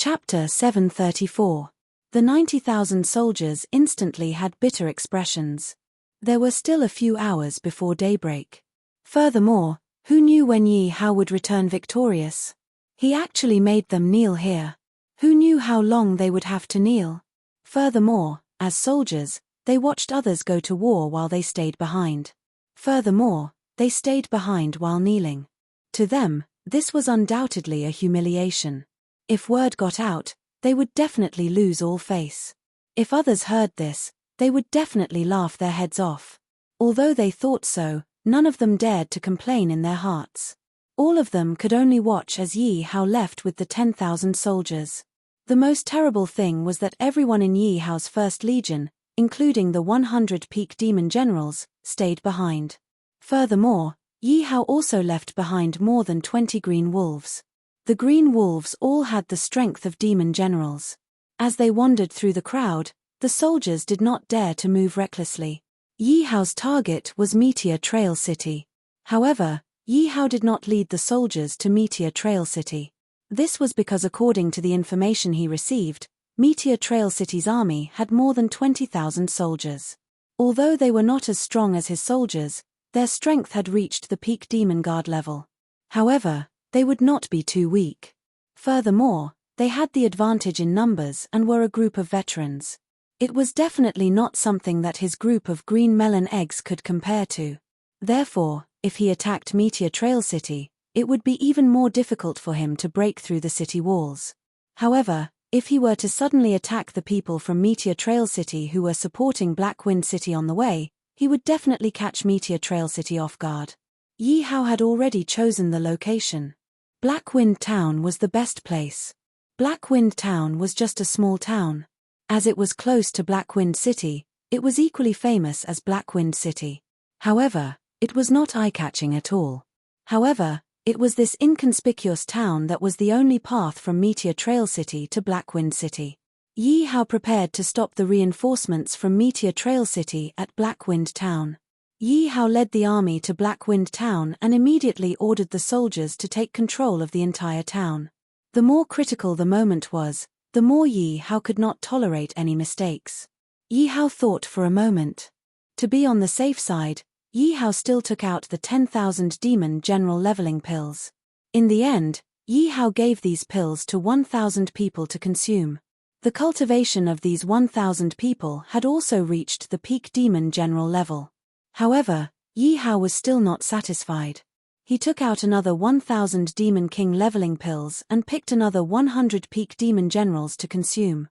Chapter 734. The 90,000 soldiers instantly had bitter expressions. There were still a few hours before daybreak. Furthermore, who knew when Yi Hao would return victorious? He actually made them kneel here. Who knew how long they would have to kneel? Furthermore, as soldiers, they watched others go to war while they stayed behind. Furthermore, they stayed behind while kneeling. To them, this was undoubtedly a humiliation. If word got out, they would definitely lose all face. If others heard this, they would definitely laugh their heads off. Although they thought so, none of them dared to complain in their hearts. All of them could only watch as Yi Hao left with the 10,000 soldiers. The most terrible thing was that everyone in Yi Hao's first legion, including the 100 peak demon generals, stayed behind. Furthermore, Yi Hao also left behind more than 20 green wolves. The green wolves all had the strength of demon generals. As they wandered through the crowd, the soldiers did not dare to move recklessly. Yi Hao's target was Meteor Trail City. However, Yi Hao did not lead the soldiers to Meteor Trail City. This was because according to the information he received, Meteor Trail City's army had more than 20,000 soldiers. Although they were not as strong as his soldiers, their strength had reached the peak demon guard level. However, they would not be too weak. Furthermore, they had the advantage in numbers and were a group of veterans. It was definitely not something that his group of green melon eggs could compare to. Therefore, if he attacked Meteor Trail City, it would be even more difficult for him to break through the city walls. However, if he were to suddenly attack the people from Meteor Trail City who were supporting Black Wind City on the way, he would definitely catch Meteor Trail City off guard. Yi Hao had already chosen the location. Black Wind Town was the best place. Black Wind Town was just a small town. As it was close to Black Wind City, it was equally famous as Black Wind City. However, it was not eye-catching at all. However, it was this inconspicuous town that was the only path from Meteor Trail City to Black Wind City. Yi Hao prepared to stop the reinforcements from Meteor Trail City at Black Wind Town. Yi Hao led the army to Black Wind Town and immediately ordered the soldiers to take control of the entire town. The more critical the moment was, the more Yi Hao could not tolerate any mistakes. Yi Hao thought for a moment. To be on the safe side, Yi Hao still took out the 10,000 demon general leveling pills. In the end, Yi Hao gave these pills to 1,000 people to consume. The cultivation of these 1,000 people had also reached the peak demon general level. However, Yi Hao was still not satisfied. He took out another 1,000 Demon King leveling pills and picked another 100 peak demon generals to consume.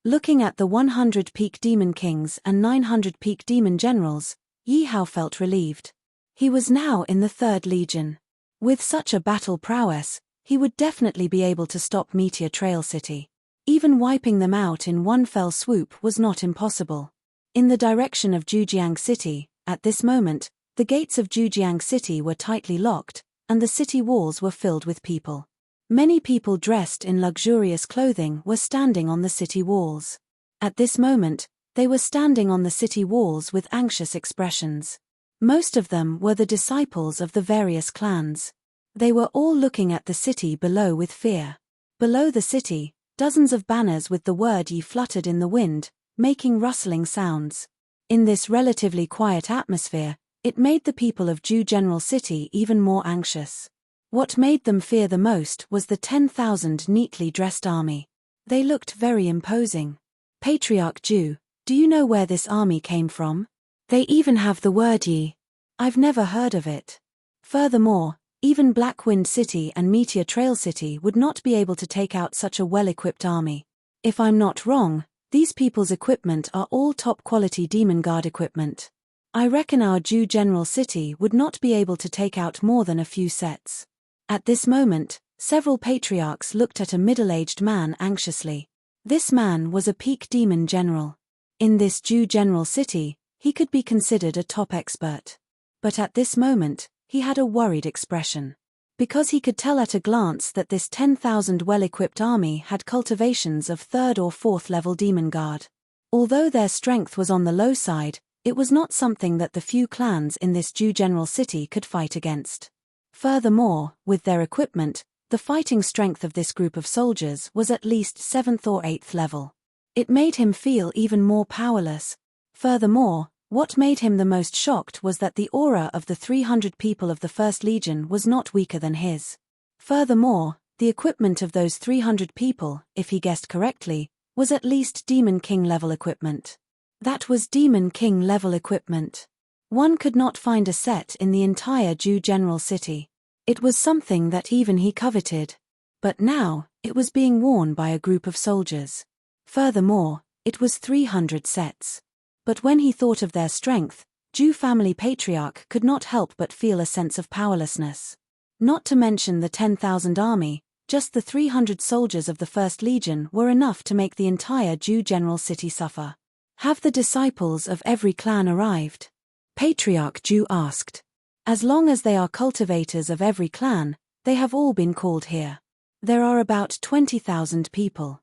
Looking at the 100 peak demon kings and 900 peak demon generals, Yi Hao felt relieved. He was now in the 3rd Legion. With such a battle prowess, he would definitely be able to stop Meteor Trail City. Even wiping them out in one fell swoop was not impossible. In the direction of Zhujiang City, at this moment, the gates of Zhujiang City were tightly locked, and the city walls were filled with people. Many people dressed in luxurious clothing were standing on the city walls. At this moment, they were standing on the city walls with anxious expressions. Most of them were the disciples of the various clans. They were all looking at the city below with fear. Below the city, dozens of banners with the word Yi fluttered in the wind, making rustling sounds. In this relatively quiet atmosphere, it made the people of Zhu General City even more anxious. What made them fear the most was the 10,000 neatly dressed army. They looked very imposing. Patriarch Zhu, do you know where this army came from? They even have the word Yi. I've never heard of it. Furthermore, even Black Wind City and Meteor Trail City would not be able to take out such a well-equipped army. If I'm not wrong, these people's equipment are all top-quality Demon Guard equipment. I reckon our Zhu General City would not be able to take out more than a few sets. At this moment, several patriarchs looked at a middle-aged man anxiously. This man was a peak demon general. In this Zhu General City, he could be considered a top expert. But at this moment, he had a worried expression. Because he could tell at a glance that this 10,000 well-equipped army had cultivations of 3rd or 4th level Demon Guard. Although their strength was on the low side, it was not something that the few clans in this Zhu General City could fight against. Furthermore, with their equipment, The fighting strength of this group of soldiers was at least 7th or 8th level. It made him feel even more powerless. Furthermore, what made him the most shocked was that the aura of the 300 people of the First Legion was not weaker than his. Furthermore, the equipment of those 300 people, if he guessed correctly, was at least Demon King level equipment. That was Demon King level equipment. One could not find a set in the entire Jew General City. It was something that even he coveted. But now, it was being worn by a group of soldiers. Furthermore, it was 300 sets. But when he thought of their strength, Jew family patriarch could not help but feel a sense of powerlessness. Not to mention the 10,000 army, just the 300 soldiers of the First Legion were enough to make the entire Jew General City suffer. Have the disciples of every clan arrived? Patriarch Jew asked. As long as they are cultivators of every clan, they have all been called here. There are about 20,000 people.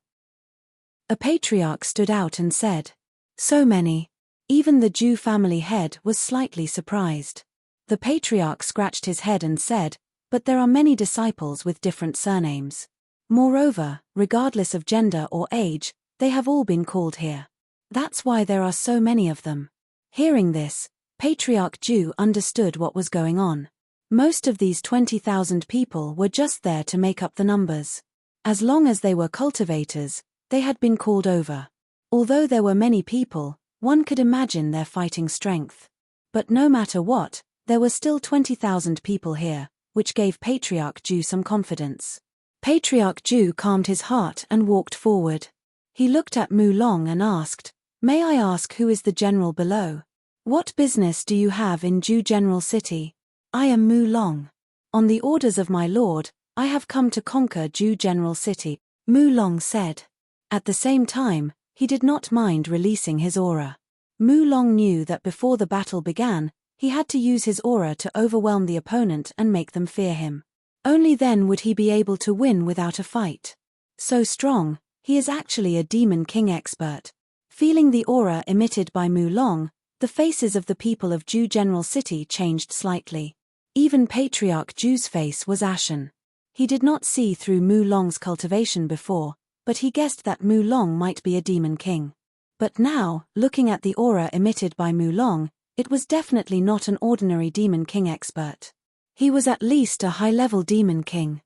A patriarch stood out and said, "So many." Even the Jew family head was slightly surprised. The patriarch scratched his head and said, "But there are many disciples with different surnames. Moreover, regardless of gender or age, they have all been called here. That's why there are so many of them." Hearing this, Patriarch Jew understood what was going on. Most of these 20,000 people were just there to make up the numbers. As long as they were cultivators, they had been called over. Although there were many people, one could imagine their fighting strength. But no matter what, there were still 20,000 people here, which gave Patriarch Jew some confidence. Patriarch Jew calmed his heart and walked forward. He looked at Mu Long and asked, "May I ask who is the general below? What business do you have in Jew General City?" "I am Mu Long. On the orders of my lord, I have come to conquer Jew General City," Mu Long said. At the same time, he did not mind releasing his aura. Mu Long knew that before the battle began, he had to use his aura to overwhelm the opponent and make them fear him. Only then would he be able to win without a fight. So strong, he is actually a Demon King expert. Feeling the aura emitted by Mu Long, the faces of the people of Jew General City changed slightly. Even Patriarch Jew's face was ashen. He did not see through Mu Long's cultivation before, but he guessed that Mu Long might be a Demon King. But now, looking at the aura emitted by Mu Long, it was definitely not an ordinary Demon King expert. He was at least a high-level Demon King.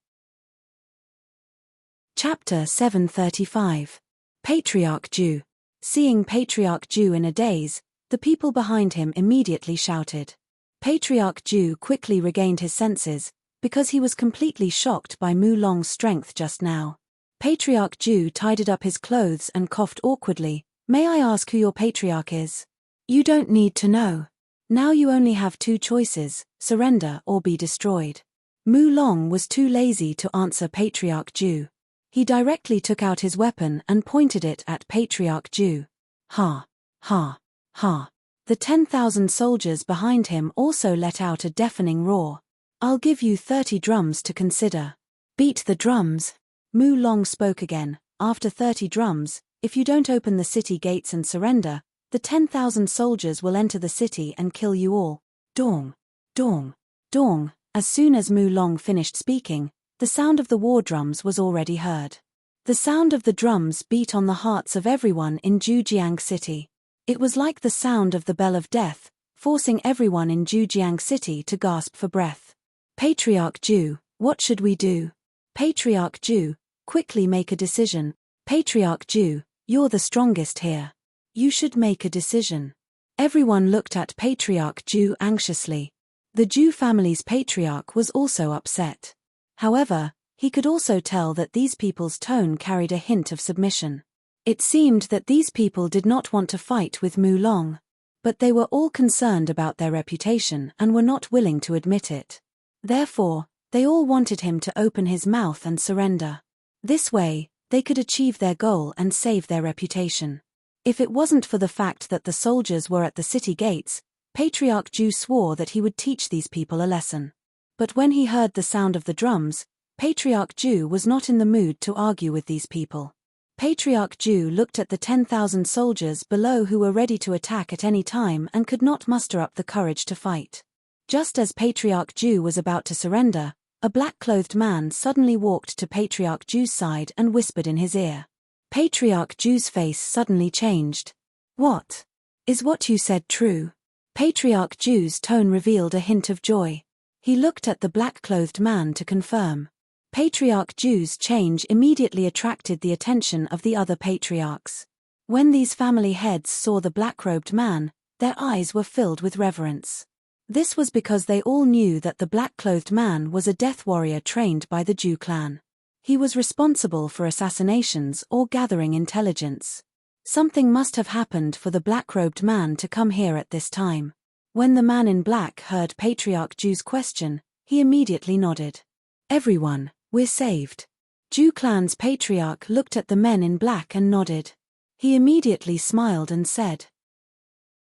Chapter 735. Patriarch Jew. Seeing Patriarch Jew in a daze, the people behind him immediately shouted. Patriarch Jew quickly regained his senses, because he was completely shocked by Mu Long's strength just now. Patriarch Jew tidied up his clothes and coughed awkwardly. "May I ask who your patriarch is?" "You don't need to know. Now you only have two choices, surrender or be destroyed." Mu Long was too lazy to answer Patriarch Jew. He directly took out his weapon and pointed it at Patriarch Jew. Ha! Ha! Ha! The 10,000 soldiers behind him also let out a deafening roar. "I'll give you 30 drums to consider." "Beat the drums." Mu Long spoke again. "After 30 drums, if you don't open the city gates and surrender, the 10,000 soldiers will enter the city and kill you all." Dong! Dong! Dong! As soon as Mu Long finished speaking, the sound of the war drums was already heard. The sound of the drums beat on the hearts of everyone in Zhujiang City. It was like the sound of the bell of death, forcing everyone in Zhujiang City to gasp for breath. "Patriarch Jew, what should we do?" "Patriarch Jew, quickly make a decision." "Patriarch Jew, you're the strongest here. You should make a decision." Everyone looked at Patriarch Jew anxiously. The Jew family's patriarch was also upset. However, he could also tell that these people's tone carried a hint of submission. It seemed that these people did not want to fight with Mu Long. But they were all concerned about their reputation and were not willing to admit it. Therefore, they all wanted him to open his mouth and surrender. This way, they could achieve their goal and save their reputation. If it wasn't for the fact that the soldiers were at the city gates, Patriarch Jew swore that he would teach these people a lesson. But when he heard the sound of the drums, Patriarch Jew was not in the mood to argue with these people. Patriarch Jew looked at the 10,000 soldiers below who were ready to attack at any time and could not muster up the courage to fight. Just as Patriarch Jew was about to surrender, A black-clothed man suddenly walked to Patriarch Ju's side and whispered in his ear. Patriarch Ju's face suddenly changed. What? Is what you said true? Patriarch Ju's tone revealed a hint of joy. He looked at the black-clothed man to confirm. Patriarch Ju's change immediately attracted the attention of the other patriarchs. When these family heads saw the black-robed man, their eyes were filled with reverence. This was because they all knew that the black-clothed man was a death warrior trained by the Ju clan. He was responsible for assassinations or gathering intelligence. Something must have happened for the black-robed man to come here at this time. When the man in black heard Patriarch Ju's question, he immediately nodded. Everyone, we're saved. Ju clan's patriarch looked at the men in black and nodded. He immediately smiled and said.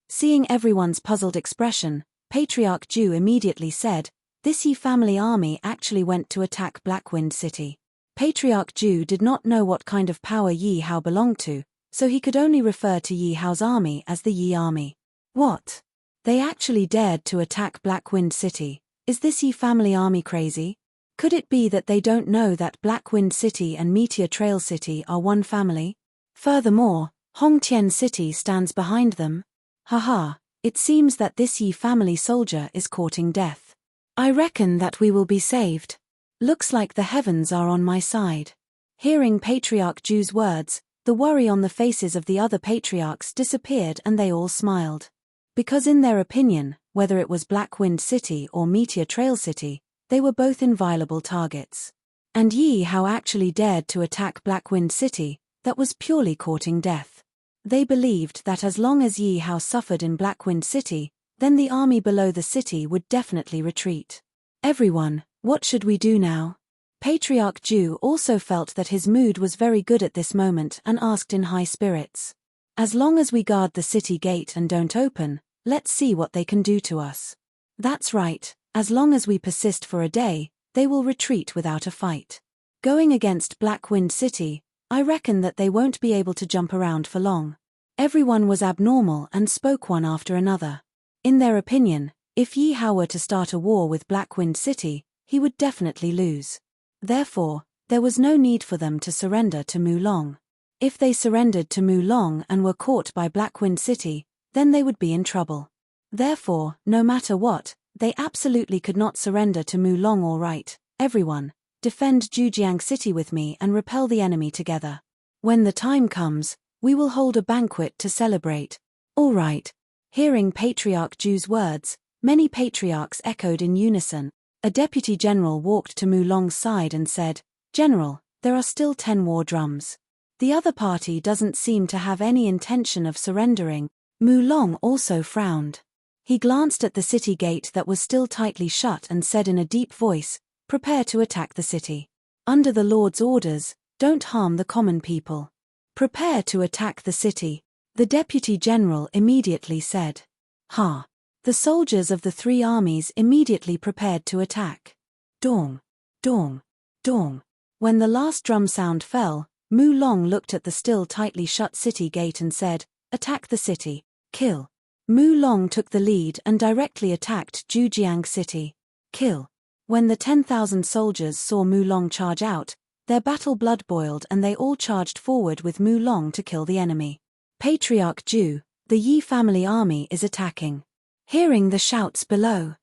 Seeing everyone's puzzled expression, Patriarch Ju immediately said, this Yi family army actually went to attack Blackwind City. Patriarch Ju did not know what kind of power Yi Hao belonged to, so he could only refer to Yi Hao's army as the Yi army. What? They actually dared to attack Blackwind City. Is this Yi family army crazy? Could it be that they don't know that Blackwind City and Meteor Trail City are one family? Furthermore, Hongtian City stands behind them. Haha, it seems that this Yi family soldier is courting death. I reckon that we will be saved. Looks like the heavens are on my side. Hearing Patriarch Ju's words, the worry on the faces of the other patriarchs disappeared and they all smiled. Because in their opinion, whether it was Blackwind City or Meteor Trail City, they were both inviolable targets. And Yi Hao actually dared to attack Blackwind City, that was purely courting death. They believed that as long as Yi Hao suffered in Blackwind City, then the army below the city would definitely retreat. Everyone, what should we do now? Patriarch Ju also felt that his mood was very good at this moment and asked in high spirits. As long as we guard the city gate and don't open, let's see what they can do to us. That's right, as long as we persist for a day, they will retreat without a fight. Going against Blackwind City, I reckon that they won't be able to jump around for long. Everyone was abnormal and spoke one after another. In their opinion, if Yi Hao were to start a war with Blackwind City, he would definitely lose. Therefore, there was no need for them to surrender to Mu Long. If they surrendered to Mu Long and were caught by Blackwind City, then they would be in trouble. Therefore, no matter what, they absolutely could not surrender to Mu Long. All right, everyone, defend Jujiang City with me and repel the enemy together. When the time comes, we will hold a banquet to celebrate. All right. Hearing Patriarch Ju's words, many patriarchs echoed in unison. A deputy general walked to Mu Long's side and said, General, there are still 10 war drums. The other party doesn't seem to have any intention of surrendering. Mu Long also frowned. He glanced at the city gate that was still tightly shut and said in a deep voice, Prepare to attack the city. Under the Lord's orders, don't harm the common people. Prepare to attack the city. The deputy general immediately said. Ha! The soldiers of the 3 armies immediately prepared to attack. Dong! Dong! Dong! When the last drum sound fell, Mu Long looked at the still tightly shut city gate and said, Attack the city. Kill. Mu Long took the lead and directly attacked Jujiang City. Kill. When the 10,000 soldiers saw Mu Long charge out, their battle blood boiled and they all charged forward with Mu Long to kill the enemy. Patriarch Ju, the Yi family army is attacking. Hearing the shouts below,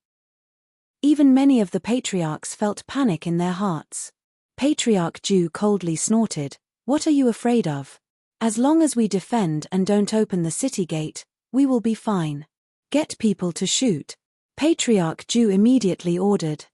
even many of the patriarchs felt panic in their hearts. Patriarch Ju coldly snorted, What are you afraid of? As long as we defend and don't open the city gate, we will be fine. Get people to shoot. Patriarch Ju immediately ordered.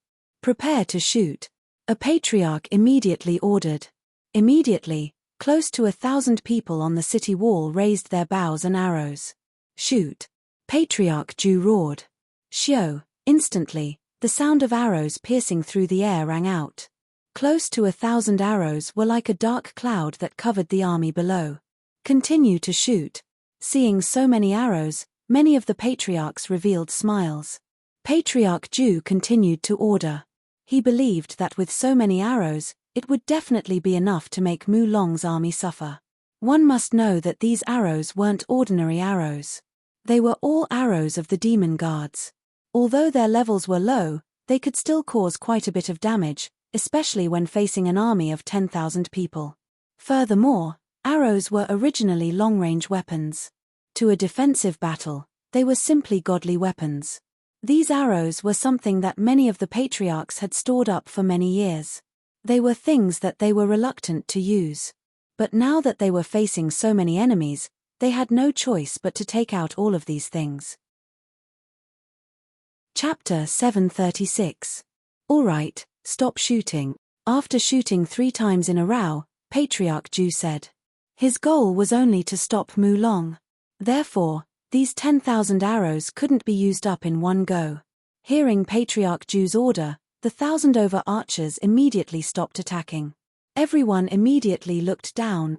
Prepare to shoot. A patriarch immediately ordered. Immediately, close to 1,000 people on the city wall raised their bows and arrows. Shoot. Patriarch Ju roared. Xiao, instantly, the sound of arrows piercing through the air rang out. Close to 1,000 arrows were like a dark cloud that covered the army below. Continue to shoot. Seeing so many arrows, many of the patriarchs revealed smiles. Patriarch Ju continued to order. He believed that with so many arrows, it would definitely be enough to make Mu Long's army suffer. One must know that these arrows weren't ordinary arrows. They were all arrows of the demon guards. Although their levels were low, they could still cause quite a bit of damage, especially when facing an army of 10,000 people. Furthermore, arrows were originally long-range weapons. To a defensive battle, they were simply godly weapons. These arrows were something that many of the patriarchs had stored up for many years. They were things that they were reluctant to use. But now that they were facing so many enemies, they had no choice but to take out all of these things. Chapter 736. All right, stop shooting. After shooting 3 times in a row, Patriarch Ju said. His goal was only to stop Mu Long. Therefore, these 10,000 arrows couldn't be used up in one go. Hearing Patriarch Ju's order, the 1,000 over archers immediately stopped attacking. Everyone immediately looked down.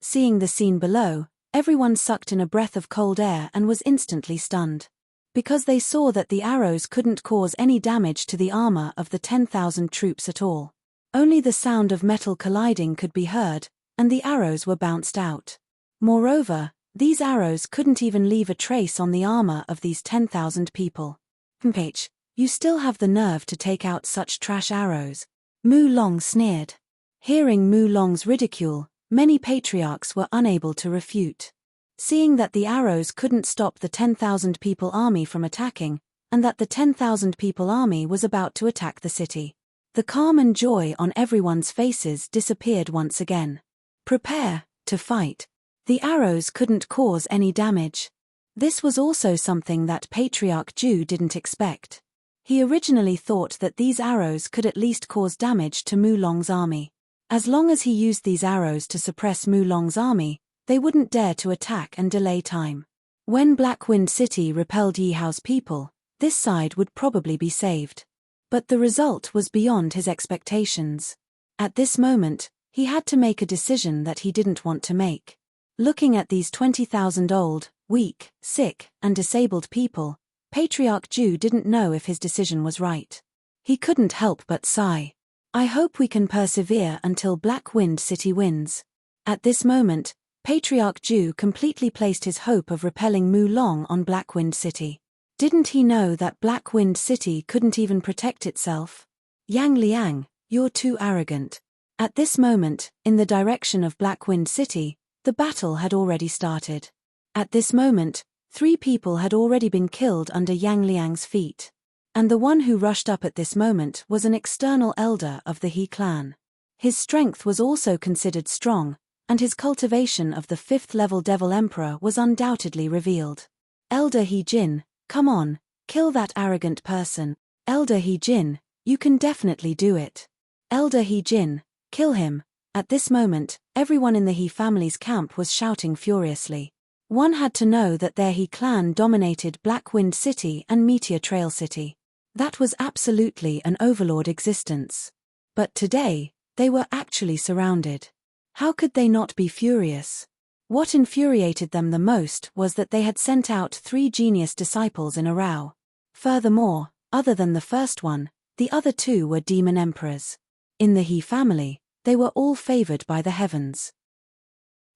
Seeing the scene below, everyone sucked in a breath of cold air and was instantly stunned. Because they saw that the arrows couldn't cause any damage to the armor of the 10,000 troops at all. Only the sound of metal colliding could be heard, and the arrows were bounced out. Moreover, these arrows couldn't even leave a trace on the armor of these 10,000 people. H, you still have the nerve to take out such trash arrows? Mu Long sneered. Hearing Mu Long's ridicule, many patriarchs were unable to refute. Seeing that the arrows couldn't stop the 10,000 people army from attacking, and that the 10,000 people army was about to attack the city, the calm and joy on everyone's faces disappeared once again. Prepare to fight. The arrows couldn't cause any damage. This was also something that Patriarch Ju didn't expect. He originally thought that these arrows could at least cause damage to Mu Long's army. As long as he used these arrows to suppress Mu Long's army, they wouldn't dare to attack and delay time. When Black Wind City repelled Yi Hao's people, this side would probably be saved. But the result was beyond his expectations. At this moment, he had to make a decision that he didn't want to make. Looking at these 20,000 old, weak, sick, and disabled people, Patriarch Ju didn't know if his decision was right. He couldn't help but sigh. I hope we can persevere until Black Wind City wins. At this moment, Patriarch Ju completely placed his hope of repelling Mu Long on Black Wind City. Didn't he know that Black Wind City couldn't even protect itself? Yang Liang, you're too arrogant. At this moment, in the direction of Black Wind City, the battle had already started. At this moment, 3 people had already been killed under Yang Liang's feet. And the one who rushed up at this moment was an external elder of the He clan. His strength was also considered strong, and his cultivation of the 5th-level Devil Emperor was undoubtedly revealed. Elder He Jin, come on, kill that arrogant person. Elder He Jin, you can definitely do it. Elder He Jin, kill him. At this moment, everyone in the He family's camp was shouting furiously. One had to know that their He clan dominated Black Wind City and Meteor Trail City. That was absolutely an overlord existence. But today, they were actually surrounded. How could they not be furious? What infuriated them the most was that they had sent out 3 genius disciples in a row. Furthermore, other than the first one, the other 2 were demon emperors. In the He family, they were all favored by the heavens.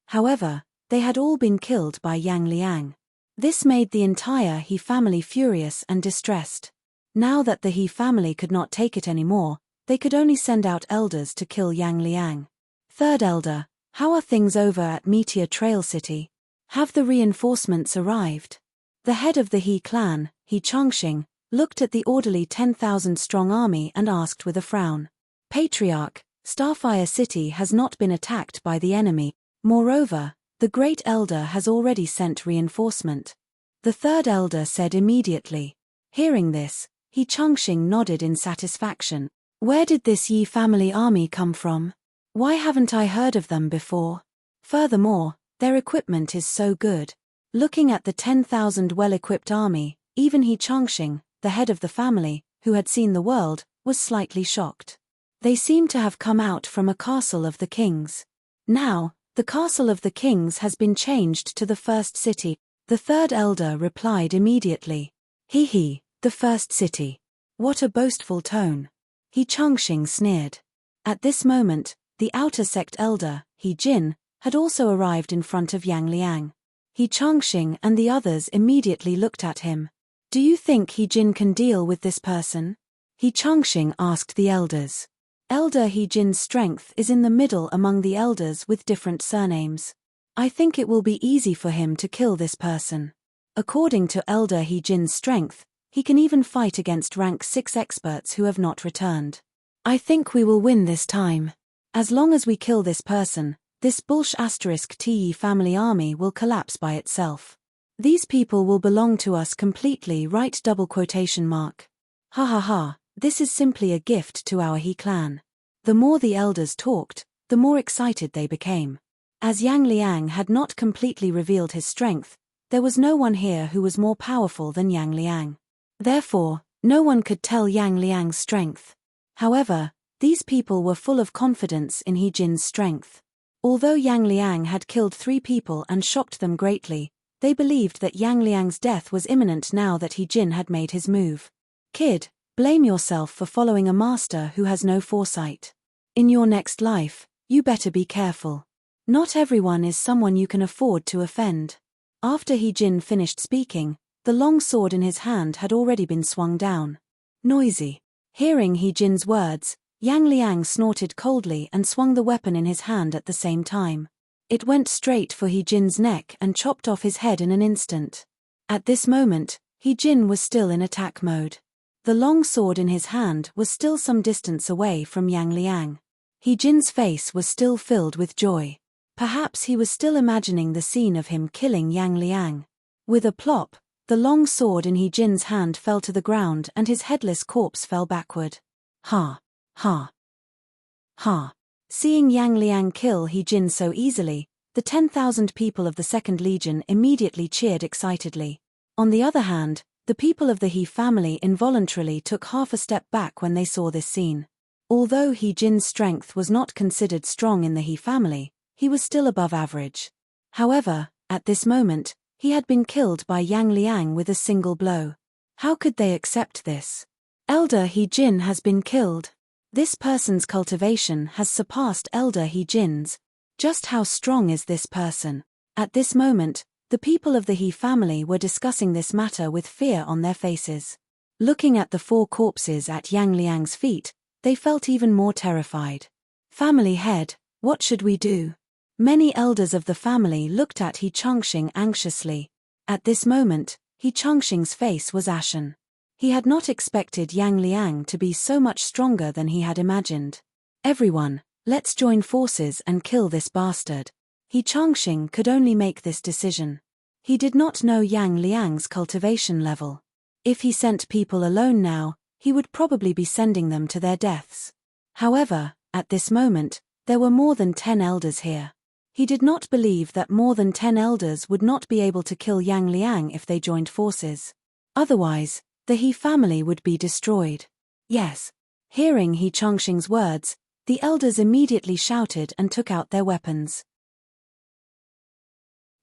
However, they had all been killed by Yang Liang. This made the entire He family furious and distressed. Now that the He family could not take it anymore, they could only send out elders to kill Yang Liang. Third Elder, how are things over at Meteor Trail City? Have the reinforcements arrived? The head of the He clan, He Chongqing, looked at the orderly 10,000-strong army and asked with a frown. Patriarch, Starfire City has not been attacked by the enemy. Moreover, the Great Elder has already sent reinforcement. The Third Elder said immediately. Hearing this, He Chongqing nodded in satisfaction. Where did this Yi family army come from? Why haven't I heard of them before? Furthermore, their equipment is so good. Looking at the 10,000 well-equipped army, even He Chongqing, the head of the family, who had seen the world, was slightly shocked. They seemed to have come out from a castle of the kings. Now, the castle of the kings has been changed to the first city. The Third Elder replied immediately. The first city. What a boastful tone. He Chongqing sneered. At this moment, the outer sect elder, He Jin, had also arrived in front of Yang Liang. He Chongqing and the others immediately looked at him. Do you think He Jin can deal with this person? He Changxing asked the elders. Elder He Jin's strength is in the middle among the elders with different surnames. I think it will be easy for him to kill this person. According to Elder He Jin's strength, he can even fight against rank 6 experts who have not returned. I think we will win this time. As long as we kill this person, this Bulsh *Te family army will collapse by itself. These people will belong to us completely, right? Ha ha ha, this is simply a gift to our He clan. The more the elders talked, the more excited they became. As Yang Liang had not completely revealed his strength, there was no one here who was more powerful than Yang Liang. Therefore, no one could tell Yang Liang's strength. However, these people were full of confidence in He Jin's strength. Although Yang Liang had killed 3 people and shocked them greatly, they believed that Yang Liang's death was imminent now that He Jin had made his move. Kid, blame yourself for following a master who has no foresight. In your next life, you better be careful. Not everyone is someone you can afford to offend. After He Jin finished speaking, the long sword in his hand had already been swung down. Noisy. Hearing He Jin's words, Yang Liang snorted coldly and swung the weapon in his hand at the same time. It went straight for He Jin's neck and chopped off his head in an instant. At this moment, He Jin was still in attack mode. The long sword in his hand was still some distance away from Yang Liang. He Jin's face was still filled with joy. Perhaps he was still imagining the scene of him killing Yang Liang. With a plop, the long sword in He Jin's hand fell to the ground and his headless corpse fell backward. Ha! Ha! Ha! Seeing Yang Liang kill He Jin so easily, the 10,000 people of the Second Legion immediately cheered excitedly. On the other hand, the people of the He family involuntarily took half a step back when they saw this scene. Although He Jin's strength was not considered strong in the He family, he was still above average. However, at this moment, he had been killed by Yang Liang with a single blow. How could they accept this? Elder He Jin has been killed. This person's cultivation has surpassed Elder He Jin's. Just how strong is this person? At this moment, the people of the He family were discussing this matter with fear on their faces. Looking at the 4 corpses at Yang Liang's feet, they felt even more terrified. Family head, what should we do? Many elders of the family looked at He Changxing anxiously. At this moment, He Changxing's face was ashen. He had not expected Yang Liang to be so much stronger than he had imagined. Everyone, let's join forces and kill this bastard. He Changxing could only make this decision. He did not know Yang Liang's cultivation level. If he sent people alone now, he would probably be sending them to their deaths. However, at this moment, there were more than 10 elders here. He did not believe that more than 10 elders would not be able to kill Yang Liang if they joined forces. Otherwise, the He family would be destroyed. Yes. Hearing He Changxing's words, the elders immediately shouted and took out their weapons.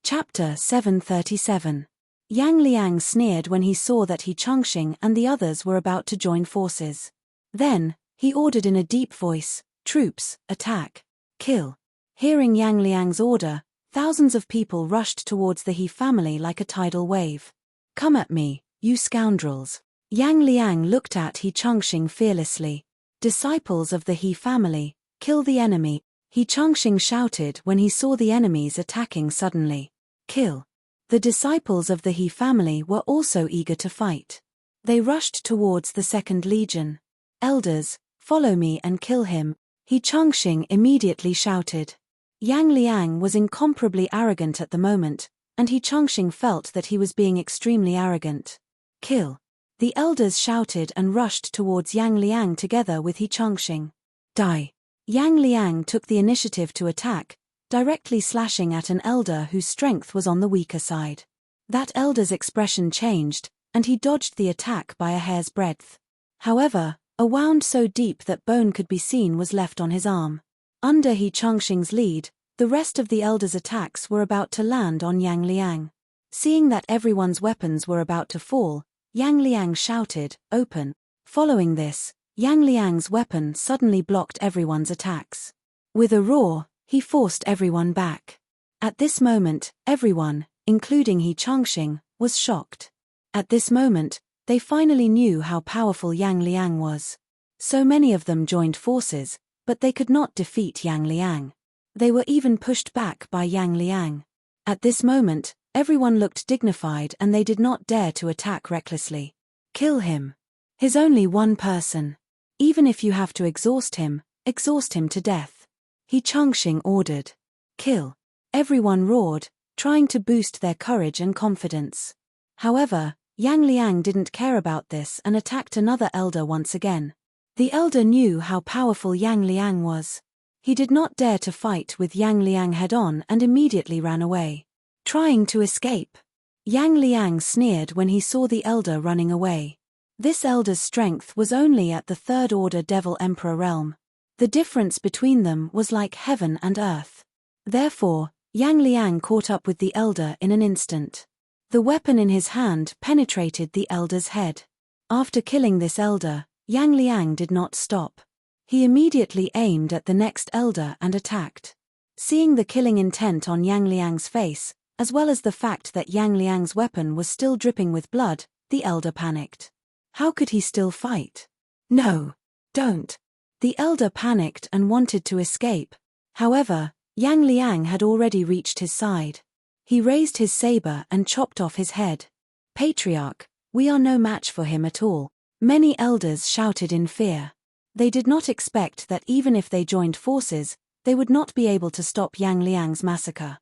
Chapter 737. Yang Liang sneered when he saw that He Changxing and the others were about to join forces. Then, he ordered in a deep voice, "Troops, attack. Kill." Hearing Yang Liang's order, thousands of people rushed towards the He family like a tidal wave. "Come at me, you scoundrels." Yang Liang looked at He Changxing fearlessly. "Disciples of the He family, kill the enemy," He Changxing shouted when he saw the enemies attacking suddenly. "Kill." The disciples of the He family were also eager to fight. They rushed towards the Second Legion. "Elders, follow me and kill him," He Changxing immediately shouted. Yang Liang was incomparably arrogant at the moment, and He Changxing felt that he was being extremely arrogant. "Kill." The elders shouted and rushed towards Yang Liang together with He Changxing. "Die." Yang Liang took the initiative to attack, directly slashing at an elder whose strength was on the weaker side. That elder's expression changed, and he dodged the attack by a hair's breadth. However, a wound so deep that bone could be seen was left on his arm. Under He Changxing's lead, the rest of the elders' attacks were about to land on Yang Liang. Seeing that everyone's weapons were about to fall, Yang Liang shouted, "Open." Following this, Yang Liang's weapon suddenly blocked everyone's attacks. With a roar, he forced everyone back. At this moment, everyone, including He Changxing, was shocked. At this moment, They finally knew how powerful Yang Liang was. So many of them joined forces, but they could not defeat Yang Liang. They were even pushed back by Yang Liang. At this moment, everyone looked dignified and they did not dare to attack recklessly. Kill him. He's only one person. Even if you have to exhaust him to death. He Changxing ordered. Kill. Everyone roared, trying to boost their courage and confidence. However, Yang Liang didn't care about this and attacked another elder once again. The elder knew how powerful Yang Liang was. He did not dare to fight with Yang Liang head-on and immediately ran away. Trying to escape. Yang Liang sneered when he saw the elder running away. This elder's strength was only at the third order Devil Emperor realm. The difference between them was like heaven and earth. Therefore, Yang Liang caught up with the elder in an instant. The weapon in his hand penetrated the elder's head. After killing this elder, Yang Liang did not stop. He immediately aimed at the next elder and attacked. Seeing the killing intent on Yang Liang's face, as well as the fact that Yang Liang's weapon was still dripping with blood, the elder panicked. How could he still fight? No, don't. The elder panicked and wanted to escape. However, Yang Liang had already reached his side. He raised his saber and chopped off his head. Patriarch, we are no match for him at all. Many elders shouted in fear. They did not expect that even if they joined forces, they would not be able to stop Yang Liang's massacre.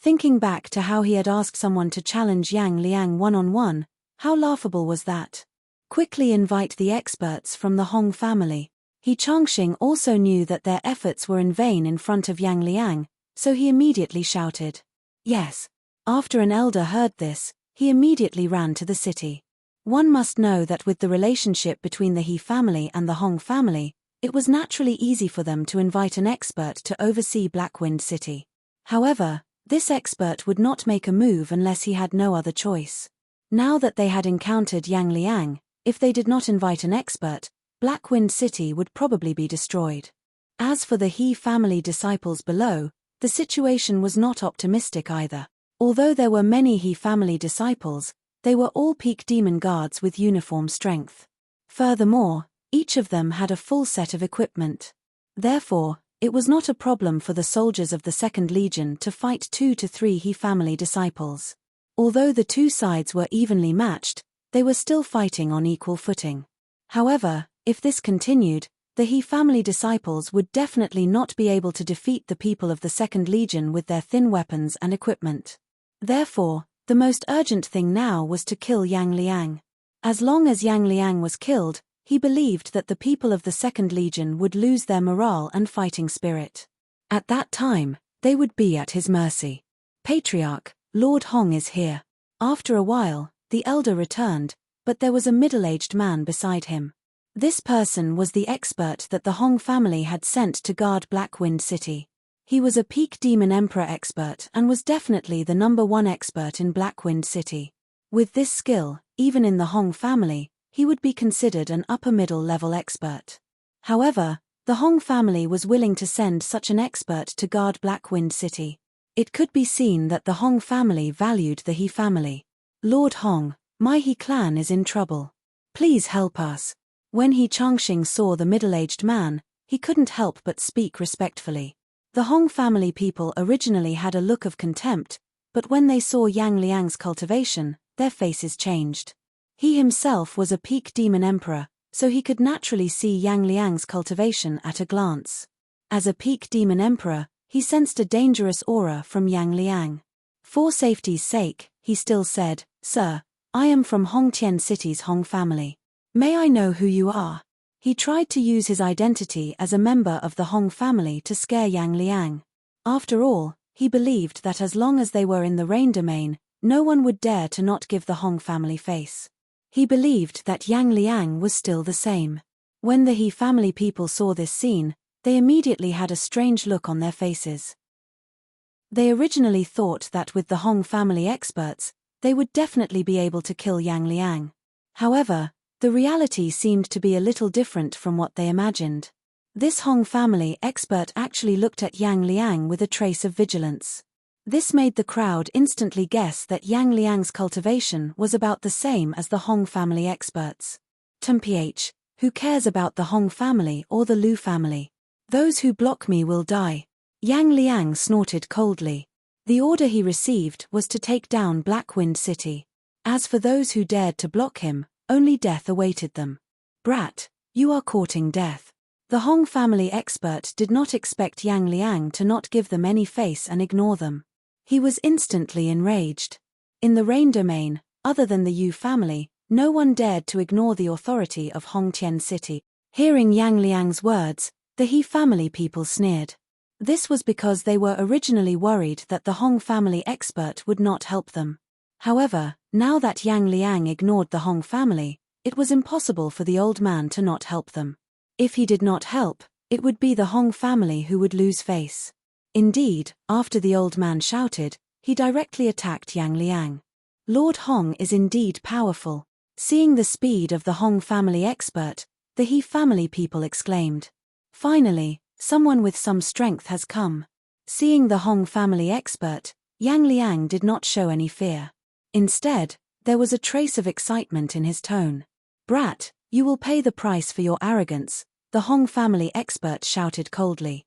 Thinking back to how he had asked someone to challenge Yang Liang one-on-one, how laughable was that? Quickly invite the experts from the Hong family. He Changxing also knew that their efforts were in vain in front of Yang Liang, so he immediately shouted. Yes. After an elder heard this, he immediately ran to the city. One must know that with the relationship between the He family and the Hong family, it was naturally easy for them to invite an expert to oversee Blackwind City. However, this expert would not make a move unless he had no other choice. Now that they had encountered Yang Liang, if they did not invite an expert, Blackwind City would probably be destroyed. As for the He family disciples below, the situation was not optimistic either. Although there were many He family disciples, they were all peak demon guards with uniform strength. Furthermore, each of them had a full set of equipment. Therefore, it was not a problem for the soldiers of the Second Legion to fight 2 to 3 He family disciples. Although the two sides were evenly matched, they were still fighting on equal footing. However, if this continued, the He family disciples would definitely not be able to defeat the people of the Second Legion with their thin weapons and equipment. Therefore, the most urgent thing now was to kill Yang Liang. As long as Yang Liang was killed, he believed that the people of the Second Legion would lose their morale and fighting spirit. At that time, they would be at his mercy. Patriarch, Lord Hong is here. After a while, the elder returned, but there was a middle-aged man beside him. This person was the expert that the Hong family had sent to guard Blackwind City. He was a peak demon emperor expert and was definitely the #1 expert in Blackwind City. With this skill, even in the Hong family, he would be considered an upper-middle level expert. However, the Hong family was willing to send such an expert to guard Blackwind City. It could be seen that the Hong family valued the He family. Lord Hong, my He clan is in trouble. Please help us. When He Changxing saw the middle-aged man, he couldn't help but speak respectfully. The Hong family people originally had a look of contempt, but when they saw Yang Liang's cultivation, their faces changed. He himself was a peak demon emperor, so he could naturally see Yang Liang's cultivation at a glance. As a peak demon emperor, he sensed a dangerous aura from Yang Liang. For safety's sake, he still said, "Sir, I am from Hongtian City's Hong family. May I know who you are?" He tried to use his identity as a member of the Hong family to scare Yang Liang. After all, he believed that as long as they were in the rain domain, no one would dare to not give the Hong family face. He believed that Yang Liang was still the same. When the He family people saw this scene, they immediately had a strange look on their faces. They originally thought that with the Hong family experts, they would definitely be able to kill Yang Liang. However, the reality seemed to be a little different from what they imagined. This Hong family expert actually looked at Yang Liang with a trace of vigilance. This made the crowd instantly guess that Yang Liang's cultivation was about the same as the Hong family experts. Mph, who cares about the Hong family or the Lu family? Those who block me will die. Yang Liang snorted coldly. The order he received was to take down Blackwind City. As for those who dared to block him, only death awaited them. Brat, you are courting death. The Hong family expert did not expect Yang Liang to not give them any face and ignore them. He was instantly enraged. In the Rain domain, other than the Yu family, no one dared to ignore the authority of Hongtian City. Hearing Yang Liang's words, the He family people sneered. This was because they were originally worried that the Hong family expert would not help them. However, now that Yang Liang ignored the Hong family, it was impossible for the old man to not help them. If he did not help, it would be the Hong family who would lose face. Indeed, after the old man shouted, he directly attacked Yang Liang. Lord Hong is indeed powerful. Seeing the speed of the Hong family expert, the He family people exclaimed. Finally, someone with some strength has come. Seeing the Hong family expert, Yang Liang did not show any fear. Instead, there was a trace of excitement in his tone. Brat, you will pay the price for your arrogance, the Hong family expert shouted coldly.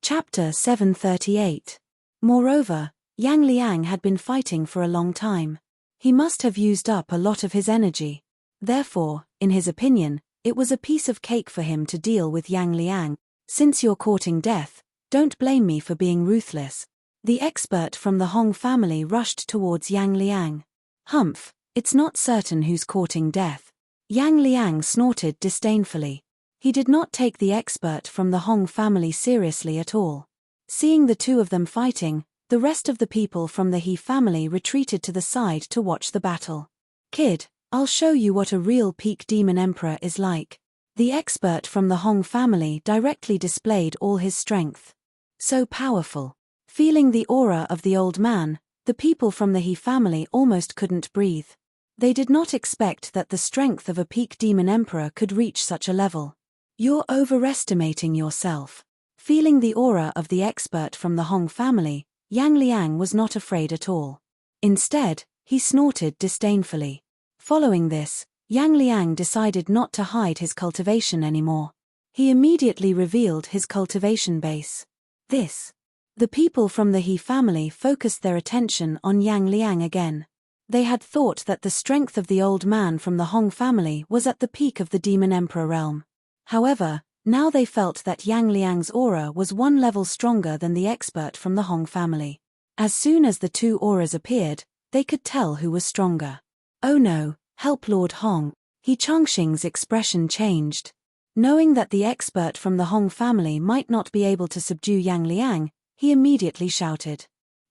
Chapter 738. Moreover, Yang Liang had been fighting for a long time. He must have used up a lot of his energy. Therefore, in his opinion, it was a piece of cake for him to deal with Yang Liang. Since you're courting death, don't blame me for being ruthless. The expert from the Hong family rushed towards Yang Liang. Humph, it's not certain who's courting death. Yang Liang snorted disdainfully. He did not take the expert from the Hong family seriously at all. Seeing the two of them fighting, the rest of the people from the He family retreated to the side to watch the battle. Kid, I'll show you what a real peak demon emperor is like. The expert from the Hong family directly displayed all his strength. So powerful. Feeling the aura of the old man, the people from the He family almost couldn't breathe. They did not expect that the strength of a peak demon emperor could reach such a level. You're overestimating yourself. Feeling the aura of the expert from the Hong family, Yang Liang was not afraid at all. Instead, he snorted disdainfully. Following this, Yang Liang decided not to hide his cultivation anymore. He immediately revealed his cultivation base. The people from the He family focused their attention on Yang Liang again. They had thought that the strength of the old man from the Hong family was at the peak of the Demon Emperor realm. However, now they felt that Yang Liang's aura was one level stronger than the expert from the Hong family. As soon as the two auras appeared, they could tell who was stronger. Oh no, help Lord Hong. He Chongqing's expression changed. Knowing that the expert from the Hong family might not be able to subdue Yang Liang, he immediately shouted.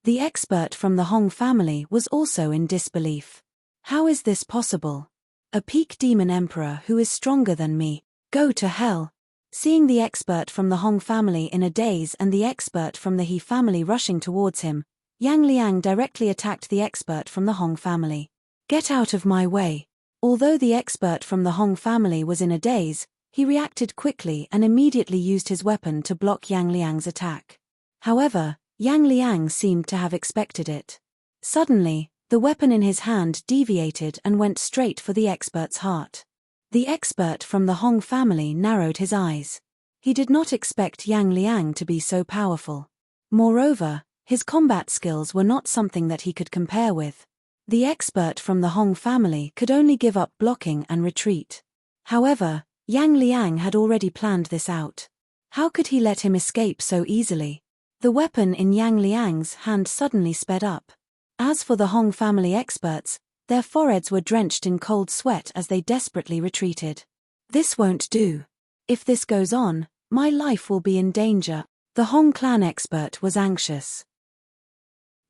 The expert from the Hong family was also in disbelief. How is this possible? A peak demon emperor who is stronger than me? Go to hell. Seeing the expert from the Hong family in a daze and the expert from the He family rushing towards him, Yang Liang directly attacked the expert from the Hong family. Get out of my way. Although the expert from the Hong family was in a daze, he reacted quickly and immediately used his weapon to block Yang Liang's attack. However, Yang Liang seemed to have expected it. Suddenly, the weapon in his hand deviated and went straight for the expert's heart. The expert from the Hong family narrowed his eyes. He did not expect Yang Liang to be so powerful. Moreover, his combat skills were not something that he could compare with. The expert from the Hong family could only give up blocking and retreat. However, Yang Liang had already planned this out. How could he let him escape so easily? The weapon in Yang Liang's hand suddenly sped up. As for the Hong family experts, their foreheads were drenched in cold sweat as they desperately retreated. This won't do. If this goes on, my life will be in danger. The Hong clan expert was anxious.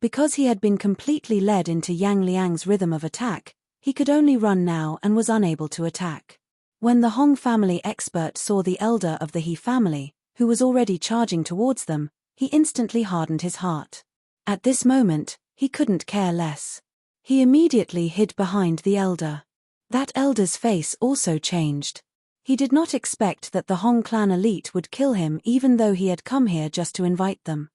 Because he had been completely led into Yang Liang's rhythm of attack, he could only run now and was unable to attack. When the Hong family expert saw the elder of the He family, who was already charging towards them, he instantly hardened his heart. At this moment, he couldn't care less. He immediately hid behind the elder. That elder's face also changed. He did not expect that the Hong clan elite would kill him even though he had come here just to invite them.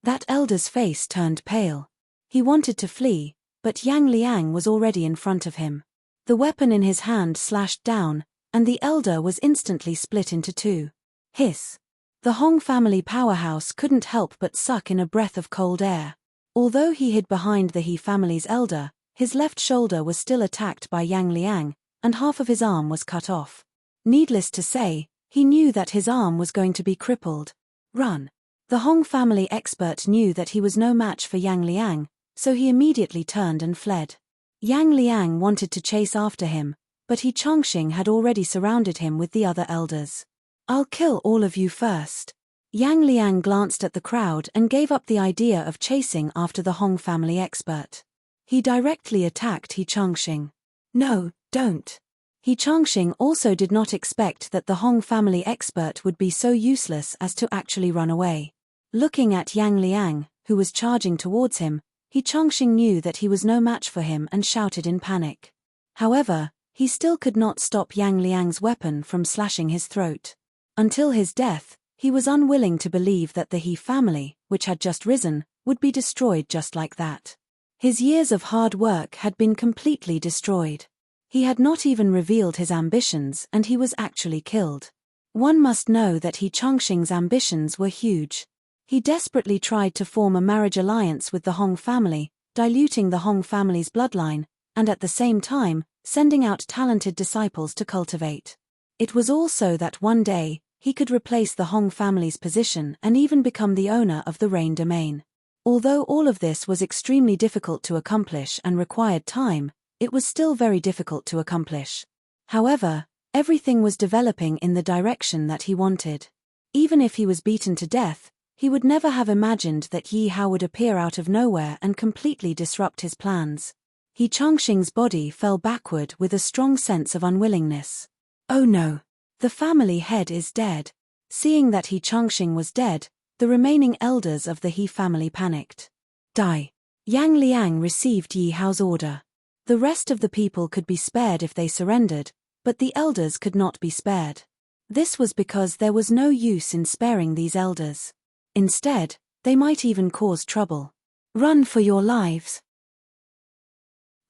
That elder's face turned pale. He wanted to flee, but Yang Liang was already in front of him. The weapon in his hand slashed down, and the elder was instantly split into two. Hiss! The Hong family powerhouse couldn't help but suck in a breath of cold air. Although he hid behind the He family's elder, his left shoulder was still attacked by Yang Liang, and half of his arm was cut off. Needless to say, he knew that his arm was going to be crippled. Run! The Hong family expert knew that he was no match for Yang Liang, so he immediately turned and fled. Yang Liang wanted to chase after him, but He Chongqing had already surrounded him with the other elders. I'll kill all of you first. Yang Liang glanced at the crowd and gave up the idea of chasing after the Hong family expert. He directly attacked He Chongqing. No, don't. He Chongqing also did not expect that the Hong family expert would be so useless as to actually run away. Looking at Yang Liang, who was charging towards him, He Chongqing knew that he was no match for him and shouted in panic. However, he still could not stop Yang Liang's weapon from slashing his throat. Until his death, he was unwilling to believe that the He family, which had just risen, would be destroyed just like that. His years of hard work had been completely destroyed. He had not even revealed his ambitions and he was actually killed. One must know that He Chongqing's ambitions were huge. He desperately tried to form a marriage alliance with the Hong family, diluting the Hong family's bloodline, and at the same time, sending out talented disciples to cultivate. It was also that one day, he could replace the Hong family's position and even become the owner of the Rain domain. Although all of this was extremely difficult to accomplish and required time, it was still very difficult to accomplish. However, everything was developing in the direction that he wanted. Even if he was beaten to death, he would never have imagined that Yi Hao would appear out of nowhere and completely disrupt his plans. He Chongqing's body fell backward with a strong sense of unwillingness. Oh no! The family head is dead. Seeing that He Chongqing was dead, the remaining elders of the He family panicked. Die! Yang Liang received Yi Hao's order. The rest of the people could be spared if they surrendered, but the elders could not be spared. This was because there was no use in sparing these elders. Instead, they might even cause trouble. Run for your lives!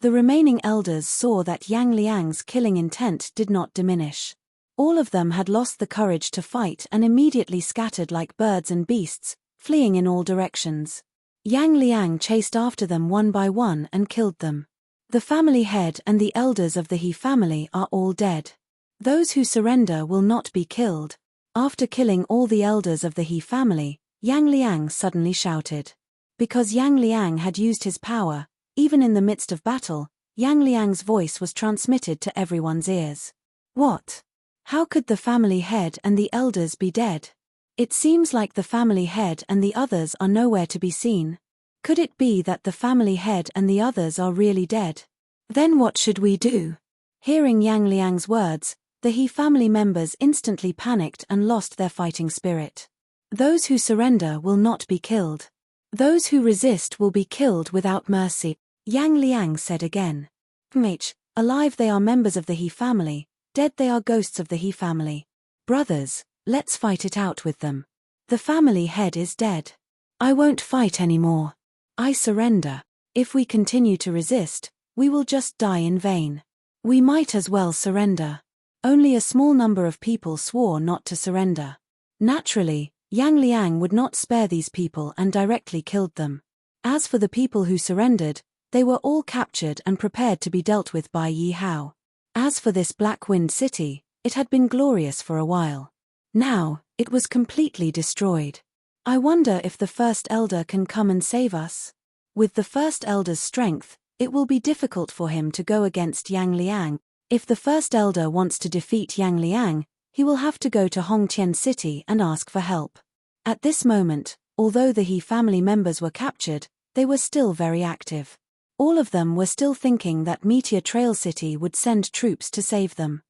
The remaining elders saw that Yang Liang's killing intent did not diminish. All of them had lost the courage to fight and immediately scattered like birds and beasts, fleeing in all directions. Yang Liang chased after them one by one and killed them. The family head and the elders of the He family are all dead. Those who surrender will not be killed. After killing all the elders of the He family, Yang Liang suddenly shouted. Because Yang Liang had used his power, even in the midst of battle, Yang Liang's voice was transmitted to everyone's ears. What? How could the family head and the elders be dead? It seems like the family head and the others are nowhere to be seen. Could it be that the family head and the others are really dead? Then what should we do? Hearing Yang Liang's words, the He family members instantly panicked and lost their fighting spirit. Those who surrender will not be killed. Those who resist will be killed without mercy, Yang Liang said again. Alive they are members of the He family, dead they are ghosts of the He family. Brothers, let's fight it out with them. The family head is dead. I won't fight anymore. I surrender. If we continue to resist, we will just die in vain. We might as well surrender. Only a small number of people swore not to surrender. Naturally, Yang Liang would not spare these people and directly killed them. As for the people who surrendered, they were all captured and prepared to be dealt with by Yi Hao. As for this Black Wind City, it had been glorious for a while. Now, it was completely destroyed. I wonder if the First Elder can come and save us. With the First Elder's strength, it will be difficult for him to go against Yang Liang. If the First Elder wants to defeat Yang Liang, he will have to go to Hongqian City and ask for help. At this moment, although the He family members were captured, they were still very active. All of them were still thinking that Meteor Trail City would send troops to save them.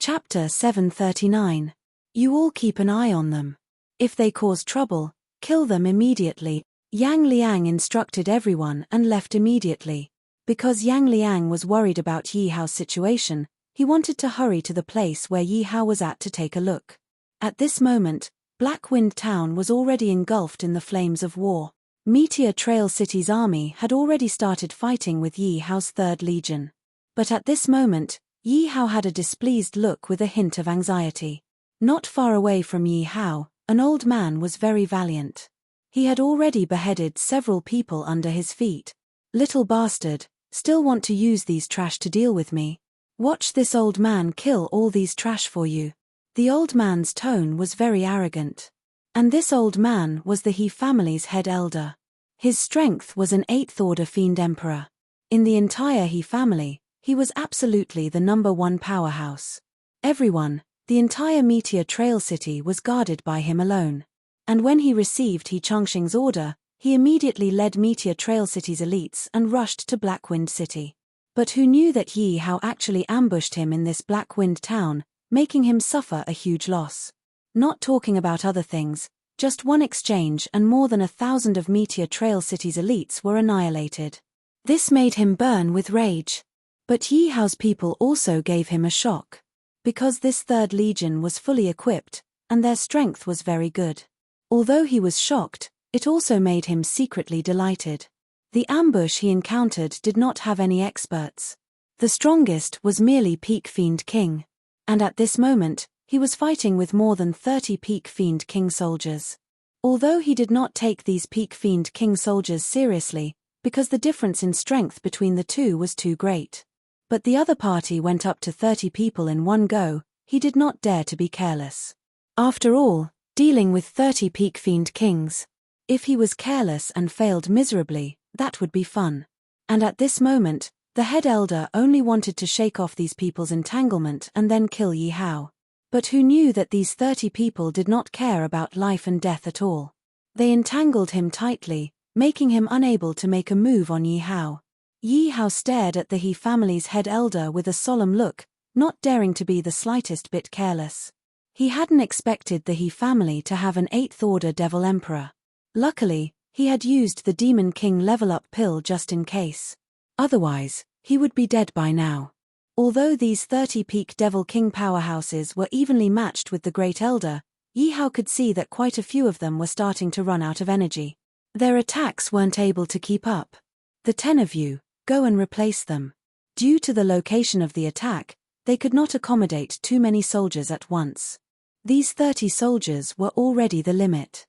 Chapter 739. You all keep an eye on them. If they cause trouble, kill them immediately. Yang Liang instructed everyone and left immediately. Because Yang Liang was worried about Yi Hao's situation, he wanted to hurry to the place where Yi Hao was at to take a look. At this moment, Blackwind Town was already engulfed in the flames of war. Meteor Trail City's army had already started fighting with Yi Hao's Third Legion. But at this moment, Yi Hao had a displeased look with a hint of anxiety. Not far away from Yi Hao, an old man was very valiant. He had already beheaded several people under his feet. "Little bastard, still want to use these trash to deal with me? Watch this old man kill all these trash for you." The old man's tone was very arrogant. And this old man was the He family's head elder. His strength was an 8th order fiend emperor. In the entire He family, he was absolutely the #1 powerhouse. Everyone, the entire Meteor Trail City was guarded by him alone. And when he received He Changxing's order, he immediately led Meteor Trail City's elites and rushed to Blackwind City. But who knew that Yi Hao actually ambushed him in this Blackwind town, making him suffer a huge loss? Not talking about other things, just one exchange and more than 1,000 of Meteor Trail City's elites were annihilated. This made him burn with rage. But Yi Hao's people also gave him a shock. Because this Third Legion was fully equipped, and their strength was very good. Although he was shocked, it also made him secretly delighted. The ambush he encountered did not have any experts. The strongest was merely Peak Fiend King. And at this moment, he was fighting with more than 30 Peak Fiend King soldiers. Although he did not take these Peak Fiend King soldiers seriously, because the difference in strength between the two was too great. But the other party went up to 30 people in one go, he did not dare to be careless. After all, dealing with 30 Peak Fiend Kings. If he was careless and failed miserably, that would be fun. And at this moment, the head elder only wanted to shake off these people's entanglement and then kill Yi Hao. But who knew that these 30 people did not care about life and death at all? They entangled him tightly, making him unable to make a move on Yi Hao. Yi Hao stared at the He family's head elder with a solemn look, not daring to be the slightest bit careless. He hadn't expected the He family to have an 8th order devil emperor. Luckily, he had used the Demon King level-up pill just in case. Otherwise, he would be dead by now. Although these 30 Peak Devil King powerhouses were evenly matched with the Great Elder, Yi Hao could see that quite a few of them were starting to run out of energy. Their attacks weren't able to keep up. "The 10 of you, go and replace them." Due to the location of the attack, they could not accommodate too many soldiers at once. These 30 soldiers were already the limit.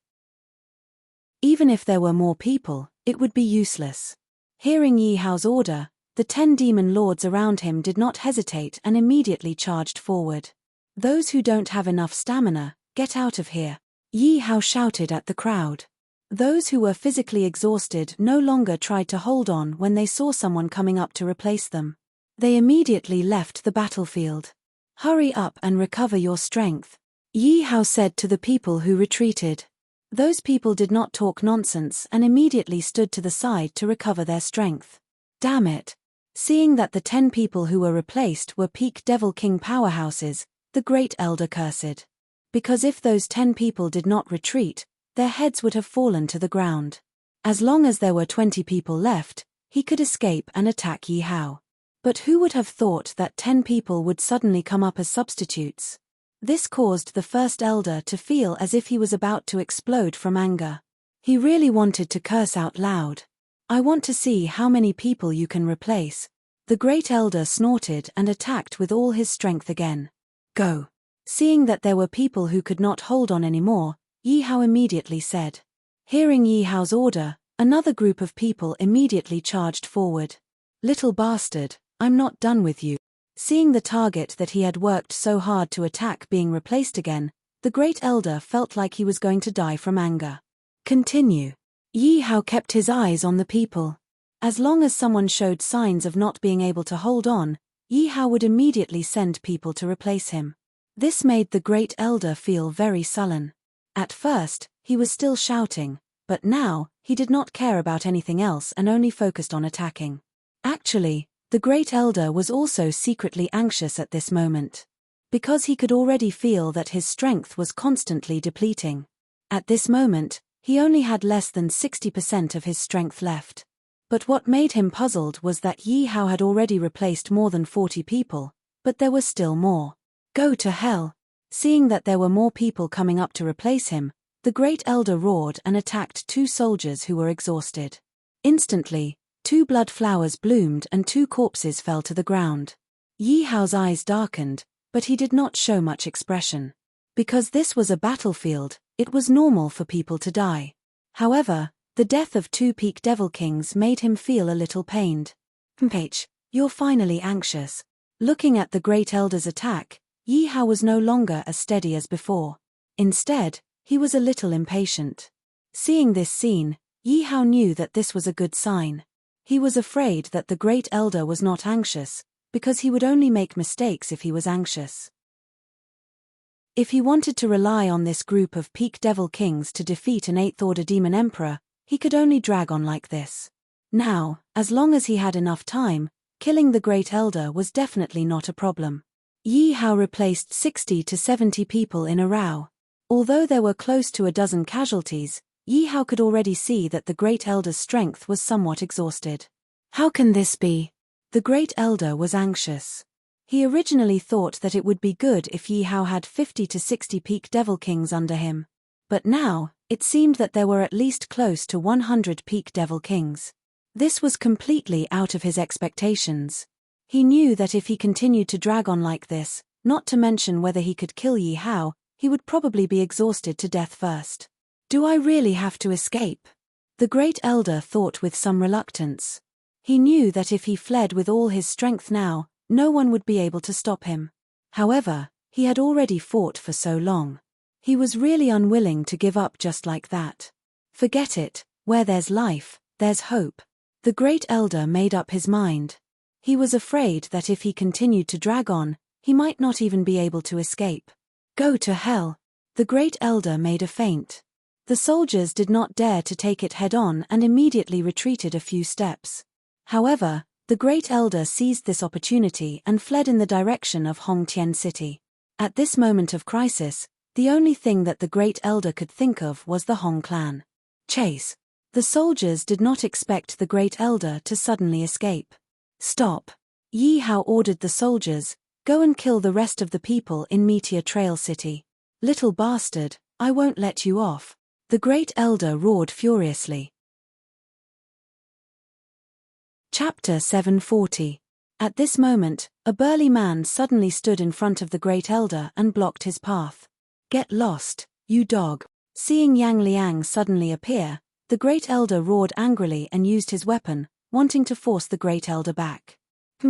Even if there were more people, it would be useless. Hearing Yi Hao's order, the 10 demon lords around him did not hesitate and immediately charged forward. "Those who don't have enough stamina, get out of here," Yi Hao shouted at the crowd. Those who were physically exhausted no longer tried to hold on when they saw someone coming up to replace them. They immediately left the battlefield. "Hurry up and recover your strength," Yi Hao said to the people who retreated. Those people did not talk nonsense and immediately stood to the side to recover their strength. Damn it! Seeing that the 10 people who were replaced were Peak Devil King powerhouses, the Great Elder cursed. Because if those 10 people did not retreat, their heads would have fallen to the ground. As long as there were 20 people left, he could escape and attack Yi Hao. But who would have thought that 10 people would suddenly come up as substitutes? This caused the First Elder to feel as if he was about to explode from anger. He really wanted to curse out loud. "I want to see how many people you can replace." The Great Elder snorted and attacked with all his strength again. "Go." Seeing that there were people who could not hold on anymore, Yi Hao immediately said. Hearing Yi Hao's order, another group of people immediately charged forward. "Little bastard, I'm not done with you." Seeing the target that he had worked so hard to attack being replaced again, the Great Elder felt like he was going to die from anger. "Continue." Yi Hao kept his eyes on the people. As long as someone showed signs of not being able to hold on, Yi Hao would immediately send people to replace him. This made the Great Elder feel very sullen. At first, he was still shouting, but now, he did not care about anything else and only focused on attacking. Actually, the Great Elder was also secretly anxious at this moment. Because he could already feel that his strength was constantly depleting. At this moment, he only had less than 60% of his strength left. But what made him puzzled was that Yi Hao had already replaced more than 40 people, but there were still more. "Go to hell." Seeing that there were more people coming up to replace him, the great elder roared and attacked 2 soldiers who were exhausted. Instantly, 2 blood flowers bloomed and 2 corpses fell to the ground. Yi Hao's eyes darkened, but he did not show much expression. Because this was a battlefield, it was normal for people to die. However, the death of 2 peak devil kings made him feel a little pained. H, you're finally anxious. Looking at the great elder's attack, Yi Hao was no longer as steady as before. Instead, he was a little impatient. Seeing this scene, Yi Hao knew that this was a good sign. He was afraid that the great elder was not anxious, because he would only make mistakes if he was anxious. If he wanted to rely on this group of peak devil kings to defeat an 8th order demon emperor, he could only drag on like this. Now, as long as he had enough time, killing the great elder was definitely not a problem. Yi Hao replaced 60 to 70 people in a row. Although there were close to a dozen casualties, Yi Hao could already see that the great elder's strength was somewhat exhausted. How can this be? The great elder was anxious. He originally thought that it would be good if Yi Hao had 50 to 60 peak devil kings under him. But now, it seemed that there were at least close to 100 peak devil kings. This was completely out of his expectations. He knew that if he continued to drag on like this, not to mention whether he could kill Yi Hao, he would probably be exhausted to death first. Do I really have to escape? The great elder thought with some reluctance. He knew that if he fled with all his strength now, no one would be able to stop him. However, he had already fought for so long. He was really unwilling to give up just like that. Forget it, where there's life, there's hope. The great elder made up his mind. He was afraid that if he continued to drag on, he might not even be able to escape. Go to hell. The great elder made a feint. The soldiers did not dare to take it head-on and immediately retreated a few steps. However, the great elder seized this opportunity and fled in the direction of Hongtian City. At this moment of crisis, the only thing that the great elder could think of was the Hong clan. Chase. The soldiers did not expect the great elder to suddenly escape. Stop. Yi Hao ordered the soldiers, go and kill the rest of the people in Meteor Trail City. Little bastard, I won't let you off. The great elder roared furiously. Chapter 740. At this moment, a burly man suddenly stood in front of the great elder and blocked his path. Get lost, you dog. Seeing Yang Liang suddenly appear, the great elder roared angrily and used his weapon, wanting to force the great elder back.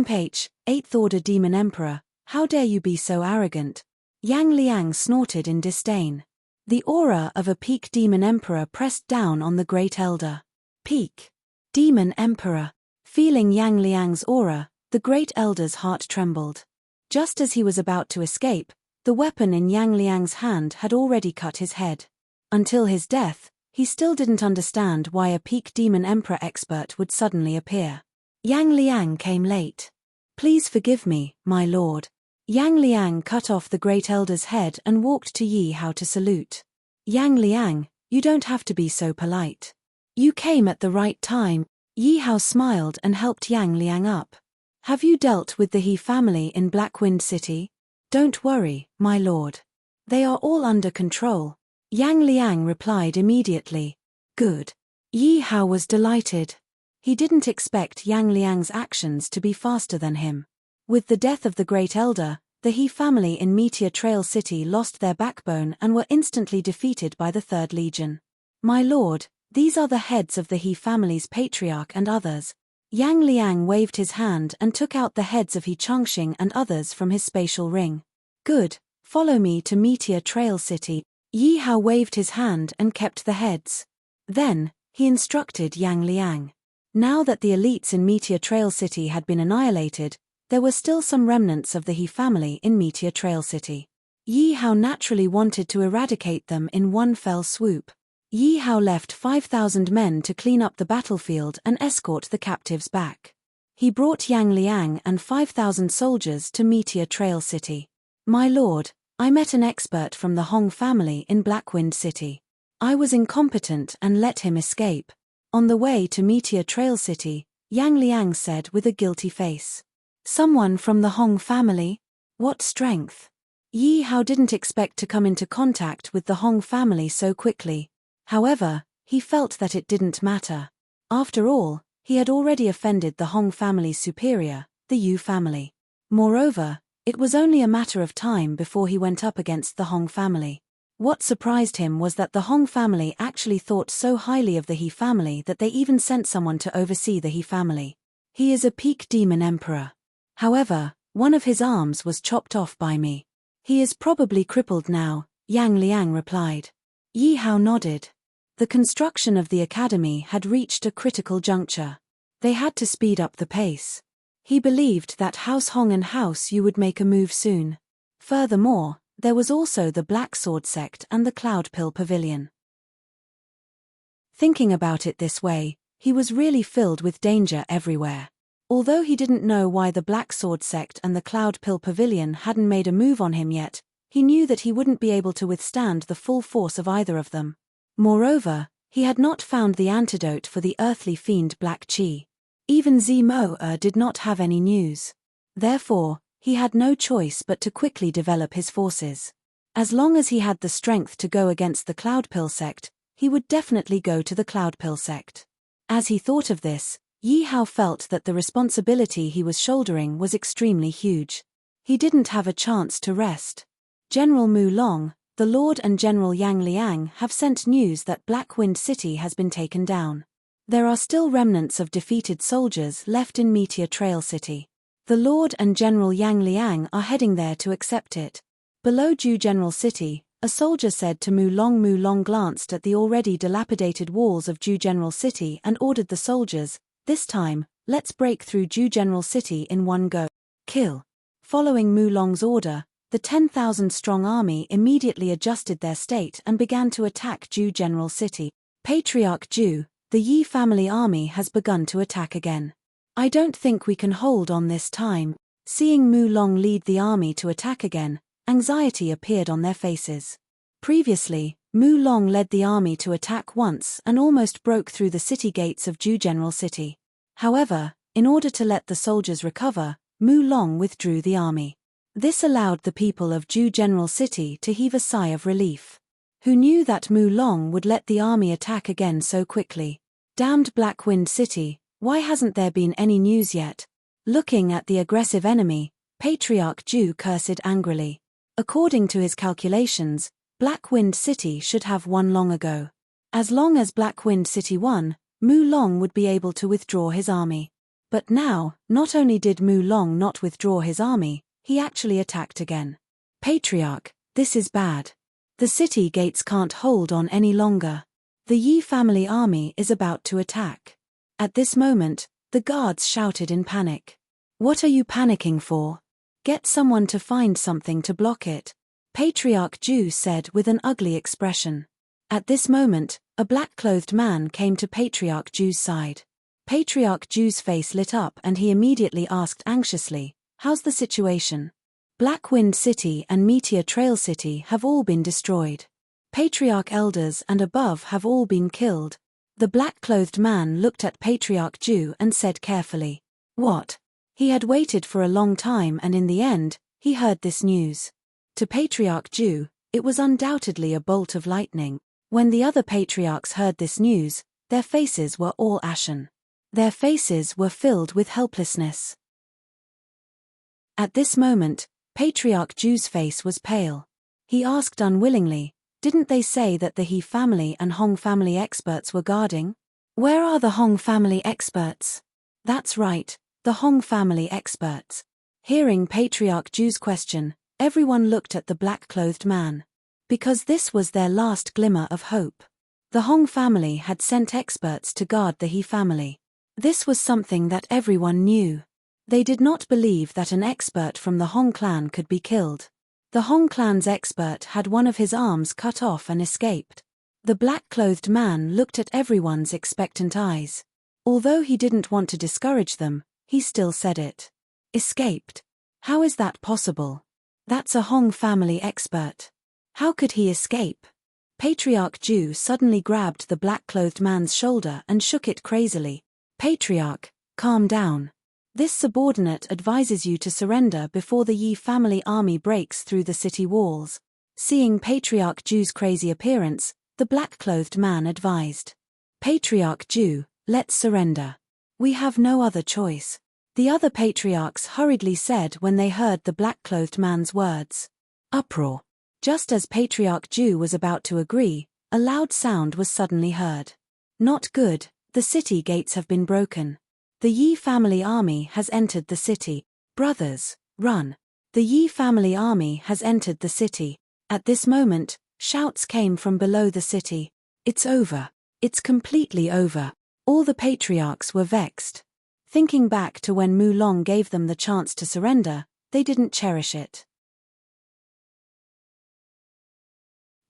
H, 8th order demon emperor, how dare you be so arrogant? Yang Liang snorted in disdain. The aura of a peak demon emperor pressed down on the great elder. Peak demon emperor. Feeling Yang Liang's aura, the great elder's heart trembled. Just as he was about to escape, the weapon in Yang Liang's hand had already cut his head. Until his death, he still didn't understand why a peak demon emperor expert would suddenly appear. Yang Liang came late. Please forgive me, my lord. Yang Liang cut off the great elder's head and walked to Yi Hao to salute. Yang Liang, you don't have to be so polite. You came at the right time. Yi Hao smiled and helped Yang Liang up. Have you dealt with the He family in Blackwind City? Don't worry, my lord. They are all under control. Yang Liang replied immediately. Good. Yi Hao was delighted. He didn't expect Yang Liang's actions to be faster than him. With the death of the great elder, the He family in Meteor Trail City lost their backbone and were instantly defeated by the 3rd Legion. My lord, these are the heads of the He family's patriarch and others. Yang Liang waved his hand and took out the heads of He Chongqing and others from his spatial ring. Good, follow me to Meteor Trail City. Yi Hao waved his hand and kept the heads. Then, he instructed Yang Liang. Now that the elites in Meteor Trail City had been annihilated, there were still some remnants of the He family in Meteor Trail City. Yi Hao naturally wanted to eradicate them in one fell swoop. Yi Hao left 5,000 men to clean up the battlefield and escort the captives back. He brought Yang Liang and 5,000 soldiers to Meteor Trail City. My lord, I met an expert from the Hong family in Blackwind City. I was incompetent and let him escape. On the way to Meteor Trail City, Yang Liang said with a guilty face. Someone from the Hong family? What strength? Yi Hao didn't expect to come into contact with the Hong family so quickly. However, he felt that it didn't matter. After all, he had already offended the Hong family's superior, the Yu family. Moreover, it was only a matter of time before he went up against the Hong family. What surprised him was that the Hong family actually thought so highly of the He family that they even sent someone to oversee the He family. He is a peak demon emperor. However, one of his arms was chopped off by me. He is probably crippled now, Yang Liang replied. Yi Hao nodded. The construction of the academy had reached a critical juncture. They had to speed up the pace. He believed that House Hong and House Yu would make a move soon. Furthermore, there was also the Black Sword sect and the Cloud Pill Pavilion. Thinking about it this way, he was really filled with danger everywhere. Although he didn't know why the Black Sword sect and the Cloud Pill Pavilion hadn't made a move on him yet, he knew that he wouldn't be able to withstand the full force of either of them. Moreover, he had not found the antidote for the earthly fiend Black Qi. Even Zimo did not have any news. Therefore, he had no choice but to quickly develop his forces. As long as he had the strength to go against the Cloud Pill sect, he would definitely go to the Cloud Pill sect. As he thought of this, Yi Hao felt that the responsibility he was shouldering was extremely huge. He didn't have a chance to rest. General Mu Long, the Lord and General Yang Liang have sent news that Black Wind City has been taken down. There are still remnants of defeated soldiers left in Meteor Trail City. The Lord and General Yang Liang are heading there to accept it. Below Ju General City, a soldier said to Mu Long. Mu Long glanced at the already dilapidated walls of Ju General City and ordered the soldiers, "This time, let's break through Ju General City in one go. Kill." Following Mu Long's order, the 10,000-strong army immediately adjusted their state and began to attack Ju General City. Patriarch Ju, the Yi family army has begun to attack again. I don't think we can hold on this time. Seeing Mu Long lead the army to attack again, anxiety appeared on their faces. Previously, Mu Long led the army to attack once and almost broke through the city gates of Ju General City. However, in order to let the soldiers recover, Mu Long withdrew the army. This allowed the people of Ju General City to heave a sigh of relief. Who knew that Mu Long would let the army attack again so quickly? Damned Black Wind City, why hasn't there been any news yet? Looking at the aggressive enemy, Patriarch Ju cursed angrily. According to his calculations, Black Wind City should have won long ago. As long as Black Wind City won, Mu Long would be able to withdraw his army. But now, not only did Mu Long not withdraw his army, he actually attacked again. Patriarch, this is bad. The city gates can't hold on any longer. The Yi family army is about to attack. At this moment, the guards shouted in panic. What are you panicking for? Get someone to find something to block it. Patriarch Ju said with an ugly expression. At this moment, a black-clothed man came to Patriarch Ju's side. Patriarch Ju's face lit up and he immediately asked anxiously, "How's the situation?" Black Wind City and Meteor Trail City have all been destroyed. Patriarch elders and above have all been killed. The black-clothed man looked at Patriarch Ju and said carefully, "What?" He had waited for a long time and in the end, he heard this news. To Patriarch Ju, it was undoubtedly a bolt of lightning. When the other patriarchs heard this news, their faces were all ashen. Their faces were filled with helplessness. At this moment, Patriarch Ju's face was pale. He asked unwillingly, "Didn't they say that the He family and Hong family experts were guarding? Where are the Hong family experts?" That's right, the Hong family experts. Hearing Patriarch Ju's question, everyone looked at the black-clothed man. Because this was their last glimmer of hope. The Hong family had sent experts to guard the He family. This was something that everyone knew. They did not believe that an expert from the Hong clan could be killed. The Hong clan's expert had one of his arms cut off and escaped. The black-clothed man looked at everyone's expectant eyes. Although he didn't want to discourage them, he still said it. Escaped? How is that possible? That's a Hong family expert. How could he escape? Patriarch Ju suddenly grabbed the black-clothed man's shoulder and shook it crazily. "Patriarch, calm down. This subordinate advises you to surrender before the Yi family army breaks through the city walls. Seeing Patriarch Ju's crazy appearance, the black-clothed man advised. Patriarch Ju, let's surrender. We have no other choice. The other patriarchs hurriedly said when they heard the black-clothed man's words. Uproar. Just as Patriarch Ju was about to agree, a loud sound was suddenly heard. Not good, the city gates have been broken. The Yi family army has entered the city. Brothers, run. The Yi family army has entered the city. At this moment, shouts came from below the city. It's over. It's completely over. All the patriarchs were vexed. Thinking back to when Mu Long gave them the chance to surrender, they didn't cherish it.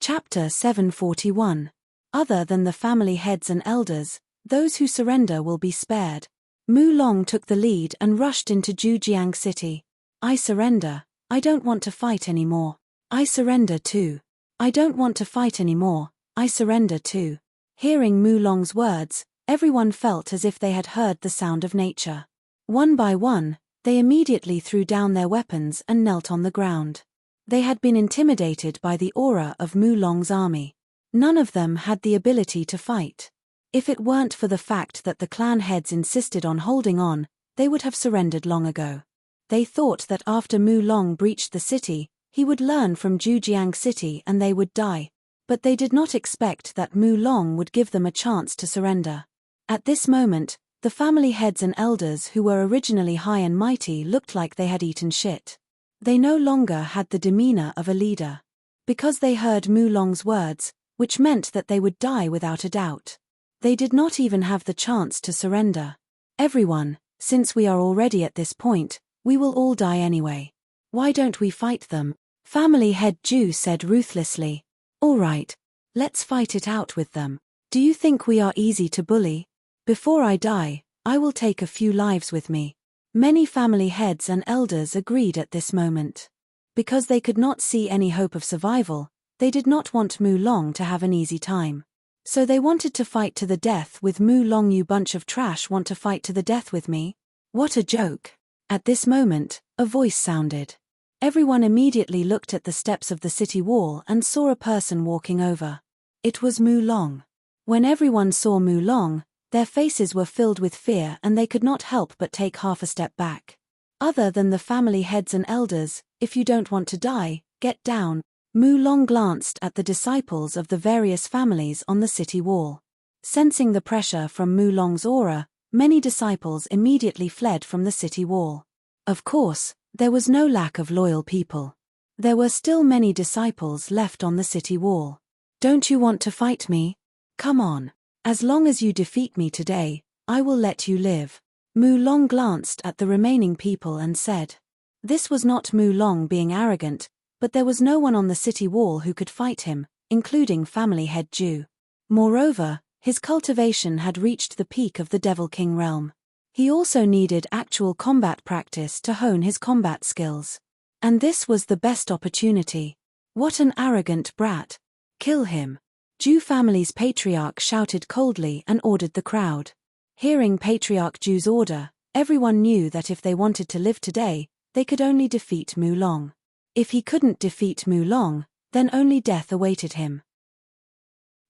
Chapter 741. Other than the family heads and elders, those who surrender will be spared. Mu Long took the lead and rushed into Zhujiang City. I surrender. I don't want to fight anymore. I surrender too. I don't want to fight anymore. I surrender too. Hearing Mu Long's words, everyone felt as if they had heard the sound of nature. One by one, they immediately threw down their weapons and knelt on the ground. They had been intimidated by the aura of Mu Long's army. None of them had the ability to fight. If it weren't for the fact that the clan heads insisted on holding on, they would have surrendered long ago. They thought that after Mu Long breached the city, he would learn from Zhujiang City and they would die. But they did not expect that Mu Long would give them a chance to surrender. At this moment, the family heads and elders who were originally high and mighty looked like they had eaten shit. They no longer had the demeanor of a leader. Because they heard Mu Long's words, which meant that they would die without a doubt. They did not even have the chance to surrender. Everyone, since we are already at this point, we will all die anyway. Why don't we fight them? Family head Ju said ruthlessly. All right. Let's fight it out with them. Do you think we are easy to bully? Before I die, I will take a few lives with me. Many family heads and elders agreed at this moment. Because they could not see any hope of survival, they did not want Mu Long to have an easy time. So they wanted to fight to the death with Mu Long. You bunch of trash want to fight to the death with me? What a joke. At this moment, a voice sounded. Everyone immediately looked at the steps of the city wall and saw a person walking over. It was Mu Long. When everyone saw Mu Long, their faces were filled with fear and they could not help but take half a step back. Other than the family heads and elders, if you don't want to die, get down. Mu Long glanced at the disciples of the various families on the city wall. Sensing the pressure from Mu Long's aura, many disciples immediately fled from the city wall. Of course, there was no lack of loyal people. There were still many disciples left on the city wall. Don't you want to fight me? Come on. As long as you defeat me today, I will let you live. Mu Long glanced at the remaining people and said. This was not Mu Long being arrogant, but there was no one on the city wall who could fight him, including family head Ju. Moreover, his cultivation had reached the peak of the Devil King realm. He also needed actual combat practice to hone his combat skills. And this was the best opportunity. What an arrogant brat. Kill him. Ju family's patriarch shouted coldly and ordered the crowd. Hearing Patriarch Ju's order, everyone knew that if they wanted to live today, they could only defeat Mu Long. If he couldn't defeat Mu Long, then only death awaited him.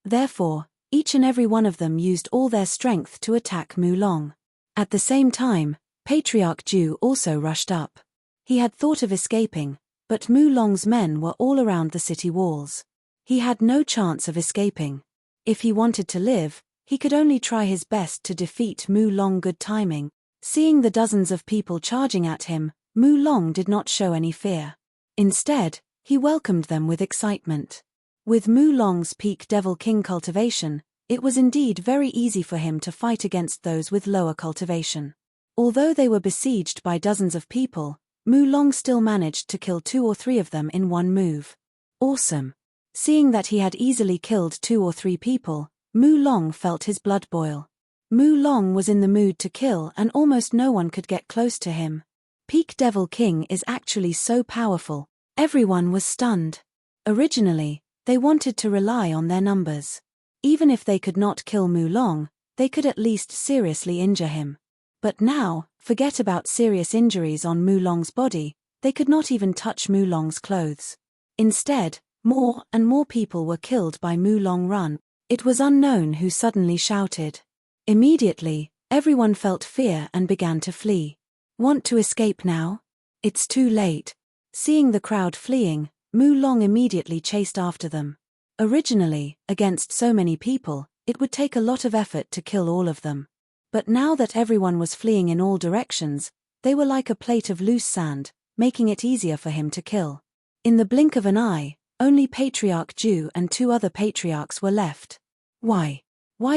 Therefore, each and every one of them used all their strength to attack Mu Long. At the same time, Patriarch Ju also rushed up. He had thought of escaping, but Mu Long's men were all around the city walls. He had no chance of escaping. If he wanted to live, he could only try his best to defeat Mu Long. Good timing. Seeing the dozens of people charging at him, Mu Long did not show any fear. Instead, he welcomed them with excitement. With Mu Long's peak Devil King cultivation, it was indeed very easy for him to fight against those with lower cultivation. Although they were besieged by dozens of people, Mu Long still managed to kill 2 or 3 of them in one move. Awesome. Seeing that he had easily killed 2 or 3 people, Mu Long felt his blood boil. Mu Long was in the mood to kill and almost no one could get close to him. Peak Devil King is actually so powerful. Everyone was stunned. Originally, they wanted to rely on their numbers. Even if they could not kill Mu Long, they could at least seriously injure him. But now, forget about serious injuries on Mulong's body, they could not even touch Mulong's clothes. Instead, more and more people were killed by Mulong Run. It was unknown who suddenly shouted. Immediately, everyone felt fear and began to flee. Want to escape now? It's too late. Seeing the crowd fleeing, Mulong immediately chased after them. Originally, against so many people, it would take a lot of effort to kill all of them. But now that everyone was fleeing in all directions, they were like a plate of loose sand, making it easier for him to kill. In the blink of an eye, only Patriarch Ju and 2 other patriarchs were left. Why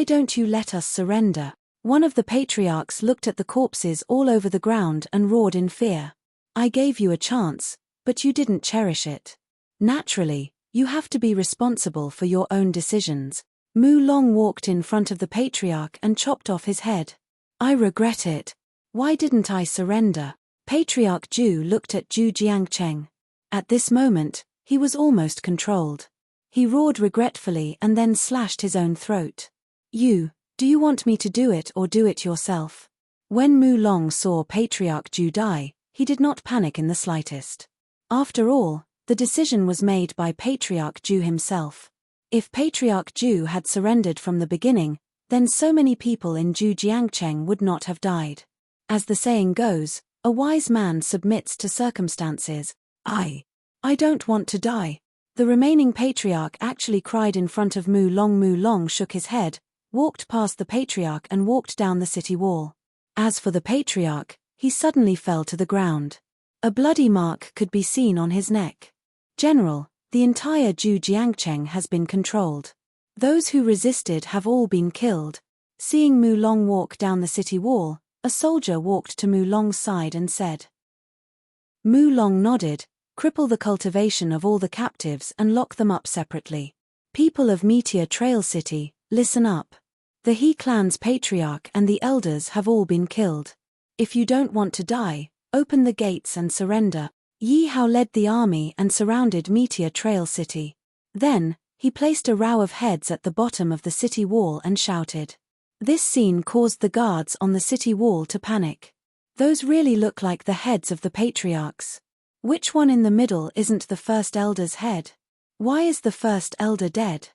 don't you let us surrender? One of the patriarchs looked at the corpses all over the ground and roared in fear. I gave you a chance, but you didn't cherish it. Naturally, you have to be responsible for your own decisions. Mulong walked in front of the patriarch and chopped off his head. I regret it. Why didn't I surrender? Patriarch Ju looked at Ju Jiangcheng. At this moment, he was almost controlled. He roared regretfully and then slashed his own throat. Do you want me to do it or do it yourself? When Mulong saw Patriarch Ju die, he did not panic in the slightest. After all, the decision was made by Patriarch Ju himself. If Patriarch Ju had surrendered from the beginning, then so many people in Ju Jiangcheng would not have died. As the saying goes, a wise man submits to circumstances. I don't want to die. The remaining patriarch actually cried in front of Mulong. Mulong shook his head, walked past the patriarch and walked down the city wall. As for the patriarch, he suddenly fell to the ground. A bloody mark could be seen on his neck. General, the entire Ju Jiangcheng has been controlled. Those who resisted have all been killed. Seeing Mulong walk down the city wall, a soldier walked to Mulong's side and said. Mulong nodded, cripple the cultivation of all the captives and lock them up separately. People of Meteor Trail City, listen up. The He clan's patriarch and the elders have all been killed. If you don't want to die, open the gates and surrender. Yi Hao led the army and surrounded Meteor Trail City. Then, he placed a row of heads at the bottom of the city wall and shouted. This scene caused the guards on the city wall to panic. Those really look like the heads of the patriarchs. Which one in the middle isn't the first elder's head? Why is the first elder dead?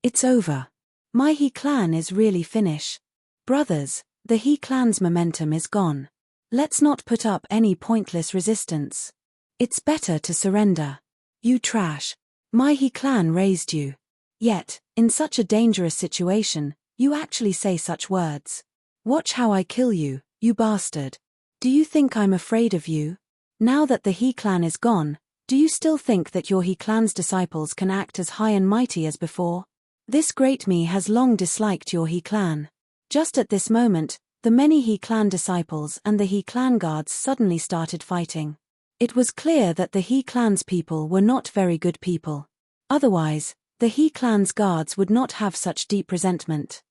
It's over. My He clan is really finished. Brothers, the He clan's momentum is gone. Let's not put up any pointless resistance. It's better to surrender. You trash. My He clan raised you. Yet, in such a dangerous situation, you actually say such words. Watch how I kill you, you bastard. Do you think I'm afraid of you? Now that the He clan is gone, do you still think that your He clan's disciples can act as high and mighty as before? This great me has long disliked your He clan. Just at this moment, the many He clan disciples and the He clan guards suddenly started fighting. It was clear that the He clan's people were not very good people. Otherwise, the He clan's guards would not have such deep resentment.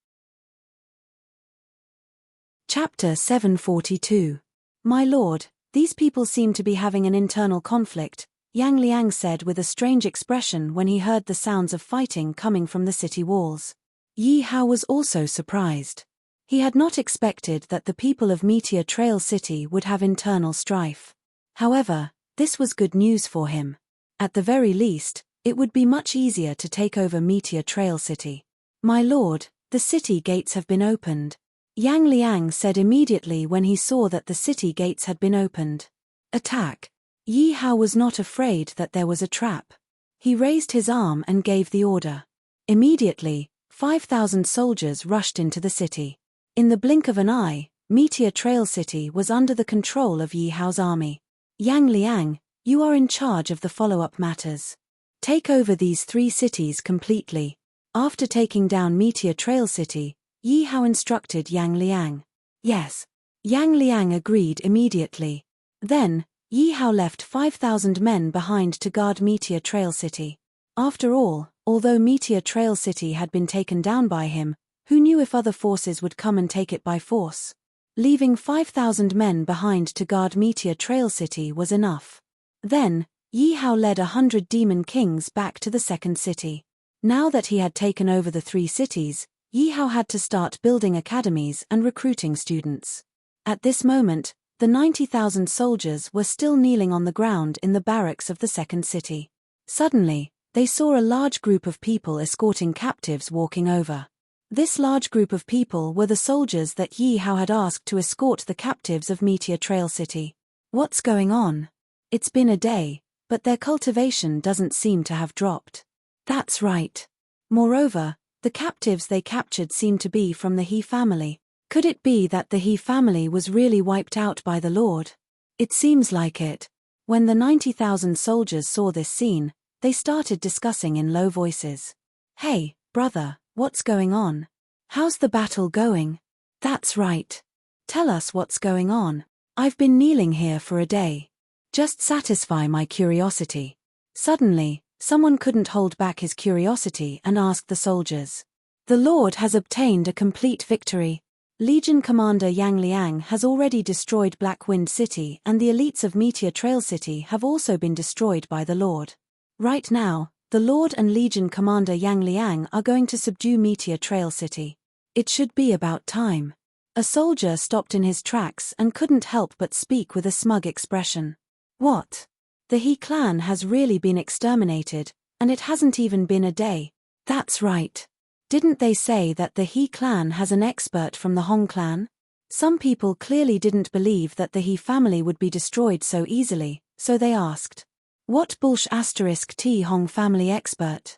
Chapter 742. My lord, these people seem to be having an internal conflict, Yang Liang said with a strange expression when he heard the sounds of fighting coming from the city walls. Yi Hao was also surprised. He had not expected that the people of Meteor Trail City would have internal strife. However, this was good news for him. At the very least, it would be much easier to take over Meteor Trail City. My lord, the city gates have been opened. Yang Liang said immediately when he saw that the city gates had been opened. Attack. Yi Hao was not afraid that there was a trap. He raised his arm and gave the order. Immediately, 5,000 soldiers rushed into the city. In the blink of an eye, Meteor Trail City was under the control of Yi Hao's army. Yang Liang, you are in charge of the follow-up matters. Take over these 3 cities completely. After taking down Meteor Trail City, Yi Hao instructed Yang Liang. Yes. Yang Liang agreed immediately. Then, Yi Hao left 5,000 men behind to guard Meteor Trail City. After all, although Meteor Trail City had been taken down by him, who knew if other forces would come and take it by force? Leaving 5,000 men behind to guard Meteor Trail City was enough. Then, Yi Hao led 100 demon kings back to the second city. Now that he had taken over the 3 cities, Yi Hao had to start building academies and recruiting students. At this moment, the 90,000 soldiers were still kneeling on the ground in the barracks of the second city. Suddenly, they saw a large group of people escorting captives walking over. This large group of people were the soldiers that Yi Hao had asked to escort the captives of Meteor Trail City. What's going on? It's been a day, but their cultivation doesn't seem to have dropped. That's right. Moreover, the captives they captured seemed to be from the He family. Could it be that the He family was really wiped out by the Lord? It seems like it. When the 90,000 soldiers saw this scene, they started discussing in low voices. Hey, brother, what's going on? How's the battle going? That's right. Tell us what's going on. I've been kneeling here for a day. Just satisfy my curiosity. Suddenly, someone couldn't hold back his curiosity and asked the soldiers. The Lord has obtained a complete victory. Legion Commander Yang Liang has already destroyed Black Wind City, and the elites of Meteor Trail City have also been destroyed by the Lord. Right now, the Lord and Legion Commander Yang Liang are going to subdue Meteor Trail City. It should be about time. A soldier stopped in his tracks and couldn't help but speak with a smug expression. What? The He clan has really been exterminated, and it hasn't even been a day. That's right. Didn't they say that the He clan has an expert from the Hong clan? Some people clearly didn't believe that the He family would be destroyed so easily, so they asked. What *T Hong family expert?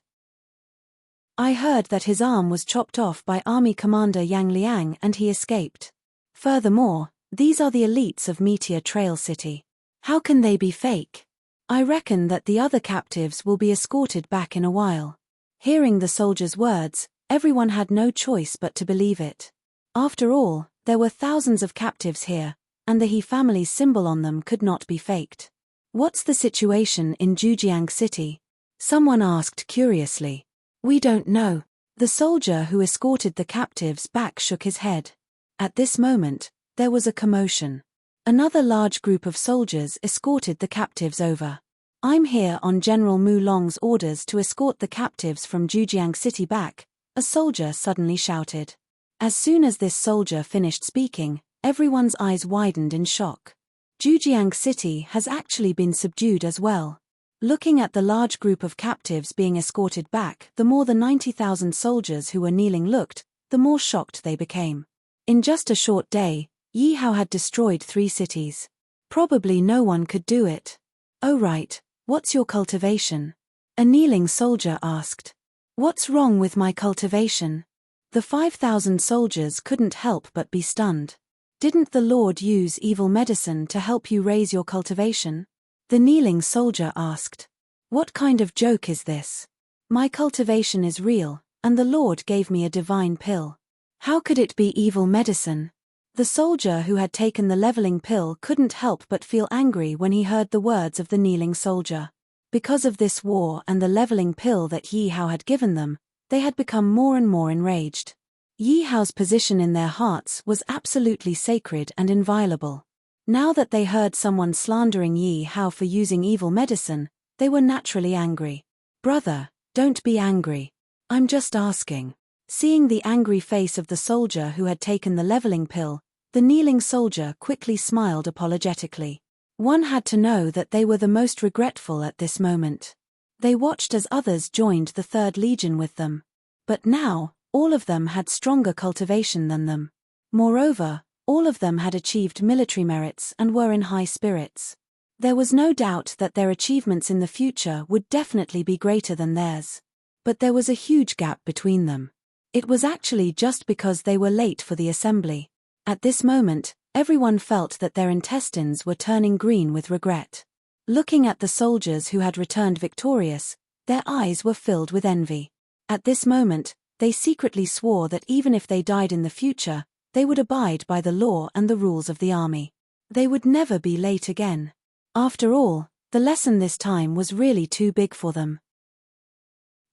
I heard that his arm was chopped off by Army Commander Yang Liang and he escaped. Furthermore, these are the elites of Meteor Trail City. How can they be fake? I reckon that the other captives will be escorted back in a while. Hearing the soldier's words, everyone had no choice but to believe it. After all, there were thousands of captives here, and the He family's symbol on them could not be faked. What's the situation in Zhujiang City? Someone asked curiously. We don't know. The soldier who escorted the captives back shook his head. At this moment, there was a commotion. Another large group of soldiers escorted the captives over. I'm here on General Mu Long's orders to escort the captives from Zhujiang City back, a soldier suddenly shouted. As soon as this soldier finished speaking, everyone's eyes widened in shock. Zhujiang City has actually been subdued as well. Looking at the large group of captives being escorted back, the more the 90,000 soldiers who were kneeling looked, the more shocked they became. In just a short day, Yi Hao had destroyed 3 cities. Probably no one could do it. Oh right, what's your cultivation? A kneeling soldier asked. What's wrong with my cultivation? The 5,000 soldiers couldn't help but be stunned. Didn't the Lord use evil medicine to help you raise your cultivation? The kneeling soldier asked. What kind of joke is this? My cultivation is real, and the Lord gave me a divine pill. How could it be evil medicine? The soldier who had taken the leveling pill couldn't help but feel angry when he heard the words of the kneeling soldier. Because of this war and the leveling pill that Yi Hao had given them, they had become more and more enraged. Yi Hao's position in their hearts was absolutely sacred and inviolable. Now that they heard someone slandering Yi Hao for using evil medicine, they were naturally angry. Brother, don't be angry. I'm just asking. Seeing the angry face of the soldier who had taken the leveling pill, the kneeling soldier quickly smiled apologetically. One had to know that they were the most regretful at this moment. They watched as others joined the 3rd Legion with them. But now, all of them had stronger cultivation than them. Moreover, all of them had achieved military merits and were in high spirits. There was no doubt that their achievements in the future would definitely be greater than theirs. But there was a huge gap between them. It was actually just because they were late for the assembly. At this moment, everyone felt that their intestines were turning green with regret. Looking at the soldiers who had returned victorious, their eyes were filled with envy. At this moment, they secretly swore that even if they died in the future, they would abide by the law and the rules of the army. They would never be late again. After all, the lesson this time was really too big for them.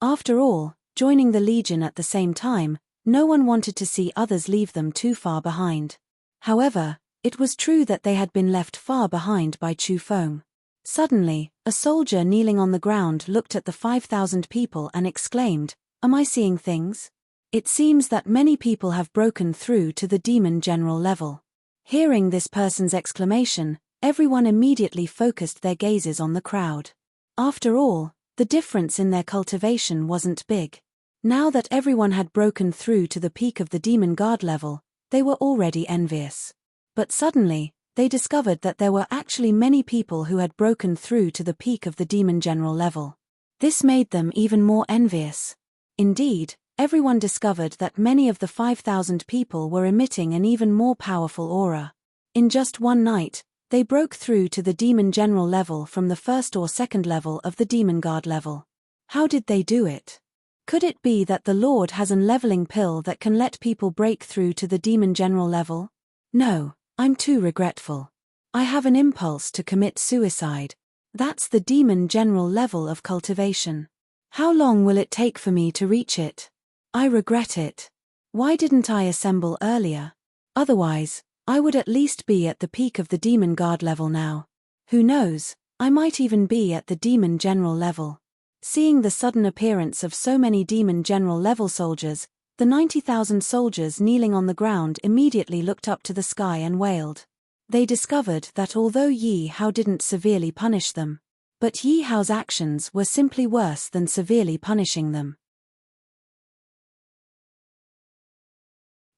After all, joining the Legion at the same time, no one wanted to see others leave them too far behind. However, it was true that they had been left far behind by Chu Feng. Suddenly, a soldier kneeling on the ground looked at the 5,000 people and exclaimed, "Am I seeing things? It seems that many people have broken through to the demon general level." Hearing this person's exclamation, everyone immediately focused their gazes on the crowd. After all, the difference in their cultivation wasn't big. Now that everyone had broken through to the peak of the demon guard level, they were already envious. But suddenly, they discovered that there were actually many people who had broken through to the peak of the demon general level. This made them even more envious. Indeed, everyone discovered that many of the 5,000 people were emitting an even more powerful aura. In just one night, they broke through to the demon general level from the first or second level of the demon guard level. How did they do it? Could it be that the Lord has an leveling pill that can let people break through to the demon general level? No, I'm too regretful. I have an impulse to commit suicide. That's the demon general level of cultivation. How long will it take for me to reach it? I regret it. Why didn't I assemble earlier? Otherwise, I would at least be at the peak of the demon guard level now. Who knows, I might even be at the demon general level. Seeing the sudden appearance of so many demon general level soldiers, the 90,000 soldiers kneeling on the ground immediately looked up to the sky and wailed. They discovered that although Yi Hao didn't severely punish them, but Yi Hao's actions were simply worse than severely punishing them.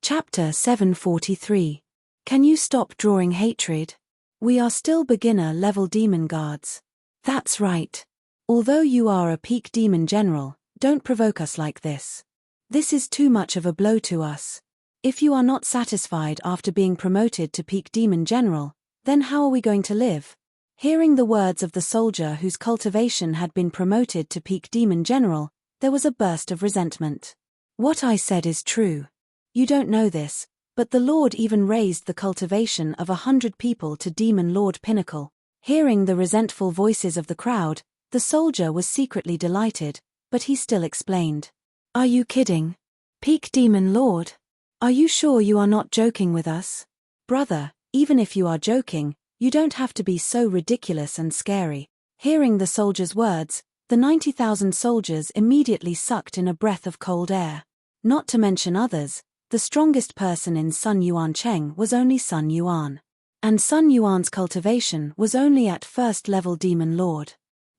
Chapter 743. Can you stop drawing hatred? We are still beginner-level demon guards. That's right. Although you are a peak demon general, don't provoke us like this. This is too much of a blow to us. If you are not satisfied after being promoted to peak demon general, then how are we going to live? Hearing the words of the soldier whose cultivation had been promoted to peak demon general, there was a burst of resentment. What I said is true. You don't know this, but the Lord even raised the cultivation of 100 people to Demon Lord Pinnacle. Hearing the resentful voices of the crowd, the soldier was secretly delighted, but he still explained. Are you kidding? Peak Demon Lord? Are you sure you are not joking with us? Brother, even if you are joking, you don't have to be so ridiculous and scary. Hearing the soldier's words, the 90,000 soldiers immediately sucked in a breath of cold air. Not to mention others, the strongest person in Sun Yuan Cheng was only Sun Yuan. And Sun Yuan's cultivation was only at first-level Demon Lord.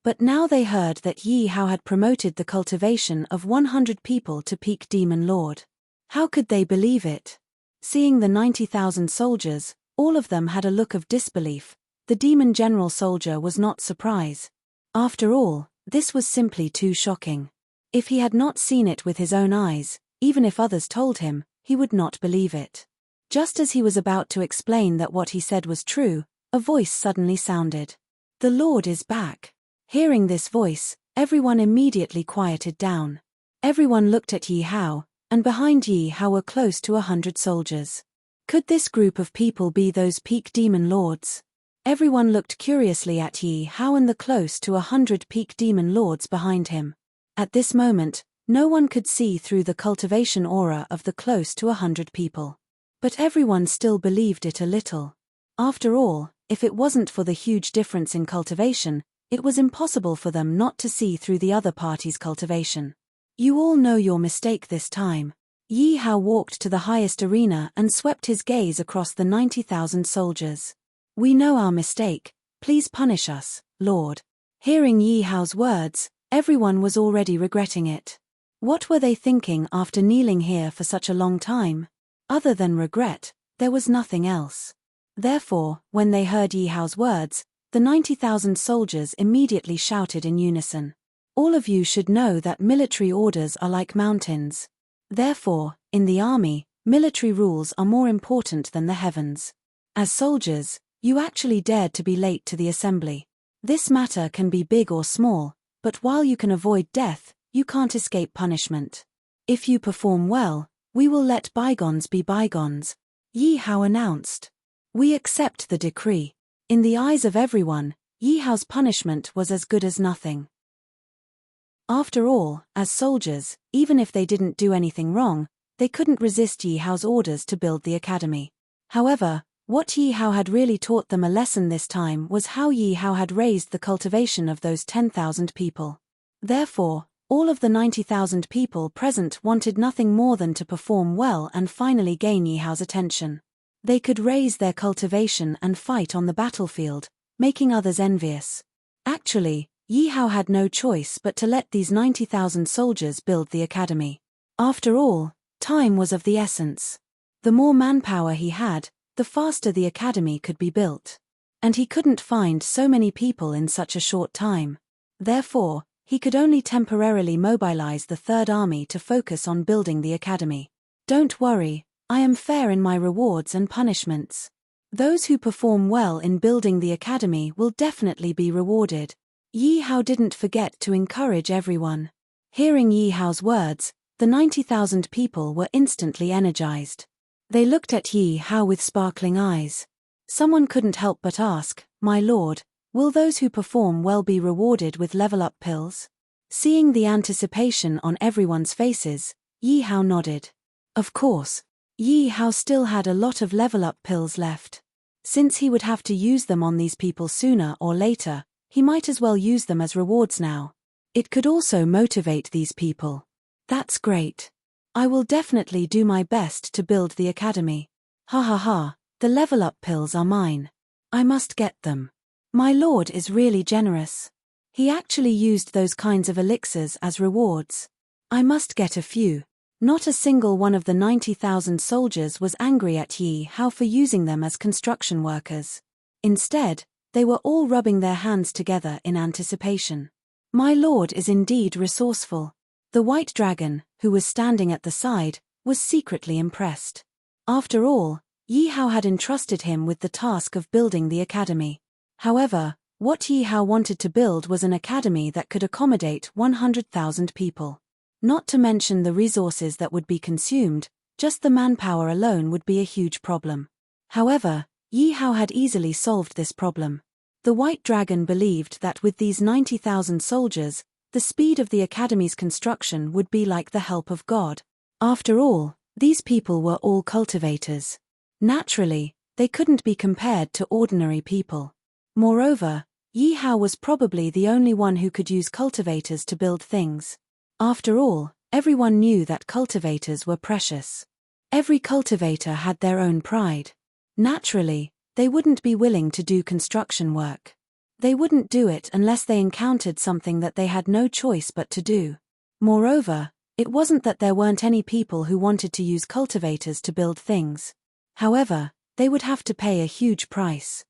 But now they heard that Yi Hao had promoted the cultivation of 100 people to peak Demon Lord. How could they believe it? Seeing the 90,000 soldiers, all of them had a look of disbelief. The Demon General soldier was not surprised. After all, this was simply too shocking. If he had not seen it with his own eyes, even if others told him, he would not believe it. Just as he was about to explain that what he said was true, a voice suddenly sounded. The Lord is back. Hearing this voice, everyone immediately quieted down. Everyone looked at Yi Hao, and behind Yi Hao were close to 100 soldiers. Could this group of people be those peak demon lords? Everyone looked curiously at Yi Hao and the close to 100 peak demon lords behind him. At this moment, no one could see through the cultivation aura of the close to 100 people. But everyone still believed it a little. After all, if it wasn't for the huge difference in cultivation, it was impossible for them not to see through the other party's cultivation. You all know your mistake this time. Yi Hao walked to the highest arena and swept his gaze across the 90,000 soldiers. We know our mistake, please punish us, Lord. Hearing Yi Hao's words, everyone was already regretting it. What were they thinking after kneeling here for such a long time? Other than regret, there was nothing else. Therefore, when they heard Yi Hao's words, the 90,000 soldiers immediately shouted in unison. All of you should know that military orders are like mountains. Therefore, in the army, military rules are more important than the heavens. As soldiers, you actually dared to be late to the assembly. This matter can be big or small, but while you can avoid death, you can't escape punishment. If you perform well, we will let bygones be bygones, Yi Hao announced. We accept the decree. In the eyes of everyone, Yi Hao's punishment was as good as nothing. After all, as soldiers, even if they didn't do anything wrong, they couldn't resist Yi Hao's orders to build the academy. However, what Yi Hao had really taught them a lesson this time was how Yi Hao had raised the cultivation of those 10,000 people. Therefore, all of the 90,000 people present wanted nothing more than to perform well and finally gain Yi Hao's attention. They could raise their cultivation and fight on the battlefield, making others envious. Actually, Yi Hao had no choice but to let these 90,000 soldiers build the academy. After all, time was of the essence. The more manpower he had, the faster the academy could be built. And he couldn't find so many people in such a short time. Therefore, he could only temporarily mobilize the Third Army to focus on building the academy. Don't worry, I am fair in my rewards and punishments. Those who perform well in building the academy will definitely be rewarded. Yi Hao didn't forget to encourage everyone. Hearing Yi Hao's words, the 90,000 people were instantly energized. They looked at Yi Hao with sparkling eyes. Someone couldn't help but ask, "My lord, will those who perform well be rewarded with level-up pills?" Seeing the anticipation on everyone's faces, Yi Hao nodded. Of course. Yi Hao still had a lot of level-up pills left. Since he would have to use them on these people sooner or later, he might as well use them as rewards now. It could also motivate these people. That's great. I will definitely do my best to build the academy. Ha ha ha, the level-up pills are mine. I must get them. My lord is really generous. He actually used those kinds of elixirs as rewards. I must get a few. Not a single one of the 90,000 soldiers was angry at Yi Hao for using them as construction workers. Instead, they were all rubbing their hands together in anticipation. My lord is indeed resourceful. The white dragon, who was standing at the side, was secretly impressed. After all, Yi Hao had entrusted him with the task of building the academy. However, what Yi Hao wanted to build was an academy that could accommodate 100,000 people. Not to mention the resources that would be consumed, just the manpower alone would be a huge problem. However, Yi Hao had easily solved this problem. The white dragon believed that with these 90,000 soldiers, the speed of the academy's construction would be like the help of God. After all, these people were all cultivators. Naturally, they couldn't be compared to ordinary people. Moreover, Yi Hao was probably the only one who could use cultivators to build things. After all, everyone knew that cultivators were precious. Every cultivator had their own pride. Naturally, they wouldn't be willing to do construction work. They wouldn't do it unless they encountered something that they had no choice but to do. Moreover, it wasn't that there weren't any people who wanted to use cultivators to build things. However, they would have to pay a huge price.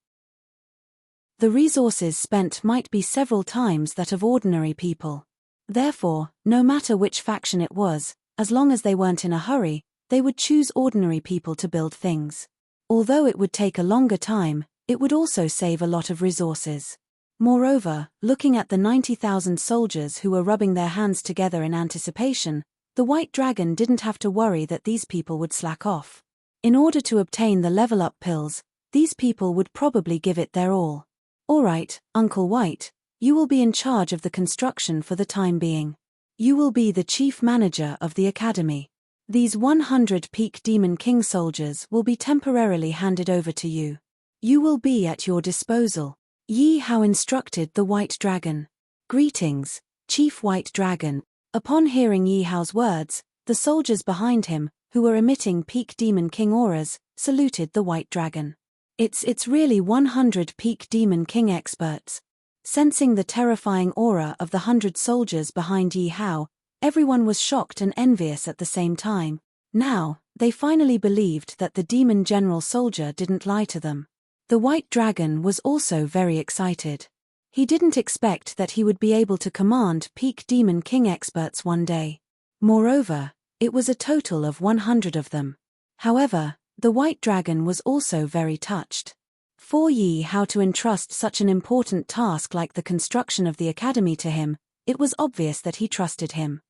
The resources spent might be several times that of ordinary people. Therefore, no matter which faction it was, as long as they weren't in a hurry, they would choose ordinary people to build things. Although it would take a longer time, it would also save a lot of resources. Moreover, looking at the 90,000 soldiers who were rubbing their hands together in anticipation, the white dragon didn't have to worry that these people would slack off. In order to obtain the level-up pills, these people would probably give it their all. Alright, Uncle White, you will be in charge of the construction for the time being. You will be the chief manager of the academy. These 100 Peak Demon King soldiers will be temporarily handed over to you. You will be at your disposal. Yi Hao instructed the white dragon. Greetings, Chief White Dragon. Upon hearing Yi Hao's words, the soldiers behind him, who were emitting Peak Demon King auras, saluted the white dragon. It's really 100 Peak Demon King experts. Sensing the terrifying aura of the 100 soldiers behind Yi Hao, everyone was shocked and envious at the same time. Now, they finally believed that the demon general soldier didn't lie to them. The white dragon was also very excited. He didn't expect that he would be able to command Peak Demon King experts one day. Moreover, it was a total of 100 of them. However, the white dragon was also very touched. For Yi Hao to entrust such an important task like the construction of the academy to him, it was obvious that he trusted him.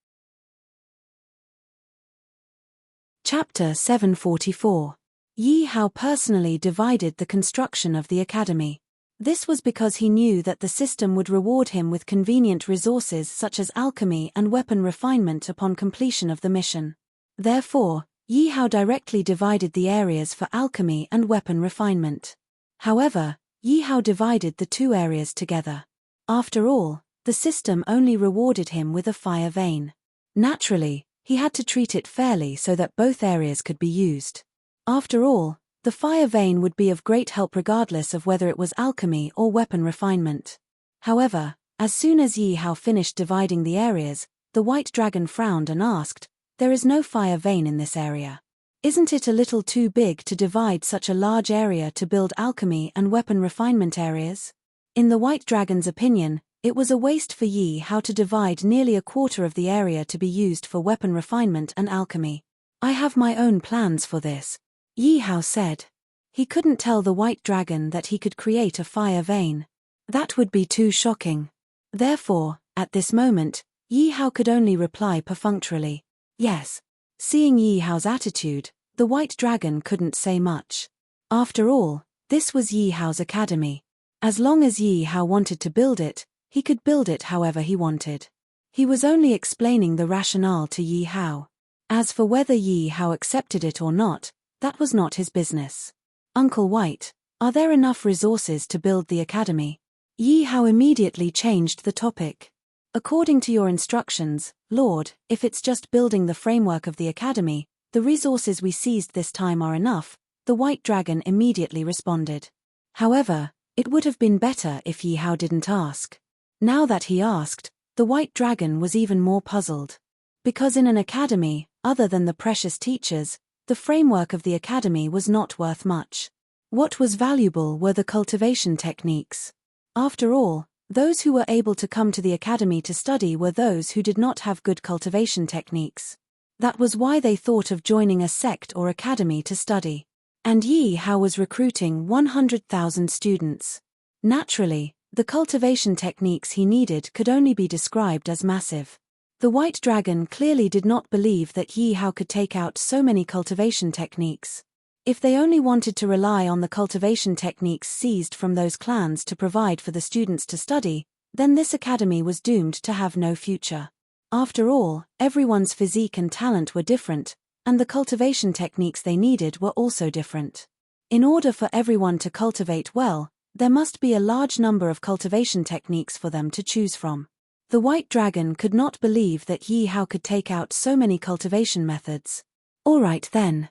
Chapter 744. Yi Hao personally divided the construction of the academy. This was because he knew that the system would reward him with convenient resources such as alchemy and weapon refinement upon completion of the mission. Therefore, Yi Hao directly divided the areas for alchemy and weapon refinement. However, Yi Hao divided the two areas together. After all, the system only rewarded him with a fire vein. Naturally, he had to treat it fairly so that both areas could be used. After all, The fire vein would be of great help regardless of whether it was alchemy or weapon refinement. However, as soon as Yi Hao finished dividing the areas, the white dragon frowned and asked, "There is no fire vein in this area. Isn't it a little too big to divide such a large area to build alchemy and weapon refinement areas?" In the white dragon's opinion, it was a waste for Yi Hao to divide nearly a quarter of the area to be used for weapon refinement and alchemy. "I have my own plans for this," Yi Hao said. He couldn't tell the white dragon that he could create a fire vein. That would be too shocking. Therefore, at this moment, Yi Hao could only reply perfunctorily, "Yes." Seeing Yi Hao's attitude, the white dragon couldn't say much. After all, this was Yi Hao's academy. As long as Yi Hao wanted to build it, he could build it however he wanted. He was only explaining the rationale to Yi Hao. As for whether Yi Hao accepted it or not, that was not his business. "Uncle White, are there enough resources to build the academy?" Yi Hao immediately changed the topic. "According to your instructions, Lord, if it's just building the framework of the academy, the resources we seized this time are enough," the white dragon immediately responded. However, it would have been better if Yi Hao didn't ask. Now that he asked, the white dragon was even more puzzled. Because in an academy, other than the precious teachers, the framework of the academy was not worth much. What was valuable were the cultivation techniques. After all, those who were able to come to the academy to study were those who did not have good cultivation techniques. That was why they thought of joining a sect or academy to study. And Yi Hao was recruiting 100,000 students. Naturally, the cultivation techniques he needed could only be described as massive. The white dragon clearly did not believe that Yi Hao could take out so many cultivation techniques. If they only wanted to rely on the cultivation techniques seized from those clans to provide for the students to study, then this academy was doomed to have no future. After all, everyone's physique and talent were different, and the cultivation techniques they needed were also different. In order for everyone to cultivate well, there must be a large number of cultivation techniques for them to choose from. The white dragon could not believe that Yi Hao could take out so many cultivation methods. "All right then.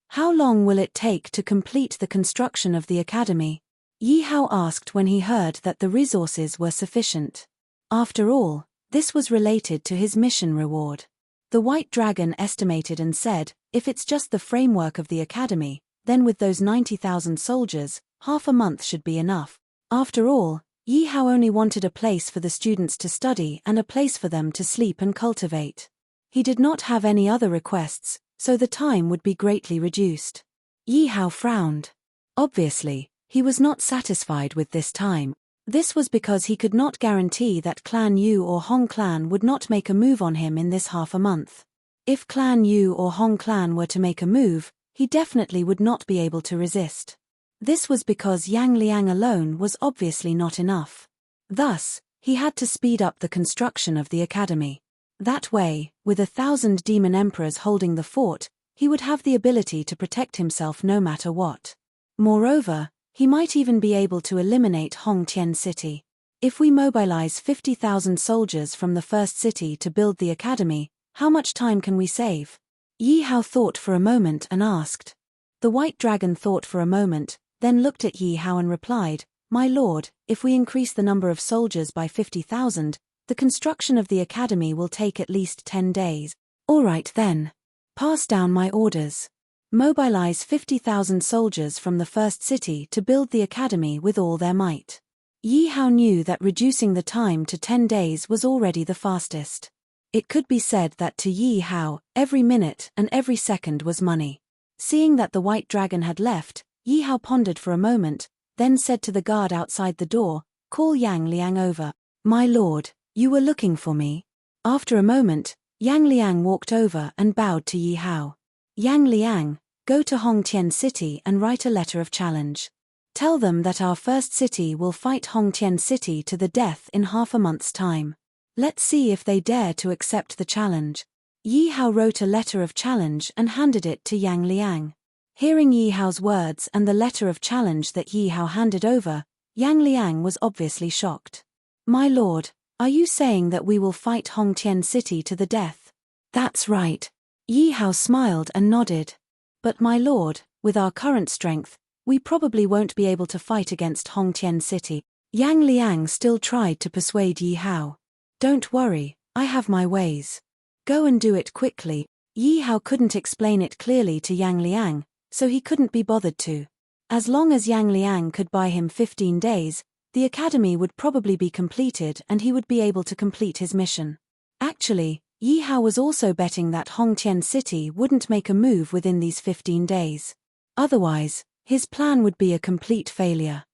How long will it take to complete the construction of the academy?" Yi Hao asked when he heard that the resources were sufficient. After all, this was related to his mission reward. The white dragon estimated and said, "If it's just the framework of the academy, then with those 90,000 soldiers, half a month should be enough." After all, Yi Hao only wanted a place for the students to study and a place for them to sleep and cultivate. He did not have any other requests, so the time would be greatly reduced. Yi Hao frowned. Obviously, he was not satisfied with this time. This was because he could not guarantee that Clan Yu or Hong Clan would not make a move on him in this half a month. If Clan Yu or Hong Clan were to make a move, he definitely would not be able to resist. This was because Yang Liang alone was obviously not enough. Thus, he had to speed up the construction of the academy. That way, with 1,000 demon emperors holding the fort, he would have the ability to protect himself no matter what. Moreover, he might even be able to eliminate Hongtian City. If we mobilize 50,000 soldiers from the first city to build the academy, how much time can we save? Yi Hao thought for a moment and asked. The white dragon thought for a moment, then looked at Yi Hao and replied, "My lord, if we increase the number of soldiers by 50,000, the construction of the academy will take at least 10 days. All right then. Pass down my orders. Mobilize 50,000 soldiers from the first city to build the academy with all their might." Yi Hao knew that reducing the time to 10 days was already the fastest. It could be said that to Yi Hao, every minute and every second was money. Seeing that the white dragon had left, Yi Hao pondered for a moment, then said to the guard outside the door, "Call Yang Liang over." "My lord, you were looking for me?" After a moment, Yang Liang walked over and bowed to Yi Hao. "Yang Liang, go to Hongtian City and write a letter of challenge. Tell them that our first city will fight Hongtian City to the death in half a month's time. Let's see if they dare to accept the challenge." Yi Hao wrote a letter of challenge and handed it to Yang Liang. Hearing Yi Hao's words and the letter of challenge that Yi Hao handed over, Yang Liang was obviously shocked. "My lord, are you saying that we will fight Hongtian City to the death?" "That's right." Yi Hao smiled and nodded. But my lord, with our current strength, we probably won't be able to fight against Hongtian City. Yang Liang still tried to persuade Yi Hao. Don't worry, I have my ways. Go and do it quickly. Yi Hao couldn't explain it clearly to Yang Liang, so he couldn't be bothered to. As long as Yang Liang could buy him 15 days, the academy would probably be completed and he would be able to complete his mission. Actually, Yi Hao was also betting that Hongtian City wouldn't make a move within these 15 days. Otherwise, his plan would be a complete failure.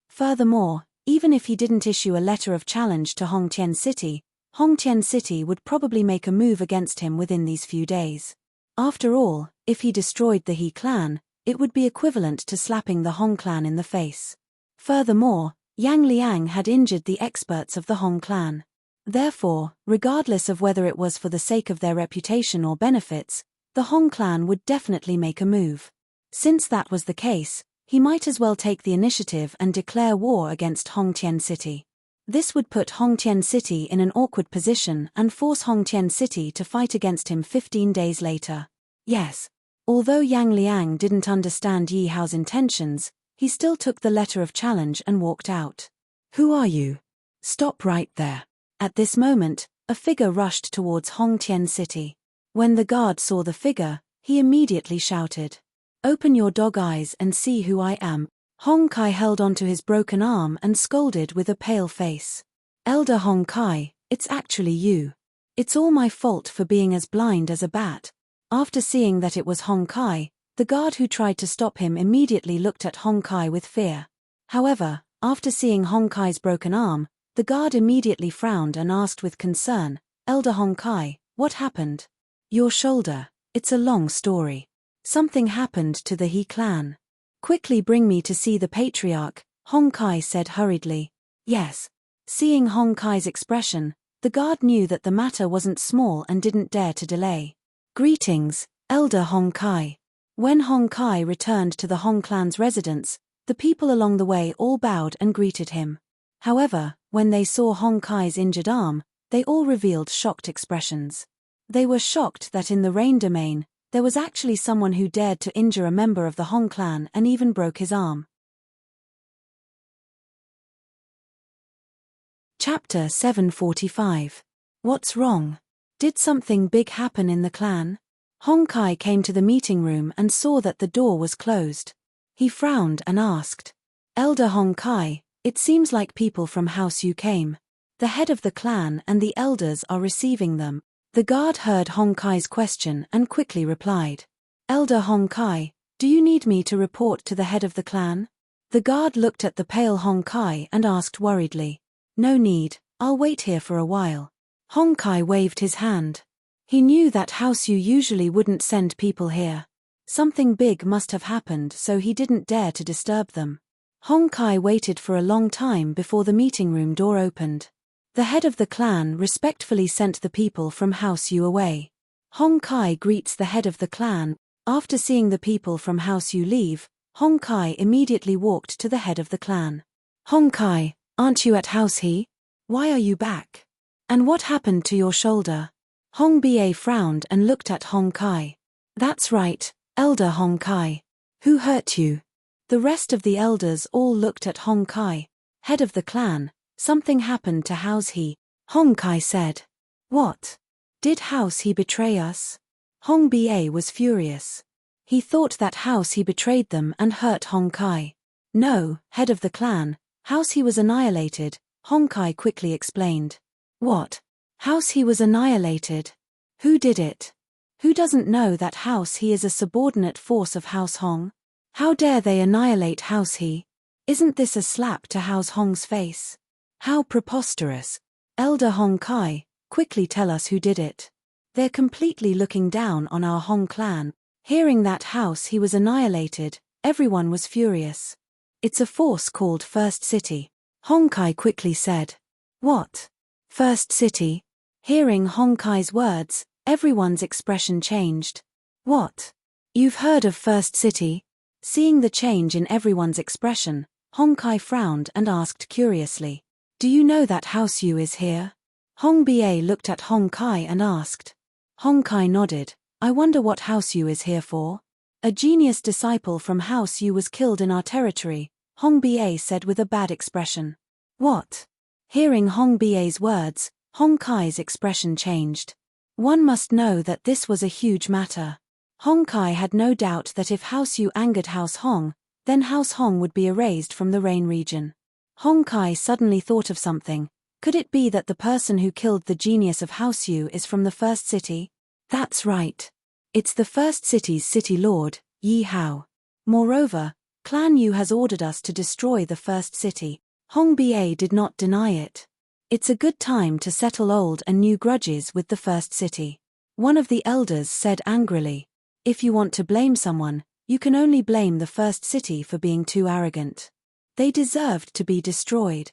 Furthermore, even if he didn't issue a letter of challenge to Hongtian City would probably make a move against him within these few days. After all, if he destroyed the He clan, it would be equivalent to slapping the Hong clan in the face. Furthermore, Yang Liang had injured the experts of the Hong clan. Therefore, regardless of whether it was for the sake of their reputation or benefits, the Hong clan would definitely make a move. Since that was the case, he might as well take the initiative and declare war against Hongtian City. This would put Hongtian City in an awkward position and force Hongtian City to fight against him 15 days later. Yes. Although Yang Liang didn't understand Yi Hao's intentions, he still took the letter of challenge and walked out. Who are you? Stop right there. At this moment, a figure rushed towards Hongtian City. When the guard saw the figure, he immediately shouted, "Open your dog eyes and see who I am." Hong Kai held onto his broken arm and scolded with a pale face. "Elder Hong Kai, it's actually you. It's all my fault for being as blind as a bat." After seeing that it was Hong Kai, the guard who tried to stop him immediately looked at Hong Kai with fear. However, after seeing Hong Kai's broken arm, the guard immediately frowned and asked with concern, "Elder Hong Kai, what happened?" "Your shoulder. It's a long story. Something happened to the He clan. Quickly bring me to see the patriarch," Hong Kai said hurriedly. Yes. Seeing Hong Kai's expression, the guard knew that the matter wasn't small and didn't dare to delay. "Greetings, Elder Hong Kai." When Hong Kai returned to the Hong clan's residence, the people along the way all bowed and greeted him. However, when they saw Hong Kai's injured arm, they all revealed shocked expressions. They were shocked that in the Rain Domain, there was actually someone who dared to injure a member of the Hong clan and even broke his arm. Chapter 745. What's wrong? Did something big happen in the clan? Hong Kai came to the meeting room and saw that the door was closed. He frowned and asked, "Elder Hong Kai, it seems like people from House you came. The head of the clan and the elders are receiving them." The guard heard Hong Kai's question and quickly replied, "Elder Hong Kai, do you need me to report to the head of the clan?" The guard looked at the pale Hong Kai and asked worriedly, "No need, I'll wait here for a while." Hong Kai waved his hand. He knew that House Yu usually wouldn't send people here. Something big must have happened, so he didn't dare to disturb them. Hong Kai waited for a long time before the meeting room door opened. The head of the clan respectfully sent the people from House Yu away. Hong Kai greets the head of the clan. After seeing the people from House Yu leave, Hong Kai immediately walked to the head of the clan. "Hong Kai, aren't you at House He? Why are you back? And what happened to your shoulder?" Hong Ba frowned and looked at Hong Kai. "That's right, Elder Hong Kai. Who hurt you?" The rest of the elders all looked at Hong Kai. Head of the clan, something happened to House He. Hong Kai said. "What? Did House He betray us?" Hong Ba was furious. He thought that House He betrayed them and hurt Hong Kai. "No, head of the clan, House He was annihilated," Hong Kai quickly explained. "What? House He was annihilated? Who did it? Who doesn't know that House He is a subordinate force of House Hong? How dare they annihilate House He? Isn't this a slap to House Hong's face? How preposterous. Elder Hong Kai, quickly tell us who did it. They're completely looking down on our Hong clan." Hearing that House He was annihilated, everyone was furious. "It's a force called First City," Hong Kai quickly said. "What? First City?" Hearing Hong Kai's words, everyone's expression changed. "What? You've heard of First City?" Seeing the change in everyone's expression, Hong Kai frowned and asked curiously, "Do you know that House Yu is here?" Hong Ba looked at Hong Kai and asked. Hong Kai nodded. I wonder what House Yu is here for? A genius disciple from House Yu was killed in our territory, Hong Ba said with a bad expression. What? Hearing Hong Ba's words, Hong Kai's expression changed. One must know that this was a huge matter. Hong Kai had no doubt that if House Yu angered House Hong, then House Hong would be erased from the Rain region. Hong Kai suddenly thought of something. Could it be that the person who killed the genius of House Yu is from the first city? That's right. It's the first city's city lord, Yi Hao. Moreover, Clan Yu has ordered us to destroy the first city. Hong Ba did not deny it. It's a good time to settle old and new grudges with the first city. One of the elders said angrily. If you want to blame someone, you can only blame the first city for being too arrogant. They deserved to be destroyed.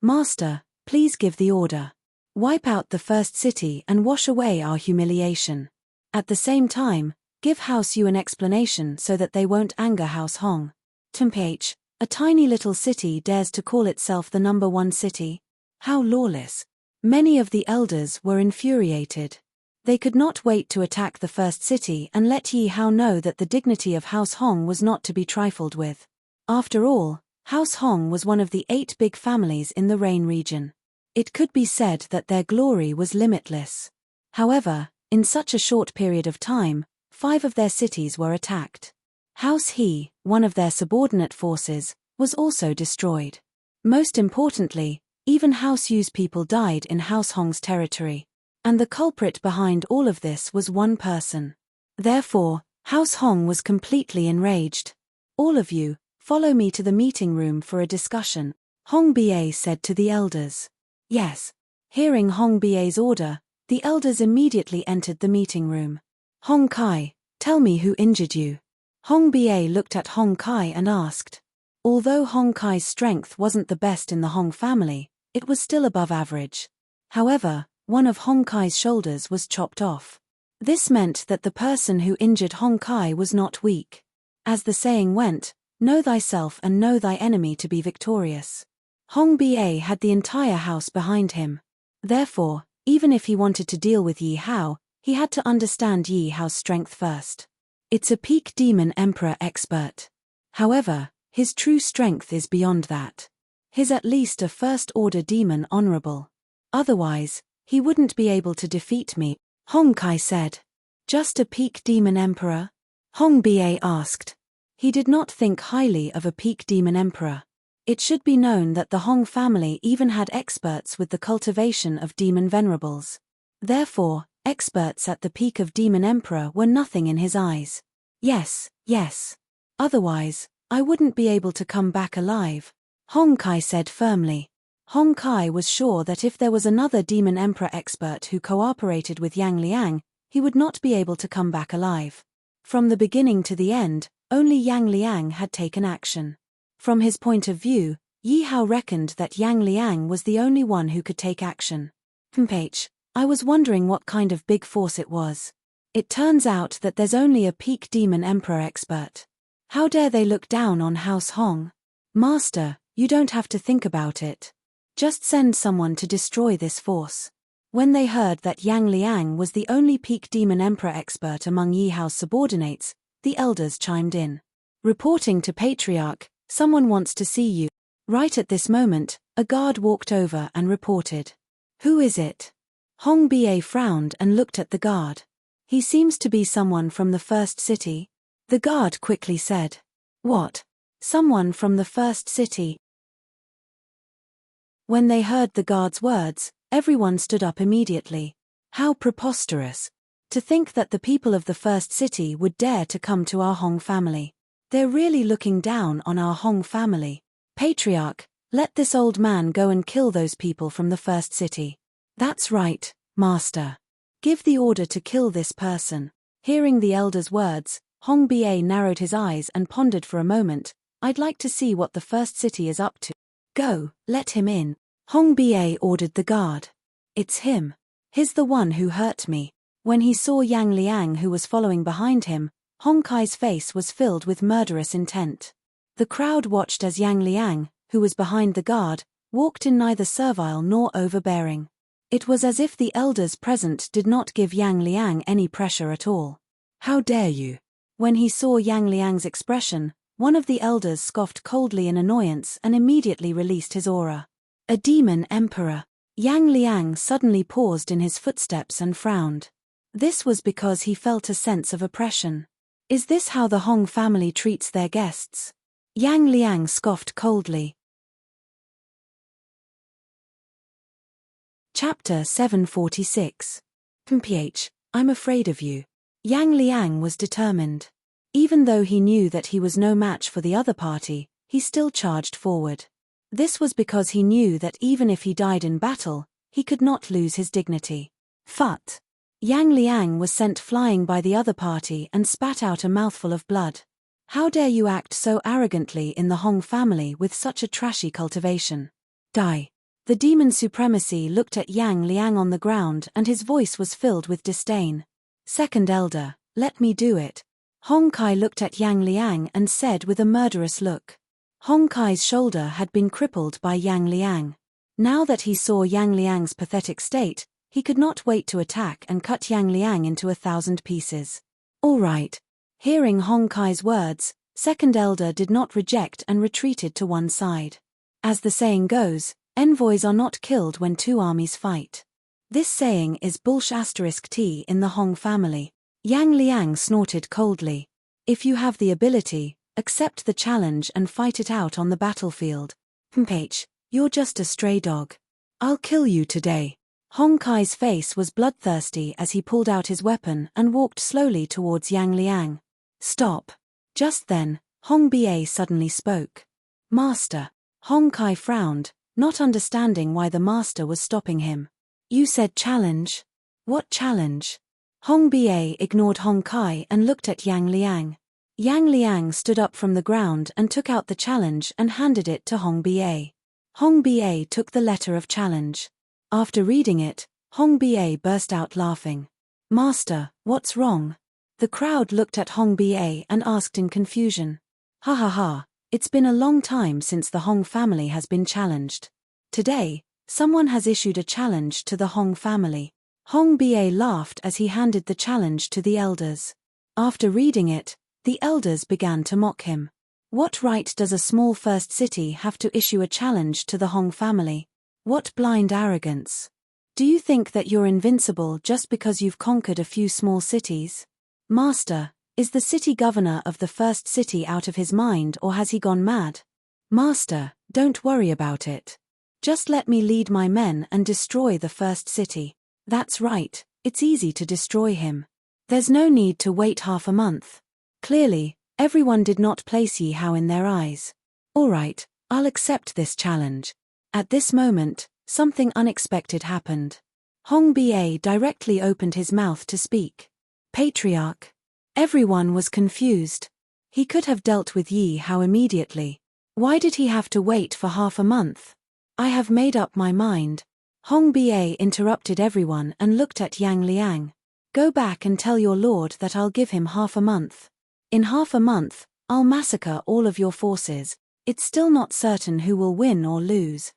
Master, please give the order. Wipe out the first city and wash away our humiliation. At the same time, give House Yu an explanation so that they won't anger House Hong. Temph, a tiny little city dares to call itself the number one city? How lawless. Many of the elders were infuriated. They could not wait to attack the first city and let Yi Hao know that the dignity of House Hong was not to be trifled with. After all, House Hong was one of the 8 big families in the Rain region. It could be said that their glory was limitless. However, in such a short period of time, 5 of their cities were attacked. House He, one of their subordinate forces, was also destroyed. Most importantly, even House Yu's people died in House Hong's territory. And the culprit behind all of this was one person. Therefore, House Hong was completely enraged. All of you, follow me to the meeting room for a discussion, Hong Ba said to the elders. Yes. Hearing Hong Ba's order, the elders immediately entered the meeting room. Hong Kai, tell me who injured you. Hong Ba looked at Hong Kai and asked. Although Hong Kai's strength wasn't the best in the Hong family, it was still above average. However, one of Hong Kai's shoulders was chopped off. This meant that the person who injured Hong Kai was not weak. As the saying went, know thyself and know thy enemy to be victorious. Hong Ba had the entire house behind him. Therefore, even if he wanted to deal with Yi Hao, he had to understand Yi Hao's strength first. It's a peak demon emperor expert. However, his true strength is beyond that. He's at least a first-order demon honorable. Otherwise, he wouldn't be able to defeat me, Hong Kai said. Just a peak demon emperor? Hong Ba asked. He did not think highly of a peak demon emperor. It should be known that the Hong family even had experts with the cultivation of demon venerables. Therefore, experts at the peak of demon emperor were nothing in his eyes. Yes. Otherwise, I wouldn't be able to come back alive, Hong Kai said firmly. Hong Kai was sure that if there was another demon emperor expert who cooperated with Yang Liang, he would not be able to come back alive. From the beginning to the end, only Yang Liang had taken action. From his point of view, Yi Hao reckoned that Yang Liang was the only one who could take action. I was wondering what kind of big force it was. It turns out that there's only a peak demon emperor expert. How dare they look down on House Hong? Master, you don't have to think about it. Just send someone to destroy this force. When they heard that Yang Liang was the only peak demon emperor expert among Yi Hao's subordinates, the elders chimed in. Reporting to Patriarch, someone wants to see you. Right at this moment, a guard walked over and reported. Who is it? Hong Ba frowned and looked at the guard. He seems to be someone from the first city. The guard quickly said. What? Someone from the first city? When they heard the guard's words, everyone stood up immediately. How preposterous. To think that the people of the first city would dare to come to our Hong family. They're really looking down on our Hong family. Patriarch, let this old man go and kill those people from the first city. That's right, Master. Give the order to kill this person. Hearing the elder's words, Hong Ba narrowed his eyes and pondered for a moment. I'd like to see what the first city is up to. Go, let him in. Hong Ba ordered the guard. It's him. He's the one who hurt me. When he saw Yang Liang who was following behind him, Hong Kai's face was filled with murderous intent. The crowd watched as Yang Liang, who was behind the guard, walked in neither servile nor overbearing. It was as if the elders present did not give Yang Liang any pressure at all. "How dare you?" When he saw Yang Liang's expression, one of the elders scoffed coldly in annoyance and immediately released his aura. A demon emperor. Yang Liang suddenly paused in his footsteps and frowned. This was because he felt a sense of oppression. Is this how the Hong family treats their guests? Yang Liang scoffed coldly. Chapter 746. "PH, I'm afraid of you." Yang Liang was determined. Even though he knew that he was no match for the other party, he still charged forward. This was because he knew that even if he died in battle, he could not lose his dignity. Phut! Yang Liang was sent flying by the other party and spat out a mouthful of blood. "How dare you act so arrogantly in the Hong family with such a trashy cultivation? Die!" The demon supremacy looked at Yang Liang on the ground and his voice was filled with disdain. "Second elder, let me do it." Hong Kai looked at Yang Liang and said with a murderous look. Hong Kai's shoulder had been crippled by Yang Liang. Now that he saw Yang Liang's pathetic state, he could not wait to attack and cut Yang Liang into 1,000 pieces. "All right." Hearing Hong Kai's words, second elder did not reject and retreated to one side. As the saying goes, envoys are not killed when two armies fight. This saying is **T in the Hong family. Yang Liang snorted coldly. "If you have the ability, accept the challenge and fight it out on the battlefield. "PH, you're just a stray dog. I'll kill you today." Hong Kai's face was bloodthirsty as he pulled out his weapon and walked slowly towards Yang Liang. "Stop." Just then, Hong Ba suddenly spoke. "Master." Hong Kai frowned, not understanding why the master was stopping him. "You said challenge. What challenge?" Hong Ba ignored Hong Kai and looked at Yang Liang. Yang Liang stood up from the ground and took out the challenge and handed it to Hong Ba. Hong Ba took the letter of challenge. After reading it, Hong Ba burst out laughing. "Master, what's wrong?" The crowd looked at Hong Ba and asked in confusion. "Ha ha ha, it's been a long time since the Hong family has been challenged. Today, someone has issued a challenge to the Hong family." Hong Ba laughed as he handed the challenge to the elders. After reading it, the elders began to mock him. What right does a small first city have to issue a challenge to the Hong family? What blind arrogance. Do you think that you're invincible just because you've conquered a few small cities? Master, is the city governor of the first city out of his mind or has he gone mad? Master, don't worry about it. Just let me lead my men and destroy the first city. That's right, it's easy to destroy him. There's no need to wait half a month. Clearly, everyone did not place Yi Hao in their eyes. All right, I'll accept this challenge. At this moment, something unexpected happened. Hong Ba directly opened his mouth to speak. Patriarch. Everyone was confused. He could have dealt with Yi Hao immediately. Why did he have to wait for half a month? I have made up my mind. Hong Ba interrupted everyone and looked at Yang Liang. Go back and tell your lord that I'll give him half a month. In half a month, I'll massacre all of your forces. It's still not certain who will win or lose.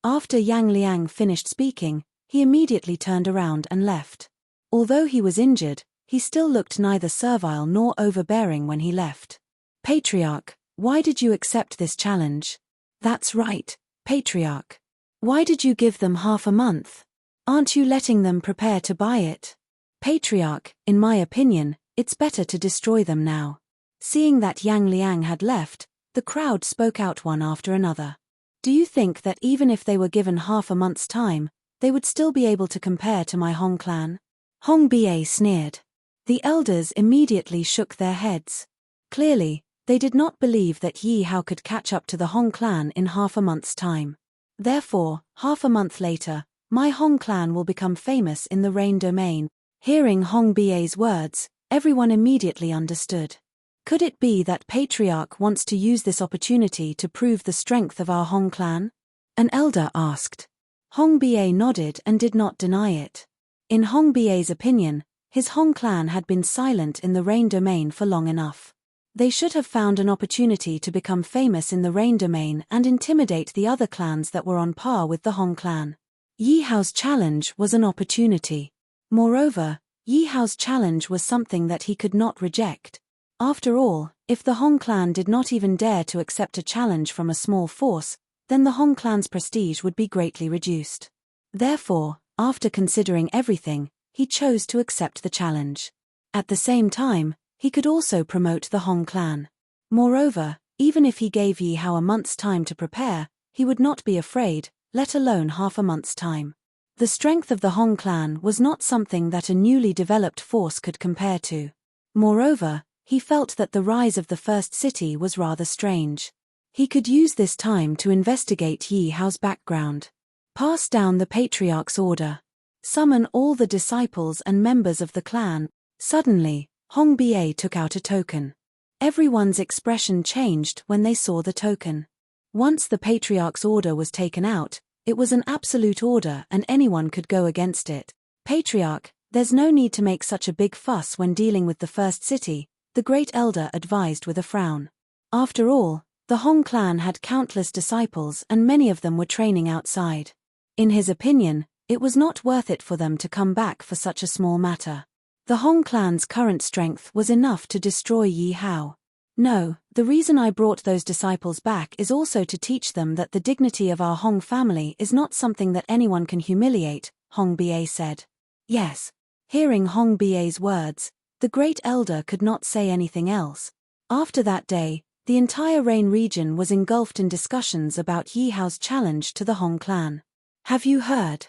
After Yang Liang finished speaking, he immediately turned around and left. Although he was injured, he still looked neither servile nor overbearing when he left. Patriarch, why did you accept this challenge? That's right, Patriarch. Why did you give them half a month? Aren't you letting them prepare to buy it? Patriarch, in my opinion, it's better to destroy them now. Seeing that Yang Liang had left, the crowd spoke out one after another. Do you think that even if they were given half a month's time, they would still be able to compare to my Hong clan? Hong Ba sneered. The elders immediately shook their heads. Clearly, they did not believe that Yi Hao could catch up to the Hong clan in half a month's time. Therefore, half a month later, my Hong clan will become famous in the Rain domain. Hearing Hong Ba's words, everyone immediately understood. Could it be that Patriarch wants to use this opportunity to prove the strength of our Hong clan? An elder asked. Hong Ba nodded and did not deny it. In Hong Ba's opinion, his Hong clan had been silent in the Rain domain for long enough. They should have found an opportunity to become famous in the Rain Domain and intimidate the other clans that were on par with the Hong clan. Yi Hao's challenge was an opportunity. Moreover, Yi Hao's challenge was something that he could not reject. After all, if the Hong clan did not even dare to accept a challenge from a small force, then the Hong clan's prestige would be greatly reduced. Therefore, after considering everything, he chose to accept the challenge. At the same time, he could also promote the Hong clan. Moreover, even if he gave Yi Hao a month's time to prepare, he would not be afraid, let alone half a month's time. The strength of the Hong clan was not something that a newly developed force could compare to. Moreover, he felt that the rise of the first city was rather strange. He could use this time to investigate Yi Hao's background. Pass down the patriarch's order. Summon all the disciples and members of the clan. Suddenly, Hong Ba took out a token. Everyone's expression changed when they saw the token. Once the patriarch's order was taken out, it was an absolute order and anyone could go against it. Patriarch, there's no need to make such a big fuss when dealing with the first city, the great elder advised with a frown. After all, the Hong clan had countless disciples and many of them were training outside. In his opinion, it was not worth it for them to come back for such a small matter. The Hong clan's current strength was enough to destroy Yi Hao. No, the reason I brought those disciples back is also to teach them that the dignity of our Hong family is not something that anyone can humiliate, Hong Ba said. Yes. Hearing Hong Ba's words, the great elder could not say anything else. After that day, the entire Rain region was engulfed in discussions about Yi Hao's challenge to the Hong clan. Have you heard?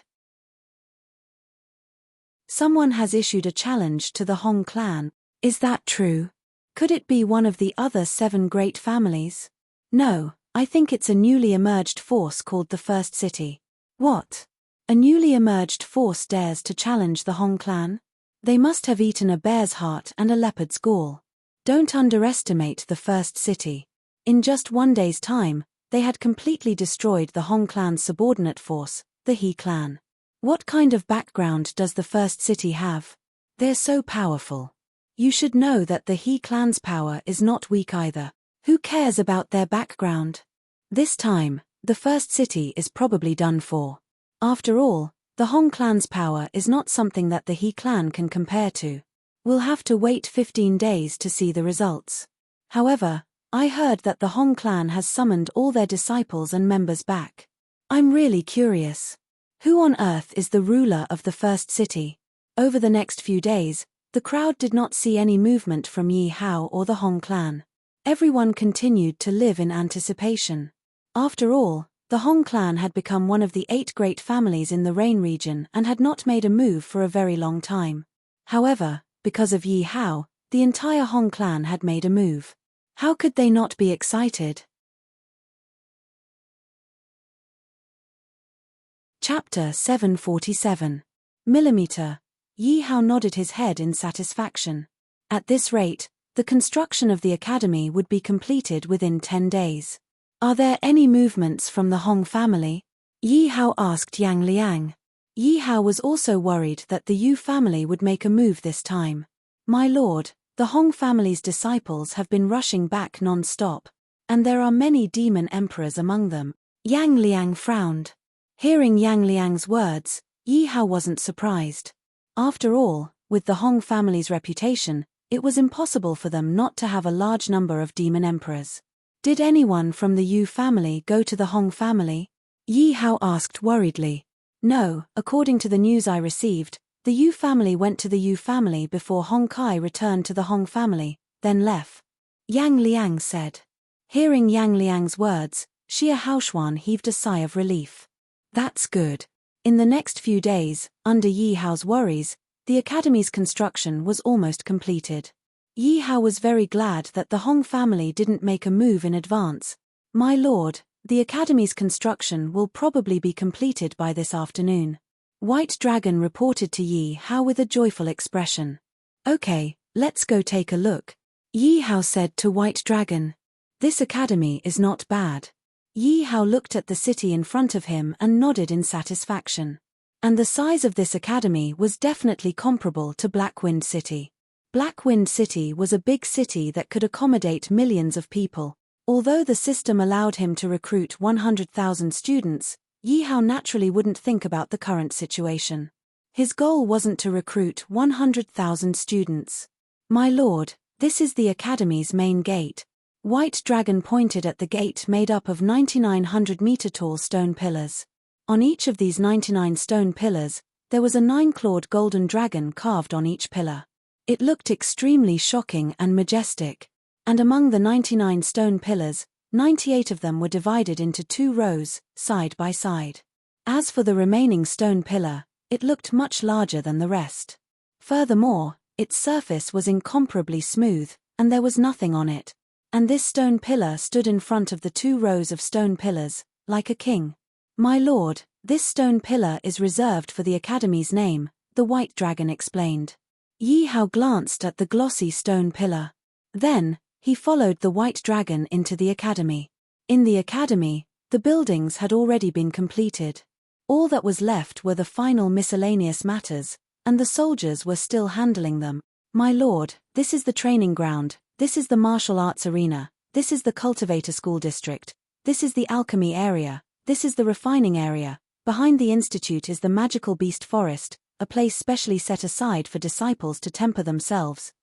Someone has issued a challenge to the Hong clan. Is that true? Could it be one of the other 7 great families? No, I think it's a newly emerged force called the First City. What? A newly emerged force dares to challenge the Hong clan? They must have eaten a bear's heart and a leopard's gall. Don't underestimate the First City. In just one day's time, they had completely destroyed the Hong clan's subordinate force, the He clan. What kind of background does the First City have? They're so powerful. You should know that the He clan's power is not weak either. Who cares about their background? This time, the First City is probably done for. After all, the Hong clan's power is not something that the He clan can compare to. We'll have to wait 15 days to see the results. However, I heard that the Hong clan has summoned all their disciples and members back. I'm really curious. Who on earth is the ruler of the First City? Over the next few days, the crowd did not see any movement from Yi Hao or the Hong clan. Everyone continued to live in anticipation. After all, the Hong clan had become one of the 8 great families in the Rain region and had not made a move for a very long time. However, because of Yi Hao, the entire Hong clan had made a move. How could they not be excited? Chapter 747. Millimeter. Yi Hao nodded his head in satisfaction. At this rate, the construction of the academy would be completed within 10 days. Are there any movements from the Hong family? Yi Hao asked Yang Liang. Yi Hao was also worried that the Yu family would make a move this time. My lord, the Hong family's disciples have been rushing back non-stop, and there are many demon emperors among them. Yang Liang frowned. Hearing Yang Liang's words, Yi Hao wasn't surprised. After all, with the Hong family's reputation, it was impossible for them not to have a large number of demon emperors. Did anyone from the Yu family go to the Hong family? Yi Hao asked worriedly. No, according to the news I received, the Yu family went to the Yu family before Hong Kai returned to the Hong family, then left. Yang Liang said. Hearing Yang Liang's words, Xia Haoshuan heaved a sigh of relief. That's good. In the next few days, under Yi Hao's worries, the academy's construction was almost completed. Yi Hao was very glad that the Hong family didn't make a move in advance. My lord, the academy's construction will probably be completed by this afternoon. White Dragon reported to Yi Hao with a joyful expression. Okay, let's go take a look. Yi Hao said to White Dragon. This academy is not bad. Yi Hao looked at the city in front of him and nodded in satisfaction. And the size of this academy was definitely comparable to Blackwind City. Black Wind City was a big city that could accommodate millions of people. Although the system allowed him to recruit 100,000 students, Yi Hao naturally wouldn't think about the current situation. His goal wasn't to recruit 100,000 students. "My lord, this is the academy's main gate." White Dragon pointed at the gate made up of 9,900-meter-tall stone pillars. On each of these 99 stone pillars, there was a 9-clawed golden dragon carved on each pillar. It looked extremely shocking and majestic. And among the 99 stone pillars, 98 of them were divided into 2 rows, side by side. As for the remaining stone pillar, it looked much larger than the rest. Furthermore, its surface was incomparably smooth, and there was nothing on it. And this stone pillar stood in front of the 2 rows of stone pillars, like a king. "My lord, this stone pillar is reserved for the academy's name," the White Dragon explained. Yi Hao glanced at the glossy stone pillar. Then, he followed the White Dragon into the academy. In the academy, the buildings had already been completed. All that was left were the final miscellaneous matters, and the soldiers were still handling them. "My lord, this is the training ground, this is the martial arts arena, this is the cultivator school district, this is the alchemy area, this is the refining area, behind the institute is the magical beast forest, a place specially set aside for disciples to temper themselves."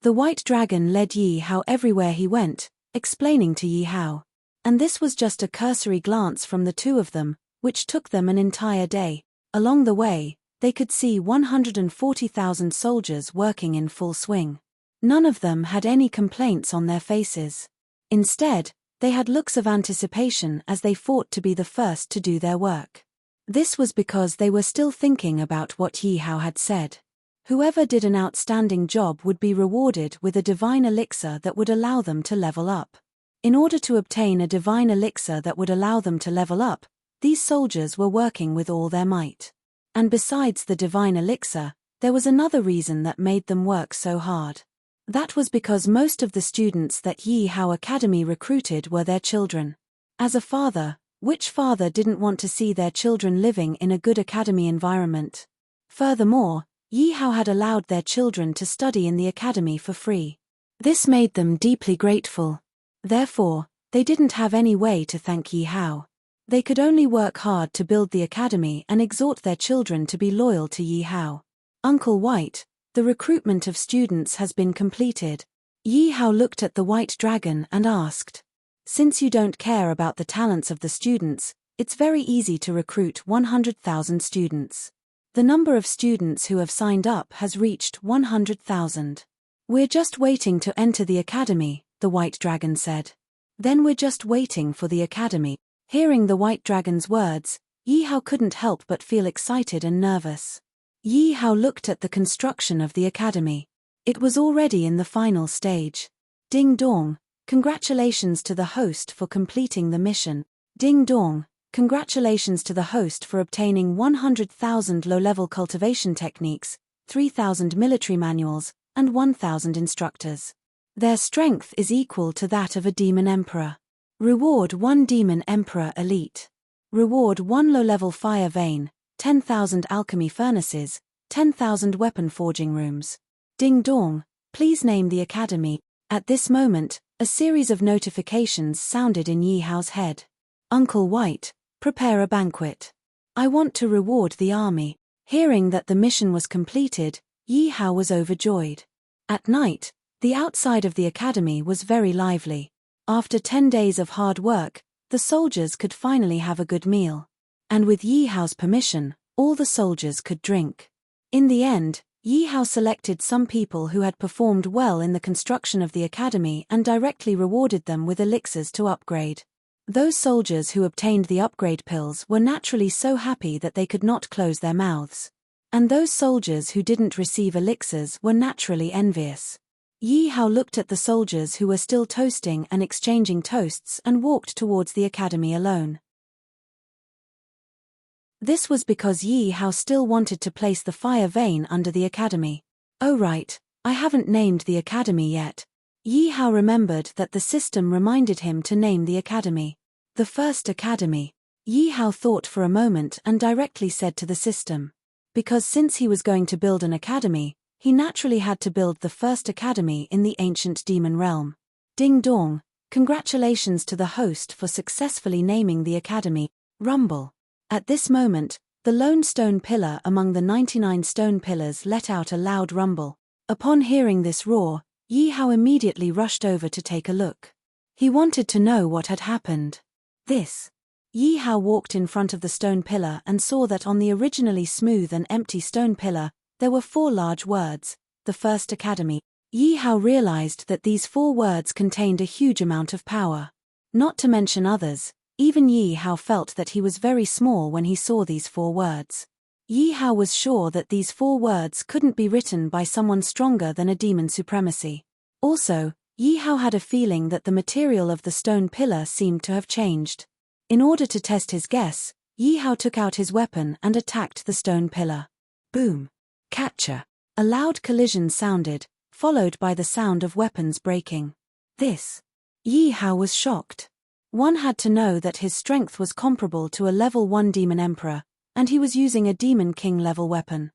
The White Dragon led Yi Hao everywhere he went, explaining to Yi Hao. And this was just a cursory glance from the 2 of them, which took them an entire day. Along the way, they could see 140,000 soldiers working in full swing. None of them had any complaints on their faces. Instead, they had looks of anticipation as they fought to be the first to do their work. This was because they were still thinking about what Yi Hao had said. Whoever did an outstanding job would be rewarded with a divine elixir that would allow them to level up. In order to obtain a divine elixir that would allow them to level up, these soldiers were working with all their might. And besides the divine elixir, there was another reason that made them work so hard. That was because most of the students that Yi Hao Academy recruited were their children. As a father, which father didn't want to see their children living in a good academy environment? Furthermore, Yi Hao had allowed their children to study in the academy for free. This made them deeply grateful. Therefore, they didn't have any way to thank Yi Hao. They could only work hard to build the academy and exhort their children to be loyal to Yi Hao. "Uncle White, the recruitment of students has been completed." Yi Hao looked at the White Dragon and asked. "Since you don't care about the talents of the students, it's very easy to recruit 100,000 students. The number of students who have signed up has reached 100,000. We're just waiting to enter the academy," the White Dragon said. "Then we're just waiting for the academy." Hearing the White Dragon's words, Yi Hao couldn't help but feel excited and nervous. Yi Hao looked at the construction of the academy. It was already in the final stage. Ding dong, congratulations to the host for completing the mission. Ding dong, congratulations to the host for obtaining 100,000 low-level cultivation techniques, 3,000 military manuals, and 1,000 instructors. Their strength is equal to that of a demon emperor. Reward 1 demon emperor elite. Reward 1 low-level fire vein, 10,000 alchemy furnaces, 10,000 weapon forging rooms. Ding dong, please name the academy. At this moment, a series of notifications sounded in Yi Hao's head. "Uncle White, prepare a banquet. I want to reward the army." Hearing that the mission was completed, Yi Hao was overjoyed. At night, the outside of the academy was very lively. After 10 days of hard work, the soldiers could finally have a good meal. And with Yi Hao's permission, all the soldiers could drink. In the end, Yi Hao selected some people who had performed well in the construction of the academy and directly rewarded them with elixirs to upgrade. Those soldiers who obtained the upgrade pills were naturally so happy that they could not close their mouths. And those soldiers who didn't receive elixirs were naturally envious. Yi Hao looked at the soldiers who were still toasting and exchanging toasts and walked towards the academy alone. This was because Yi Hao still wanted to place the fire vein under the academy. "Oh right, I haven't named the academy yet." Yi Hao remembered that the system reminded him to name the academy. "The first academy." Yi Hao thought for a moment and directly said to the system. because since he was going to build an academy, he naturally had to build the first academy in the ancient demon realm. Ding dong, congratulations to the host for successfully naming the academy. Rumble. At this moment, the lone stone pillar among the 99 stone pillars let out a loud rumble. Upon hearing this roar, Yi Hao immediately rushed over to take a look. He wanted to know what had happened. Yi Hao walked in front of the stone pillar and saw that on the originally smooth and empty stone pillar, there were 4 large words, the first academy. Yi Hao realized that these 4 words contained a huge amount of power. Not to mention others, even Yi Hao felt that he was very small when he saw these 4 words. Yi Hao was sure that these 4 words couldn't be written by someone stronger than a demon supremacy. Also, Yi Hao had a feeling that the material of the stone pillar seemed to have changed. In order to test his guess, Yi Hao took out his weapon and attacked the stone pillar. Boom! Catcher! A loud collision sounded, followed by the sound of weapons breaking. Yi Hao was shocked. One had to know that his strength was comparable to a level 1 demon emperor, and he was using a demon king level weapon.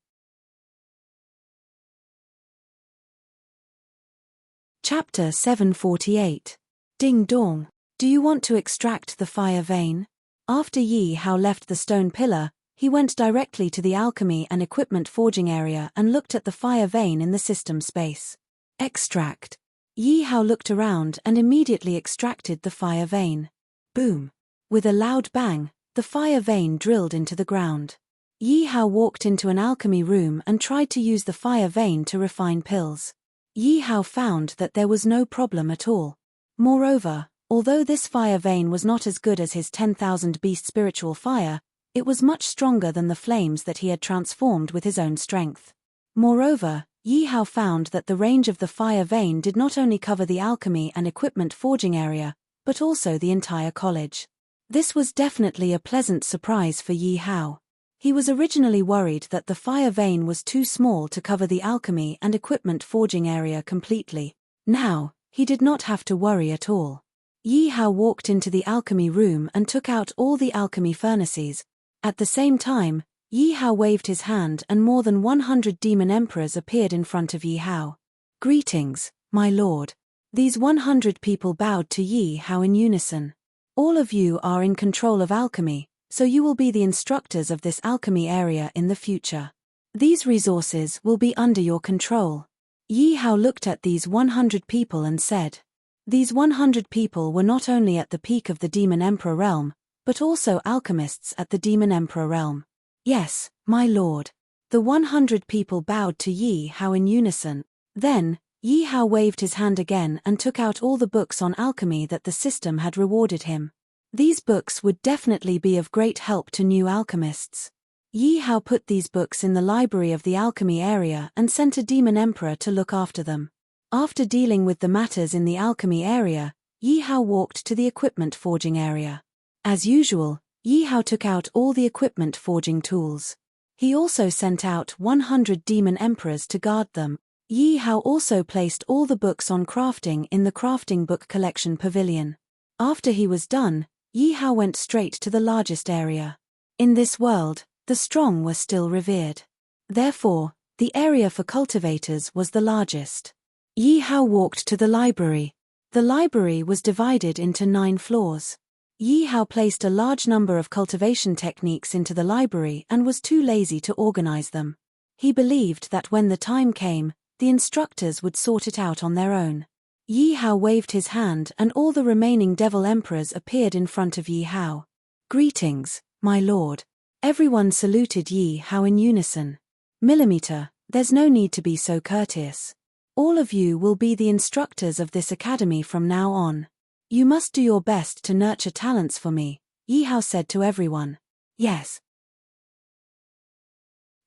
Chapter 748. Ding dong. Do you want to extract the fire vein? After Yi Hao left the stone pillar, he went directly to the alchemy and equipment forging area and looked at the fire vein in the system space. Extract. Yi Hao looked around and immediately extracted the fire vein. Boom! With a loud bang, the fire vein drilled into the ground. Yi Hao walked into an alchemy room and tried to use the fire vein to refine pills. Yi Hao found that there was no problem at all. Moreover, although this fire vein was not as good as his 10,000 beast spiritual fire, it was much stronger than the flames that he had transformed with his own strength. Moreover, Yi Hao found that the range of the fire vein did not only cover the alchemy and equipment forging area, but also the entire college. This was definitely a pleasant surprise for Yi Hao. He was originally worried that the fire vein was too small to cover the alchemy and equipment forging area completely. Now, he did not have to worry at all. Yi Hao walked into the alchemy room and took out all the alchemy furnaces. At the same time, Yi Hao waved his hand and more than 100 demon emperors appeared in front of Yi Hao. Greetings, my lord. These 100 people bowed to Yi Hao in unison. All of you are in control of alchemy, so you will be the instructors of this alchemy area in the future. These resources will be under your control. Yi Hao looked at these 100 people and said. These 100 people were not only at the peak of the Demon Emperor realm, but also alchemists at the Demon Emperor realm. Yes, my lord. The 100 people bowed to Yi Hao in unison. Then, Yi Hao waved his hand again and took out all the books on alchemy that the system had rewarded him. These books would definitely be of great help to new alchemists. Yi Hao put these books in the library of the alchemy area and sent a demon emperor to look after them. After dealing with the matters in the alchemy area, Yi Hao walked to the equipment forging area. As usual, Yi Hao took out all the equipment forging tools. He also sent out 100 demon emperors to guard them. Yi Hao also placed all the books on crafting in the crafting book collection pavilion. After he was done, Yi Hao went straight to the largest area. In this world, the strong were still revered. Therefore, the area for cultivators was the largest. Yi Hao walked to the library. The library was divided into 9 floors. Yi Hao placed a large number of cultivation techniques into the library and was too lazy to organize them. He believed that when the time came, the instructors would sort it out on their own. Yi Hao waved his hand and all the remaining devil emperors appeared in front of Yi Hao. Greetings, my lord. Everyone saluted Yi Hao in unison. Millimeter, there's no need to be so courteous. All of you will be the instructors of this academy from now on. You must do your best to nurture talents for me, Yi Hao said to everyone. Yes.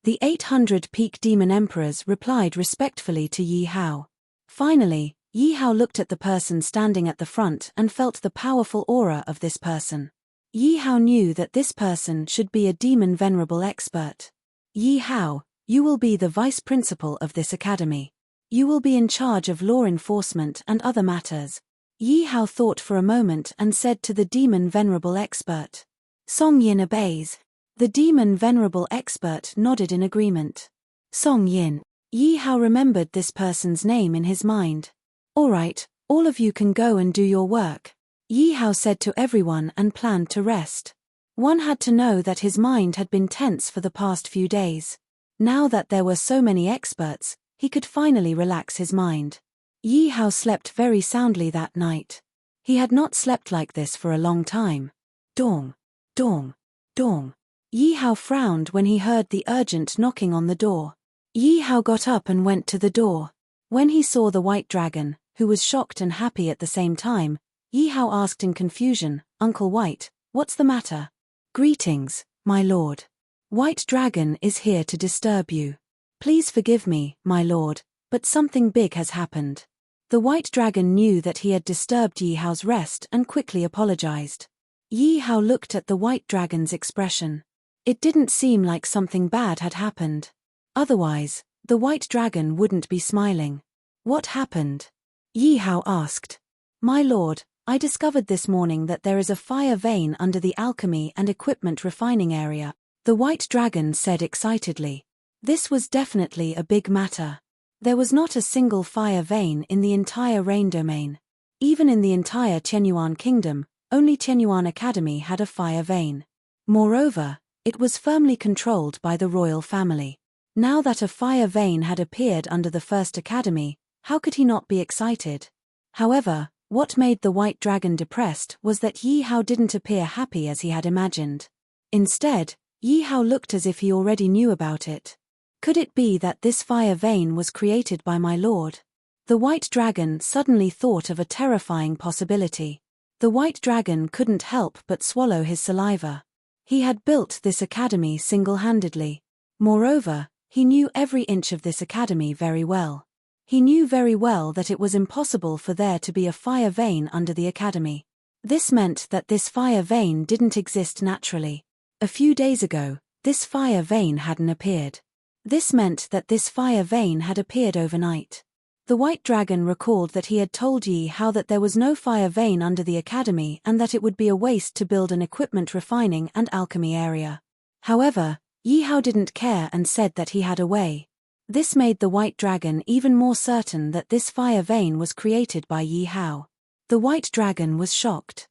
The 800 peak demon emperors replied respectfully to Yi Hao. Finally, Yi Hao looked at the person standing at the front and felt the powerful aura of this person. Yi Hao knew that this person should be a demon venerable expert. Yi Hao, you will be the vice principal of this academy. You will be in charge of law enforcement and other matters. Yi Hao thought for a moment and said to the demon venerable expert. Song Yin obeys. The demon venerable expert nodded in agreement. Song Yin. Yi Hao remembered this person's name in his mind. All right, all of you can go and do your work, Yi Hao said to everyone and planned to rest. One had to know that his mind had been tense for the past few days. Now that there were so many experts, he could finally relax his mind. Yi Hao slept very soundly that night. He had not slept like this for a long time. Dong, dong, dong. Yi Hao frowned when he heard the urgent knocking on the door. Yi Hao got up and went to the door. When he saw the white dragon, who was shocked and happy at the same time, Yi Hao asked in confusion, "Uncle White, what's the matter?" "Greetings, my lord. White Dragon is here to disturb you. Please forgive me, my lord, but something big has happened." The White Dragon knew that he had disturbed Yi Hao's rest and quickly apologized. Yi Hao looked at the White Dragon's expression. It didn't seem like something bad had happened. Otherwise, the White Dragon wouldn't be smiling. "What happened?" Yi Hao asked. "My lord, I discovered this morning that there is a fire vein under the alchemy and equipment refining area," the White Dragon said excitedly. This was definitely a big matter. There was not a single fire vein in the entire Rain Domain. Even in the entire Qianyuan Kingdom, only Qianyuan Academy had a fire vein. Moreover, it was firmly controlled by the royal family. Now that a fire vein had appeared under the First Academy, how could he not be excited? However, what made the White Dragon depressed was that Yi Hao didn't appear happy as he had imagined. Instead, Yi Hao looked as if he already knew about it. Could it be that this fire vein was created by my lord? The White Dragon suddenly thought of a terrifying possibility. The White Dragon couldn't help but swallow his saliva. He had built this academy single-handedly. Moreover, he knew every inch of this academy very well. He knew very well that it was impossible for there to be a fire vein under the academy. This meant that this fire vein didn't exist naturally. A few days ago, this fire vein hadn't appeared. This meant that this fire vein had appeared overnight. The White Dragon recalled that he had told Yi Hao that there was no fire vein under the academy and that it would be a waste to build an equipment refining and alchemy area. However, Yi Hao didn't care and said that he had a way. This made the White Dragon even more certain that this fire vein was created by Yi Hao. The White Dragon was shocked.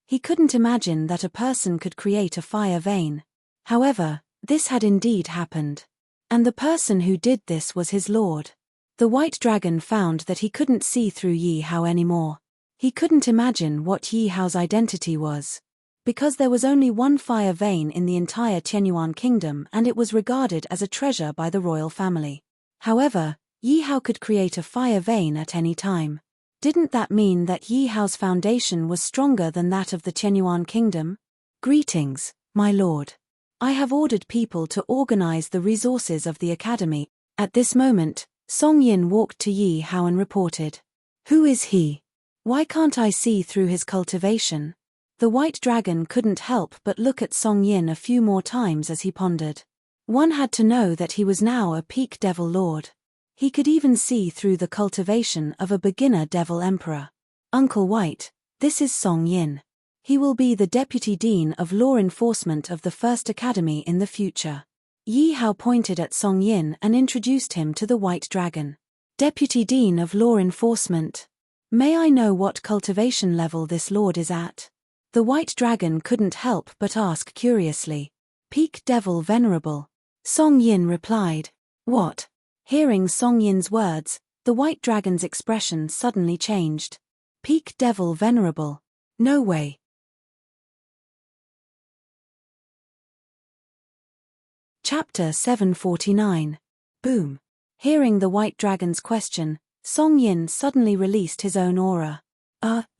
He couldn't imagine that a person could create a fire vein. However, this had indeed happened. And the person who did this was his lord. The White Dragon found that he couldn't see through Yi Hao anymore. He couldn't imagine what Yi Hao's identity was. Because there was only one fire vein in the entire Qianyuan Kingdom and it was regarded as a treasure by the royal family. However, Yi Hao could create a fire vein at any time. Didn't that mean that Yi Hao's foundation was stronger than that of the Qianyuan Kingdom? "Greetings, my lord. I have ordered people to organize the resources of the academy." At this moment, Song Yin walked to Yi Hao and reported. "Who is he? Why can't I see through his cultivation?" The White Dragon couldn't help but look at Song Yin a few more times as he pondered. One had to know that he was now a peak devil lord. He could even see through the cultivation of a beginner devil emperor. "Uncle White, this is Song Yin. He will be the Deputy Dean of Law Enforcement of the First Academy in the future." Yi Hao pointed at Song Yin and introduced him to the White Dragon. "Deputy Dean of Law Enforcement. May I know what cultivation level this lord is at?" The White Dragon couldn't help but ask curiously. "Peak Devil Venerable," Song Yin replied. "What?" Hearing Song Yin's words, the White Dragon's expression suddenly changed. "Peak Devil Venerable? No way." Chapter 749. Boom. Hearing the White Dragon's question, Song Yin suddenly released his own aura.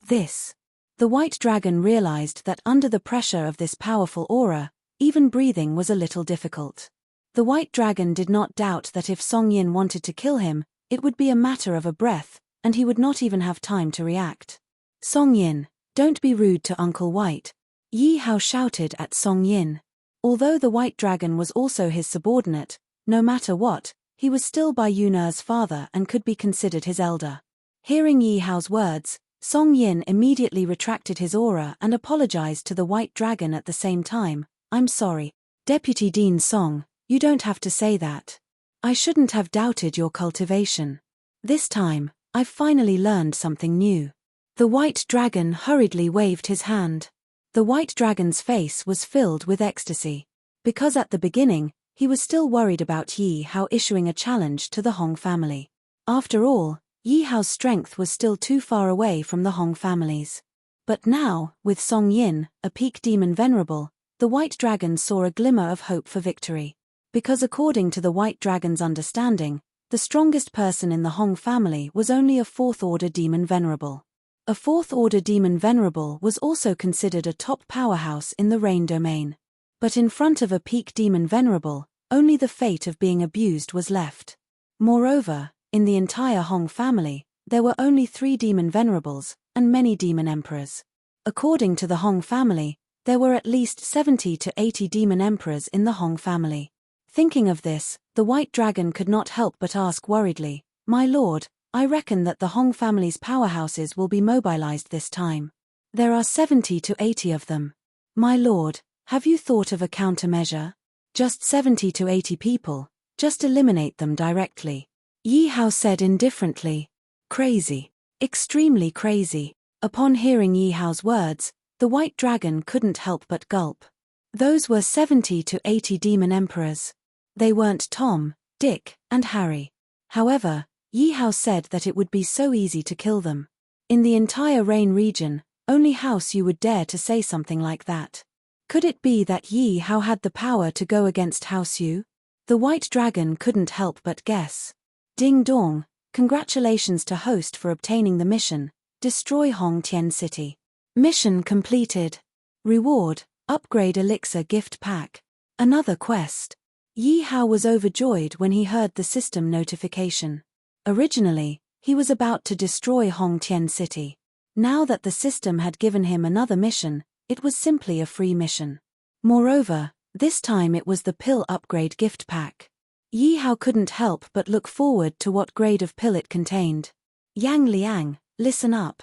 This. The White Dragon realized that under the pressure of this powerful aura, even breathing was a little difficult. The White Dragon did not doubt that if Song Yin wanted to kill him, it would be a matter of a breath, and he would not even have time to react. "Song Yin, don't be rude to Uncle White," Yi Hao shouted at Song Yin. Although the White Dragon was also his subordinate, no matter what, he was still Bai Yuner's father and could be considered his elder. Hearing Yi Hao's words, Song Yin immediately retracted his aura and apologized to the White Dragon at the same time. I'm sorry, Deputy Dean Song, you don't have to say that. I shouldn't have doubted your cultivation. This time, I've finally learned something new. The White Dragon hurriedly waved his hand. The White Dragon's face was filled with ecstasy. Because at the beginning, he was still worried about Yi Hao issuing a challenge to the Hong family. After all, Yi Hao's strength was still too far away from the Hong families. But now, with Song Yin, a peak demon venerable, the White Dragon saw a glimmer of hope for victory. Because according to the White Dragon's understanding, the strongest person in the Hong family was only a fourth-order demon venerable. A fourth-order demon venerable was also considered a top powerhouse in the Rain domain. But in front of a peak demon venerable, only the fate of being abused was left. Moreover, in the entire Hong family, there were only 3 demon venerables, and many demon emperors. According to the Hong family, there were at least 70 to 80 demon emperors in the Hong family. Thinking of this, the White Dragon could not help but ask worriedly, "My lord, I reckon that the Hong family's powerhouses will be mobilized this time. There are 70 to 80 of them. My lord, have you thought of a countermeasure? Just 70 to 80 people, just eliminate them directly." Yi Hao said indifferently. Crazy. Extremely crazy. Upon hearing Yi Hao's words, the White Dragon couldn't help but gulp. Those were 70 to 80 demon emperors. They weren't Tom, Dick, and Harry. However, Yi Hao said that it would be so easy to kill them. In the entire Rain region, only House Yu would dare to say something like that. Could it be that Yi Hao had the power to go against House Yu? The White Dragon couldn't help but guess. Ding dong, congratulations to host for obtaining the mission, destroy Hong Tien City. Mission completed. Reward, upgrade elixir gift pack. Another quest. Yi Hao was overjoyed when he heard the system notification. Originally, he was about to destroy Hong Tien City. Now that the system had given him another mission, it was simply a free mission. Moreover, this time it was the pill upgrade gift pack. Yi Hao couldn't help but look forward to what grade of pill it contained. Yang Liang, listen up.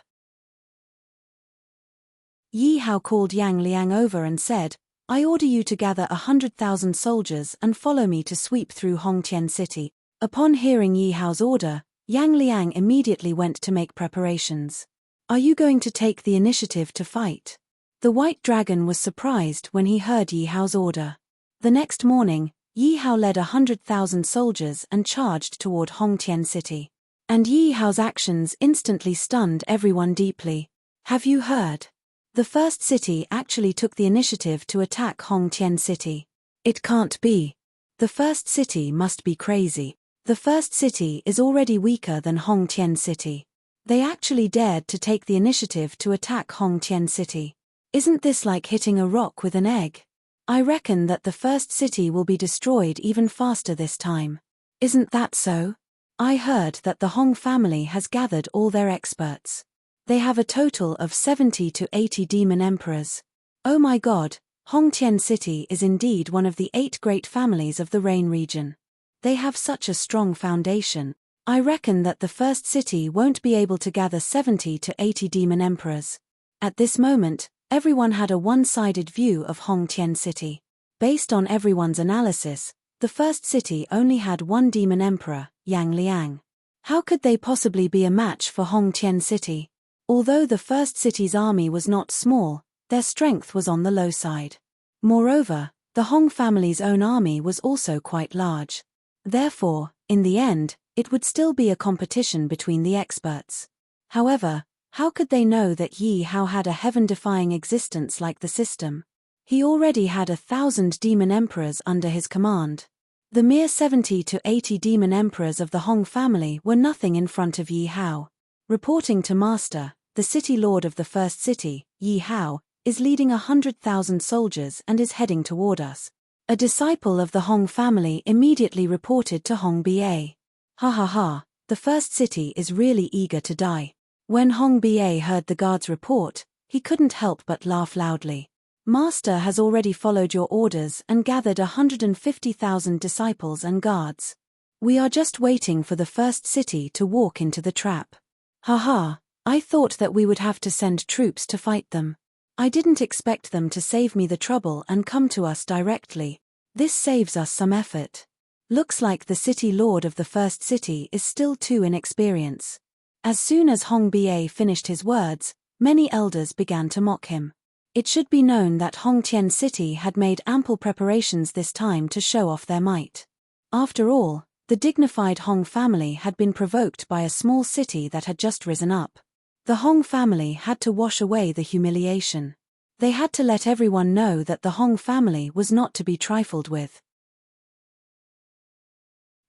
Yi Hao called Yang Liang over and said, "I order you to gather 100,000 soldiers and follow me to sweep through Hong Tien City." Upon hearing Yi Hao's order, Yang Liang immediately went to make preparations. "Are you going to take the initiative to fight?" The White Dragon was surprised when he heard Yi Hao's order. The next morning, Yi Hao led 100,000 soldiers and charged toward Hong Tien City. And Yi Hao's actions instantly stunned everyone deeply. Have you heard? The first city actually took the initiative to attack Hong Tien City. It can't be. The first city must be crazy. The first city is already weaker than Hong Tien City. They actually dared to take the initiative to attack Hong Tien City. Isn't this like hitting a rock with an egg? I reckon that the first city will be destroyed even faster this time. Isn't that so? I heard that the Hong family has gathered all their experts. They have a total of 70 to 80 demon emperors. Oh my god, Hong Tien City is indeed one of the 8 great families of the Rain region. They have such a strong foundation. I reckon that the first city won't be able to gather 70 to 80 demon emperors. At this moment, everyone had a one-sided view of Hong Tien City. Based on everyone's analysis, the first city only had one demon emperor, Yang Liang. How could they possibly be a match for Hong Tien City? Although the first city's army was not small, their strength was on the low side. Moreover, the Hong family's own army was also quite large. Therefore, in the end, it would still be a competition between the experts. However, how could they know that Yi Hao had a heaven-defying existence like the system? He already had 1,000 demon emperors under his command. The mere 70 to 80 demon emperors of the Hong family were nothing in front of Yi Hao. Reporting to Master, the city lord of the first city, Yi Hao, is leading 100,000 soldiers and is heading toward us. A disciple of the Hong family immediately reported to Hong Ba. Ha ha ha, the first city is really eager to die. When Hong Ba heard the guard's report, he couldn't help but laugh loudly. Master has already followed your orders and gathered 150,000 disciples and guards. We are just waiting for the first city to walk into the trap. Ha ha, I thought that we would have to send troops to fight them. I didn't expect them to save me the trouble and come to us directly. This saves us some effort. Looks like the city lord of the first city is still too inexperienced. As soon as Hong Ba finished his words, many elders began to mock him. It should be known that Hong Tien City had made ample preparations this time to show off their might. After all, the dignified Hong family had been provoked by a small city that had just risen up. The Hong family had to wash away the humiliation. They had to let everyone know that the Hong family was not to be trifled with.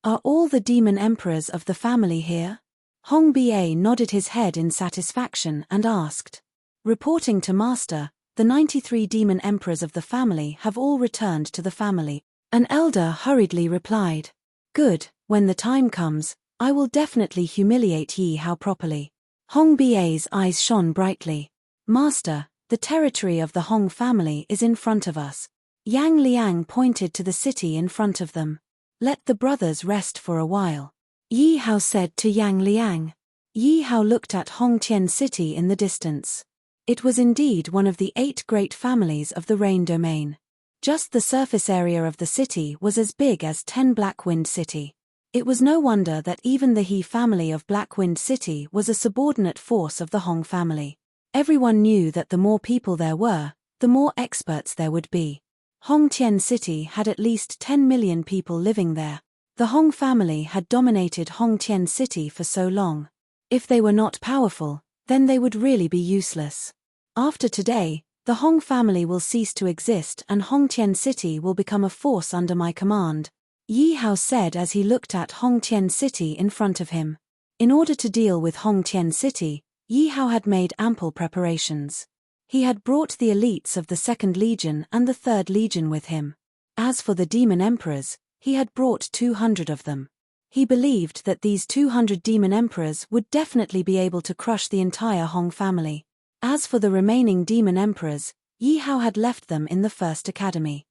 Are all the demon emperors of the family here? Hong Ba nodded his head in satisfaction and asked. Reporting to Master, the 93 demon emperors of the family have all returned to the family. An elder hurriedly replied. Good, when the time comes, I will definitely humiliate Yi Hao properly. Hong Ba's eyes shone brightly. Master, the territory of the Hong family is in front of us. Yang Liang pointed to the city in front of them. Let the brothers rest for a while. Yi Hao said to Yang Liang. Yi Hao looked at Hong Tien City in the distance. It was indeed one of the 8 great families of the Rain Domain. Just the surface area of the city was as big as 10 Blackwind City. It was no wonder that even the He family of Blackwind City was a subordinate force of the Hong family. Everyone knew that the more people there were, the more experts there would be. Hong Tien City had at least 10 million people living there. The Hong family had dominated Hong Tien City for so long. If they were not powerful, then they would really be useless. After today, the Hong family will cease to exist and Hong Tien City will become a force under my command, Yi Hao said as he looked at Hong Tien City in front of him. In order to deal with Hong Tien City, Yi Hao had made ample preparations. He had brought the elites of the 2nd Legion and the 3rd Legion with him. As for the demon emperors, he had brought 200 of them. He believed that these 200 demon emperors would definitely be able to crush the entire Hong family. As for the remaining demon emperors, Yi Hao had left them in the first academy.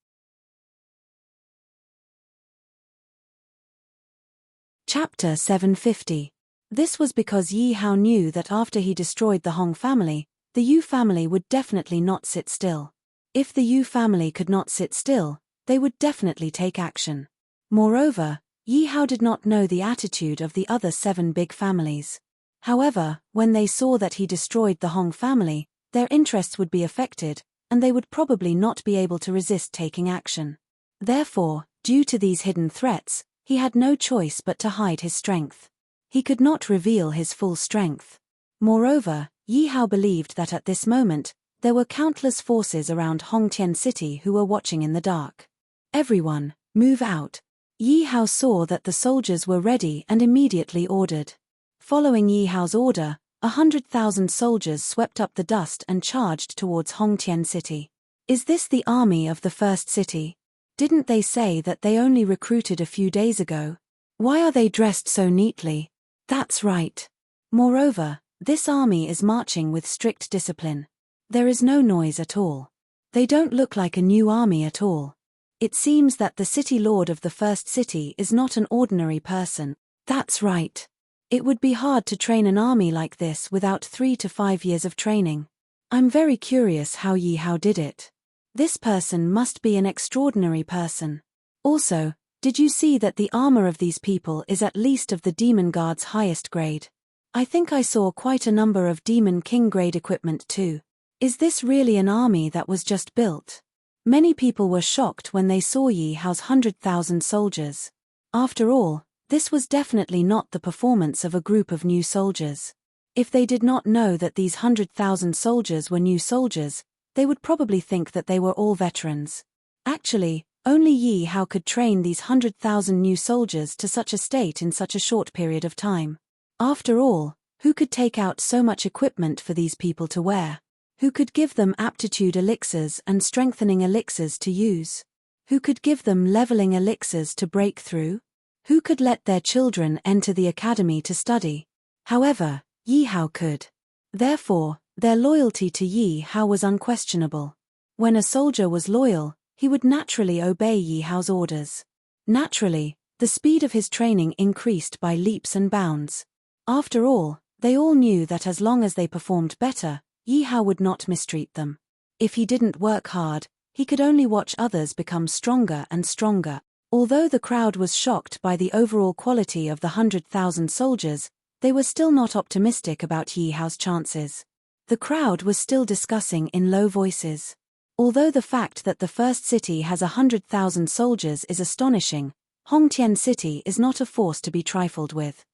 Chapter 750. This was because Yi Hao knew that after he destroyed the Hong family, the Yu family would definitely not sit still. If the Yu family could not sit still, they would definitely take action. Moreover, Yi Hao did not know the attitude of the other 7 big families. However, when they saw that he destroyed the Hong family, their interests would be affected, and they would probably not be able to resist taking action. Therefore, due to these hidden threats, he had no choice but to hide his strength. He could not reveal his full strength. Moreover, Yi Hao believed that at this moment, there were countless forces around Hong Tien City who were watching in the dark. Everyone, move out. Yi Hao saw that the soldiers were ready and immediately ordered. Following Yi Hao's order, 100,000 soldiers swept up the dust and charged towards Hong Tien City. Is this the army of the first city? Didn't they say that they only recruited a few days ago? Why are they dressed so neatly? That's right. Moreover, this army is marching with strict discipline. There is no noise at all. They don't look like a new army at all. It seems that the city lord of the first city is not an ordinary person. That's right. It would be hard to train an army like this without 3 to 5 years of training. I'm very curious how Yi Hao did it. This person must be an extraordinary person. Also, did you see that the armor of these people is at least of the Demon Guard's highest grade? I think I saw quite a number of Demon King grade equipment too. Is this really an army that was just built? Many people were shocked when they saw Yi Hao's 100,000 soldiers. After all, this was definitely not the performance of a group of new soldiers. If they did not know that these 100,000 soldiers were new soldiers, they would probably think that they were all veterans. Actually, only Yi Hao could train these 100,000 new soldiers to such a state in such a short period of time. After all, who could take out so much equipment for these people to wear? Who could give them aptitude elixirs and strengthening elixirs to use? Who could give them leveling elixirs to break through? Who could let their children enter the academy to study? However, Yi Hao could. Therefore, their loyalty to Yi Hao was unquestionable. When a soldier was loyal, he would naturally obey Yi Hao's orders. Naturally, the speed of his training increased by leaps and bounds. After all, They all knew that as long as they performed better, Yi Hao would not mistreat them. If he didn't work hard, he could only watch others become stronger and stronger. Although the crowd was shocked by the overall quality of the 100,000 soldiers, they were still not optimistic about Yi Hao's chances. The crowd was still discussing in low voices. Although the fact that the first city has 100,000 soldiers is astonishing, Hongtian City is not a force to be trifled with.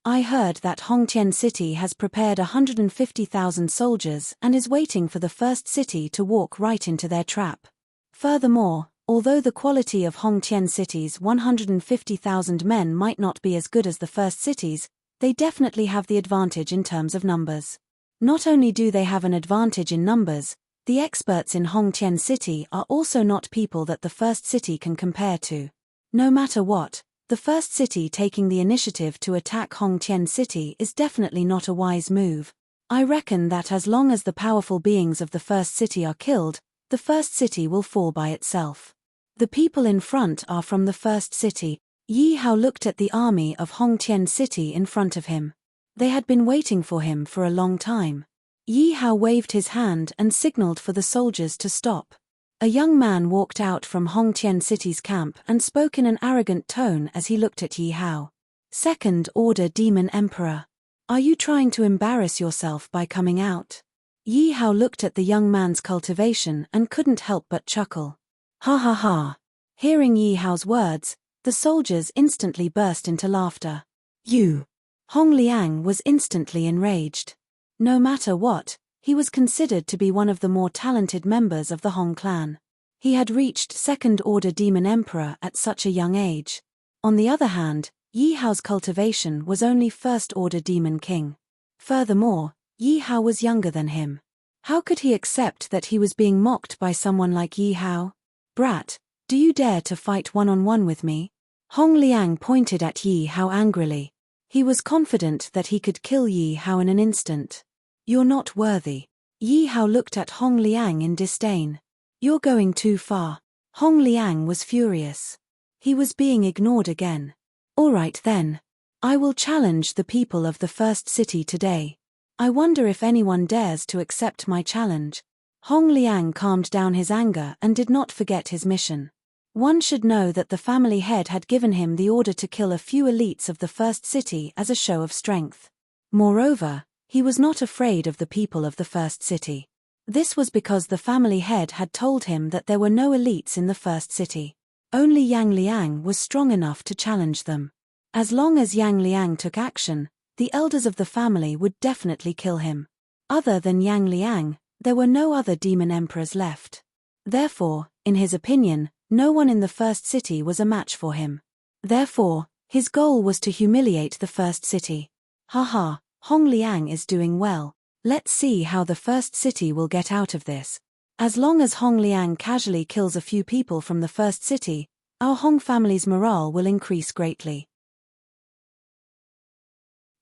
I heard that Hongtian City has prepared 150,000 soldiers and is waiting for the first city to walk right into their trap. Furthermore, although the quality of Hongtian City's 150,000 men might not be as good as the first city's, they definitely have the advantage in terms of numbers. Not only do they have an advantage in numbers, the experts in Hongtian City are also not people that the first city can compare to. No matter what, the first city taking the initiative to attack Hongtian City is definitely not a wise move. I reckon that as long as the powerful beings of the first city are killed, the first city will fall by itself. The people in front are from the first city. Yi Hao looked at the army of Hongtian City in front of him. They had been waiting for him for a long time. Yi Hao waved his hand and signaled for the soldiers to stop. A young man walked out from Hongtian City's camp and spoke in an arrogant tone as he looked at Yi Hao. Second Order Demon Emperor. Are you trying to embarrass yourself by coming out? Yi Hao looked at the young man's cultivation and couldn't help but chuckle. Ha ha ha. Hearing Yi Hao's words, the soldiers instantly burst into laughter. You! Hong Liang was instantly enraged. No matter what, he was considered to be one of the more talented members of the Hong clan. He had reached Second Order Demon Emperor at such a young age. On the other hand, Yi Hao's cultivation was only First Order Demon King. Furthermore, Yi Hao was younger than him. How could he accept that he was being mocked by someone like Yi Hao? Brat, do you dare to fight one-on-one with me? Hong Liang pointed at Yi Hao angrily. He was confident that he could kill Yi Hao in an instant. You're not worthy. Yi Hao looked at Hong Liang in disdain. You're going too far. Hong Liang was furious. He was being ignored again. All right then. I will challenge the people of the first city today. I wonder if anyone dares to accept my challenge. Hong Liang calmed down his anger and did not forget his mission. One should know that the family head had given him the order to kill a few elites of the first city as a show of strength. Moreover, he was not afraid of the people of the first city. This was because the family head had told him that there were no elites in the first city. Only Yang Liang was strong enough to challenge them. As long as Yang Liang took action, the elders of the family would definitely kill him. Other than Yang Liang, there were no other demon emperors left. Therefore, in his opinion, no one in the first city was a match for him. Therefore, his goal was to humiliate the first city. Haha, Hong Liang is doing well. Let's see how the first city will get out of this. As long as Hong Liang casually kills a few people from the first city, our Hong family's morale will increase greatly.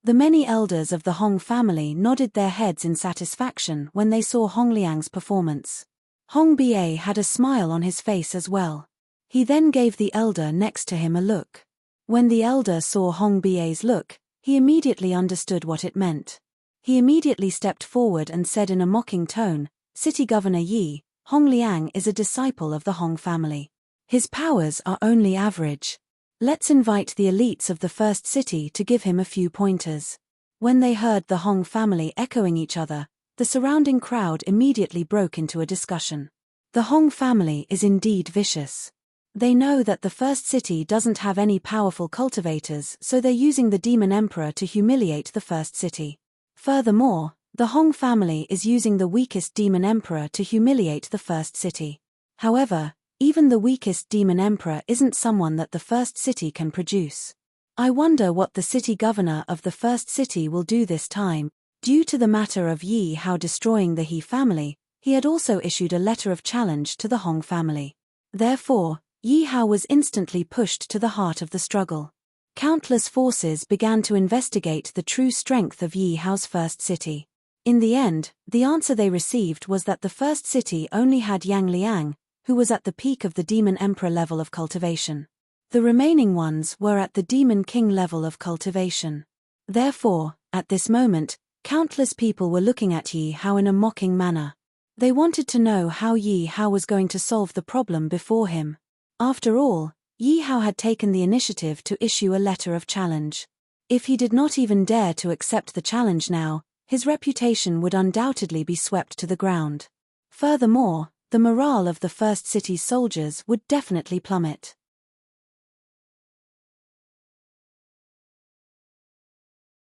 The many elders of the Hong family nodded their heads in satisfaction when they saw Hong Liang's performance. Hong Ba had a smile on his face as well. He then gave the elder next to him a look. When the elder saw Hong Ba's look, he immediately understood what it meant. He immediately stepped forward and said in a mocking tone, City Governor Yi, Hong Liang is a disciple of the Hong family. His powers are only average. Let's invite the elites of the first city to give him a few pointers. When they heard the Hong family echoing each other, the surrounding crowd immediately broke into a discussion. The Hong family is indeed vicious. They know that the first city doesn't have any powerful cultivators, so they're using the Demon Emperor to humiliate the first city. Furthermore, the Hong family is using the weakest Demon Emperor to humiliate the first city. However, even the weakest Demon Emperor isn't someone that the first city can produce. I wonder what the city governor of the first city will do this time. Due to the matter of Yi Hao destroying the He family, he had also issued a letter of challenge to the Hong family. Therefore, Yi Hao was instantly pushed to the heart of the struggle. Countless forces began to investigate the true strength of Yi Hao's first city. In the end, the answer they received was that the first city only had Yang Liang, who was at the peak of the Demon Emperor level of cultivation. The remaining ones were at the Demon King level of cultivation. Therefore, at this moment, countless people were looking at Yi Hao in a mocking manner. They wanted to know how Yi Hao was going to solve the problem before him. After all, Yi Hao had taken the initiative to issue a letter of challenge. If he did not even dare to accept the challenge now, his reputation would undoubtedly be swept to the ground. Furthermore, the morale of the First City's soldiers would definitely plummet.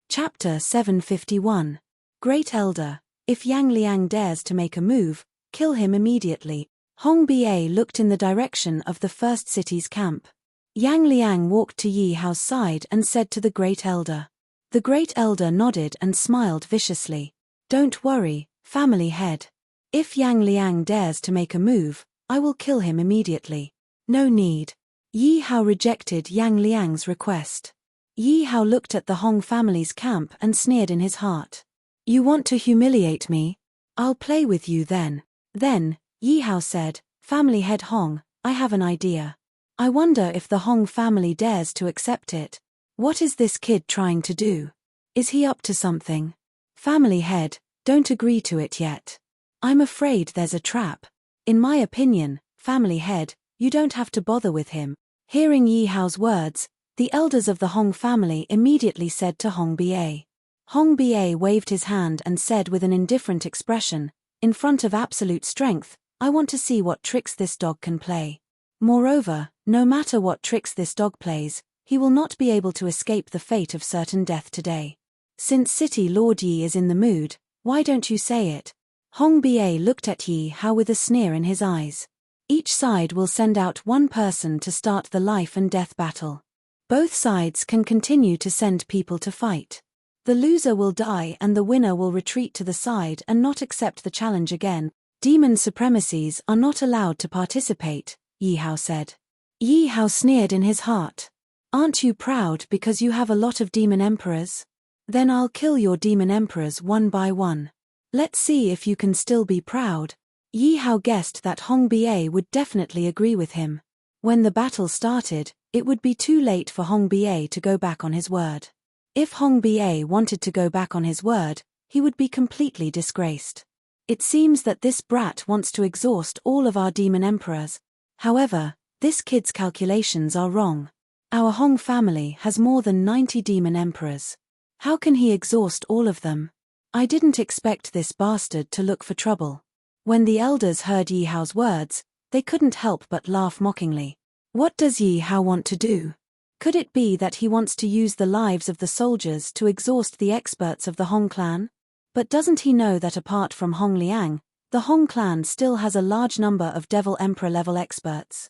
Chapter 751. Great Elder, if Yang Liang dares to make a move, kill him immediately. Hong Ba looked in the direction of the First City's camp. Yang Liang walked to Yi Hao's side and said to the Great Elder. The Great Elder nodded and smiled viciously. Don't worry, family head. If Yang Liang dares to make a move, I will kill him immediately. No need. Yi Hao rejected Yang Liang's request. Yi Hao looked at the Hong family's camp and sneered in his heart. You want to humiliate me? I'll play with you then. Then, Yi Hao said, Family head Hong, I have an idea. I wonder if the Hong family dares to accept it. What is this kid trying to do? Is he up to something? Family head, don't agree to it yet. I'm afraid there's a trap. In my opinion, family head, you don't have to bother with him. Hearing Yi Hao's words, the elders of the Hong family immediately said to Hong Ba. Hong Ba waved his hand and said with an indifferent expression, in front of absolute strength, I want to see what tricks this dog can play. Moreover, no matter what tricks this dog plays, he will not be able to escape the fate of certain death today. Since City Lord Yi is in the mood, why don't you say it? Hong Ba looked at Yi Hao with a sneer in his eyes. Each side will send out one person to start the life and death battle. Both sides can continue to send people to fight. The loser will die and the winner will retreat to the side and not accept the challenge again. Demon supremacies are not allowed to participate, Yi Hao said. Yi Hao sneered in his heart. Aren't you proud because you have a lot of demon emperors? Then I'll kill your demon emperors one by one. Let's see if you can still be proud. Yi Hao guessed that Hong Ba would definitely agree with him. When the battle started, it would be too late for Hong Ba to go back on his word. If Hong Ba wanted to go back on his word, he would be completely disgraced. It seems that this brat wants to exhaust all of our demon emperors. However, this kid's calculations are wrong. Our Hong family has more than 90 demon emperors. How can he exhaust all of them? I didn't expect this bastard to look for trouble. When the elders heard Yi Hao's words, they couldn't help but laugh mockingly. What does Yi Hao want to do? Could it be that he wants to use the lives of the soldiers to exhaust the experts of the Hong clan? But doesn't he know that apart from Hong Liang, the Hong clan still has a large number of Devil Emperor level experts?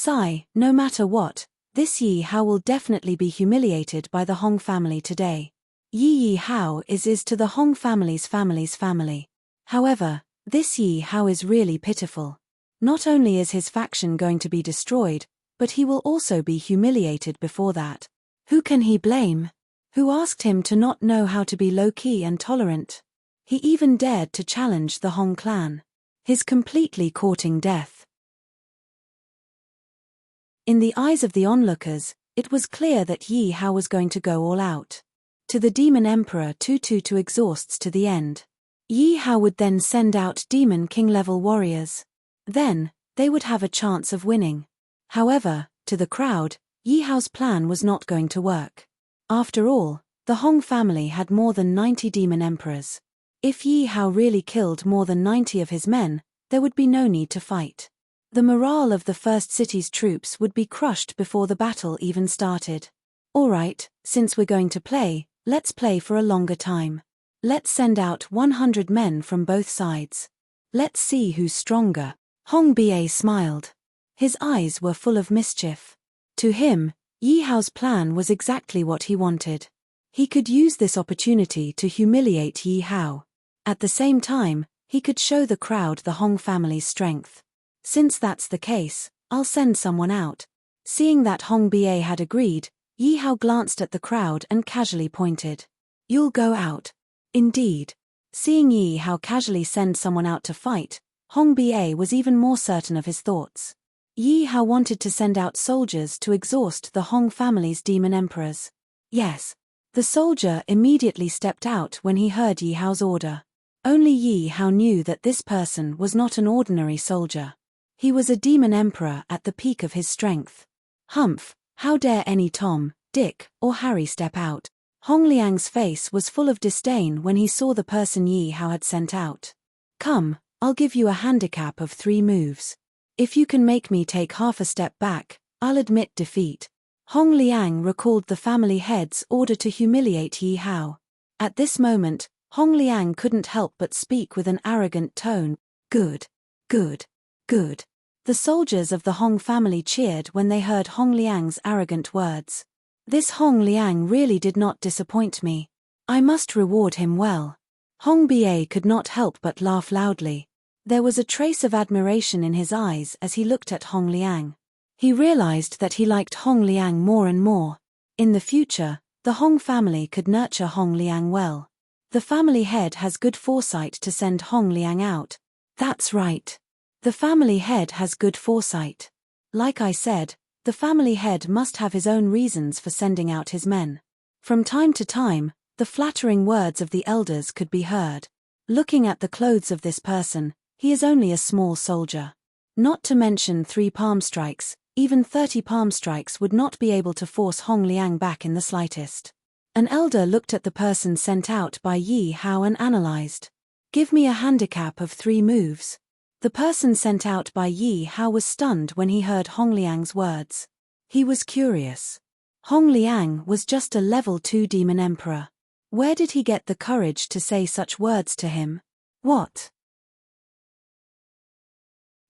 No matter what, this Yi Hao will definitely be humiliated by the Hong family today. Yi Hao is to the Hong family's family. However, this Yi Hao is really pitiful. Not only is his faction going to be destroyed, but he will also be humiliated before that. Who can he blame? Who asked him to not know how to be low-key and tolerant? He even dared to challenge the Hong clan. He's completely courting death. In the eyes of the onlookers, it was clear that Yi Hao was going to go all out. To the Demon Emperor to exhausts to the end. Yi Hao would then send out Demon King level warriors. Then, they would have a chance of winning. However, to the crowd, Yi Hao's plan was not going to work. After all, the Hong family had more than 90 demon emperors. If Yi Hao really killed more than 90 of his men, there would be no need to fight. The morale of the First City's troops would be crushed before the battle even started. Alright, since we're going to play, let's play for a longer time. Let's send out 100 men from both sides. Let's see who's stronger. Hong Ba smiled. His eyes were full of mischief. To him, Yi Hao's plan was exactly what he wanted. He could use this opportunity to humiliate Yi Hao. At the same time, he could show the crowd the Hong family's strength. Since that's the case, I'll send someone out. Seeing that Hong Ba had agreed, Yi Hao glanced at the crowd and casually pointed. You'll go out. Indeed. Seeing Yi Hao casually send someone out to fight, Hong Ba was even more certain of his thoughts. Yi Hao wanted to send out soldiers to exhaust the Hong family's demon emperors. Yes. The soldier immediately stepped out when he heard Yi Hao's order. Only Yi Hao knew that this person was not an ordinary soldier. He was a demon emperor at the peak of his strength. Humph, how dare any Tom, Dick, or Harry step out? Hong Liang's face was full of disdain when he saw the person Yi Hao had sent out. Come, I'll give you a handicap of 3 moves. If you can make me take half a step back, I'll admit defeat. Hong Liang recalled the family head's order to humiliate Yi Hao. At this moment, Hong Liang couldn't help but speak with an arrogant tone. Good. Good. Good. The soldiers of the Hong family cheered when they heard Hong Liang's arrogant words. This Hong Liang really did not disappoint me. I must reward him well. Hong Ba could not help but laugh loudly. There was a trace of admiration in his eyes as he looked at Hong Liang. He realized that he liked Hong Liang more and more. In the future, the Hong family could nurture Hong Liang well. The family head has good foresight to send Hong Liang out. That's right. The family head has good foresight. Like I said, the family head must have his own reasons for sending out his men. From time to time, the flattering words of the elders could be heard. Looking at the clothes of this person, he is only a small soldier. Not to mention 3 palm strikes, even 30 palm strikes would not be able to force Hong Liang back in the slightest. An elder looked at the person sent out by Yi Hao and analyzed. Give me a handicap of 3 moves. The person sent out by Yi Hao was stunned when he heard Hong Liang's words. He was curious. Hong Liang was just a level 2 demon emperor. Where did he get the courage to say such words to him? What?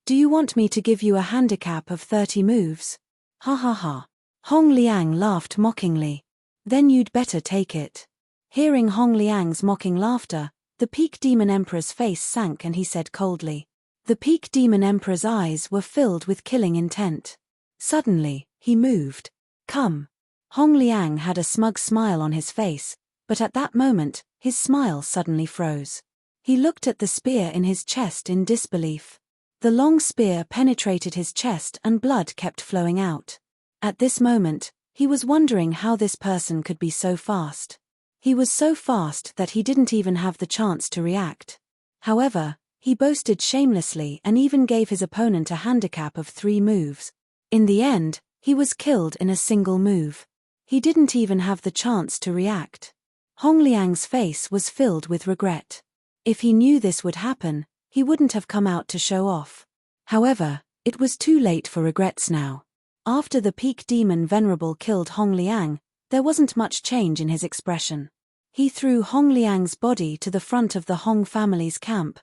Do you want me to give you a handicap of 30 moves? Ha ha ha. Hong Liang laughed mockingly. Then you'd better take it. Hearing Hong Liang's mocking laughter, the Peak Demon Emperor's face sank and he said coldly. The Peak Demon Emperor's eyes were filled with killing intent. Suddenly, he moved. Come. Hong Liang had a smug smile on his face, but at that moment, his smile suddenly froze. He looked at the spear in his chest in disbelief. The long spear penetrated his chest and blood kept flowing out. At this moment, he was wondering how this person could be so fast. He was so fast that he didn't even have the chance to react. However, he boasted shamelessly and even gave his opponent a handicap of 3 moves. In the end, he was killed in a single move. He didn't even have the chance to react. Hong Liang's face was filled with regret. If he knew this would happen, he wouldn't have come out to show off. However, it was too late for regrets now. After the Peak Demon Venerable killed Hong Liang, there wasn't much change in his expression. He threw Hong Liang's body to the front of the Hong family's camp.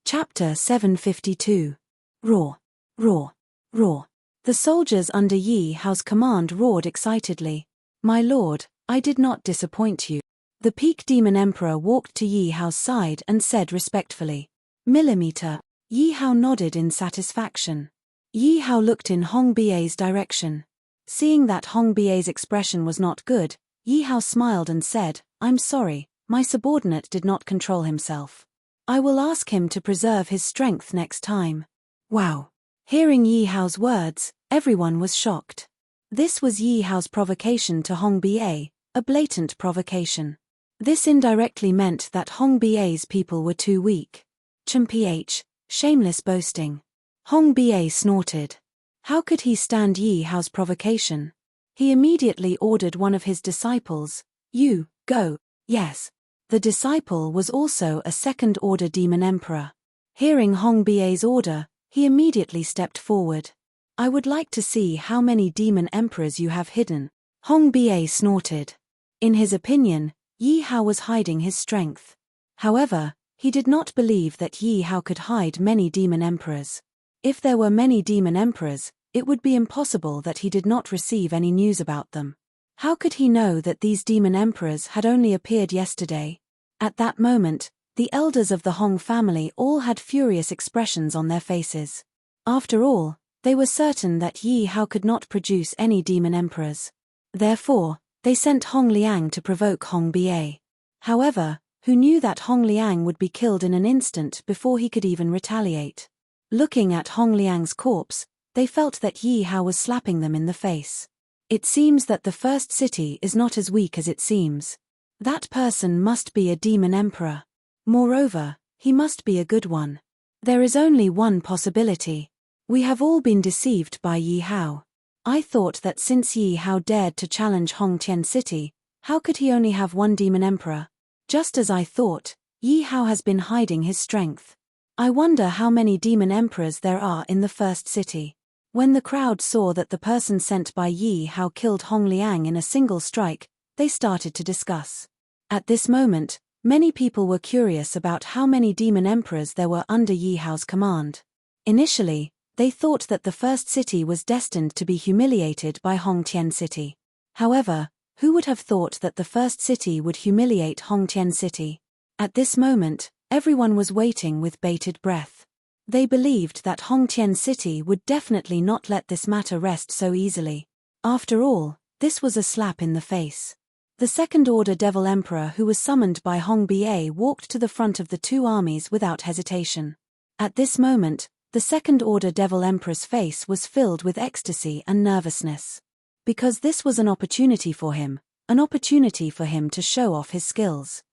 Chapter 752. Roar. Roar. Roar. The soldiers under Yi Hao's command roared excitedly. My lord, I did not disappoint you. The Peak Demon Emperor walked to Yi Hao's side and said respectfully. Millimeter. Yi Hao nodded in satisfaction. Yi Hao looked in Hong Ba's direction. Seeing that Hong Ba's expression was not good, Yi Hao smiled and said, I'm sorry, my subordinate did not control himself. I will ask him to preserve his strength next time. Wow. Hearing Yi Hao's words, everyone was shocked. This was Yi Hao's provocation to Hong Ba, a blatant provocation. This indirectly meant that Hong Ba's people were too weak. Ph, shameless boasting. Hong Ba snorted. How could he stand Yi Hao's provocation? He immediately ordered one of his disciples, you, go. Yes. The disciple was also a second-order demon emperor. Hearing Hong Ba's order, he immediately stepped forward. I would like to see how many demon emperors you have hidden. Hong Ba snorted. In his opinion, Yi Hao was hiding his strength. However, he did not believe that Yi Hao could hide many demon emperors. If there were many demon emperors, it would be impossible that he did not receive any news about them. How could he know that these demon emperors had only appeared yesterday? At that moment, the elders of the Hong family all had furious expressions on their faces. After all, they were certain that Yi Hao could not produce any demon emperors. Therefore, they sent Hong Liang to provoke Hong Ba. However, who knew that Hong Liang would be killed in an instant before he could even retaliate. Looking at Hong Liang's corpse, they felt that Yi Hao was slapping them in the face. It seems that the first city is not as weak as it seems. That person must be a demon emperor. Moreover, he must be a good one. There is only one possibility. We have all been deceived by Yi Hao. I thought that since Yi Hao dared to challenge Hong Tian City, how could he only have one demon emperor? Just as I thought, Yi Hao has been hiding his strength. I wonder how many demon emperors there are in the first city. When the crowd saw that the person sent by Yi Hao killed Hong Liang in a single strike, they started to discuss. At this moment, many people were curious about how many demon emperors there were under Yi Hao's command. Initially, they thought that the first city was destined to be humiliated by Hong Tian City. However, who would have thought that the first city would humiliate Hong Tian City? At this moment, everyone was waiting with bated breath. They believed that Hong Tian City would definitely not let this matter rest so easily. After all, this was a slap in the face. The second-order Devil Emperor who was summoned by Hong Ba walked to the front of the two armies without hesitation. At this moment, the second-order Devil Emperor's face was filled with ecstasy and nervousness. Because this was an opportunity for him to show off his skills.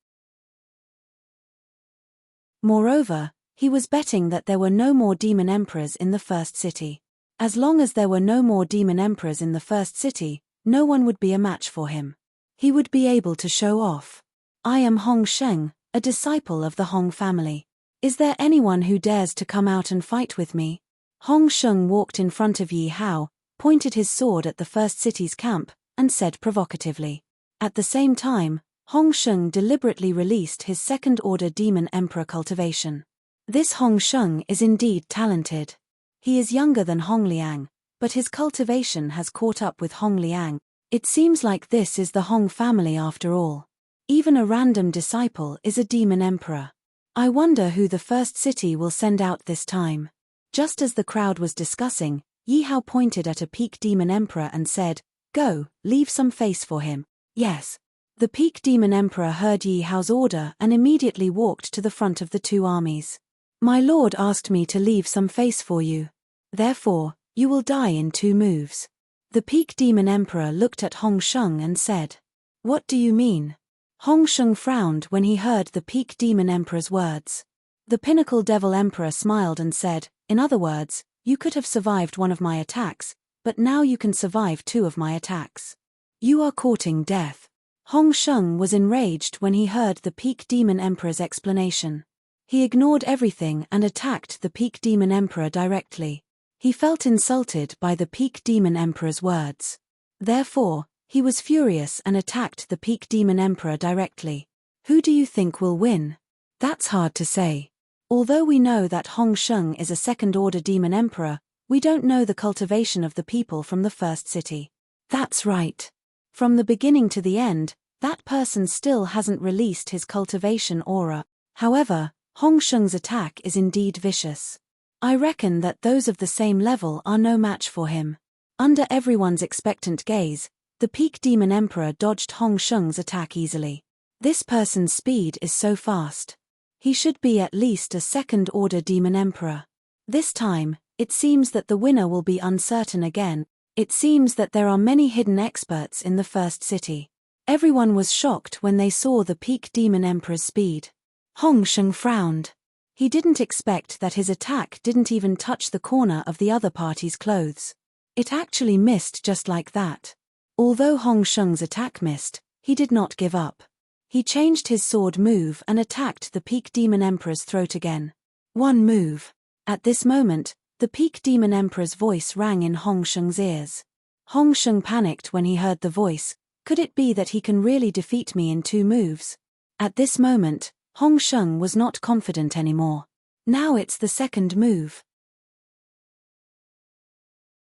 Moreover, he was betting that there were no more demon emperors in the first city. As long as there were no more demon emperors in the first city, no one would be a match for him. He would be able to show off. I am Hong Sheng, a disciple of the Hong family. Is there anyone who dares to come out and fight with me? Hong Sheng walked in front of Yi Hao, pointed his sword at the first city's camp, and said provocatively. At the same time, Hong Sheng deliberately released his second-order demon emperor cultivation. This Hong Sheng is indeed talented. He is younger than Hong Liang, but his cultivation has caught up with Hong Liang. It seems like this is the Hong family after all. Even a random disciple is a demon emperor. I wonder who the first city will send out this time. Just as the crowd was discussing, Yi Hao pointed at a peak demon emperor and said, "Go, leave some face for him." Yes. The peak demon emperor heard Yi Hao's order and immediately walked to the front of the two armies. "My lord asked me to leave some face for you. Therefore, you will die in 2 moves. The peak demon emperor looked at Hong Sheng and said, "What do you mean?" Hong Sheng frowned when he heard the peak demon emperor's words. The pinnacle devil emperor smiled and said, "In other words, you could have survived one of my attacks, but now you can survive 2 of my attacks. You are courting death." Hong Sheng was enraged when he heard the peak demon emperor's explanation. He ignored everything and attacked the peak demon emperor directly. He felt insulted by the peak demon emperor's words. Therefore, he was furious and attacked the peak demon emperor directly. Who do you think will win? That's hard to say. Although we know that Hong Sheng is a second-order demon emperor, we don't know the cultivation of the people from the first city. That's right. From the beginning to the end, that person still hasn't released his cultivation aura. However, Hong Sheng's attack is indeed vicious. I reckon that those of the same level are no match for him. Under everyone's expectant gaze, the peak demon emperor dodged Hong Sheng's attack easily. This person's speed is so fast. He should be at least a second-order demon emperor. This time, it seems that the winner will be uncertain again. It seems that there are many hidden experts in the first city. Everyone was shocked when they saw the peak demon emperor's speed. Hong Sheng frowned. He didn't expect that his attack didn't even touch the corner of the other party's clothes. It actually missed just like that. Although Hong Sheng's attack missed, he did not give up. He changed his sword move and attacked the peak demon emperor's throat again. 1 move. At this moment, the peak demon emperor's voice rang in Hong Sheng's ears. Hong Sheng panicked when he heard the voice. Could it be that he can really defeat me in 2 moves? At this moment, Hong Sheng was not confident anymore. Now it's the second move.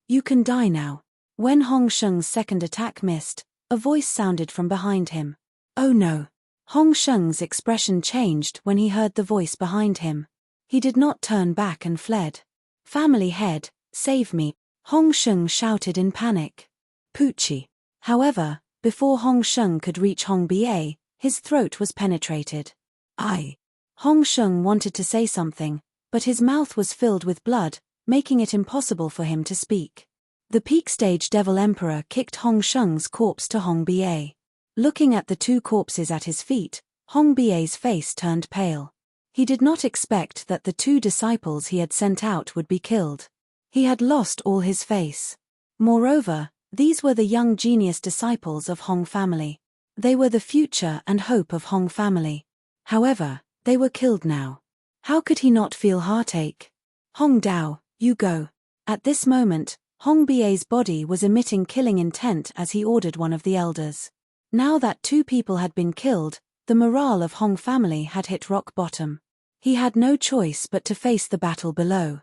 You can die now. When Hong Sheng's second attack missed, a voice sounded from behind him. Oh no. Hong Sheng's expression changed when he heard the voice behind him. He did not turn back and fled. Family head, save me, Hong Sheng shouted in panic. Poochie. However, before Hong Sheng could reach Hong Ba, his throat was penetrated. I. Hong Sheng wanted to say something, but his mouth was filled with blood, making it impossible for him to speak. The peak stage Devil Emperor kicked Hong Sheng's corpse to Hong Ba. Looking at the two corpses at his feet, Hong Ba's face turned pale. He did not expect that the two disciples he had sent out would be killed. He had lost all his face. Moreover, these were the young genius disciples of Hong family. They were the future and hope of Hong family. However, they were killed now. How could he not feel heartache? Hong Dao, you go. At this moment, Hong Ba's body was emitting killing intent as he ordered one of the elders. Now that two people had been killed, the morale of Hong family had hit rock bottom. He had no choice but to face the battle below.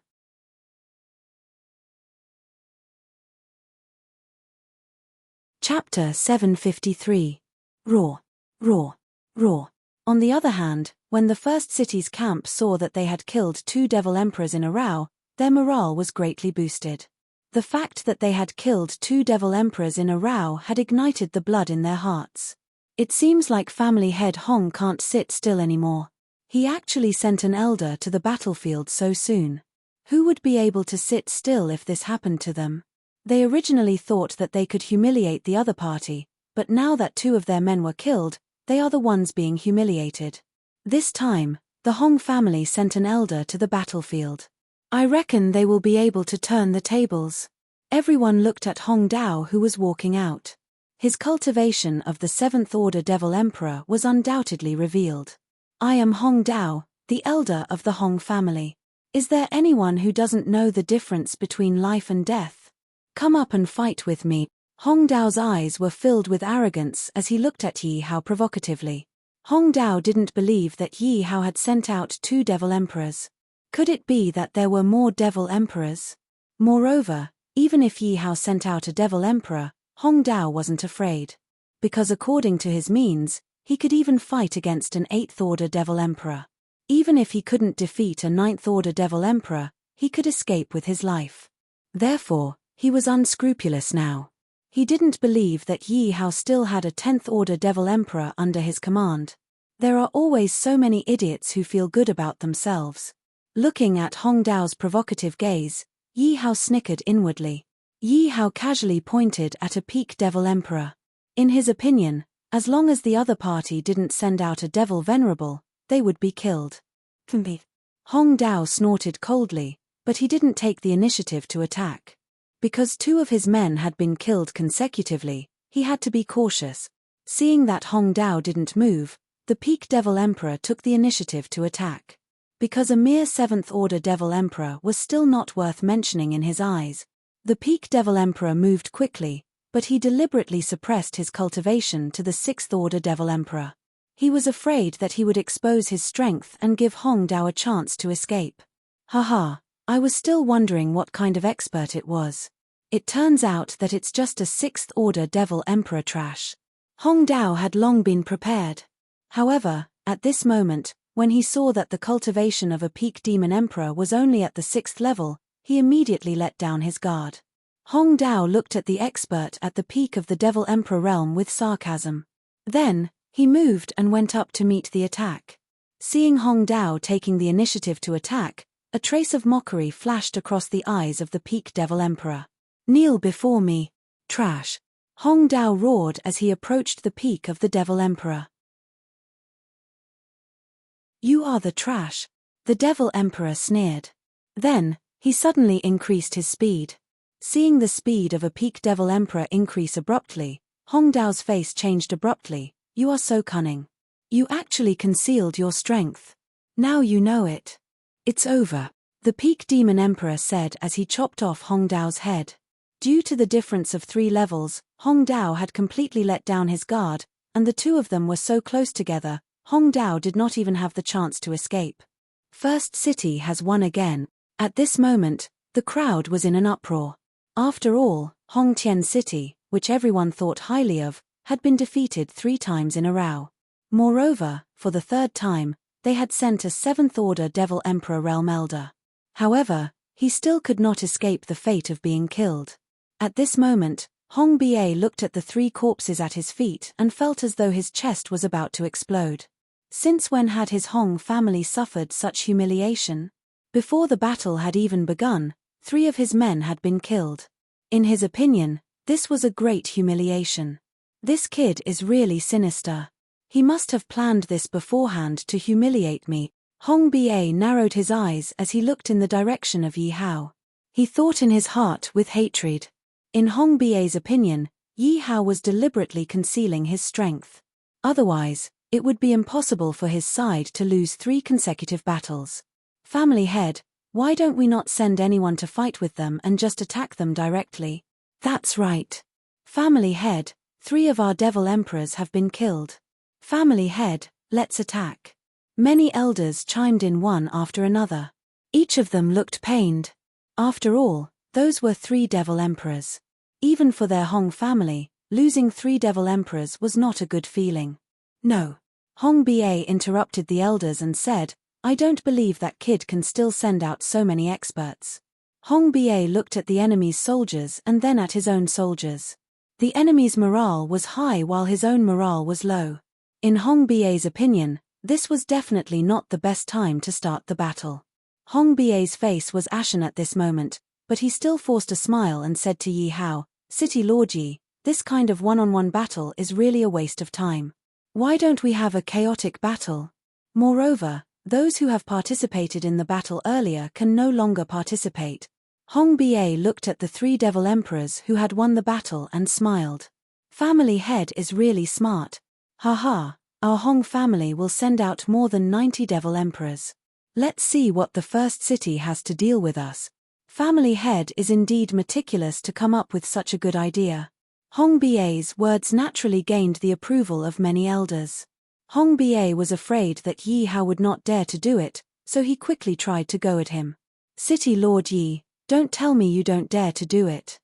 Chapter 753. Roar, roar, roar. On the other hand, when the first city's camp saw that they had killed two devil emperors in a row, their morale was greatly boosted. The fact that they had killed two devil emperors in a row had ignited the blood in their hearts. It seems like family head Hong can't sit still anymore. He actually sent an elder to the battlefield so soon. Who would be able to sit still if this happened to them? They originally thought that they could humiliate the other party, but now that two of their men were killed, they are the ones being humiliated. This time, the Hong family sent an elder to the battlefield. I reckon they will be able to turn the tables. Everyone looked at Hong Dao, who was walking out. His cultivation of the 7th Order Devil Emperor was undoubtedly revealed. I am Hong Dao, the elder of the Hong family. Is there anyone who doesn't know the difference between life and death? Come up and fight with me. Hong Dao's eyes were filled with arrogance as he looked at Yi Hao provocatively. Hong Dao didn't believe that Yi Hao had sent out two devil emperors. Could it be that there were more devil emperors? Moreover, even if Yi Hao sent out a devil emperor, Hong Dao wasn't afraid. Because according to his means, he could even fight against an 8th Order Devil Emperor. Even if he couldn't defeat a 9th Order Devil Emperor, he could escape with his life. Therefore, he was unscrupulous now. He didn't believe that Yi Hao still had a 10th Order Devil Emperor under his command. There are always so many idiots who feel good about themselves. Looking at Hong Dao's provocative gaze, Yi Hao snickered inwardly. Yi Hao casually pointed at a peak Devil Emperor. In his opinion, as long as the other party didn't send out a Devil Venerable, they would be killed. Hong Dao snorted coldly, but he didn't take the initiative to attack. Because two of his men had been killed consecutively, he had to be cautious. Seeing that Hong Dao didn't move, the peak Devil Emperor took the initiative to attack. Because a mere 7th Order Devil Emperor was still not worth mentioning in his eyes, the peak Devil Emperor moved quickly, but he deliberately suppressed his cultivation to the 6th Order Devil Emperor. He was afraid that he would expose his strength and give Hong Dao a chance to escape. Haha, I was still wondering what kind of expert it was. It turns out that it's just a 6th Order Devil Emperor trash. Hong Dao had long been prepared. However, at this moment, when he saw that the cultivation of a peak Demon Emperor was only at the 6th level, he immediately let down his guard. Hong Dao looked at the expert at the peak of the Devil Emperor realm with sarcasm. Then, he moved and went up to meet the attack. Seeing Hong Dao taking the initiative to attack, a trace of mockery flashed across the eyes of the peak Devil Emperor. Kneel before me, trash! Hong Dao roared as he approached the peak of the Devil Emperor. You are the trash, the Devil Emperor sneered. Then, he suddenly increased his speed. Seeing the speed of a peak Devil Emperor increase abruptly, Hong Dao's face changed abruptly. You are so cunning. You actually concealed your strength. Now you know it. It's over, the peak Demon Emperor said as he chopped off Hong Dao's head. Due to the difference of 3 levels, Hong Dao had completely let down his guard, and the two of them were so close together, Hong Dao did not even have the chance to escape. First City has won again. At this moment, the crowd was in an uproar. After all, Hong Tien City, which everyone thought highly of, had been defeated 3 times in a row. Moreover, for the 3rd time, they had sent a 7th Order Devil Emperor Realm Elder. However, he still could not escape the fate of being killed. At this moment, Hong Ba looked at the 3 corpses at his feet and felt as though his chest was about to explode. Since when had his Hong family suffered such humiliation? Before the battle had even begun, 3 of his men had been killed. In his opinion, this was a great humiliation. This kid is really sinister. He must have planned this beforehand to humiliate me. Hong Ba narrowed his eyes as he looked in the direction of Yi Hao. He thought in his heart with hatred. In Hong Ba's opinion, Yi Hao was deliberately concealing his strength. Otherwise, it would be impossible for his side to lose 3 consecutive battles. Family head, why don't we not send anyone to fight with them and just attack them directly? That's right. Family head, 3 of our devil emperors have been killed. Family head, let's attack. Many elders chimed in one after another. Each of them looked pained. After all, those were 3 devil emperors. Even for their Hong family, losing 3 devil emperors was not a good feeling. No. Hong Ba interrupted the elders and said, I don't believe that kid can still send out so many experts. Hong Ba looked at the enemy's soldiers and then at his own soldiers. The enemy's morale was high while his own morale was low. In Hong Ba's opinion, this was definitely not the best time to start the battle. Hong Ba's face was ashen at this moment, but he still forced a smile and said to Yi Hao, City Lord Yi, this kind of one-on-one battle is really a waste of time. Why don't we have a chaotic battle? Moreover, those who have participated in the battle earlier can no longer participate. Hong Ba looked at the 3 devil emperors who had won the battle and smiled. Family head is really smart. Haha, our Hong family will send out more than 90 devil emperors. Let's see what the first city has to deal with us. Family head is indeed meticulous to come up with such a good idea. Hong Ba's words naturally gained the approval of many elders. Hong Ba was afraid that Yi Hao would not dare to do it, so he quickly tried to go at him. City Lord Yi, don't tell me you don't dare to do it.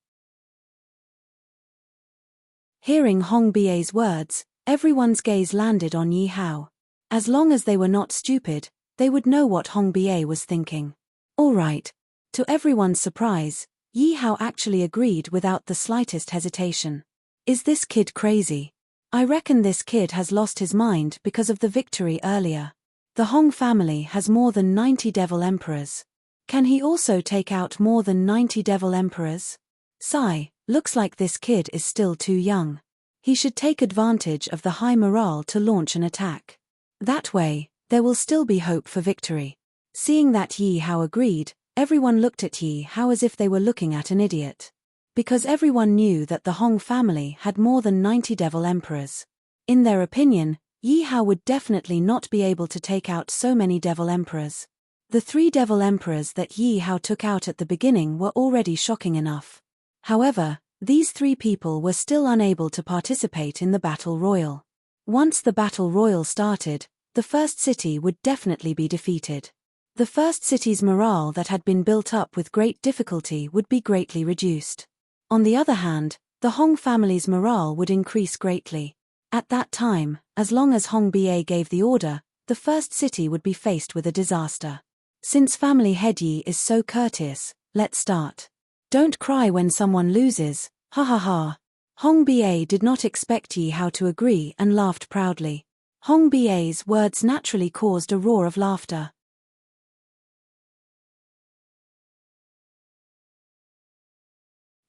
Hearing Hong Ba's words, everyone's gaze landed on Yi Hao. As long as they were not stupid, they would know what Hong Ba was thinking. All right. To everyone's surprise, Yi Hao actually agreed without the slightest hesitation. Is this kid crazy? I reckon this kid has lost his mind because of the victory earlier. The Hong family has more than 90 devil emperors. Can he also take out more than 90 devil emperors? Sigh, looks like this kid is still too young. He should take advantage of the high morale to launch an attack. That way, there will still be hope for victory. Seeing that Yi Hao agreed, everyone looked at Yi Hao as if they were looking at an idiot. Because everyone knew that the Hong family had more than 90 devil emperors. In their opinion, Yi Hao would definitely not be able to take out so many devil emperors. The 3 devil emperors that Yi Hao took out at the beginning were already shocking enough. However, these 3 people were still unable to participate in the battle royal. Once the battle royal started, the first city would definitely be defeated. The first city's morale that had been built up with great difficulty would be greatly reduced. On the other hand, the Hong family's morale would increase greatly. At that time, as long as Hong Ba gave the order, the first city would be faced with a disaster. Since family head Yi is so courteous, let's start. Don't cry when someone loses, ha ha ha. Hong Ba did not expect Yi Hao to agree and laughed proudly. Hong Ba's words naturally caused a roar of laughter.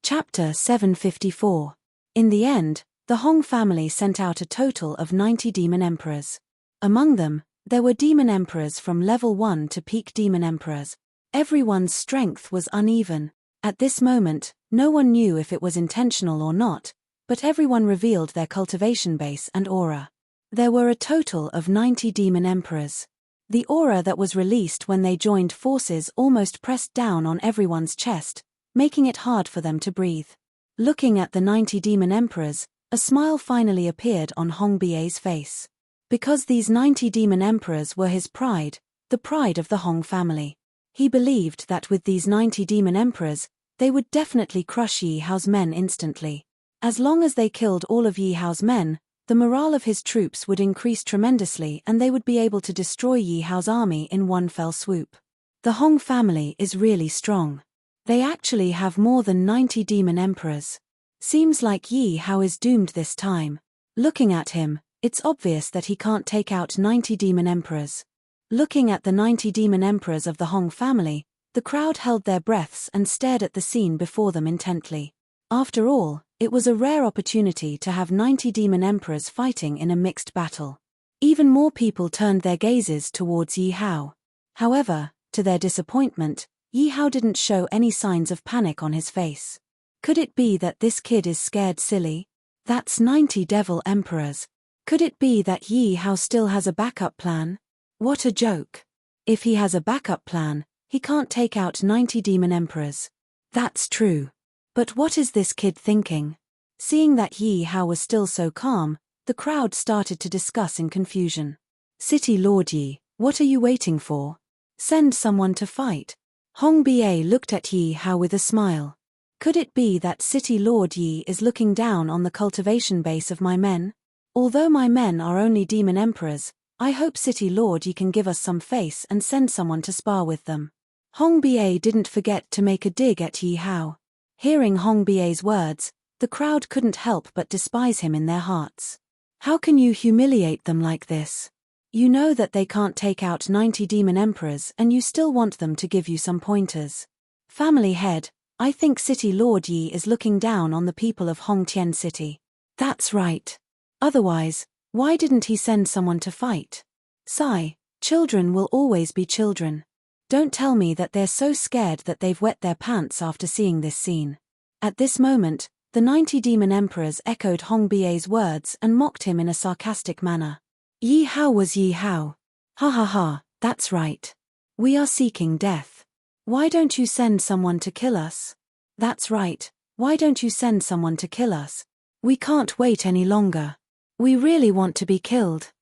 Chapter 754. In the end, the Hong family sent out a total of 90 demon emperors. Among them, there were demon emperors from level 1 to peak demon emperors. Everyone's strength was uneven. At this moment, no one knew if it was intentional or not, but everyone revealed their cultivation base and aura. There were a total of 90 demon emperors. The aura that was released when they joined forces almost pressed down on everyone's chest, making it hard for them to breathe. Looking at the 90 demon emperors, a smile finally appeared on Hong Ba's face. Because these 90 demon emperors were his pride, the pride of the Hong family. He believed that with these 90 demon emperors, they would definitely crush Yi Hao's men instantly. As long as they killed all of Yi Hao's men, the morale of his troops would increase tremendously and they would be able to destroy Yi Hao's army in one fell swoop. The Hong family is really strong. They actually have more than 90 demon emperors. Seems like Yi Hao is doomed this time. Looking at him, It's obvious that he can't take out 90 demon emperors. Looking at the 90 demon emperors of the Hong family, the crowd held their breaths and stared at the scene before them intently. After all, it was a rare opportunity to have 90 demon emperors fighting in a mixed battle. Even more people turned their gazes towards Yi Hao. However, to their disappointment, Yi Hao didn't show any signs of panic on his face. Could it be that this kid is scared silly? That's 90 devil emperors. Could it be that Yi Hao still has a backup plan? What a joke. If he has a backup plan, he can't take out 90 demon emperors. That's true. But what is this kid thinking? Seeing that Yi Hao was still so calm, the crowd started to discuss in confusion. City Lord Yi, what are you waiting for? Send someone to fight. Hong Ba looked at Yi Hao with a smile. Could it be that City Lord Yi is looking down on the cultivation base of my men? Although my men are only demon emperors, I hope City Lord Yi can give us some face and send someone to spar with them. Hong Ba didn't forget to make a dig at Yi Hao. Hearing Hong Ba's words, the crowd couldn't help but despise him in their hearts. How can you humiliate them like this? You know that they can't take out 90 demon emperors and you still want them to give you some pointers. Family head, I think City Lord Yi is looking down on the people of Hong Tien City. That's right. Otherwise, why didn't he send someone to fight? Sigh, children will always be children. Don't tell me that they're so scared that they've wet their pants after seeing this scene. At this moment, the 90 demon emperors echoed Hong Ba's words and mocked him in a sarcastic manner. Yi Hao was Yi Hao. Ha ha ha, that's right. We are seeking death. Why don't you send someone to kill us? That's right, why don't you send someone to kill us? We can't wait any longer. We really want to be killed.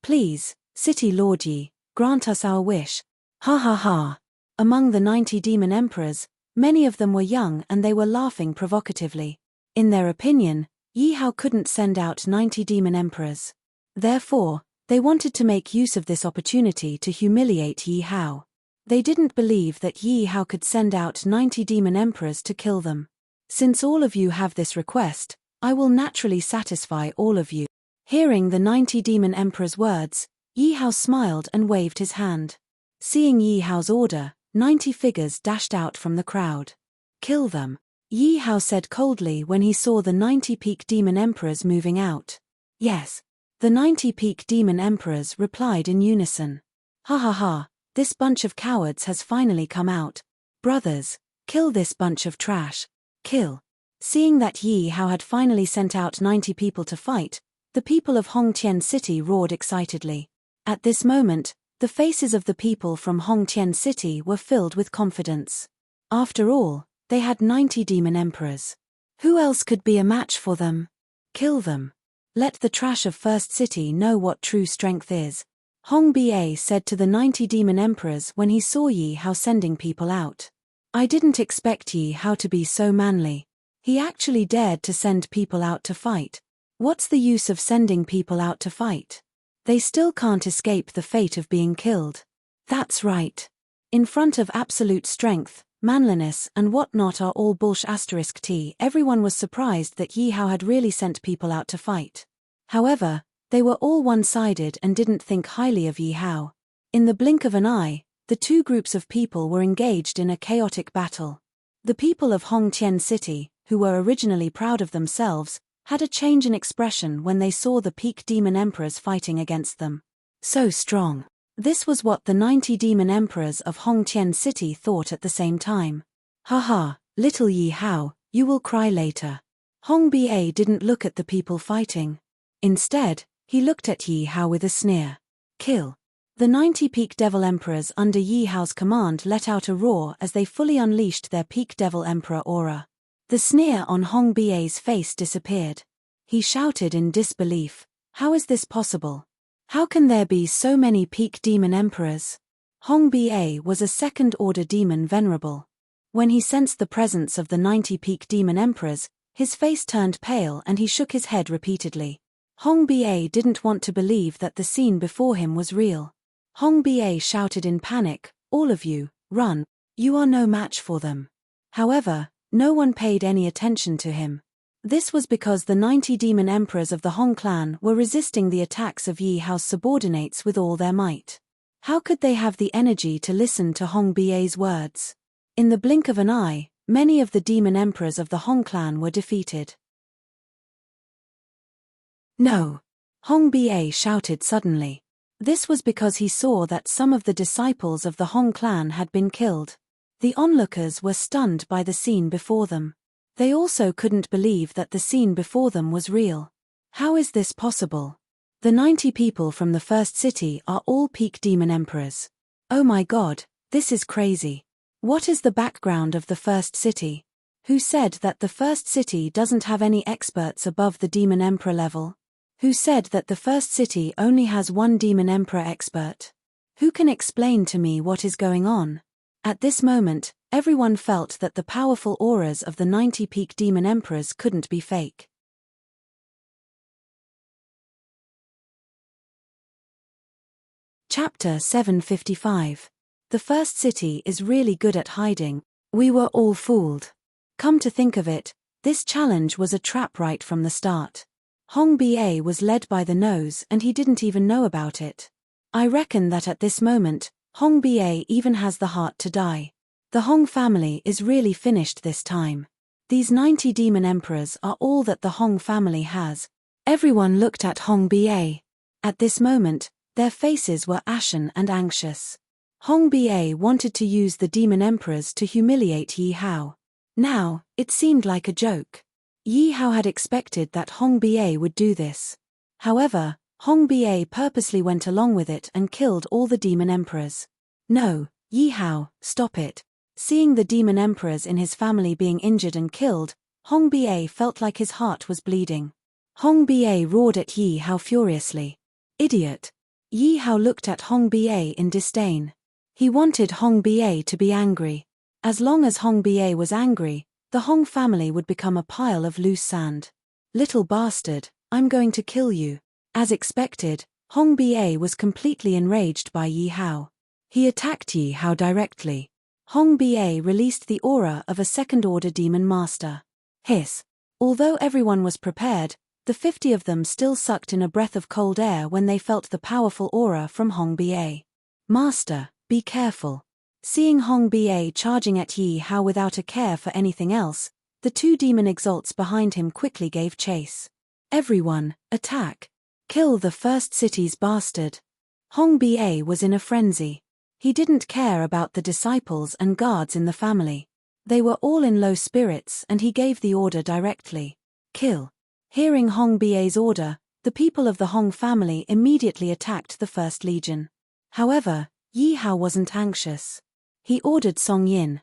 Please, City Lord Yi, grant us our wish. Ha ha ha. Among the 90 demon emperors, many of them were young and they were laughing provocatively. In their opinion, Yi Hao couldn't send out 90 demon emperors. Therefore, they wanted to make use of this opportunity to humiliate Yi Hao. They didn't believe that Yi Hao could send out 90 demon emperors to kill them. Since all of you have this request, I will naturally satisfy all of you. Hearing the 90 demon emperors' words, Yi Hao smiled and waved his hand. Seeing Yi Hao's order, 90 figures dashed out from the crowd. Kill them, Yi Hao said coldly when he saw the 90 peak demon emperors moving out. Yes. The 90 peak demon emperors replied in unison. Ha ha ha, this bunch of cowards has finally come out. Brothers, kill this bunch of trash. Kill. Seeing that Yi Hao had finally sent out 90 people to fight, the people of Hong Tien City roared excitedly. At this moment, the faces of the people from Hong Tien City were filled with confidence. After all, they had 90 demon emperors. Who else could be a match for them? Kill them. Let the trash of First City know what true strength is. Hong Ba said to the 90 demon emperors when he saw Yi Hao sending people out. I didn't expect Yi Hao to be so manly. He actually dared to send people out to fight. What's the use of sending people out to fight? They still can't escape the fate of being killed. That's right. In front of absolute strength, manliness and whatnot are all bullsh*t. Everyone was surprised that Yi Hao had really sent people out to fight. However, they were all one-sided and didn't think highly of Yi Hao. In the blink of an eye, the two groups of people were engaged in a chaotic battle. The people of Hong Tien City, who were originally proud of themselves, had a change in expression when they saw the peak demon emperors fighting against them. So strong. This was what the 90 demon emperors of Hong Tien City thought at the same time. Ha ha, little Yi Hao, you will cry later. Hong Ba didn't look at the people fighting. Instead, he looked at Yi Hao with a sneer. Kill. The 90 peak devil emperors under Yi Hao's command let out a roar as they fully unleashed their peak devil emperor aura. The sneer on Hong Ba's face disappeared. He shouted in disbelief, how is this possible? How can there be so many peak demon emperors? Hong Ba was a second-order demon venerable. When he sensed the presence of the 90 peak demon emperors, his face turned pale and he shook his head repeatedly. Hong Ba didn't want to believe that the scene before him was real. Hong Ba shouted in panic, all of you, run, you are no match for them. However, no one paid any attention to him. This was because the 90 demon emperors of the Hong clan were resisting the attacks of Yi Hao's subordinates with all their might. How could they have the energy to listen to Hong Ba's words? In the blink of an eye, many of the demon emperors of the Hong clan were defeated. No! Hong Ba shouted suddenly. This was because he saw that some of the disciples of the Hong clan had been killed. The onlookers were stunned by the scene before them. They also couldn't believe that the scene before them was real. How is this possible? The 90 people from the first city are all peak demon emperors. Oh my god, this is crazy. What is the background of the first city? Who said that the first city doesn't have any experts above the demon emperor level? Who said that the first city only has one demon emperor expert? Who can explain to me what is going on? At this moment, everyone felt that the powerful auras of the 90 peak demon emperors couldn't be fake. Chapter 755. The first city is really good at hiding. We were all fooled. Come to think of it, this challenge was a trap right from the start. Hong Ba was led by the nose and he didn't even know about it. I reckon that at this moment, Hong Ba even has the heart to die. The Hong family is really finished this time. These 90 demon emperors are all that the Hong family has. Everyone looked at Hong Ba. At this moment, their faces were ashen and anxious. Hong Ba wanted to use the demon emperors to humiliate Yi Hao. Now, it seemed like a joke. Yi Hao had expected that Hong Ba would do this. However, Hong Ba purposely went along with it and killed all the demon emperors. No, Yi Hao, stop it. Seeing the demon emperors in his family being injured and killed, Hong Ba felt like his heart was bleeding. Hong Ba roared at Yi Hao furiously. Idiot! Yi Hao looked at Hong Ba in disdain. He wanted Hong Ba to be angry. As long as Hong Ba was angry, the Hong family would become a pile of loose sand. Little bastard, I'm going to kill you. As expected, Hong Ba was completely enraged by Yi Hao. He attacked Yi Hao directly. Hong Ba released the aura of a second-order demon master. Hiss. Although everyone was prepared, the 50 of them still sucked in a breath of cold air when they felt the powerful aura from Hong Ba. Master, be careful. Seeing Hong Ba charging at Yi Hao without a care for anything else, the 2 demon exalts behind him quickly gave chase. Everyone, attack. Kill the first city's bastard. Hong Ba was in a frenzy. He didn't care about the disciples and guards in the family. They were all in low spirits and he gave the order directly. Kill. Hearing Hong Ba's order, the people of the Hong family immediately attacked the First Legion. However, Yi Hao wasn't anxious. He ordered Song Yin,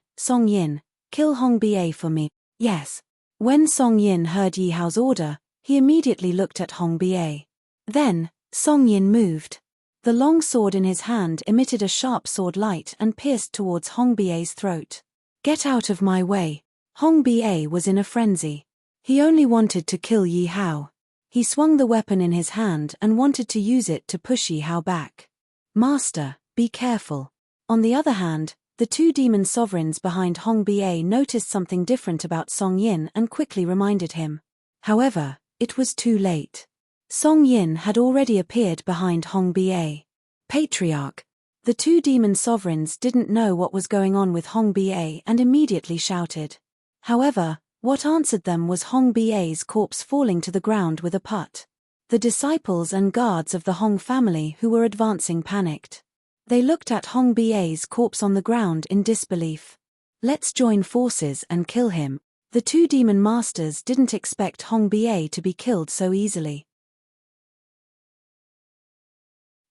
kill Hong Ba for me. Yes. When Song Yin heard Yi Hao's order, he immediately looked at Hong Ba. Then, Song Yin moved. The long sword in his hand emitted a sharp sword light and pierced towards Hong Ba's throat. Get out of my way. Hong Ba was in a frenzy. He only wanted to kill Yi Hao. He swung the weapon in his hand and wanted to use it to push Yi Hao back. Master, be careful. On the other hand, the 2 demon sovereigns behind Hong Ba noticed something different about Song Yin and quickly reminded him. However, it was too late. Song Yin had already appeared behind Hong Ba. Patriarch. The 2 demon sovereigns didn't know what was going on with Hong Ba and immediately shouted. However, what answered them was Hong Ba's corpse falling to the ground with a putt. The disciples and guards of the Hong family who were advancing panicked. They looked at Hong Ba's corpse on the ground in disbelief. Let's join forces and kill him. The 2 demon masters didn't expect Hong Ba to be killed so easily.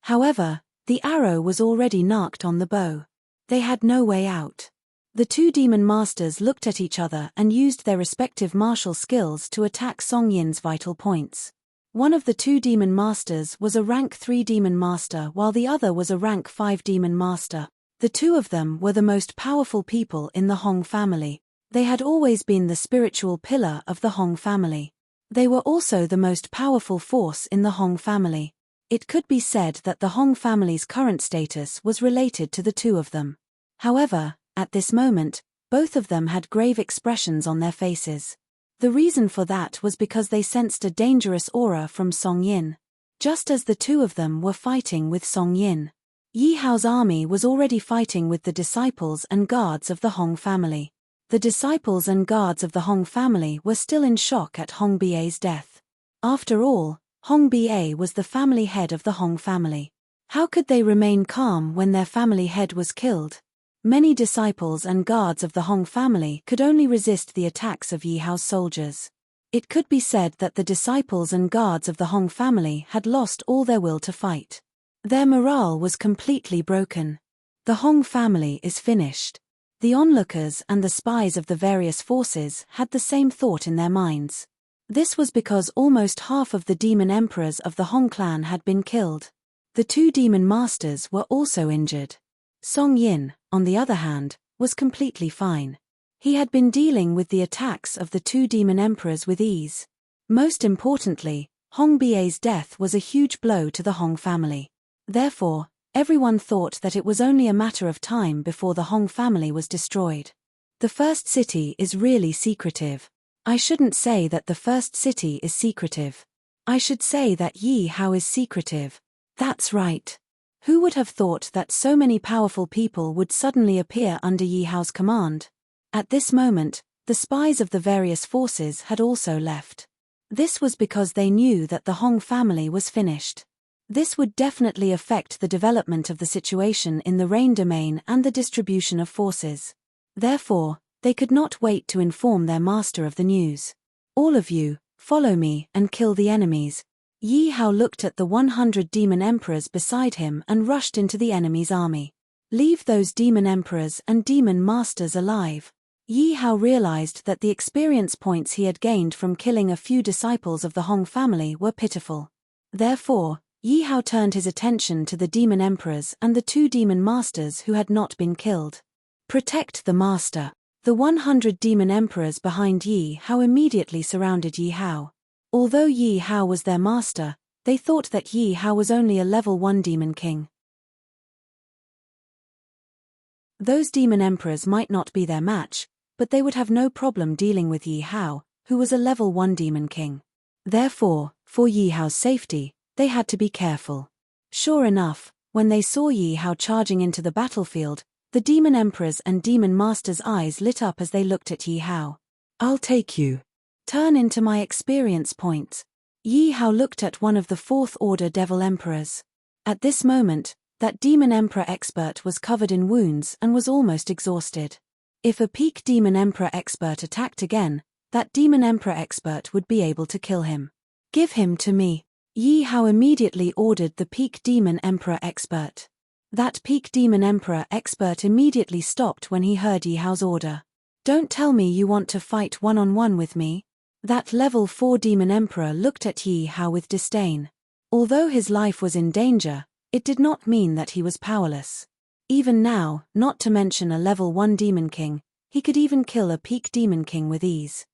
However, the arrow was already narked on the bow. They had no way out. The 2 demon masters looked at each other and used their respective martial skills to attack Song Yin's vital points. One of the 2 demon masters was a rank 3 demon master while the other was a rank 5 demon master. The 2 of them were the most powerful people in the Hong family. They had always been the spiritual pillar of the Hong family. They were also the most powerful force in the Hong family. It could be said that the Hong family's current status was related to the 2 of them. However, at this moment, both of them had grave expressions on their faces. The reason for that was because they sensed a dangerous aura from Song Yin. Just as the two of them were fighting with Song Yin, Yi Hao's army was already fighting with the disciples and guards of the Hong family. The disciples and guards of the Hong family were still in shock at Hong Ba's death. After all, Hong Ba was the family head of the Hong family. How could they remain calm when their family head was killed? Many disciples and guards of the Hong family could only resist the attacks of Yi Hao's soldiers. It could be said that the disciples and guards of the Hong family had lost all their will to fight. Their morale was completely broken. The Hong family is finished. The onlookers and the spies of the various forces had the same thought in their minds. This was because almost half of the demon emperors of the Hong clan had been killed. The two demon masters were also injured. Song Yin, on the other hand, was completely fine. He had been dealing with the attacks of the two demon emperors with ease. Most importantly, Hong Ba's death was a huge blow to the Hong family. Therefore, everyone thought that it was only a matter of time before the Hong family was destroyed. The first city is really secretive. I shouldn't say that the first city is secretive. I should say that Yi Hao is secretive. That's right. Who would have thought that so many powerful people would suddenly appear under Yi Hao's command? At this moment, the spies of the various forces had also left. This was because they knew that the Hong family was finished. This would definitely affect the development of the situation in the Rain domain and the distribution of forces. Therefore, they could not wait to inform their master of the news. All of you, follow me and kill the enemies. Yi Hao looked at the 100 demon emperors beside him and rushed into the enemy's army. Leave those demon emperors and demon masters alive. Yi Hao realized that the experience points he had gained from killing a few disciples of the Hong family were pitiful. Therefore, Yi Hao turned his attention to the demon emperors and the two demon masters who had not been killed. Protect the master. The 100 demon emperors behind Yi Hao immediately surrounded Yi Hao. Although Yi Hao was their master, they thought that Yi Hao was only a level 1 demon king. Those demon emperors might not be their match, but they would have no problem dealing with Yi Hao, who was a level 1 demon king. Therefore, for Yi Hao's safety, they had to be careful. Sure enough, when they saw Yi Hao charging into the battlefield, the demon emperors and demon masters' eyes lit up as they looked at Yi Hao. I'll take you. Turn into my experience points. Yi Hao looked at one of the 4th order devil emperors. At this moment, that demon emperor expert was covered in wounds and was almost exhausted. If a peak demon emperor expert attacked again, that demon emperor expert would be able to kill him. Give him to me. Yi Hao immediately ordered the peak demon emperor expert. That peak demon emperor expert immediately stopped when he heard Yi Hao's order. Don't tell me you want to fight one-on-one with me. That level 4 demon emperor looked at Yi Hao with disdain. Although his life was in danger, it did not mean that he was powerless. Even now, not to mention a level 1 demon king, he could even kill a peak demon king with ease.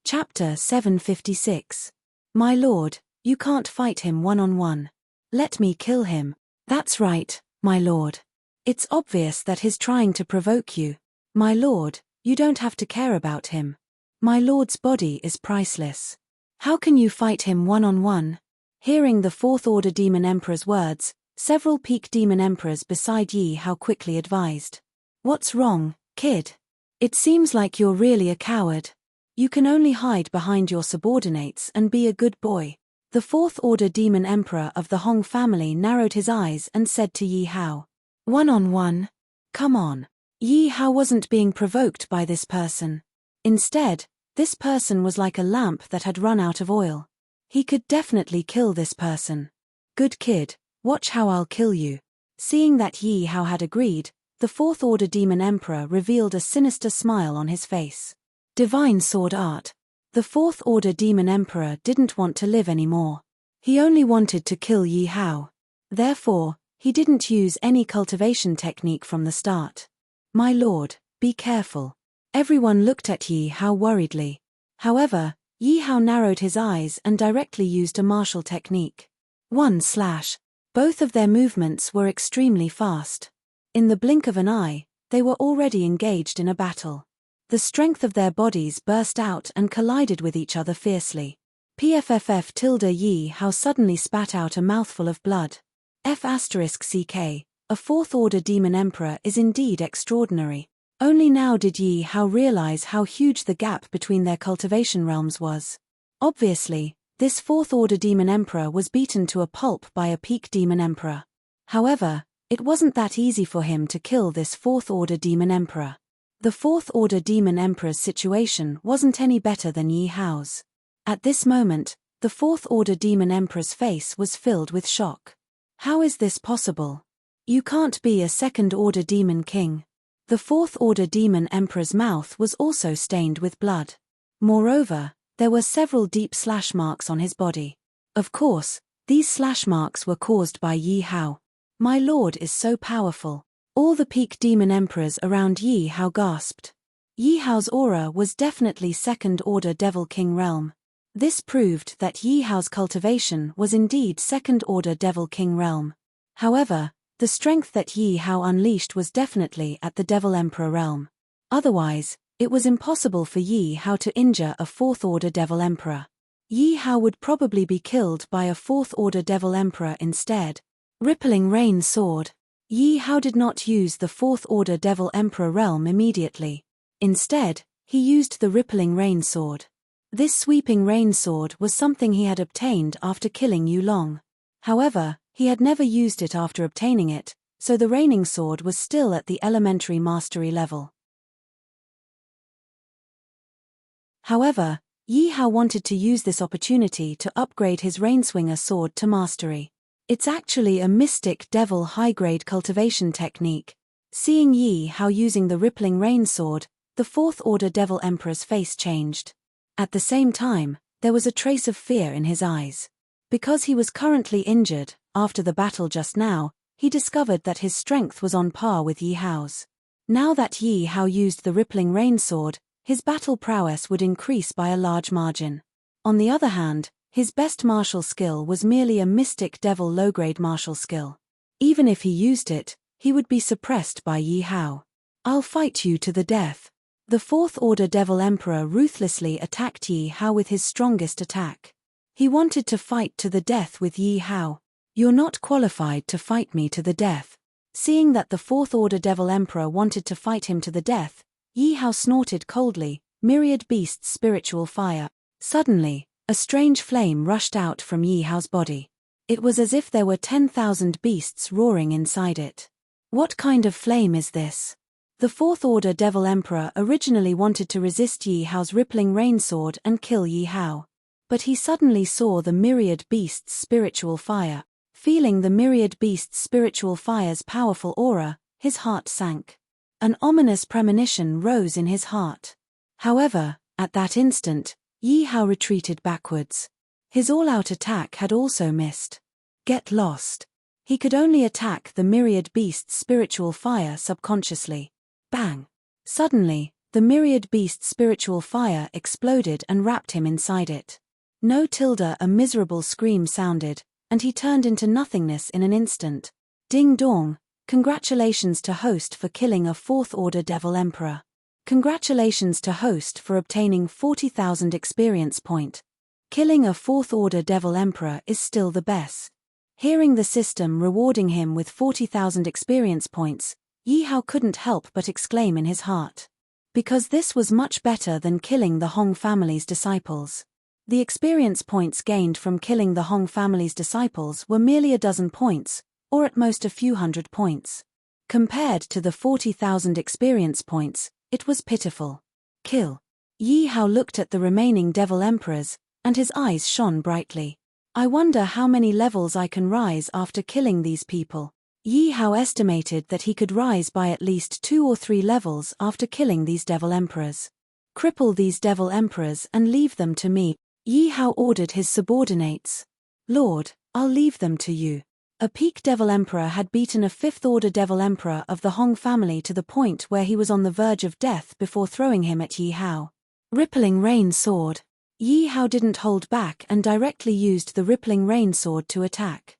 Chapter 756. My lord, you can't fight him one-on-one. Let me kill him. That's right, my lord. It's obvious that he's trying to provoke you. My lord, you don't have to care about him. My lord's body is priceless. How can you fight him one-on-one? Hearing the 4th order demon emperor's words, several peak demon emperors beside Yi Hao quickly advised. What's wrong, kid? It seems like you're really a coward. You can only hide behind your subordinates and be a good boy. The 4th order demon emperor of the Hong family narrowed his eyes and said to Yi Hao. One-on-one? Come on. Yi Hao wasn't being provoked by this person. Instead, this person was like a lamp that had run out of oil. He could definitely kill this person. Good kid, watch how I'll kill you. Seeing that Yi Hao had agreed, the 4th order demon emperor revealed a sinister smile on his face. Divine sword art. The 4th order demon emperor didn't want to live anymore. He only wanted to kill Yi Hao. Therefore, he didn't use any cultivation technique from the start. My lord, be careful. Everyone looked at Yi Hao worriedly. However, Yi Hao narrowed his eyes and directly used a martial technique. 1/. Both of their movements were extremely fast. In the blink of an eye, They were already engaged in a battle. The strength of their bodies burst out and collided with each other fiercely. Yi Hao suddenly spat out a mouthful of blood. *CK, a fourth-order demon emperor is indeed extraordinary. Only now did Yi Hao realize how huge the gap between their cultivation realms was. Obviously, this fourth-order demon emperor was beaten to a pulp by a peak demon emperor. However, it wasn't that easy for him to kill this fourth-order demon emperor. The fourth-order demon emperor's situation wasn't any better than Yi Hao's. At this moment, the fourth-order demon emperor's face was filled with shock. How is this possible? You can't be a second-order demon king. The fourth-order demon emperor's mouth was also stained with blood. Moreover, there were several deep slash marks on his body. Of course, these slash marks were caused by Yi Hao. My lord is so powerful. All the peak demon emperors around Yi Hao gasped. Yi Hao's aura was definitely second-order devil king realm. This proved that Yi Hao's cultivation was indeed second-order devil king realm. However, the strength that Yi Hao unleashed was definitely at the devil emperor realm. Otherwise, it was impossible for Yi Hao to injure a fourth-order devil emperor. Yi Hao would probably be killed by a fourth-order devil emperor instead. Rippling Rain Sword. Yi Hao did not use the fourth-order devil emperor realm immediately. Instead, he used the Rippling Rain Sword. This sweeping rain sword was something he had obtained after killing Yu Long. However, he had never used it after obtaining it, so the raining sword was still at the elementary mastery level. However, Yi Hao wanted to use this opportunity to upgrade his Rainswinger sword to mastery. It's actually a mystic devil high-grade cultivation technique. Seeing Yi Hao using the Rippling Rain Sword, the fourth-order devil emperor's face changed. At the same time, there was a trace of fear in his eyes. Because he was currently injured, after the battle just now, he discovered that his strength was on par with Yi Hao's. Now that Yi Hao used the Rippling Rain Sword, his battle prowess would increase by a large margin. On the other hand, his best martial skill was merely a mystic devil low-grade martial skill. Even if he used it, he would be suppressed by Yi Hao. I'll fight you to the death. The fourth-order devil emperor ruthlessly attacked Yi Hao with his strongest attack. He wanted to fight to the death with Yi Hao. You're not qualified to fight me to the death. Seeing that the fourth-order devil emperor wanted to fight him to the death, Yi Hao snorted coldly, myriad beasts spiritual fire. Suddenly, a strange flame rushed out from Yi Hao's body. It was as if there were 10,000 beasts roaring inside it. What kind of flame is this? The fourth-order devil emperor originally wanted to resist Yi Hao's Rippling Rain Sword and kill Yi Hao. But he suddenly saw the myriad beasts' spiritual fire. Feeling the myriad beasts' spiritual fire's powerful aura, his heart sank. An ominous premonition rose in his heart. However, at that instant, Yi Hao retreated backwards. His all-out attack had also missed. Get lost. He could only attack the myriad beasts' spiritual fire subconsciously. Bang! Suddenly, the myriad beast's spiritual fire exploded and wrapped him inside it. A miserable scream sounded, and he turned into nothingness in an instant. Ding dong! Congratulations to host for killing a fourth-order devil emperor. Congratulations to host for obtaining 40,000 experience point. Killing a fourth-order devil emperor is still the best. Hearing the system rewarding him with 40,000 experience points, Yi Hao couldn't help but exclaim in his heart. Because this was much better than killing the Hong family's disciples. The experience points gained from killing the Hong family's disciples were merely a dozen points, or at most a few hundred points. Compared to the 40,000 experience points, it was pitiful. Kill. Yi Hao looked at the remaining devil emperors, and his eyes shone brightly. I wonder how many levels I can rise after killing these people. Yi Hao estimated that he could rise by at least 2 or 3 levels after killing these devil emperors. Cripple these devil emperors and leave them to me, Yi Hao ordered his subordinates. Lord, I'll leave them to you. A peak devil emperor had beaten a fifth-order devil emperor of the Hong family to the point where he was on the verge of death before throwing him at Yi Hao. Rippling Rain Sword. Yi Hao didn't hold back and directly used the Rippling Rain Sword to attack.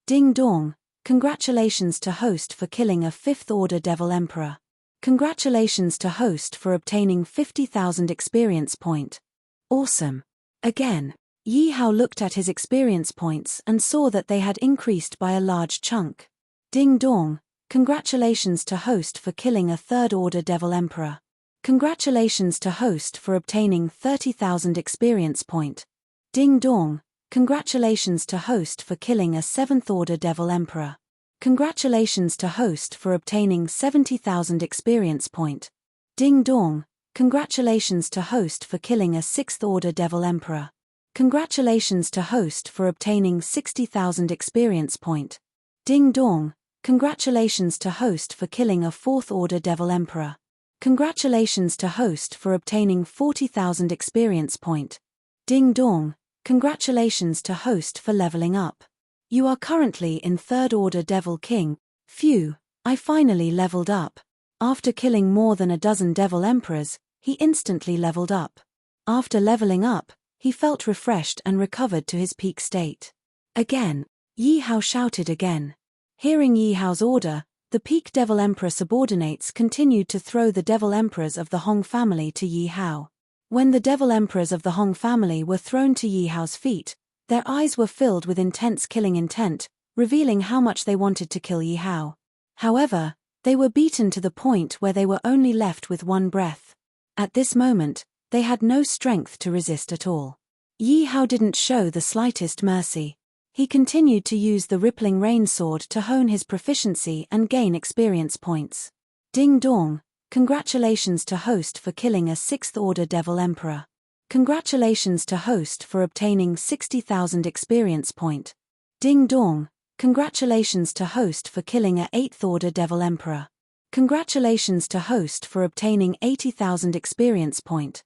Ding dong! Congratulations to host for killing a 5th Order Devil Emperor. Congratulations to host for obtaining 50,000 experience point. Awesome. Again, Yi Hao looked at his experience points and saw that they had increased by a large chunk. Ding dong, congratulations to host for killing a 3rd Order Devil Emperor. Congratulations to host for obtaining 30,000 experience point. Ding dong, congratulations to host for killing a 7th Order Devil Emperor. Congratulations to host for obtaining 70,000 experience point. Ding dong, congratulations to host for killing a 6th Order Devil Emperor. Congratulations to host for obtaining 60,000 experience point. Ding dong, congratulations to host for killing a 4th Order Devil Emperor. Congratulations to host for obtaining 40,000 experience point. Ding dong, congratulations to host for leveling up. You are currently in 3rd Order Devil King. Phew, I finally leveled up. After killing more than a dozen Devil Emperors, he instantly leveled up. After leveling up, he felt refreshed and recovered to his peak state. Again, Yi Hao shouted again. Hearing Yi Hao's order, the peak Devil Emperor subordinates continued to throw the Devil Emperors of the Hong family to Yi Hao. When the Devil Emperors of the Hong family were thrown to Yi Hao's feet, their eyes were filled with intense killing intent, revealing how much they wanted to kill Yi Hao. However, they were beaten to the point where they were only left with one breath. At this moment, they had no strength to resist at all. Yi Hao didn't show the slightest mercy. He continued to use the rippling rain sword to hone his proficiency and gain experience points. Ding dong, congratulations to host for killing a 6th Order Devil Emperor. Congratulations to host for obtaining 60,000 experience point. Ding dong, congratulations to host for killing a 8th Order Devil Emperor. Congratulations to host for obtaining 80,000 experience point.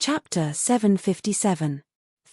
Chapter 757.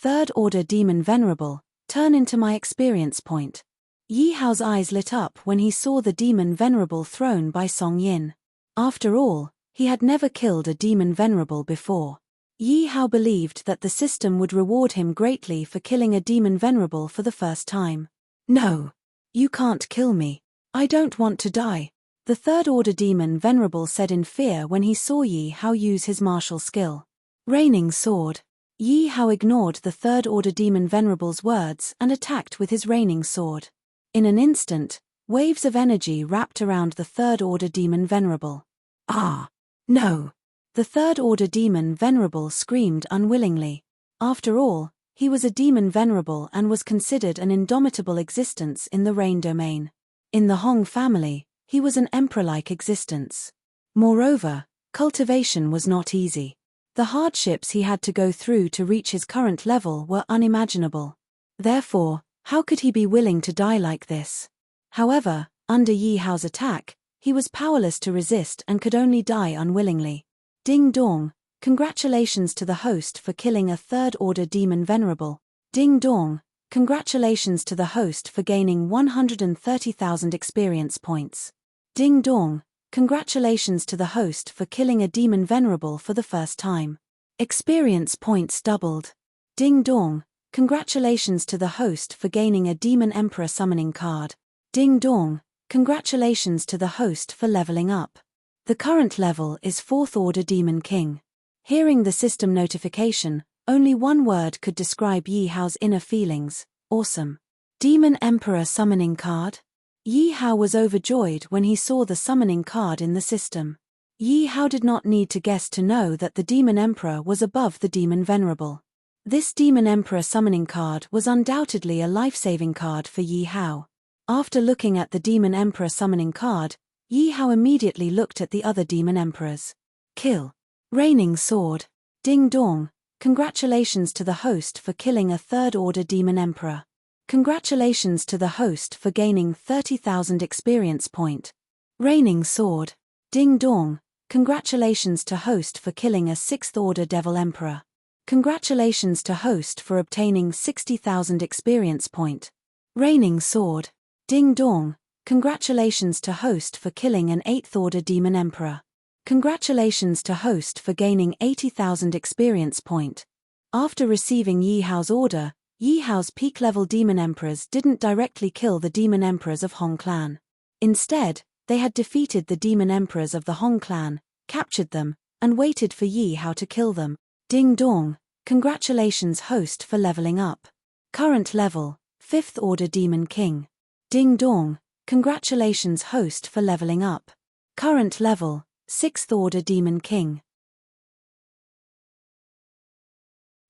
3rd Order Demon Venerable, turn into my experience point. Yi Hao's eyes lit up when he saw the Demon Venerable thrown by Song Yin. After all, he had never killed a Demon Venerable before. Yi Hao believed that the system would reward him greatly for killing a Demon Venerable for the first time. No. You can't kill me. I don't want to die, the 3rd Order Demon Venerable said in fear when he saw Yi Hao use his martial skill. Raining Sword. Yi Hao ignored the 3rd Order Demon Venerable's words and attacked with his Raining Sword. In an instant, waves of energy wrapped around the 3rd Order Demon Venerable. Ah! No! The 3rd Order Demon Venerable screamed unwillingly. After all, he was a Demon Venerable and was considered an indomitable existence in the Rain Domain. In the Hong family, he was an emperor-like existence. Moreover, cultivation was not easy. The hardships he had to go through to reach his current level were unimaginable. Therefore, how could he be willing to die like this? However, under Yi Hao's attack, he was powerless to resist and could only die unwillingly. Ding dong, congratulations to the host for killing a 3rd Order Demon Venerable. Ding dong, congratulations to the host for gaining 130,000 experience points. Ding dong, congratulations to the host for killing a Demon Venerable for the first time. Experience points doubled. Ding dong, congratulations to the host for gaining a Demon Emperor summoning card. Ding dong, congratulations to the host for leveling up. The current level is 4th Order Demon King. Hearing the system notification, only one word could describe Yi Hao's inner feelings: awesome. Demon Emperor summoning card? Yi Hao was overjoyed when he saw the summoning card in the system. Yi Hao did not need to guess to know that the Demon Emperor was above the Demon Venerable. This Demon Emperor summoning card was undoubtedly a life-saving card for Yi Hao. After looking at the Demon Emperor summoning card, Yi Hao immediately looked at the other Demon Emperors. Kill. Raining Sword. Ding dong, congratulations to the host for killing a 3rd Order Demon Emperor. Congratulations to the host for gaining 30,000 experience point. Raining Sword. Ding dong, congratulations to host for killing a 6th Order Devil Emperor. Congratulations to host for obtaining 60,000 experience point. Raining Sword. Ding dong, congratulations to host for killing an 8th Order Demon Emperor. Congratulations to host for gaining 80,000 experience point. After receiving Yi Hao's order, Yi Hao's peak-level demon emperors didn't directly kill the demon emperors of Hong Clan. Instead, they had defeated the demon emperors of the Hong Clan, captured them, and waited for Yi Hao to kill them. Ding dong, congratulations host for leveling up. Current level, 5th Order Demon King. Ding dong, congratulations host for leveling up. Current level, 6th Order Demon King.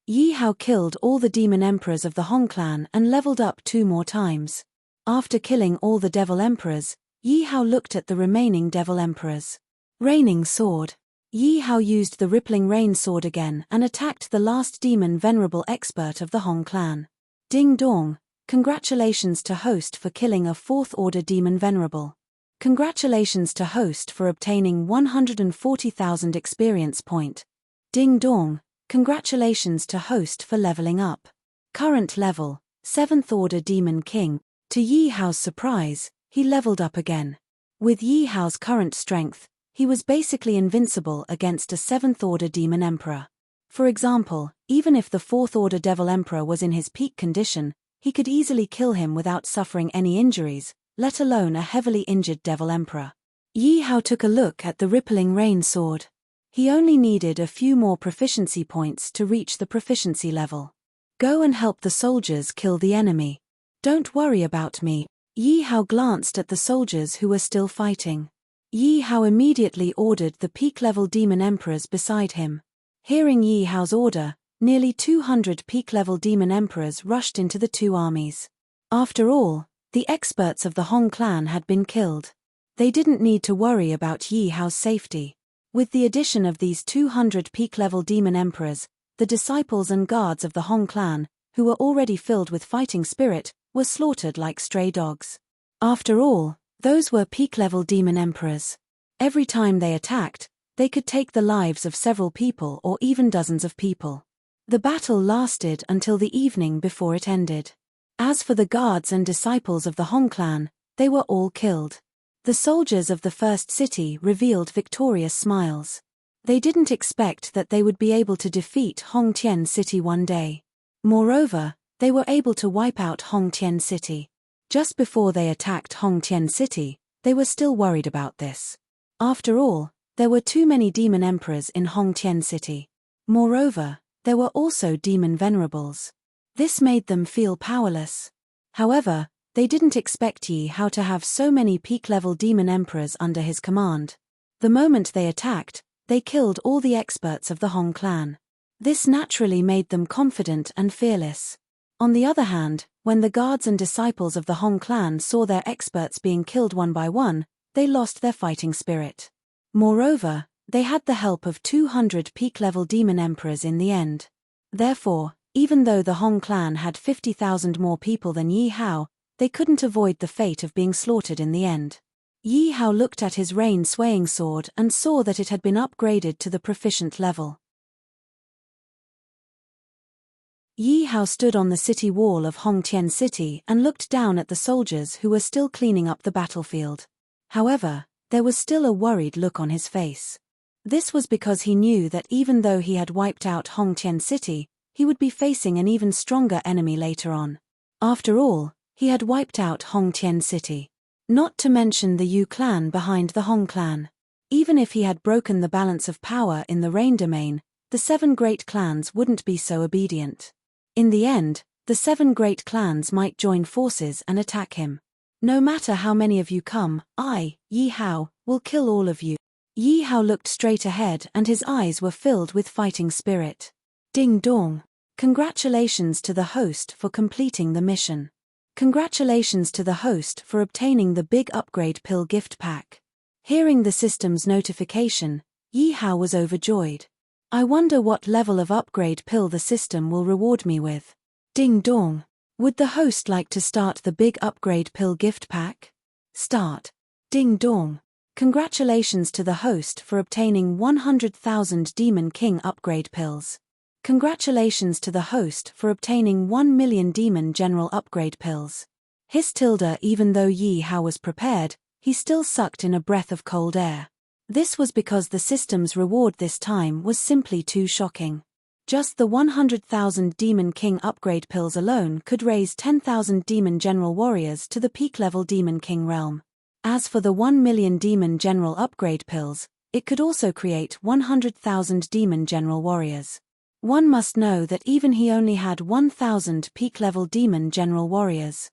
Yi Hao killed all the demon emperors of the Hong Clan and leveled up 2 more times. After killing all the devil emperors, Yi Hao looked at the remaining devil emperors. Raining Sword. Yi Hao used the rippling rain sword again and attacked the last demon venerable expert of the Hong Clan. Ding dong, congratulations to host for killing a 4th Order demon venerable. Congratulations to host for obtaining 140,000 experience point. Ding dong, congratulations to host for leveling up. Current level, 7th Order Demon King. To Yi Hao's surprise, he leveled up again. With Yi Hao's current strength, he was basically invincible against a 7th Order Demon Emperor. For example, even if the 4th Order Devil Emperor was in his peak condition, he could easily kill him without suffering any injuries, let alone a heavily injured Devil Emperor. Yi Hao took a look at the rippling rain sword. He only needed a few more proficiency points to reach the proficiency level. Go and help the soldiers kill the enemy. Don't worry about me. Yi Hao glanced at the soldiers who were still fighting. Yi Hao immediately ordered the peak-level demon emperors beside him. Hearing Yi Hao's order, nearly 200 peak-level demon emperors rushed into the 2 armies. After all, the experts of the Hong Clan had been killed. They didn't need to worry about Yi Hao's safety. With the addition of these 200 peak-level demon emperors, the disciples and guards of the Hong Clan, who were already filled with fighting spirit, were slaughtered like stray dogs. After all, those were peak-level demon emperors. Every time they attacked, they could take the lives of several people or even dozens of people. The battle lasted until the evening before it ended. As for the guards and disciples of the Hong Clan, they were all killed. The soldiers of the first city revealed victorious smiles. They didn't expect that they would be able to defeat Hong Tien City one day. Moreover, they were able to wipe out Hong Tien City. Just before they attacked Hong Tien City, they were still worried about this. After all, there were too many demon emperors in Hong Tien City. Moreover, there were also demon venerables. This made them feel powerless. However, they didn't expect Yi Hao to have so many peak-level demon emperors under his command. The moment they attacked, they killed all the experts of the Hong Clan. This naturally made them confident and fearless. On the other hand, when the guards and disciples of the Hong Clan saw their experts being killed one by one, they lost their fighting spirit. Moreover, they had the help of 200 peak-level demon emperors in the end. Therefore, even though the Hong Clan had 50,000 more people than Yi Hao, they couldn't avoid the fate of being slaughtered in the end. Yi Hao looked at his rain-swaying sword and saw that it had been upgraded to the proficient level. Yi Hao stood on the city wall of Hong Tien City and looked down at the soldiers who were still cleaning up the battlefield. However, there was still a worried look on his face. This was because he knew that even though he had wiped out Hong Tien City, he would be facing an even stronger enemy later on. After all, he had wiped out Hong Tien City. Not to mention the Yu clan behind the Hong clan. Even if he had broken the balance of power in the Rain Domain, the 7 great clans wouldn't be so obedient. In the end, the 7 great clans might join forces and attack him. No matter how many of you come, I, Yi Hao, will kill all of you. Yi Hao looked straight ahead and his eyes were filled with fighting spirit. Ding dong. Congratulations to the host for completing the mission. Congratulations to the host for obtaining the big upgrade pill gift pack. Hearing the system's notification, Yi Hao was overjoyed. I wonder what level of upgrade pill the system will reward me with. Ding dong. Would the host like to start the big upgrade pill gift pack? Start. Ding dong. Congratulations to the host for obtaining 100,000 Demon King upgrade pills. Congratulations to the host for obtaining 1 million Demon General upgrade pills. Even though Yi Hao was prepared, he still sucked in a breath of cold air. This was because the system's reward this time was simply too shocking. Just the 100,000 Demon King upgrade pills alone could raise 10,000 Demon General warriors to the peak-level Demon King realm. As for the 1 million Demon General upgrade pills, it could also create 100,000 Demon General warriors. One must know that even he only had 1,000 peak-level Demon General warriors.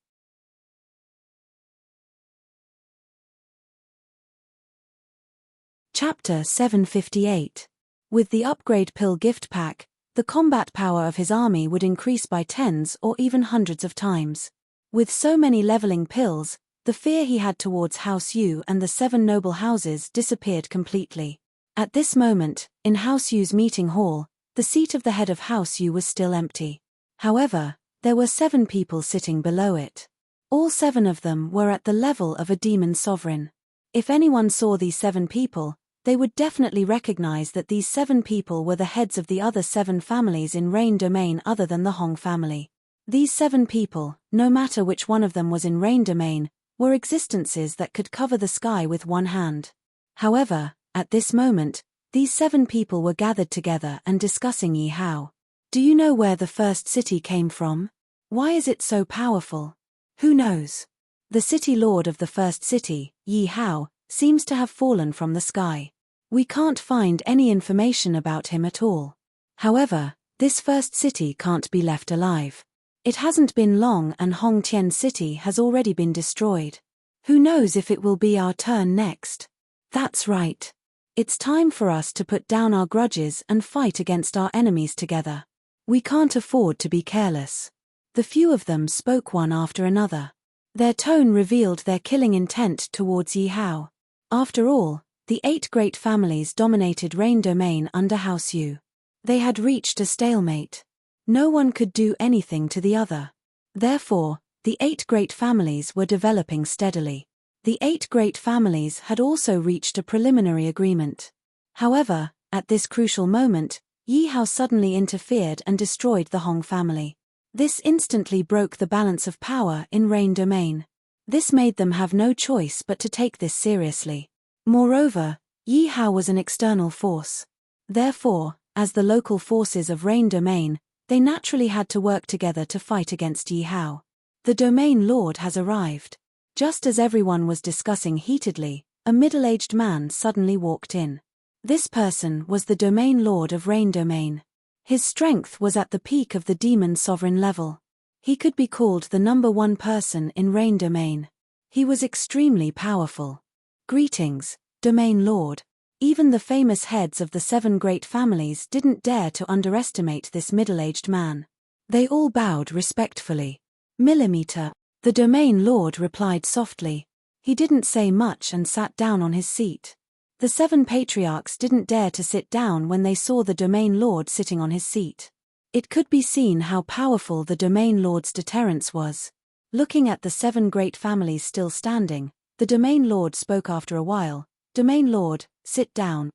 Chapter 758. With the upgrade pill gift pack, the combat power of his army would increase by tens or even hundreds of times. With so many leveling pills, the fear he had towards House Yu and the 7 noble houses disappeared completely. At this moment, in House Yu's meeting hall, the seat of the head of House Yu was still empty. However, there were 7 people sitting below it. All 7 of them were at the level of a demon sovereign. If anyone saw these 7 people, they would definitely recognize that these 7 people were the heads of the other 7 families in Rain Domain other than the Hong family. These 7 people, no matter which one of them was in Rain Domain, were existences that could cover the sky with one hand. However, at this moment, these 7 people were gathered together and discussing Yi Hao. Do you know where the first city came from? Why is it so powerful? Who knows? The city lord of the first city, Yi Hao, seems to have fallen from the sky. We can't find any information about him at all. However, this first city can't be left alive. It hasn't been long and Hong Tian City has already been destroyed. Who knows if it will be our turn next? That's right. It's time for us to put down our grudges and fight against our enemies together. We can't afford to be careless. The few of them spoke one after another. Their tone revealed their killing intent towards Yi Hao. After all, the 8 great families dominated Rain Domain under House Yu. They had reached a stalemate. No one could do anything to the other. Therefore, the 8 great families were developing steadily. The 8 great families had also reached a preliminary agreement. However, at this crucial moment, Yi Hao suddenly interfered and destroyed the Hong family. This instantly broke the balance of power in Rain Domain. This made them have no choice but to take this seriously. Moreover, Yi Hao was an external force. Therefore, as the local forces of Rain Domain, they naturally had to work together to fight against Yi Hao. The Domain Lord has arrived. Just as everyone was discussing heatedly, a middle-aged man suddenly walked in. This person was the Domain Lord of Rain Domain. His strength was at the peak of the Demon Sovereign level. He could be called the #1 person in Rain Domain. He was extremely powerful. Greetings, Domain Lord. Even the famous heads of the 7 great families didn't dare to underestimate this middle-aged man. They all bowed respectfully. Millimeter. The Domain Lord replied softly. He didn't say much and sat down on his seat. The 7 patriarchs didn't dare to sit down when they saw the Domain Lord sitting on his seat. It could be seen how powerful the Domain Lord's deterrence was. Looking at the 7 great families still standing, the Domain Lord spoke after a while. Domain Lord, sit down.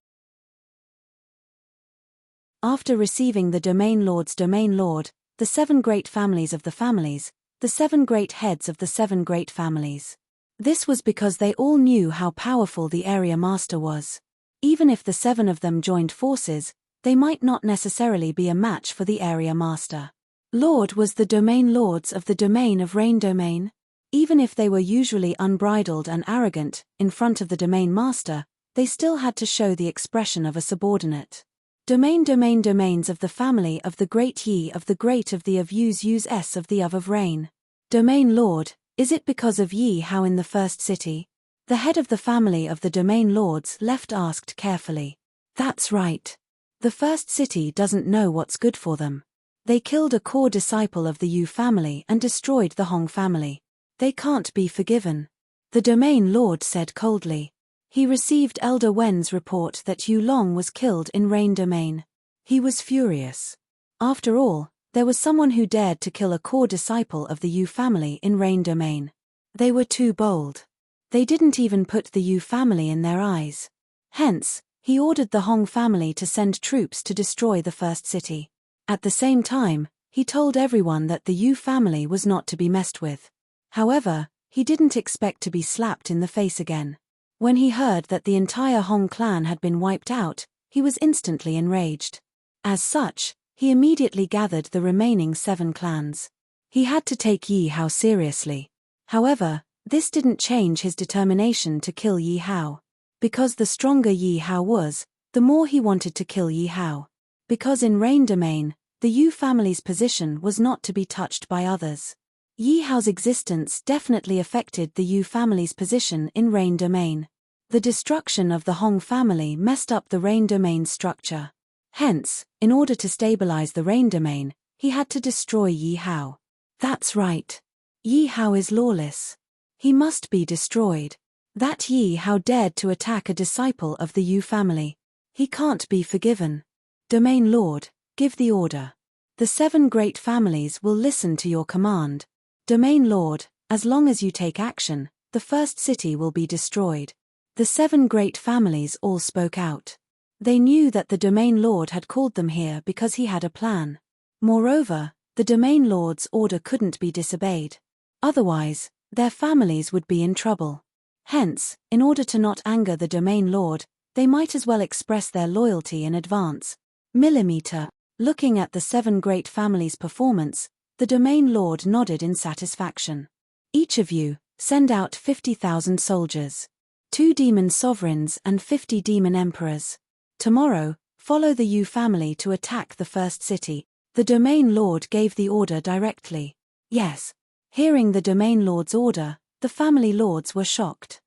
After receiving the Domain Lord's Domain Lord, the 7 great families of the families, the 7 great heads of the 7 great families. This was because they all knew how powerful the Area Master was. Even if the 7 of them joined forces, they might not necessarily be a match for the Area Master. Lord was the Domain Lords of the domain of Rain Domain. Even if they were usually unbridled and arrogant, in front of the Domain Master, they still had to show the expression of a subordinate. Domains of the family of the great Yi of the great of the of U's S of the of Rain. Domain Lord, is it because of Yi Hao in the first city? The head of the family of the Domain Lords left asked carefully. That's right. The first city doesn't know what's good for them. They killed a core disciple of the Yu family and destroyed the Hong family. They can't be forgiven. The Domain Lord said coldly. He received Elder Wen's report that Yu Long was killed in Rain Domain. He was furious. After all, there was someone who dared to kill a core disciple of the Yu family in Rain Domain. They were too bold. They didn't even put the Yu family in their eyes. Hence, he ordered the Hong family to send troops to destroy the first city. At the same time, he told everyone that the Yu family was not to be messed with. However, he didn't expect to be slapped in the face again. When he heard that the entire Hong clan had been wiped out, he was instantly enraged. As such, he He immediately gathered the remaining 7 clans. He had to take Yi Hao seriously. However, this didn't change his determination to kill Yi Hao. Because the stronger Yi Hao was, the more he wanted to kill Yi Hao. Because in Rain Domain, the Yu family's position was not to be touched by others. Yi Hao's existence definitely affected the Yu family's position in Rain Domain. The destruction of the Hong family messed up the Rain Domain's structure. Hence, in order to stabilize the Rain Domain, he had to destroy Yi Hao. That's right. Yi Hao is lawless. He must be destroyed. That Yi Hao dared to attack a disciple of the Yu family. He can't be forgiven. Domain Lord, give the order. The 7 great families will listen to your command. Domain Lord, as long as you take action, the first city will be destroyed. The 7 great families all spoke out. They knew that the Domain Lord had called them here because he had a plan. Moreover, the Domain Lord's order couldn't be disobeyed. Otherwise, their families would be in trouble. Hence, in order to not anger the Domain Lord, they might as well express their loyalty in advance. Millimeter. Looking at the 7 great families' performance, the Domain Lord nodded in satisfaction. Each of you, send out 50,000 soldiers. 2 demon sovereigns and 50 demon emperors. Tomorrow, follow the Yu family to attack the first city. The Domain Lord gave the order directly. Yes. Hearing the Domain Lord's order, the family lords were shocked.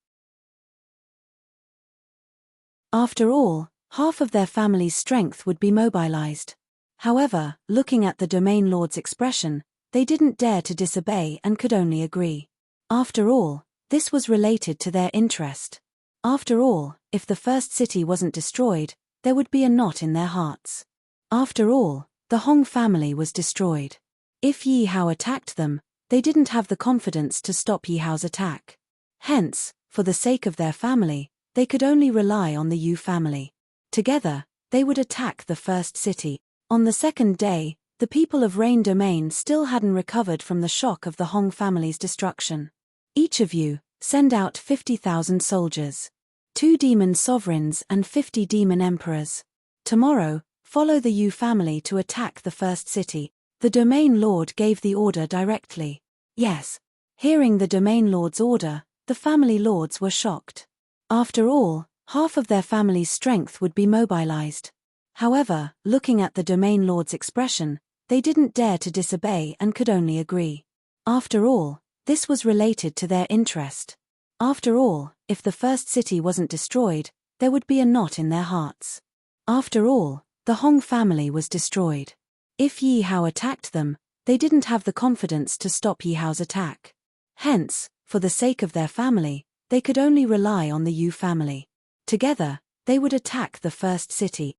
After all, half of their family's strength would be mobilized. However, looking at the Domain Lord's expression, they didn't dare to disobey and could only agree. After all, this was related to their interest. After all, if the first city wasn't destroyed, there would be a knot in their hearts. After all, the Hong family was destroyed. If Yi Hao attacked them, they didn't have the confidence to stop Yi Hao's attack. Hence, for the sake of their family, they could only rely on the Yu family. Together, they would attack the first city. On the second day, the people of Rain Domain still hadn't recovered from the shock of the Hong family's destruction. Each of you, send out 50,000 soldiers. 2 demon sovereigns and 50 demon emperors. Tomorrow, follow the Yu family to attack the first city. The Domain Lord gave the order directly. Yes. Hearing the Domain Lord's order, the family lords were shocked. After all, half of their family's strength would be mobilized. However, looking at the Domain Lord's expression, they didn't dare to disobey and could only agree. After all, this was related to their interest. After all, if the first city wasn't destroyed, there would be a knot in their hearts. After all, the Hong family was destroyed. If Yi Hao attacked them, they didn't have the confidence to stop Yi Hao's attack. Hence, for the sake of their family, they could only rely on the Yu family. Together, they would attack the first city.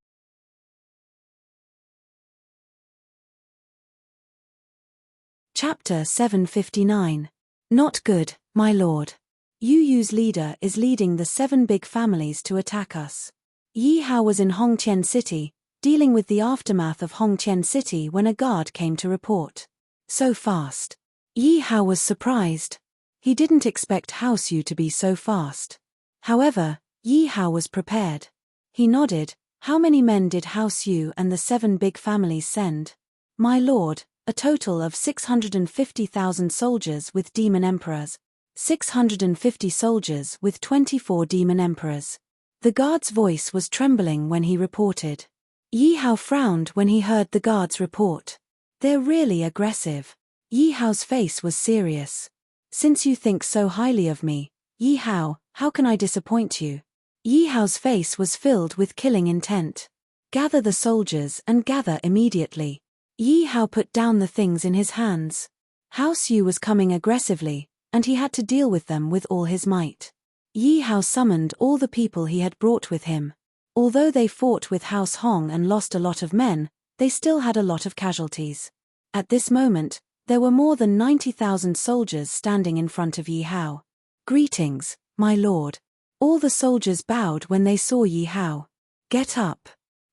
Chapter 759. Not good, my lord. Yu Yu's leader is leading the 7 big families to attack us. Yi Hao was in Hongqian City, dealing with the aftermath of Hongqian City when a guard came to report. So fast. Yi Hao was surprised. He didn't expect House Yu to be so fast. However, Yi Hao was prepared. He nodded. How many men did House Yu and the 7 big families send? My lord, a total of 650,000 soldiers with demon emperors. 650 soldiers with 24 demon emperors. The guard's voice was trembling when he reported. Yi Hao frowned when he heard the guard's report. They're really aggressive. Yi Hao's face was serious. Since you think so highly of me, Yi Hao, how can I disappoint you? Yi Hao's face was filled with killing intent. Gather the soldiers and gather immediately. Yi Hao put down the things in his hands. House Yu was coming aggressively, and he had to deal with them with all his might. Yi Hao summoned all the people he had brought with him. Although they fought with House Hong and lost a lot of men, they still had a lot of casualties. At this moment, there were more than 90,000 soldiers standing in front of Yi Hao. Greetings, my lord. All the soldiers bowed when they saw Yi Hao. Get up.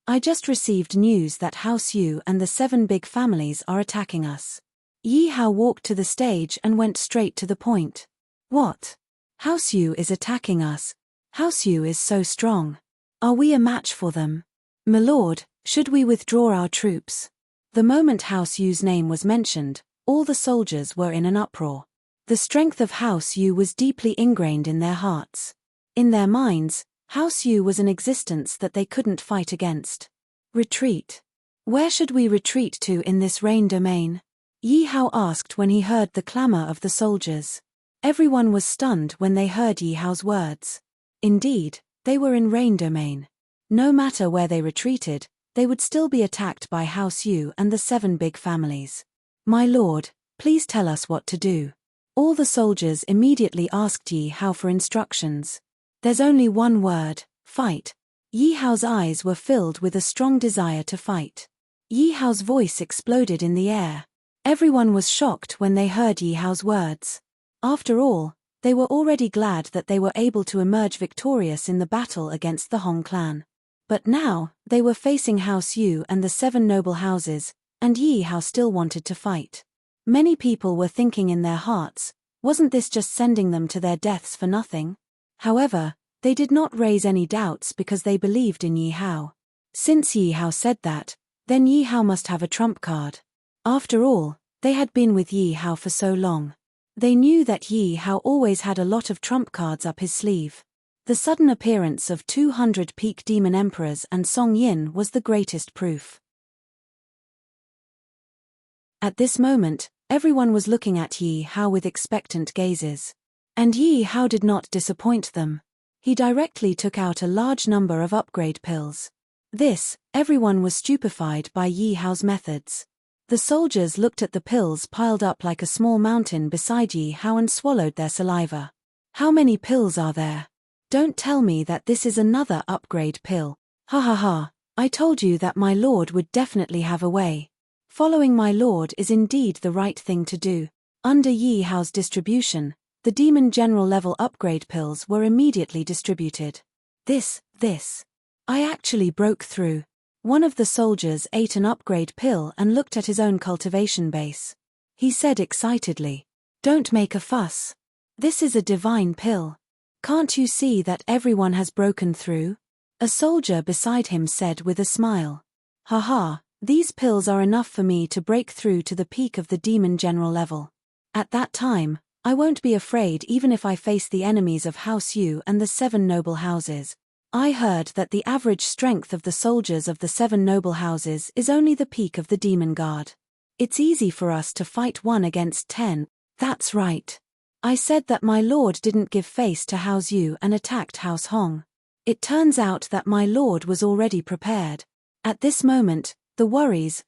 I just received news that House Yu and the 7 big families are attacking us. Yi Hao walked to the stage and went straight to the point. What? House Yu is attacking us. House Yu is so strong. Are we a match for them? My lord, should we withdraw our troops? The moment House Yu's name was mentioned, all the soldiers were in an uproar. The strength of House Yu was deeply ingrained in their hearts. In their minds, House Yu was an existence that they couldn't fight against. Retreat. Where should we retreat to in this rain domain? Yi Hao asked when he heard the clamor of the soldiers. Everyone was stunned when they heard Yi Hao's words. Indeed, they were in rain domain. No matter where they retreated, they would still be attacked by House Yu and the 7 big families. My lord, please tell us what to do. All the soldiers immediately asked Yi Hao for instructions. There's only one word: fight. Yi Hao's eyes were filled with a strong desire to fight. Yi Hao's voice exploded in the air. Everyone was shocked when they heard Yi Hao's words. After all, they were already glad that they were able to emerge victorious in the battle against the Hong clan. But now, they were facing House Yu and the 7 noble houses, and Yi Hao still wanted to fight. Many people were thinking in their hearts, wasn't this just sending them to their deaths for nothing? However, they did not raise any doubts because they believed in Yi Hao. Since Yi Hao said that, then Yi Hao must have a trump card. After all, they had been with Yi Hao for so long. They knew that Yi Hao always had a lot of trump cards up his sleeve. The sudden appearance of 200 peak demon emperors and Song Yin was the greatest proof. At this moment, everyone was looking at Yi Hao with expectant gazes. And Yi Hao did not disappoint them. He directly took out a large number of upgrade pills. Everyone was stupefied by Yi Hao's methods. The soldiers looked at the pills piled up like a small mountain beside Yi Hao and swallowed their saliva. How many pills are there? Don't tell me that this is another upgrade pill. Ha ha ha, I told you that my lord would definitely have a way. Following my lord is indeed the right thing to do. Under Yi Hao's distribution, the demon general level upgrade pills were immediately distributed. I actually broke through. One of the soldiers ate an upgrade pill and looked at his own cultivation base. He said excitedly, "Don't make a fuss. This is a divine pill. Can't you see that everyone has broken through?" A soldier beside him said with a smile. "Haha, these pills are enough for me to break through to the peak of the demon general level. At that time, I won't be afraid even if I face the enemies of House Yu and the 7 noble houses. I heard that the average strength of the soldiers of the 7 noble houses is only the peak of the demon guard. It's easy for us to fight 1 against 10. That's right. I said that my lord didn't give face to House Yu and attacked House Hong. It turns out that my lord was already prepared." At this moment, the worries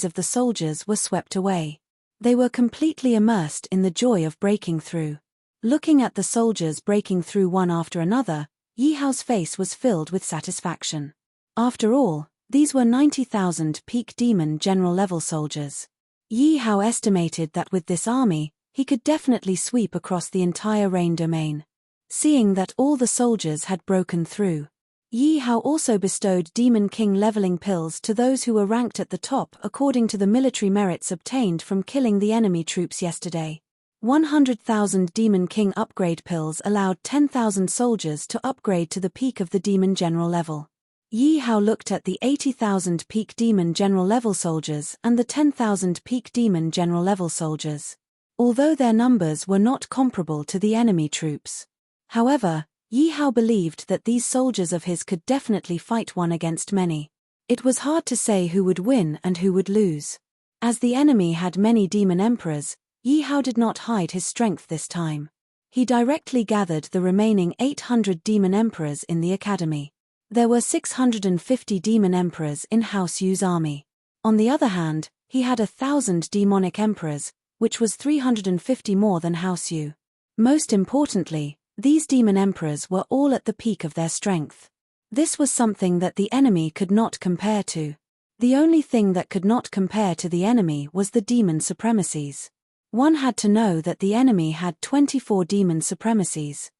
of the soldiers were swept away. They were completely immersed in the joy of breaking through. Looking at the soldiers breaking through one after another, Yi Hao's face was filled with satisfaction. After all, these were 90,000 peak demon general level soldiers. Yi Hao estimated that with this army, he could definitely sweep across the entire Rain domain. Seeing that all the soldiers had broken through, Yi Hao also bestowed Demon King leveling pills to those who were ranked at the top according to the military merits obtained from killing the enemy troops yesterday. 100,000 Demon King upgrade pills allowed 10,000 soldiers to upgrade to the peak of the Demon General level. Yi Hao looked at the 80,000 peak Demon General level soldiers and the 10,000 peak Demon General level soldiers. Although their numbers were not comparable to the enemy troops. However, Yi Hao believed that these soldiers of his could definitely fight 1 against many. It was hard to say who would win and who would lose. As the enemy had many demon emperors, Yi Hao did not hide his strength this time. He directly gathered the remaining 800 demon emperors in the academy. There were 650 demon emperors in House Yu's army. On the other hand, he had 1,000 demonic emperors, which was 350 more than House Yu. Most importantly, these demon emperors were all at the peak of their strength. This was something that the enemy could not compare to. The only thing that could not compare to the enemy was the demon supremacies. One had to know that the enemy had 24 demon supremacies.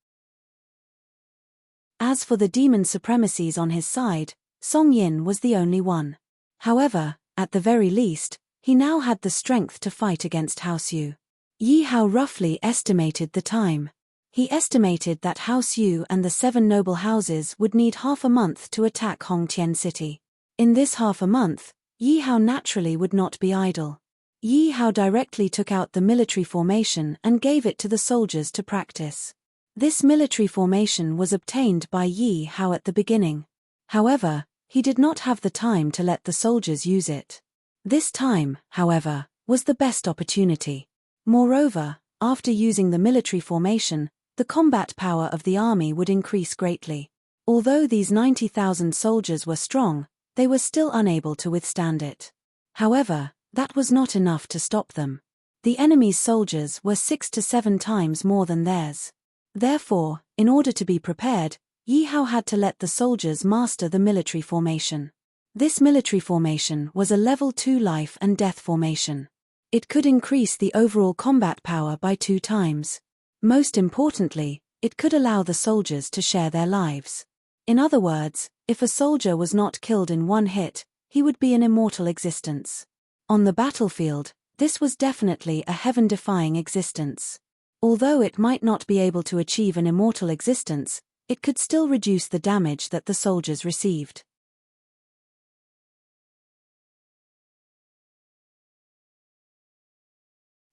As for the demon supremacies on his side, Song Yin was the only one. However, at the very least, he now had the strength to fight against House Yu. Yi Hao roughly estimated the time. He estimated that House Yu and the 7 noble houses would need half a month to attack Hongtian City. In this half a month, Yi Hao naturally would not be idle. Yi Hao directly took out the military formation and gave it to the soldiers to practice. This military formation was obtained by Yi Hao at the beginning. However, he did not have the time to let the soldiers use it. This time, however, was the best opportunity. Moreover, after using the military formation, the combat power of the army would increase greatly. Although these 90,000 soldiers were strong, they were still unable to withstand it. However, that was not enough to stop them. The enemy's soldiers were 6 to 7 times more than theirs. Therefore, in order to be prepared, Yi Hao had to let the soldiers master the military formation. This military formation was a level 2 life and death formation. It could increase the overall combat power by 2 times. Most importantly, it could allow the soldiers to share their lives. In other words, if a soldier was not killed in one hit, he would be an immortal existence. On the battlefield, this was definitely a heaven-defying existence. Although it might not be able to achieve an immortal existence, it could still reduce the damage that the soldiers received.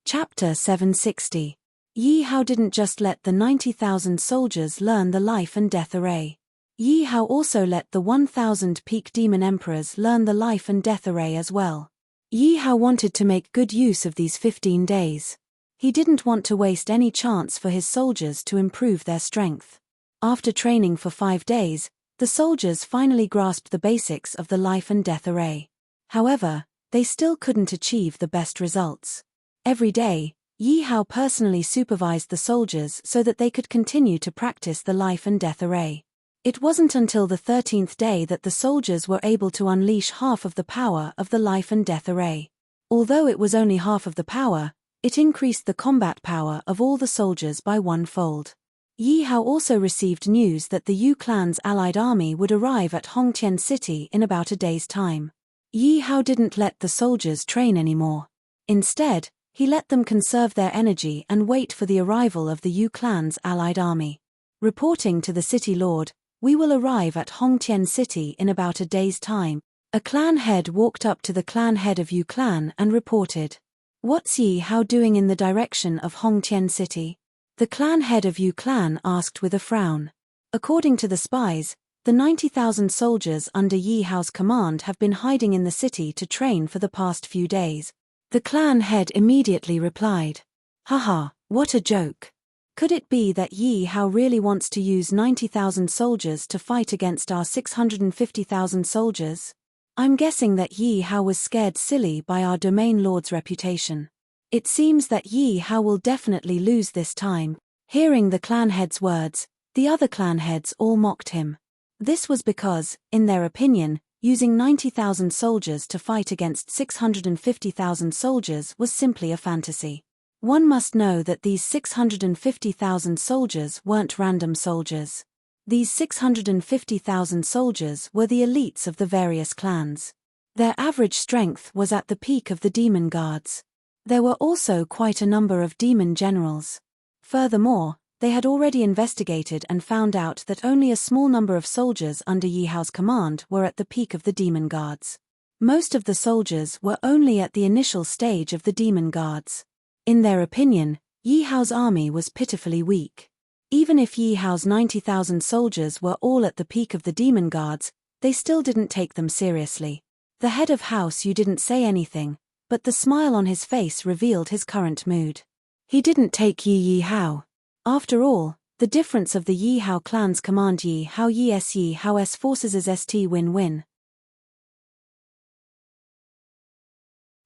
Chapter 760. Yi Hao didn't just let the 90,000 soldiers learn the life and death array. Yi Hao also let the 1,000 peak demon emperors learn the life and death array as well. Yi Hao wanted to make good use of these 15 days. He didn't want to waste any chance for his soldiers to improve their strength. After training for 5 days, the soldiers finally grasped the basics of the life and death array. However, they still couldn't achieve the best results. Every day, Yi Hao personally supervised the soldiers so that they could continue to practice the life and death array. It wasn't until the 13th day that the soldiers were able to unleash half of the power of the life and death array. Although it was only half of the power, it increased the combat power of all the soldiers by 1-fold. Yi Hao also received news that the Yu clan's allied army would arrive at Hongtian City in about a day's time. Yi Hao didn't let the soldiers train anymore. Instead, he let them conserve their energy and wait for the arrival of the Yu clan's allied army. Reporting to the city lord, "We will arrive at Hongtian City in about a day's time," a clan head walked up to the clan head of Yu clan and reported. "What's Yi Hao doing in the direction of Hongtian City?" The clan head of Yu clan asked with a frown. According to the spies, the 90,000 soldiers under Yi Hao's command have been hiding in the city to train for the past few days. The clan head immediately replied, "Haha, what a joke. Could it be that Yi Hao really wants to use 90,000 soldiers to fight against our 650,000 soldiers? I'm guessing that Yi Hao was scared silly by our domain lord's reputation. It seems that Yi Hao will definitely lose this time." Hearing the clan head's words, the other clan heads all mocked him. This was because, in their opinion, using 90,000 soldiers to fight against 650,000 soldiers was simply a fantasy. One must know that these 650,000 soldiers weren't random soldiers. These 650,000 soldiers were the elites of the various clans. Their average strength was at the peak of the demon guards. There were also quite a number of demon generals. Furthermore, they had already investigated and found out that only a small number of soldiers under Yi Hao's command were at the peak of the demon guards. Most of the soldiers were only at the initial stage of the demon guards. In their opinion, Yi Hao's army was pitifully weak. Even if Yi Hao's 90,000 soldiers were all at the peak of the demon guards, they still didn't take them seriously. The head of house Yu didn't say anything, but the smile on his face revealed his current mood. He didn't take Yi Hao. After all, the difference of the Yi Hao clan's command Yi Hao's forces is st win-win.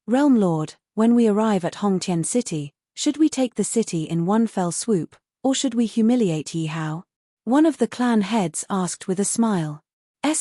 Realm Lord, when we arrive at Hongtian City, should we take the city in one fell swoop, or should we humiliate Yi Hao? One of the clan heads asked with a smile.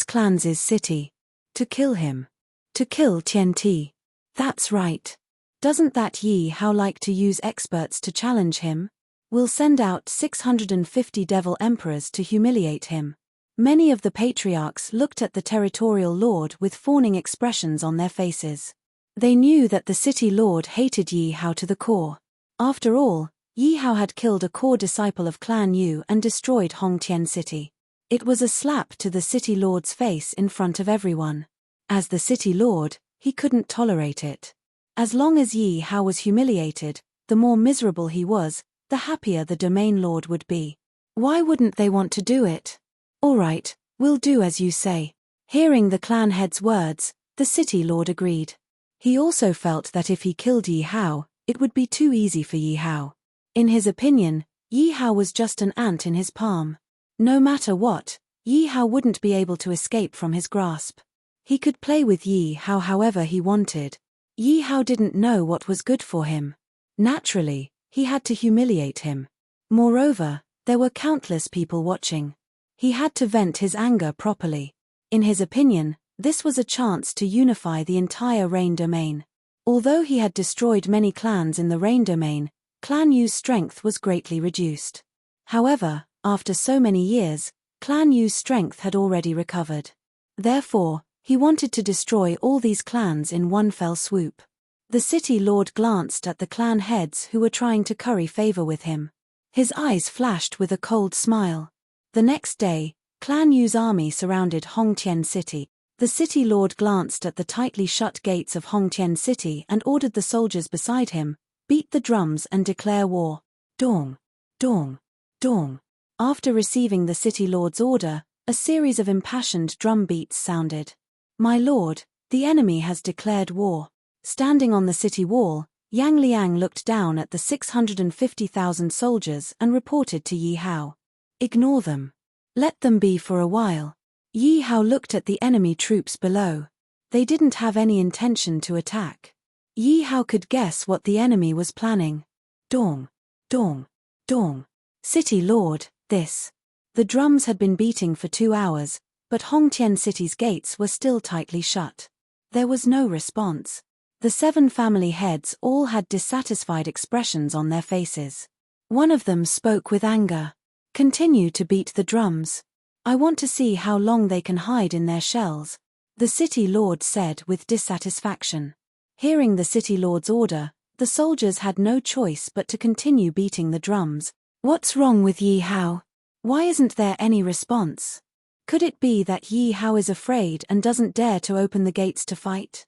Clan's city. To kill him. To kill Tian-Ti. That's right. Doesn't that Yi Hao like to use experts to challenge him? We'll send out 650 devil emperors to humiliate him. Many of the patriarchs looked at the territorial lord with fawning expressions on their faces. They knew that the city lord hated Yi Hao to the core. After all, Yi Hao had killed a core disciple of Clan Yu and destroyed Hongtian City. It was a slap to the city lord's face in front of everyone. As the city lord, He couldn't tolerate it. As long as Yi Hao was humiliated, the more miserable he was, the happier the domain lord would be. Why wouldn't they want to do it? All right, we'll do as you say. Hearing the clan head's words, the city lord agreed. He also felt that if he killed Yi Hao, it would be too easy for Yi Hao. In his opinion, Yi Hao was just an ant in his palm. No matter what, Yi Hao wouldn't be able to escape from his grasp. He could play with Yi Hao however he wanted. Yi Hao didn't know what was good for him. Naturally, he had to humiliate him. Moreover, there were countless people watching. He had to vent his anger properly. In his opinion, this was a chance to unify the entire Rain Domain. Although he had destroyed many clans in the Rain Domain, Clan Yu's strength was greatly reduced. However, after so many years, Clan Yu's strength had already recovered. Therefore, he wanted to destroy all these clans in one fell swoop. The city lord glanced at the clan heads who were trying to curry favor with him. His eyes flashed with a cold smile. The next day, Clan Yu's army surrounded Hongtian City. The city lord glanced at the tightly shut gates of Hongtian City and ordered the soldiers beside him, beat the drums and declare war. Dong, dong, dong. After receiving the city lord's order, a series of impassioned drum beats sounded. My lord, the enemy has declared war. Standing on the city wall, Yang Liang looked down at the 650,000 soldiers and reported to Yi Hao. Ignore them. Let them be for a while. Yi Hao looked at the enemy troops below. They didn't have any intention to attack. Yi Hao could guess what the enemy was planning. Dong, dong, dong. City lord, this. The drums had been beating for 2 hours, but Hongtian City's gates were still tightly shut. There was no response. The 7 family heads all had dissatisfied expressions on their faces. One of them spoke with anger. Continue to beat the drums. I want to see how long they can hide in their shells, the city lord said with dissatisfaction. Hearing the city lord's order, the soldiers had no choice but to continue beating the drums. What's wrong with Yi Hao? Why isn't there any response? Could it be that Yi Hao is afraid and doesn't dare to open the gates to fight?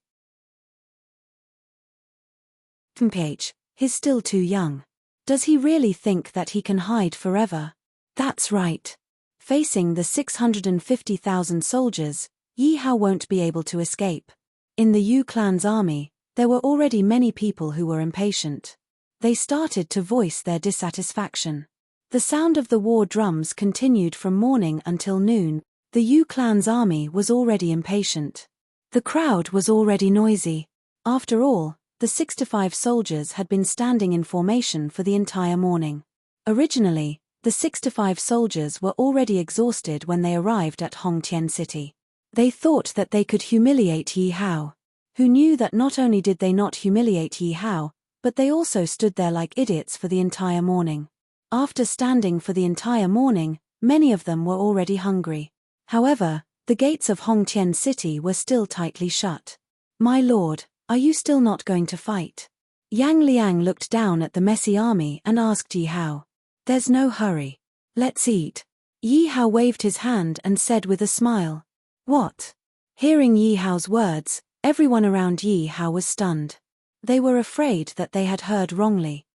PH, he's still too young. Does he really think that he can hide forever? That's right. Facing the 650,000 soldiers, Yi Hao won't be able to escape. In the Yu clan's army, there were already many people who were impatient. They started to voice their dissatisfaction. The sound of the war drums continued from morning until noon. The Yu clan's army was already impatient. The crowd was already noisy. After all, the 65 soldiers had been standing in formation for the entire morning. Originally, the 65 soldiers were already exhausted when they arrived at Hongtian City. They thought that they could humiliate Yi Hao. Who knew that not only did they not humiliate Yi Hao, but they also stood there like idiots for the entire morning. After standing for the entire morning, many of them were already hungry. However, the gates of Hongtian City were still tightly shut. My lord, are you still not going to fight? Yang Liang looked down at the messy army and asked Yi Hao. There's no hurry. Let's eat. Yi Hao waved his hand and said with a smile. What? Hearing Yi Hao's words, everyone around Yi Hao was stunned. They were afraid that they had heard wrongly.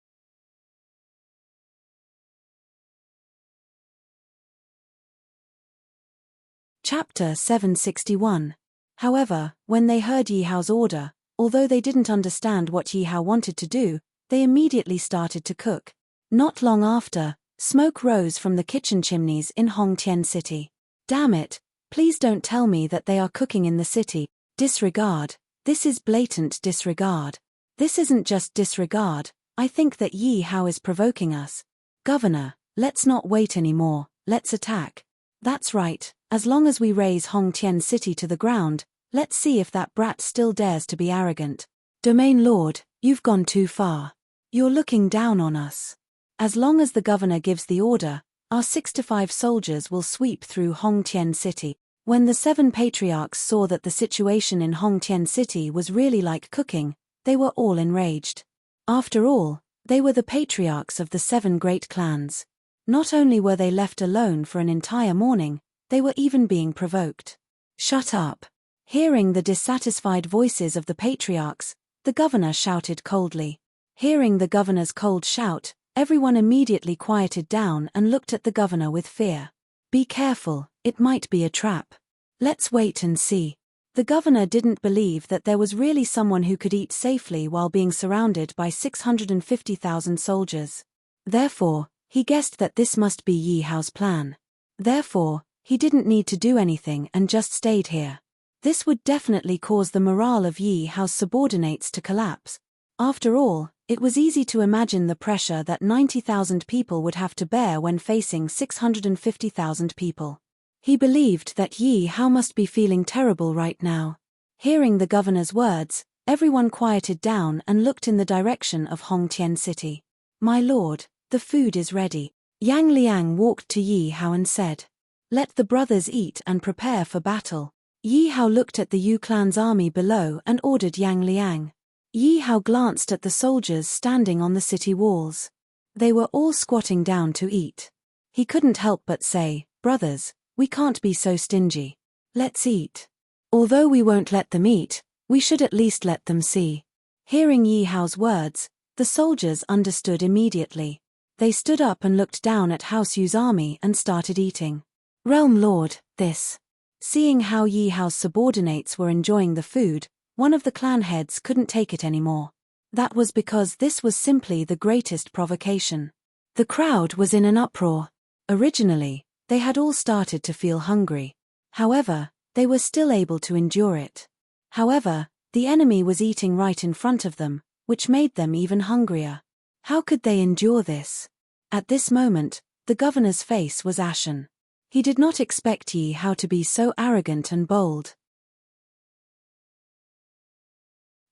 Chapter 761. However, when they heard Yi Hao's order, although they didn't understand what Yi Hao wanted to do, they immediately started to cook. Not long after, smoke rose from the kitchen chimneys in Hongtian City. Damn it, please don't tell me that they are cooking in the city. Disregard. This is blatant disregard. This isn't just disregard, I think that Yi Hao is provoking us. Governor, let's not wait anymore, let's attack. That's right, as long as we raise Hongtian City to the ground, let's see if that brat still dares to be arrogant. Domain Lord, you've gone too far. You're looking down on us. As long as the governor gives the order, our 65 soldiers will sweep through Hongtian City. When the 7 patriarchs saw that the situation in Hongtian City was really like cooking, they were all enraged. After all, they were the patriarchs of the 7 great clans. Not only were they left alone for an entire morning, they were even being provoked. Shut up. Hearing the dissatisfied voices of the patriarchs, the governor shouted coldly. Hearing the governor's cold shout, everyone immediately quieted down and looked at the governor with fear. Be careful, it might be a trap. Let's wait and see. The governor didn't believe that there was really someone who could eat safely while being surrounded by 650,000 soldiers. Therefore, he guessed that this must be Yi Hao's plan. Therefore, he didn't need to do anything and just stayed here. This would definitely cause the morale of Yi Hao's subordinates to collapse. After all, it was easy to imagine the pressure that 90,000 people would have to bear when facing 650,000 people. He believed that Yi Hao must be feeling terrible right now. Hearing the governor's words, everyone quieted down and looked in the direction of Hongtian City. My lord, the food is ready. Yang Liang walked to Yi Hao and said, let the brothers eat and prepare for battle. Yi Hao looked at the Yu clan's army below and ordered Yang Liang. Yi Hao glanced at the soldiers standing on the city walls. They were all squatting down to eat. He couldn't help but say, brothers, we can't be so stingy. Let's eat. Although we won't let them eat, we should at least let them see. Hearing Yi Hao's words, the soldiers understood immediately. They stood up and looked down at House Yu's army and started eating. Realm Lord, this. Seeing how Yi Hao's subordinates were enjoying the food, one of the clan heads couldn't take it anymore. That was because this was simply the greatest provocation. The crowd was in an uproar. Originally, they had all started to feel hungry. However, they were still able to endure it. However, the enemy was eating right in front of them, which made them even hungrier. How could they endure this? At this moment, the governor's face was ashen. He did not expect Yi Hao to be so arrogant and bold.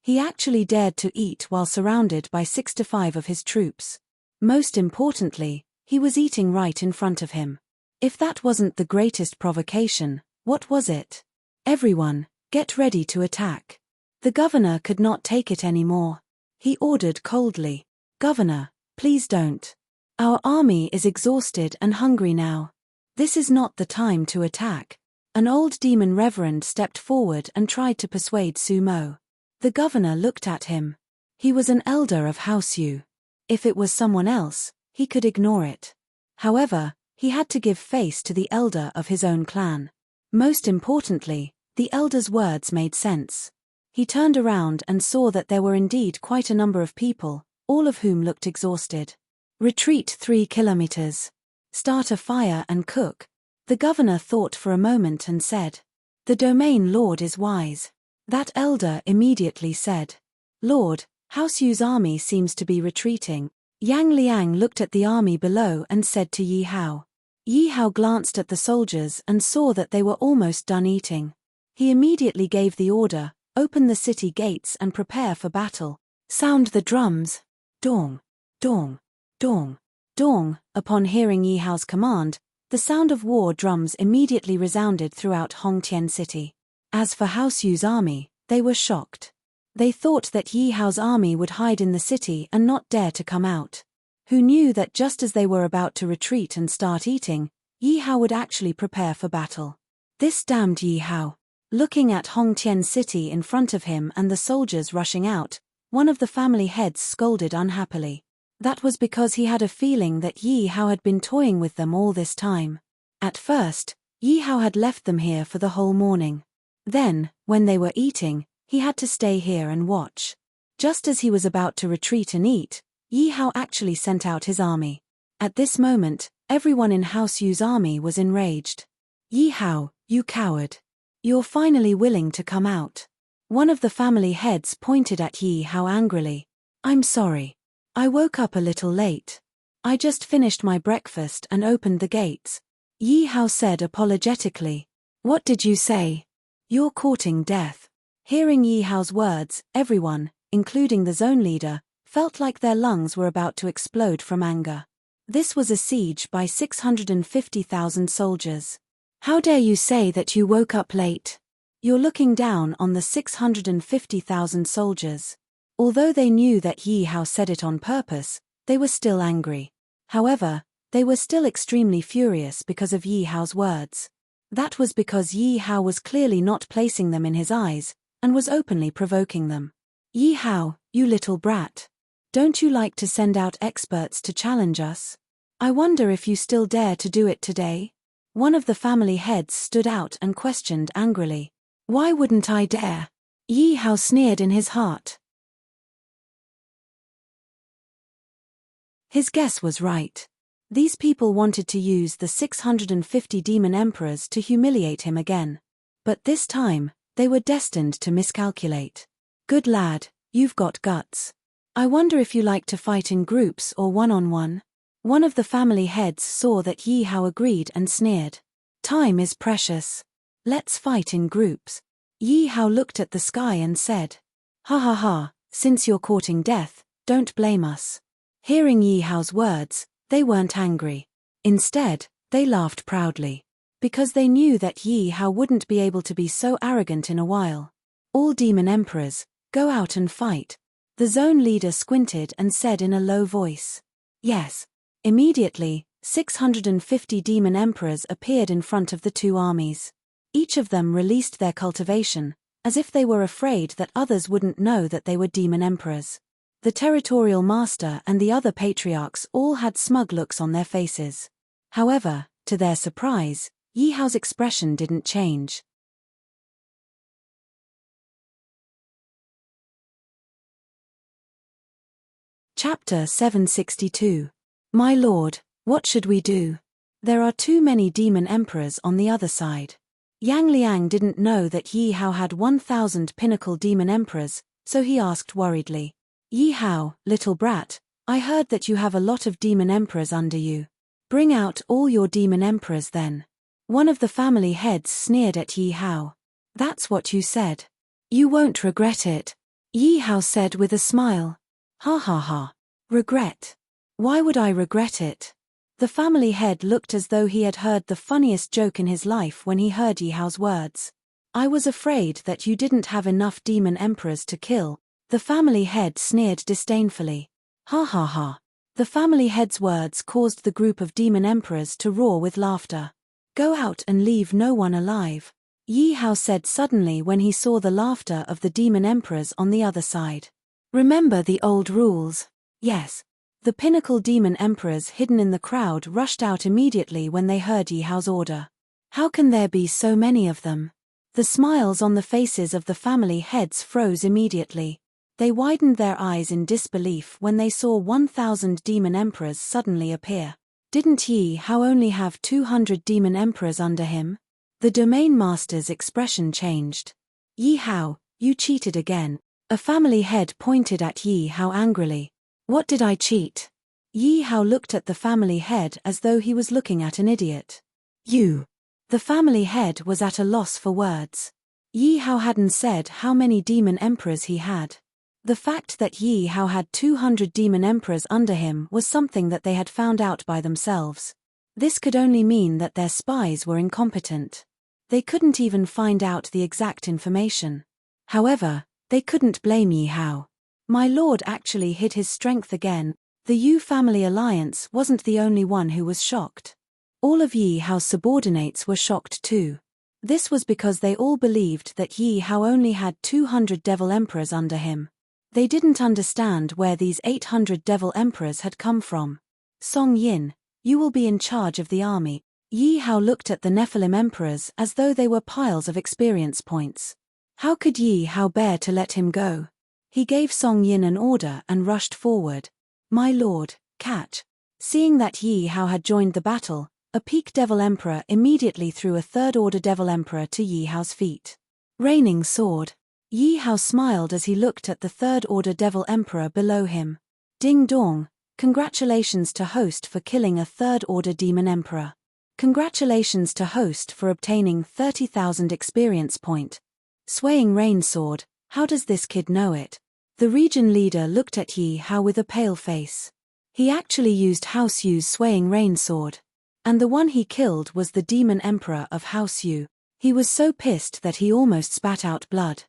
He actually dared to eat while surrounded by 65 of his troops. Most importantly, he was eating right in front of him. If that wasn't the greatest provocation, what was it? Everyone, get ready to attack. The governor could not take it anymore. He ordered coldly, Governor, please don't. Our army is exhausted and hungry now. This is not the time to attack. An old demon reverend stepped forward and tried to persuade Su Mo. The governor looked at him. He was an elder of House Yu. If it was someone else, he could ignore it. However, he had to give face to the elder of his own clan. Most importantly, the elder's words made sense. He turned around and saw that there were indeed quite a number of people, all of whom looked exhausted. Retreat 3 kilometers. Start a fire and cook. The governor thought for a moment and said, the domain lord is wise. That elder immediately said, Lord, House Yu's army seems to be retreating. Yang Liang looked at the army below and said to Yi Hao. Yi Hao glanced at the soldiers and saw that they were almost done eating. He immediately gave the order, open the city gates and prepare for battle. Sound the drums. Dong, dong, dong, dong. Upon hearing Yi Hao's command, the sound of war drums immediately resounded throughout Hongtian City. As for House Yu's army, they were shocked. They thought that Yi Hao's army would hide in the city and not dare to come out. Who knew that just as they were about to retreat and start eating, Yi Hao would actually prepare for battle. This damned Yi Hao. Looking at Hongtian City in front of him and the soldiers rushing out, one of the family heads scolded unhappily. That was because he had a feeling that Yi Hao had been toying with them all this time. At first, Yi Hao had left them here for the whole morning. Then, when they were eating, he had to stay here and watch. Just as he was about to retreat and eat, Yi Hao actually sent out his army. At this moment, everyone in House Yu's army was enraged. Yi Hao, you coward. You're finally willing to come out. One of the family heads pointed at Yi Hao angrily. I'm sorry. I woke up a little late. I just finished my breakfast and opened the gates. Yi Hao said apologetically. What did you say? You're courting death. Hearing Yi Hao's words, everyone, including the zone leader, felt like their lungs were about to explode from anger. This was a siege by 650,000 soldiers. How dare you say that you woke up late? You're looking down on the 650,000 soldiers. Although they knew that Yi Hao said it on purpose, they were still angry. However, they were still extremely furious because of Yi Hao's words. That was because Yi Hao was clearly not placing them in his eyes, and was openly provoking them. Yi Hao, you little brat. Don't you like to send out experts to challenge us? I wonder if you still dare to do it today? One of the family heads stood out and questioned angrily. Why wouldn't I dare? Yi Hao sneered in his heart. His guess was right. These people wanted to use the 650 demon emperors to humiliate him again. But this time, they were destined to miscalculate. Good lad, you've got guts. I wonder if you like to fight in groups or one-on-one? One of the family heads saw that Yi Hao agreed and sneered. Time is precious. Let's fight in groups. Yi Hao looked at the sky and said, Ha ha ha, since you're courting death, don't blame us. Hearing Yi Hao's words, they weren't angry. Instead, they laughed proudly. Because they knew that Yi Hao wouldn't be able to be so arrogant in a while. All demon emperors, go out and fight. The zone leader squinted and said in a low voice. Yes. Immediately, 650 demon emperors appeared in front of the two armies. Each of them released their cultivation, as if they were afraid that others wouldn't know that they were demon emperors. The territorial master and the other patriarchs all had smug looks on their faces. However, to their surprise, Yi Hao's expression didn't change. Chapter 762. My lord, what should we do? There are too many demon emperors on the other side. Yang Liang didn't know that Yi Hao had 1,000 pinnacle demon emperors, so he asked worriedly. Yi Hao, little brat, I heard that you have a lot of demon emperors under you. Bring out all your demon emperors then. One of the family heads sneered at Yi Hao. That's what you said. You won't regret it, Yi Hao said with a smile. Ha ha ha. Regret? Why would I regret it? The family head looked as though he had heard the funniest joke in his life when he heard Yi Hao's words. I was afraid that you didn't have enough demon emperors to kill. The family head sneered disdainfully. Ha ha ha. The family head's words caused the group of demon emperors to roar with laughter. Go out and leave no one alive, Yi Hao said suddenly when he saw the laughter of the demon emperors on the other side. Remember the old rules. Yes. The pinnacle demon emperors hidden in the crowd rushed out immediately when they heard Yi Hao's order. How can there be so many of them? The smiles on the faces of the family heads froze immediately. They widened their eyes in disbelief when they saw 1,000 demon emperors suddenly appear. Didn't Yi Hao only have 200 demon emperors under him? The domain master's expression changed. Yi Hao, you cheated again. A family head pointed at Yi Hao angrily. What did I cheat? Yi Hao looked at the family head as though he was looking at an idiot. You. The family head was at a loss for words. Yi Hao hadn't said how many demon emperors he had. The fact that Yi Hao had 200 demon emperors under him was something that they had found out by themselves. This could only mean that their spies were incompetent. They couldn't even find out the exact information. However, they couldn't blame Yi Hao. My lord actually hid his strength again. The Yu family alliance wasn't the only one who was shocked. All of Yi Hao's subordinates were shocked too. This was because they all believed that Yi Hao only had 200 devil emperors under him. They didn't understand where these 800 devil emperors had come from. Song Yin, you will be in charge of the army. Yi Hao looked at the Nephilim emperors as though they were piles of experience points. How could Yi Hao bear to let him go? He gave Song Yin an order and rushed forward. My lord, catch. Seeing that Yi Hao had joined the battle, a peak devil emperor immediately threw a third-order devil emperor to Yi Hao's feet. Raining sword. Yi Hao smiled as he looked at the third-order devil emperor below him. Ding dong, congratulations to host for killing a third-order demon emperor. Congratulations to host for obtaining 30,000 experience point. Swaying rain sword, how does this kid know it? The region leader looked at Yi Hao with a pale face. He actually used House Yu's swaying rain sword. And the one he killed was the demon emperor of House Yu. He was so pissed that he almost spat out blood.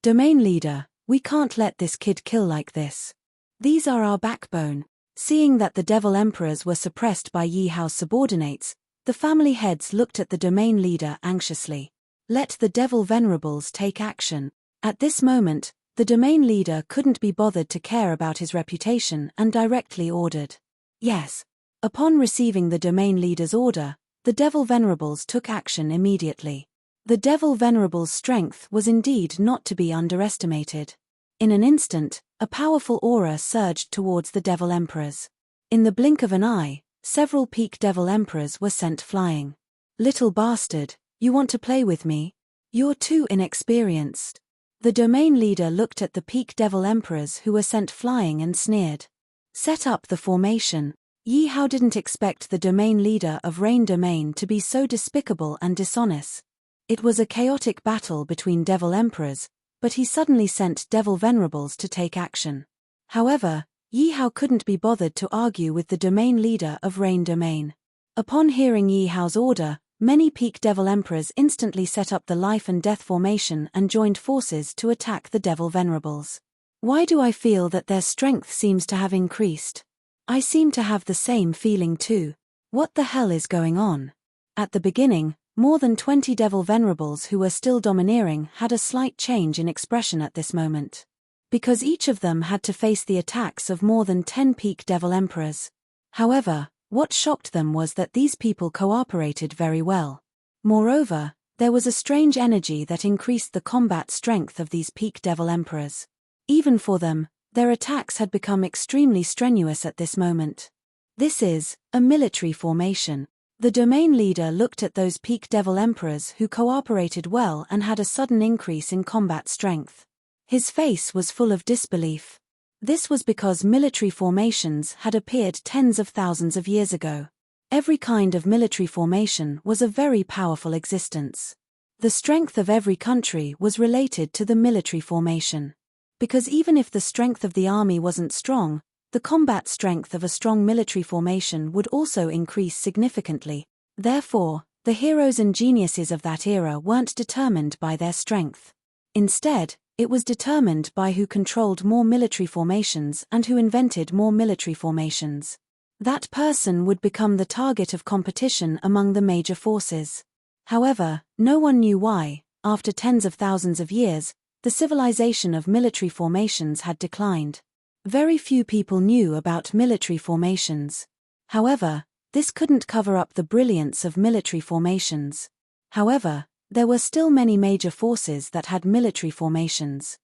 Domain leader, we can't let this kid kill like this. These are our backbone. Seeing that the devil emperors were suppressed by Yi Hao's subordinates, the family heads looked at the domain leader anxiously. Let the devil venerables take action. At this moment, the domain leader couldn't be bothered to care about his reputation and directly ordered, yes. Upon receiving the domain leader's order, the devil venerables took action immediately. The devil venerables' strength was indeed not to be underestimated. In an instant, a powerful aura surged towards the devil emperors. In the blink of an eye, several peak devil emperors were sent flying. Little bastard, you want to play with me? You're too inexperienced. The domain leader looked at the peak devil emperors who were sent flying and sneered. Set up the formation. Yi Hao didn't expect the domain leader of Rain Domain to be so despicable and dishonest. It was a chaotic battle between devil emperors, but he suddenly sent devil venerables to take action. However, Yi Hao couldn't be bothered to argue with the domain leader of Rain Domain. Upon hearing Yi Hao's order, many peak devil emperors instantly set up the life and death formation and joined forces to attack the devil venerables. Why do I feel that their strength seems to have increased? I seem to have the same feeling too. What the hell is going on? At the beginning, more than 20 devil venerables who were still domineering had a slight change in expression at this moment. Because each of them had to face the attacks of more than 10 peak devil emperors. However, what shocked them was that these people cooperated very well. Moreover, there was a strange energy that increased the combat strength of these peak devil emperors. Even for them, their attacks had become extremely strenuous at this moment. This is a military formation. The domain leader looked at those peak devil emperors who cooperated well and had a sudden increase in combat strength. His face was full of disbelief. This was because military formations had appeared tens of thousands of years ago. Every kind of military formation was a very powerful existence. The strength of every country was related to the military formation. Because even if the strength of the army wasn't strong, the combat strength of a strong military formation would also increase significantly. Therefore, the heroes and geniuses of that era weren't determined by their strength. Instead, it was determined by who controlled more military formations and who invented more military formations. That person would become the target of competition among the major forces. However, no one knew why, after tens of thousands of years, the civilization of military formations had declined. Very few people knew about military formations. However, this couldn't cover up the brilliance of military formations. However, there were still many major forces that had military formations.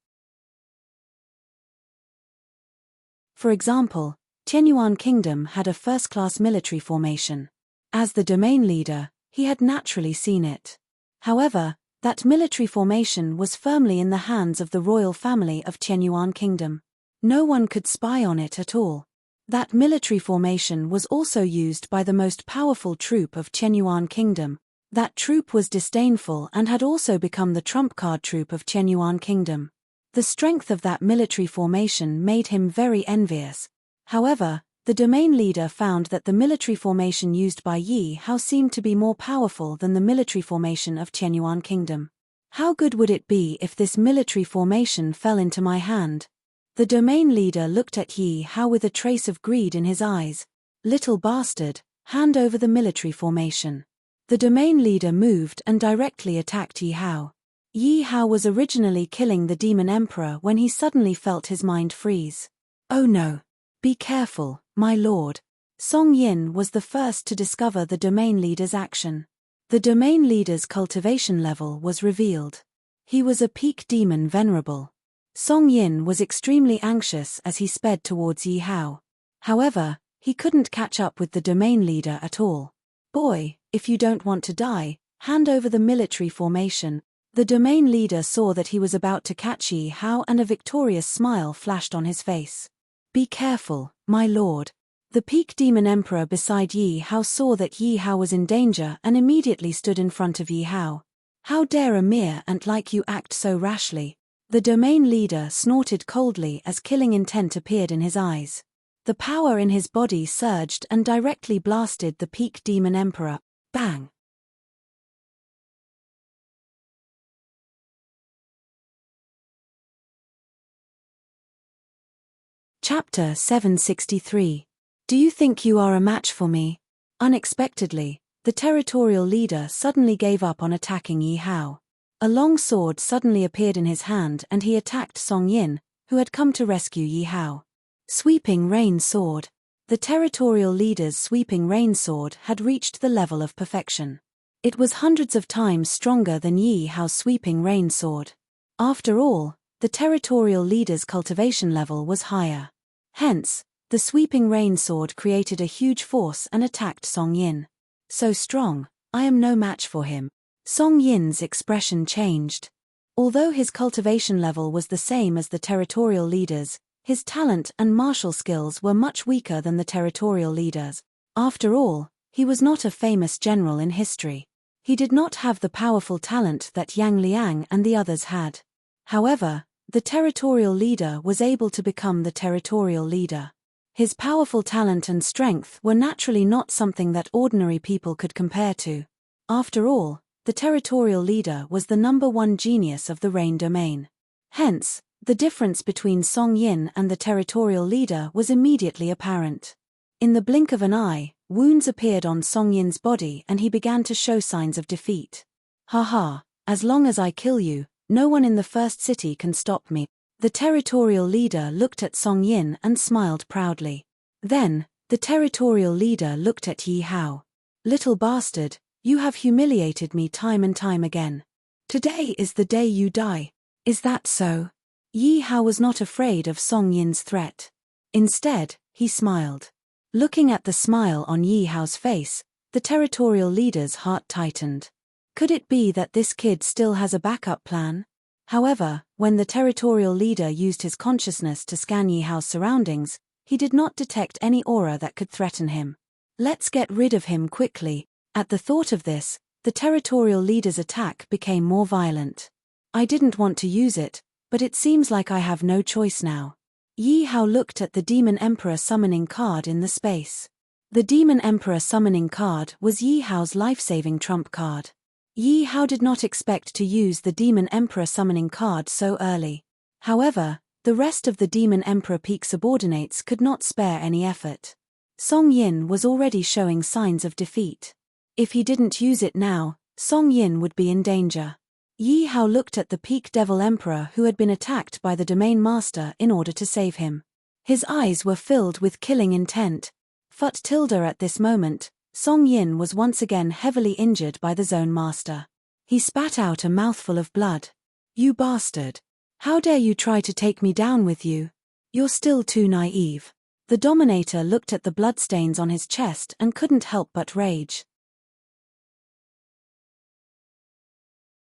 For example, Qianyuan Kingdom had a first-class military formation. As the domain leader, he had naturally seen it. However, that military formation was firmly in the hands of the royal family of Qianyuan Kingdom. No one could spy on it at all. That military formation was also used by the most powerful troop of Qianyuan Kingdom. That troop was disdainful and had also become the trump card troop of Qianyuan Kingdom. The strength of that military formation made him very envious. However, the domain leader found that the military formation used by Yi Hao seemed to be more powerful than the military formation of Qianyuan Kingdom. How good would it be if this military formation fell into my hand? The domain leader looked at Yi Hao with a trace of greed in his eyes. Little bastard, hand over the military formation. The domain leader moved and directly attacked Yi Hao. Yi Hao was originally killing the demon emperor when he suddenly felt his mind freeze. Oh no. Be careful, my lord. Song Yin was the first to discover the domain leader's action. The domain leader's cultivation level was revealed. He was a peak demon venerable. Song Yin was extremely anxious as he sped towards Yi Hao. However, he couldn't catch up with the domain leader at all. Boy, if you don't want to die, hand over the military formation. The domain leader saw that he was about to catch Yi Hao and a victorious smile flashed on his face. Be careful, my lord. The peak demon emperor beside Yi Hao saw that Yi Hao was in danger and immediately stood in front of Yi Hao. How dare a mere ant like you act so rashly? The domain leader snorted coldly as killing intent appeared in his eyes. The power in his body surged and directly blasted the peak demon emperor. Bang! Chapter 763. Do you think you are a match for me? Unexpectedly, the territorial leader suddenly gave up on attacking Yi Hao. A long sword suddenly appeared in his hand and he attacked Song Yin, who had come to rescue Yi Hao. Sweeping rain sword. The territorial leader's sweeping rain sword had reached the level of perfection. It was hundreds of times stronger than Yi Hao's sweeping rain sword. After all, the territorial leader's cultivation level was higher. Hence, the sweeping rain sword created a huge force and attacked Song Yin. So strong, I am no match for him. Song Yin's expression changed. Although his cultivation level was the same as the territorial leader's, his talent and martial skills were much weaker than the territorial leader's. After all, he was not a famous general in history. He did not have the powerful talent that Yang Liang and the others had. However, the territorial leader was able to become the territorial leader. His powerful talent and strength were naturally not something that ordinary people could compare to. After all, the territorial leader was the #1 genius of the Rain domain. Hence, the difference between Song Yin and the territorial leader was immediately apparent. In the blink of an eye, wounds appeared on Song Yin's body and he began to show signs of defeat. Haha, as long as I kill you, no one in the first city can stop me. The territorial leader looked at Song Yin and smiled proudly. Then, the territorial leader looked at Yi Hao. Little bastard, you have humiliated me time and time again. Today is the day you die. Is that so? Yi Hao was not afraid of Song Yin's threat. Instead, he smiled. Looking at the smile on Yi Hao's face, the territorial leader's heart tightened. Could it be that this kid still has a backup plan? However, when the territorial leader used his consciousness to scan Yi Hao's surroundings, he did not detect any aura that could threaten him. Let's get rid of him quickly. At the thought of this, the territorial leader's attack became more violent. I didn't want to use it, but it seems like I have no choice now. Yi Hao looked at the Demon Emperor summoning card in the space. The Demon Emperor summoning card was Yi Hao's life-saving trump card. Yi Hao did not expect to use the Demon Emperor summoning card so early. However, the rest of the Demon Emperor peak subordinates could not spare any effort. Song Yin was already showing signs of defeat. If he didn't use it now, Song Yin would be in danger. Yi Hao looked at the Peak Devil Emperor who had been attacked by the Domain Master in order to save him. His eyes were filled with killing intent. At this moment, Song Yin was once again heavily injured by the Zone Master. He spat out a mouthful of blood. You bastard! How dare you try to take me down with you? You're still too naive. The Dominator looked at the bloodstains on his chest and couldn't help but rage.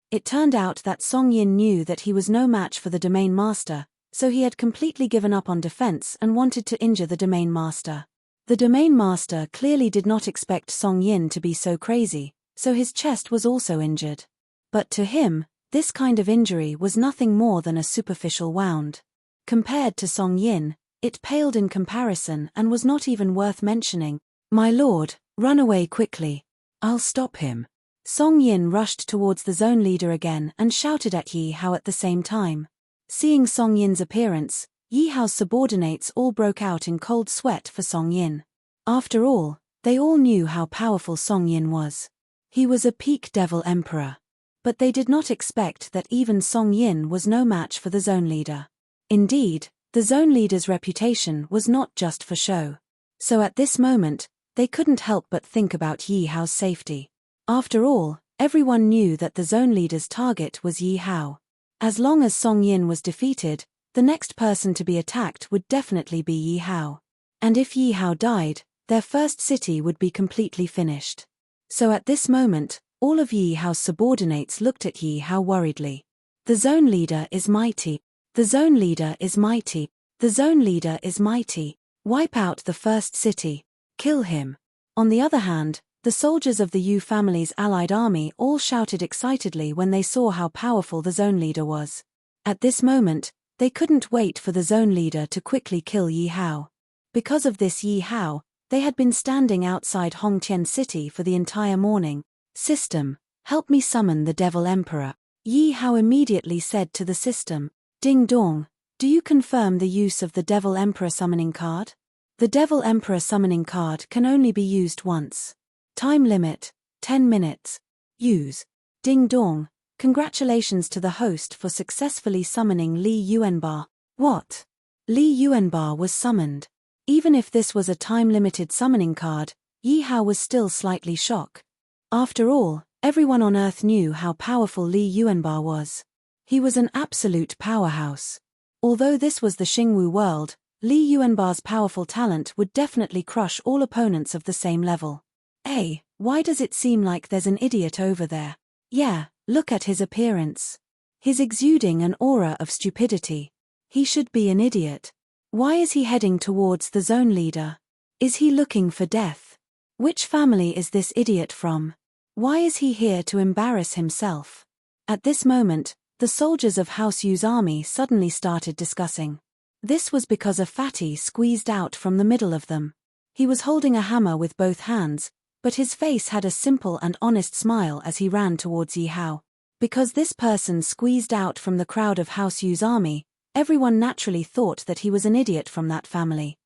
It turned out that Song Yin knew that he was no match for the Domain Master, so he had completely given up on defense and wanted to injure the Domain Master. The Domain Master clearly did not expect Song Yin to be so crazy, so his chest was also injured. But to him, this kind of injury was nothing more than a superficial wound. Compared to Song Yin, it paled in comparison and was not even worth mentioning. My lord, run away quickly. I'll stop him. Song Yin rushed towards the zone leader again and shouted at Yi Hao at the same time. Seeing Song Yin's appearance, Yi Hao's subordinates all broke out in cold sweat for Song Yin. After all, they all knew how powerful Song Yin was. He was a peak devil emperor. But they did not expect that even Song Yin was no match for the zone leader. Indeed, the zone leader's reputation was not just for show. So at this moment, they couldn't help but think about Yi Hao's safety. After all, everyone knew that the zone leader's target was Yi Hao. As long as Song Yin was defeated, the next person to be attacked would definitely be Yi Hao. And if Yi Hao died, their first city would be completely finished. So at this moment, all of Yi Hao's subordinates looked at Yi Hao worriedly. The zone leader is mighty. The zone leader is mighty. The zone leader is mighty. Wipe out the first city. Kill him. On the other hand, the soldiers of the Yu family's allied army all shouted excitedly when they saw how powerful the zone leader was. At this moment, they couldn't wait for the zone leader to quickly kill Yi Hao. Because of this Yi Hao, they had been standing outside Hongqian City for the entire morning. System, help me summon the Devil Emperor. Yi Hao immediately said to the system, Ding dong, do you confirm the use of the Devil Emperor summoning card? The Devil Emperor summoning card can only be used once. Time limit, 10 minutes. Use. Ding dong. Congratulations to the host for successfully summoning Li Yuanba. What? Li Yuanba was summoned. Even if this was a time-limited summoning card, Yi Hao was still slightly shocked. After all, everyone on Earth knew how powerful Li Yuanba was. He was an absolute powerhouse. Although this was the Xingwu world, Li Yuanba's powerful talent would definitely crush all opponents of the same level. Hey, why does it seem like there's an idiot over there? Yeah, look at his appearance. He's exuding an aura of stupidity. He should be an idiot. Why is he heading towards the zone leader? Is he looking for death? Which family is this idiot from? Why is he here to embarrass himself? At this moment, the soldiers of House Yu's army suddenly started discussing. This was because a fatty squeezed out from the middle of them. He was holding a hammer with both hands, but his face had a simple and honest smile as he ran towards Yi Hao. Because this person squeezed out from the crowd of House Yu's army, everyone naturally thought that he was an idiot from that family.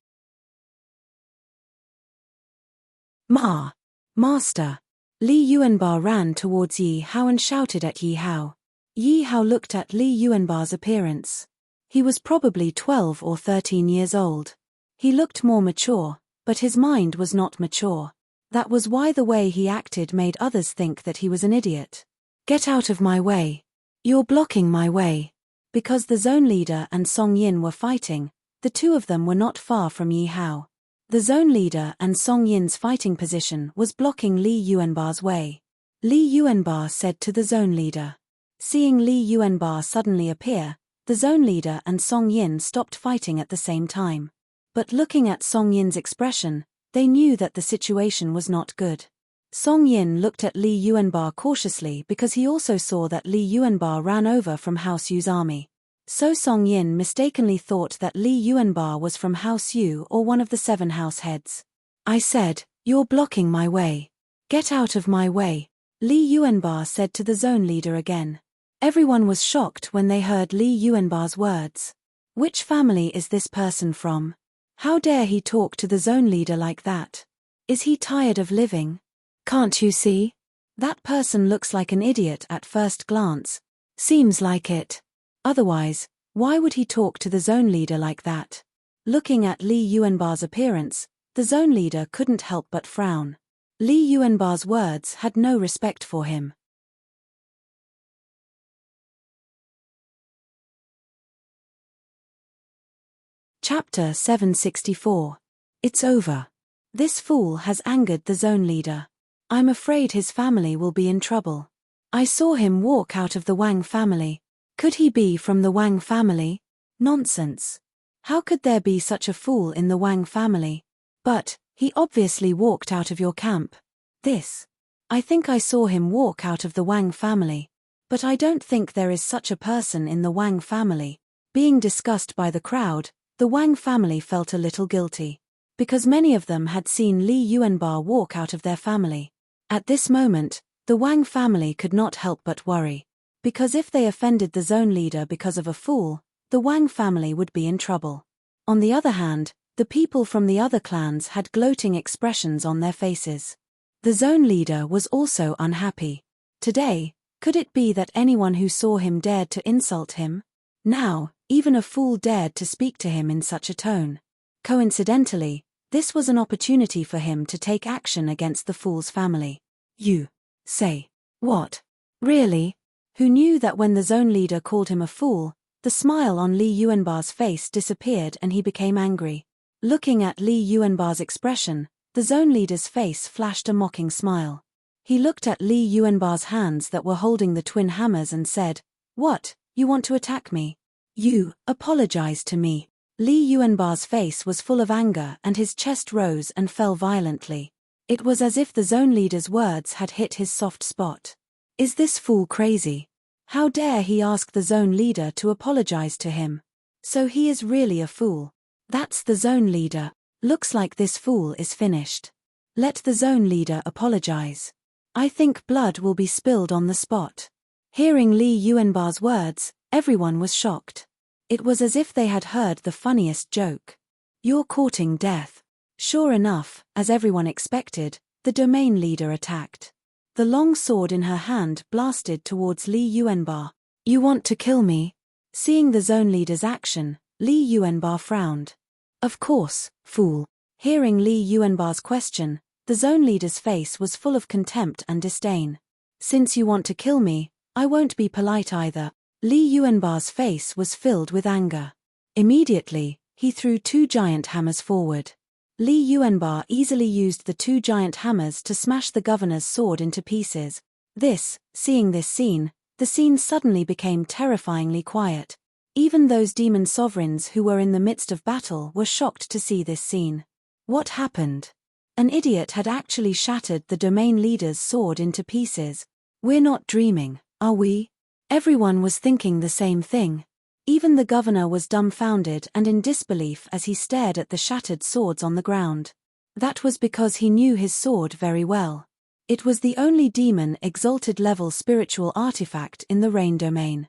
Master. Li Yuanba ran towards Yi Hao and shouted at Yi Hao. Yi Hao looked at Li Yuanba's appearance. He was probably 12 or 13 years old. He looked more mature, but his mind was not mature. That was why the way he acted made others think that he was an idiot. Get out of my way. You're blocking my way. Because the zone leader and Song Yin were fighting, the two of them were not far from Yi Hao. The zone leader and Song Yin's fighting position was blocking Li Yuanba's way. Li Yuanba said to the zone leader. Seeing Li Yuanba suddenly appear, the zone leader and Song Yin stopped fighting at the same time. But looking at Song Yin's expression, they knew that the situation was not good. Song Yin looked at Li Yuanba cautiously because he also saw that Li Yuanba ran over from House Yu's army. So Song Yin mistakenly thought that Li Yuanba was from House Yu or one of the 7 house heads. I said, you're blocking my way. Get out of my way. Li Yuanba said to the zone leader again. Everyone was shocked when they heard Li Yuanba's words. Which family is this person from? How dare he talk to the zone leader like that? Is he tired of living? Can't you see? That person looks like an idiot at first glance. Seems like it. Otherwise, why would he talk to the zone leader like that? Looking at Li Yuanba's appearance, the zone leader couldn't help but frown. Li Yuanba's words had no respect for him. Chapter 764. It's over. This fool has angered the zone leader. I'm afraid his family will be in trouble. I saw him walk out of the Wang family. Could he be from the Wang family? Nonsense. How could there be such a fool in the Wang family? But, he obviously walked out of your camp. I think I saw him walk out of the Wang family. But I don't think there is such a person in the Wang family. Being discussed by the crowd, the Wang family felt a little guilty. Because many of them had seen Li Yuanba walk out of their family. At this moment, the Wang family could not help but worry. Because if they offended the zone leader because of a fool, the Wang family would be in trouble. On the other hand, the people from the other clans had gloating expressions on their faces. The zone leader was also unhappy. Today, could it be that anyone who saw him dared to insult him? Now, even a fool dared to speak to him in such a tone. Coincidentally, this was an opportunity for him to take action against the fool's family. You say, what? Really? Who knew that when the zone leader called him a fool, the smile on Li Yuanba's face disappeared and he became angry. Looking at Li Yuanba's expression, the zone leader's face flashed a mocking smile. He looked at Li Yuanba's hands that were holding the twin hammers and said, what, you want to attack me? You, apologize to me. Li Yuanba's face was full of anger and his chest rose and fell violently. It was as if the zone leader's words had hit his soft spot. Is this fool crazy? How dare he ask the zone leader to apologize to him? So he is really a fool. That's the zone leader. Looks like this fool is finished. Let the zone leader apologize. I think blood will be spilled on the spot. Hearing Li Yuanba's words, everyone was shocked. It was as if they had heard the funniest joke. You're courting death. Sure enough, as everyone expected, the domain leader attacked. The long sword in her hand blasted towards Li Yuanba. You want to kill me? Seeing the zone leader's action, Li Yuanba frowned. Of course, fool. Hearing Li Yuanba's question, the zone leader's face was full of contempt and disdain. Since you want to kill me, I won't be polite either. Li Yuanba's face was filled with anger. Immediately, he threw 2 giant hammers forward. Li Yuanba easily used the 2 giant hammers to smash the governor's sword into pieces. Seeing this scene, the scene suddenly became terrifyingly quiet. Even those demon sovereigns who were in the midst of battle were shocked to see this scene. What happened? An idiot had actually shattered the domain leader's sword into pieces. We're not dreaming, are we? Everyone was thinking the same thing. Even the governor was dumbfounded and in disbelief as he stared at the shattered swords on the ground. That was because he knew his sword very well. It was the only demon exalted level spiritual artifact in the Rain domain.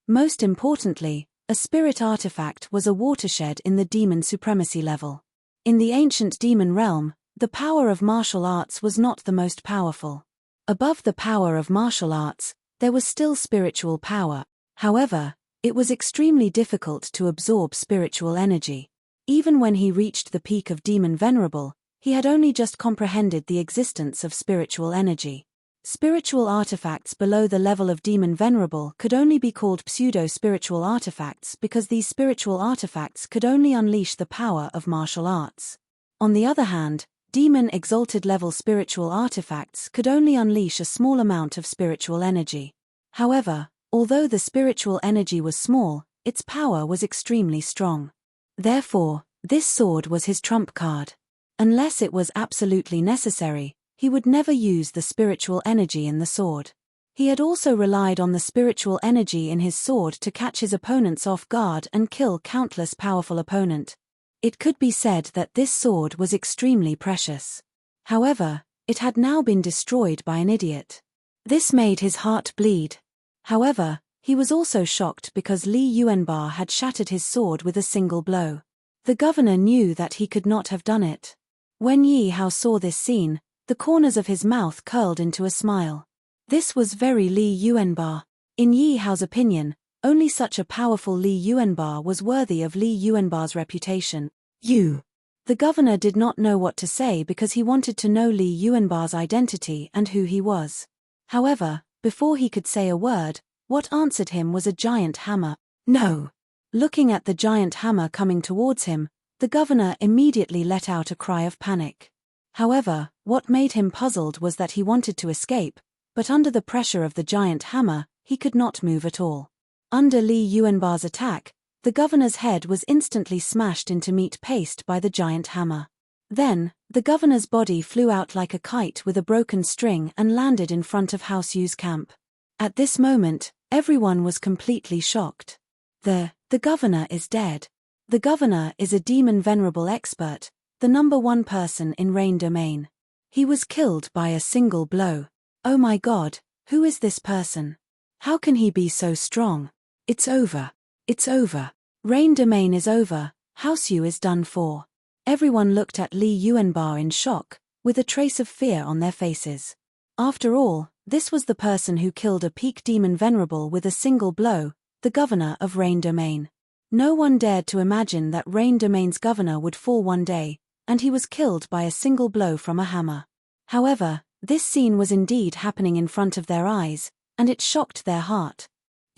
Most importantly, a spirit artifact was a watershed in the demon supremacy level. In the ancient demon realm, the power of martial arts was not the most powerful. Above the power of martial arts, there was still spiritual power. However, it was extremely difficult to absorb spiritual energy. Even when he reached the peak of Demon Venerable, he had only just comprehended the existence of spiritual energy. Spiritual artifacts below the level of Demon Venerable could only be called pseudo-spiritual artifacts because these spiritual artifacts could only unleash the power of martial arts. On the other hand, demon exalted level spiritual artifacts could only unleash a small amount of spiritual energy. However, although the spiritual energy was small, its power was extremely strong. Therefore, this sword was his trump card. Unless it was absolutely necessary, he would never use the spiritual energy in the sword. He had also relied on the spiritual energy in his sword to catch his opponents off guard and kill countless powerful opponents. It could be said that this sword was extremely precious. However, it had now been destroyed by an idiot. This made his heart bleed. However, he was also shocked because Li Yuanba had shattered his sword with a single blow. The governor knew that he could not have done it. When Yi Hao saw this scene, the corners of his mouth curled into a smile. This was very Li Yuanba. In Yi Hao's opinion, only such a powerful Li Yuanba was worthy of Li Yuanba's reputation. The governor did not know what to say because he wanted to know Li Yuanba's identity and who he was. However, before he could say a word, what answered him was a giant hammer. No! Looking at the giant hammer coming towards him, the governor immediately let out a cry of panic. However, what made him puzzled was that he wanted to escape, but under the pressure of the giant hammer, he could not move at all. Under Li Yuanba's attack, the governor's head was instantly smashed into meat paste by the giant hammer. Then, the governor's body flew out like a kite with a broken string and landed in front of House Yu's camp. At this moment, everyone was completely shocked. The governor is dead. The governor is a demon venerable expert, the #1 person in Rain domain. He was killed by a single blow. Oh my god, who is this person? How can he be so strong? It's over. It's over. Rain domain is over, House Yu is done for. Everyone looked at Li Yuanba in shock, with a trace of fear on their faces. After all, this was the person who killed a peak demon venerable with a single blow, the governor of Rain domain. No one dared to imagine that Rain domain's governor would fall one day, and he was killed by a single blow from a hammer. However, this scene was indeed happening in front of their eyes, and it shocked their heart.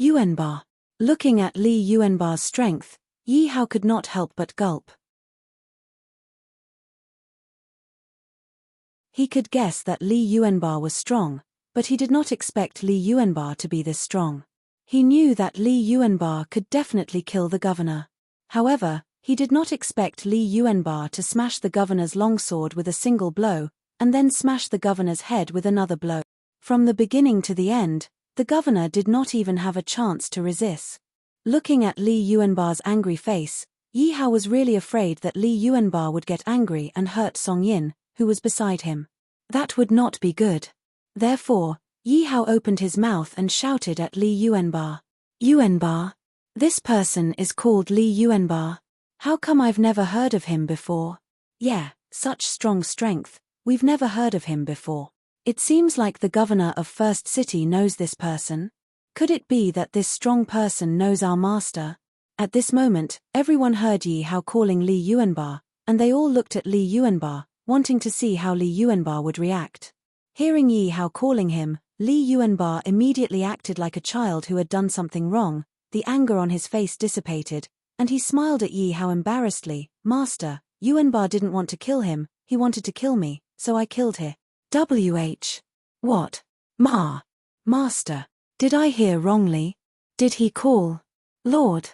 Yuanba. Looking at Li Yuanba's strength, Yi Hao could not help but gulp. He could guess that Li Yuanba was strong, but he did not expect Li Yuanba to be this strong. He knew that Li Yuanba could definitely kill the governor. However, he did not expect Li Yuanba to smash the governor's longsword with a single blow, and then smash the governor's head with another blow. From the beginning to the end, the governor did not even have a chance to resist. Looking at Li Yuanba's angry face, Yi Hao was really afraid that Li Yuanba would get angry and hurt Song Yin, who was beside him. That would not be good. Therefore, Yi Hao opened his mouth and shouted at Li Yuanba. Yuanba! This person is called Li Yuanba. How come I've never heard of him before? Yeah, such strong strength, we've never heard of him before. It seems like the governor of First City knows this person. Could it be that this strong person knows our master? At this moment, everyone heard Yi Hao calling Li Yuanba, and they all looked at Li Yuanba, wanting to see how Li Yuanba would react. Hearing Yi Hao calling him, Li Yuanba immediately acted like a child who had done something wrong. The anger on his face dissipated, and he smiled at Yi Hao embarrassedly. Master, Yuanba didn't want to kill him, he wanted to kill me, so I killed him. What? Master. Did I hear wrongly? Did he call Lord?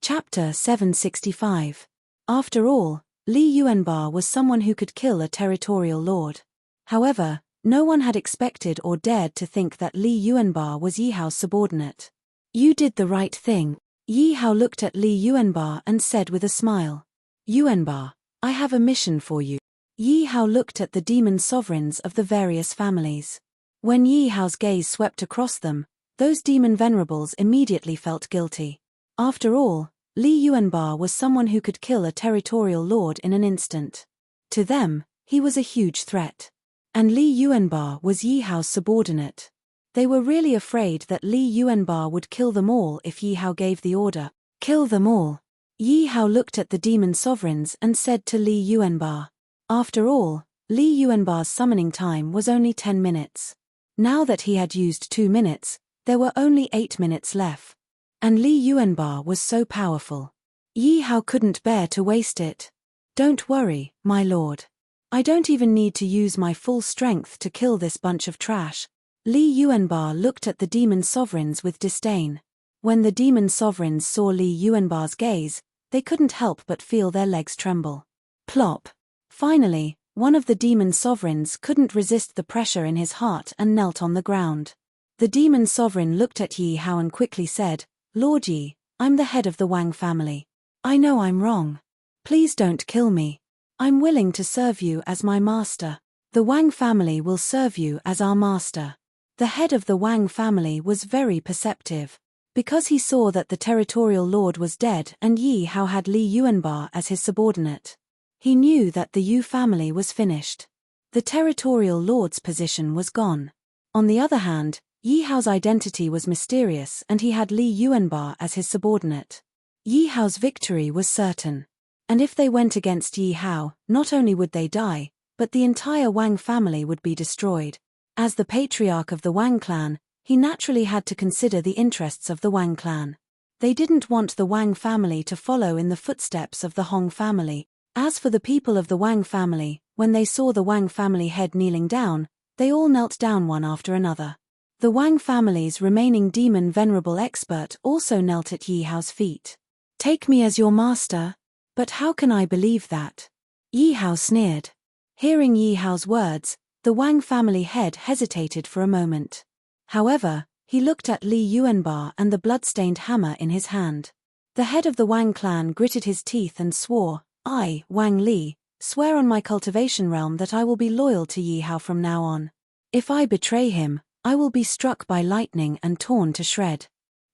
Chapter 765. After all, Li Yuanba was someone who could kill a territorial lord. However, no one had expected or dared to think that Li Yuanba was Yi Hao's subordinate. You did the right thing. Yi Hao looked at Li Yuanba and said with a smile. Yuanba, I have a mission for you. Yi Hao looked at the demon sovereigns of the various families. When Yi Hao's gaze swept across them, those demon venerables immediately felt guilty. After all, Li Yuanba was someone who could kill a territorial lord in an instant. To them, he was a huge threat. And Li Yuanba was Yi Hao's subordinate. They were really afraid that Li Yuanba would kill them all if Yi Hao gave the order, kill them all. Yi Hao looked at the demon sovereigns and said to Li Yuanba. After all, Li Yuanba's summoning time was only 10 minutes. Now that he had used 2 minutes, there were only 8 minutes left. And Li Yuanba was so powerful. Yi Hao couldn't bear to waste it. Don't worry, my lord. I don't even need to use my full strength to kill this bunch of trash. Li Yuanba looked at the demon sovereigns with disdain. When the demon sovereigns saw Li Yuanba's gaze, they couldn't help but feel their legs tremble. Plop. Finally, one of the demon sovereigns couldn't resist the pressure in his heart and knelt on the ground. The demon sovereign looked at Yi Hao and quickly said, Lord Yi, I'm the head of the Wang family. I know I'm wrong. Please don't kill me. I'm willing to serve you as my master. The Wang family will serve you as our master. The head of the Wang family was very perceptive. Because he saw that the territorial lord was dead and Yi Hao had Li Yuanba as his subordinate. He knew that the Yu family was finished. The territorial lord's position was gone. On the other hand, Yi Hao's identity was mysterious and he had Li Yuanba as his subordinate. Yi Hao's victory was certain. And if they went against Yi Hao, not only would they die, but the entire Wang family would be destroyed. As the patriarch of the Wang clan, he naturally had to consider the interests of the Wang clan. They didn't want the Wang family to follow in the footsteps of the Hong family. As for the people of the Wang family, when they saw the Wang family head kneeling down, they all knelt down one after another. The Wang family's remaining demon venerable expert also knelt at Yi Hao's feet. Take me as your master? But how can I believe that? Yi Hao sneered. Hearing Yi Hao's words, the Wang family head hesitated for a moment. However, he looked at Li Yuanba and the blood-stained hammer in his hand. The head of the Wang clan gritted his teeth and swore, I, Wang Li, swear on my cultivation realm that I will be loyal to Yi Hao from now on. If I betray him, I will be struck by lightning and torn to shred.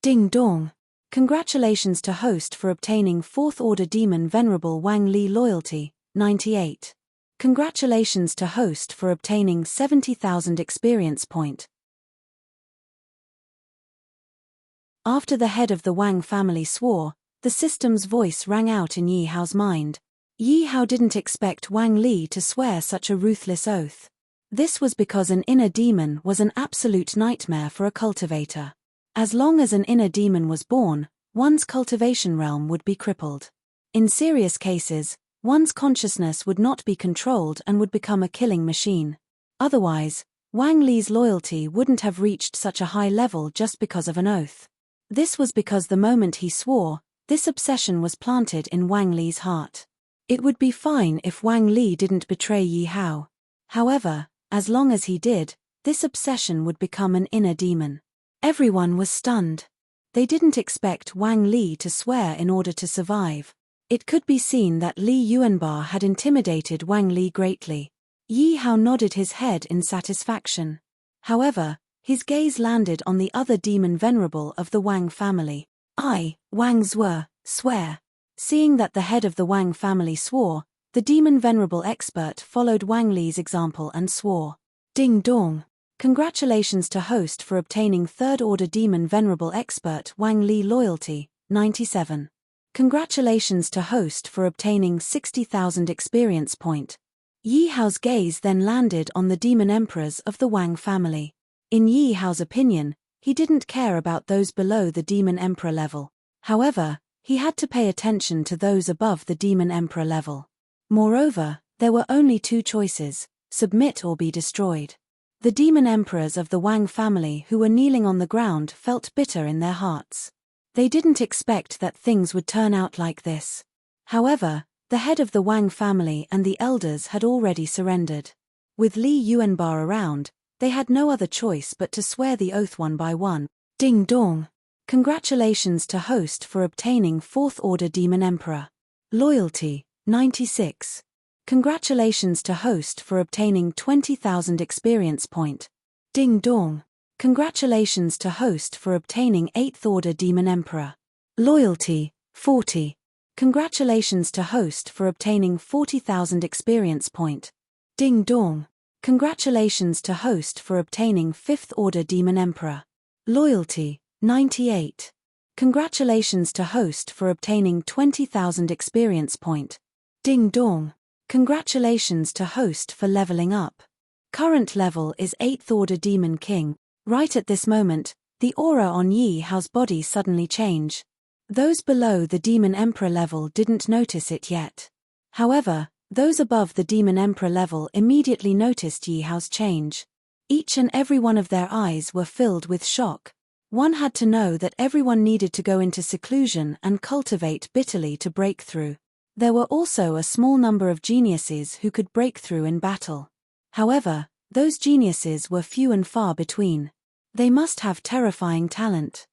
Ding dong. Congratulations to host for obtaining 4th Order Demon Venerable Wang Li loyalty, 98. Congratulations to host for obtaining 70,000 experience point. After the head of the Wang family swore, the system's voice rang out in Yi Hao's mind. Yi Hao didn't expect Wang Li to swear such a ruthless oath. This was because an inner demon was an absolute nightmare for a cultivator. As long as an inner demon was born, one's cultivation realm would be crippled. In serious cases, one's consciousness would not be controlled and would become a killing machine. Otherwise, Wang Li's loyalty wouldn't have reached such a high level just because of an oath. This was because the moment he swore, this obsession was planted in Wang Li's heart. It would be fine if Wang Li didn't betray Yi Hao. However, as long as he did, this obsession would become an inner demon. Everyone was stunned. They didn't expect Wang Li to swear in order to survive. It could be seen that Li Yuanba had intimidated Wang Li greatly. Yi Hao nodded his head in satisfaction. However, his gaze landed on the other demon venerable of the Wang family. Wang Zhe, swear. Seeing that the head of the Wang family swore, the demon venerable expert followed Wang Li's example and swore. Ding dong. Congratulations to host for obtaining third order demon venerable expert Wang Li loyalty, 97. Congratulations to host for obtaining 60,000 experience point. Yi Hao's gaze then landed on the demon emperors of the Wang family. In Yi Hao's opinion, he didn't care about those below the demon emperor level. However, he had to pay attention to those above the demon emperor level. Moreover, there were only two choices: submit or be destroyed. The demon emperors of the Wang family who were kneeling on the ground felt bitter in their hearts. They didn't expect that things would turn out like this. However, the head of the Wang family and the elders had already surrendered. With Li Yuanba around, they had no other choice but to swear the oath one by one. Ding dong. Congratulations to host for obtaining 4th Order Demon Emperor. Loyalty, 96. Congratulations to host for obtaining 20,000 experience point. Ding dong. Congratulations to host for obtaining 8th Order Demon Emperor. Loyalty, 40. Congratulations to host for obtaining 40,000 experience point. Ding dong. Congratulations to host for obtaining 5th Order Demon Emperor. Loyalty, 98. Congratulations to host for obtaining 20,000 experience point. Ding dong. Congratulations to host for leveling up. Current level is 8th Order Demon King. Right at this moment, the aura on Yi Hao's body suddenly changed. Those below the Demon Emperor level didn't notice it yet. However, those above the Demon Emperor level immediately noticed Yi Hao's change. Each and every one of their eyes were filled with shock. One had to know that everyone needed to go into seclusion and cultivate bitterly to break through. There were also a small number of geniuses who could break through in battle. However, those geniuses were few and far between. They must have terrifying talent.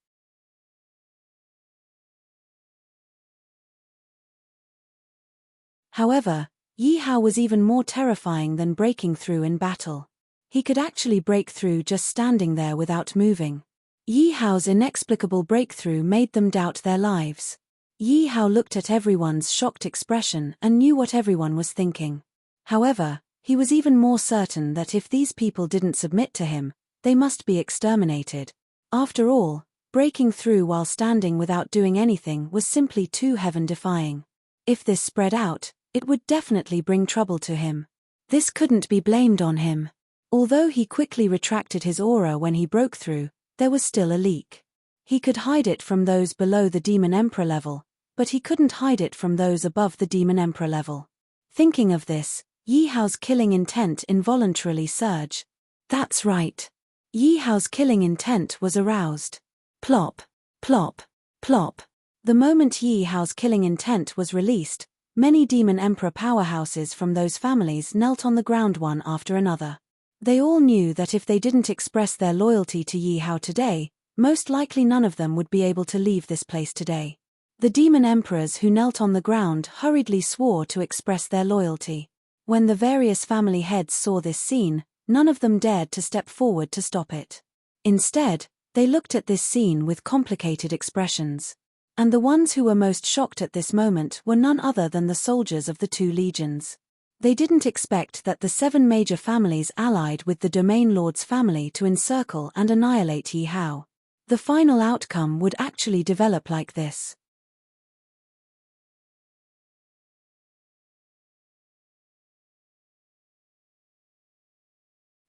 However, Yi Hao was even more terrifying than breaking through in battle. He could actually break through just standing there without moving. Yi Hao's inexplicable breakthrough made them doubt their lives. Yi Hao looked at everyone's shocked expression and knew what everyone was thinking. However, he was even more certain that if these people didn't submit to him, they must be exterminated. After all, breaking through while standing without doing anything was simply too heaven-defying. If this spread out, it would definitely bring trouble to him. This couldn't be blamed on him. Although he quickly retracted his aura when he broke through, there was still a leak. He could hide it from those below the Demon Emperor level, but he couldn't hide it from those above the Demon Emperor level. Thinking of this, Yi Hao's killing intent involuntarily surged. That's right. Yi Hao's killing intent was aroused. Plop, plop, plop. The moment Yi Hao's killing intent was released, many Demon Emperor powerhouses from those families knelt on the ground one after another. They all knew that if they didn't express their loyalty to Yi Hao today, most likely none of them would be able to leave this place today. The Demon Emperors who knelt on the ground hurriedly swore to express their loyalty. When the various family heads saw this scene, none of them dared to step forward to stop it. Instead, they looked at this scene with complicated expressions. And the ones who were most shocked at this moment were none other than the soldiers of the two legions. They didn't expect that the 7 major families allied with the Domain Lord's family to encircle and annihilate Yi Hao. The final outcome would actually develop like this.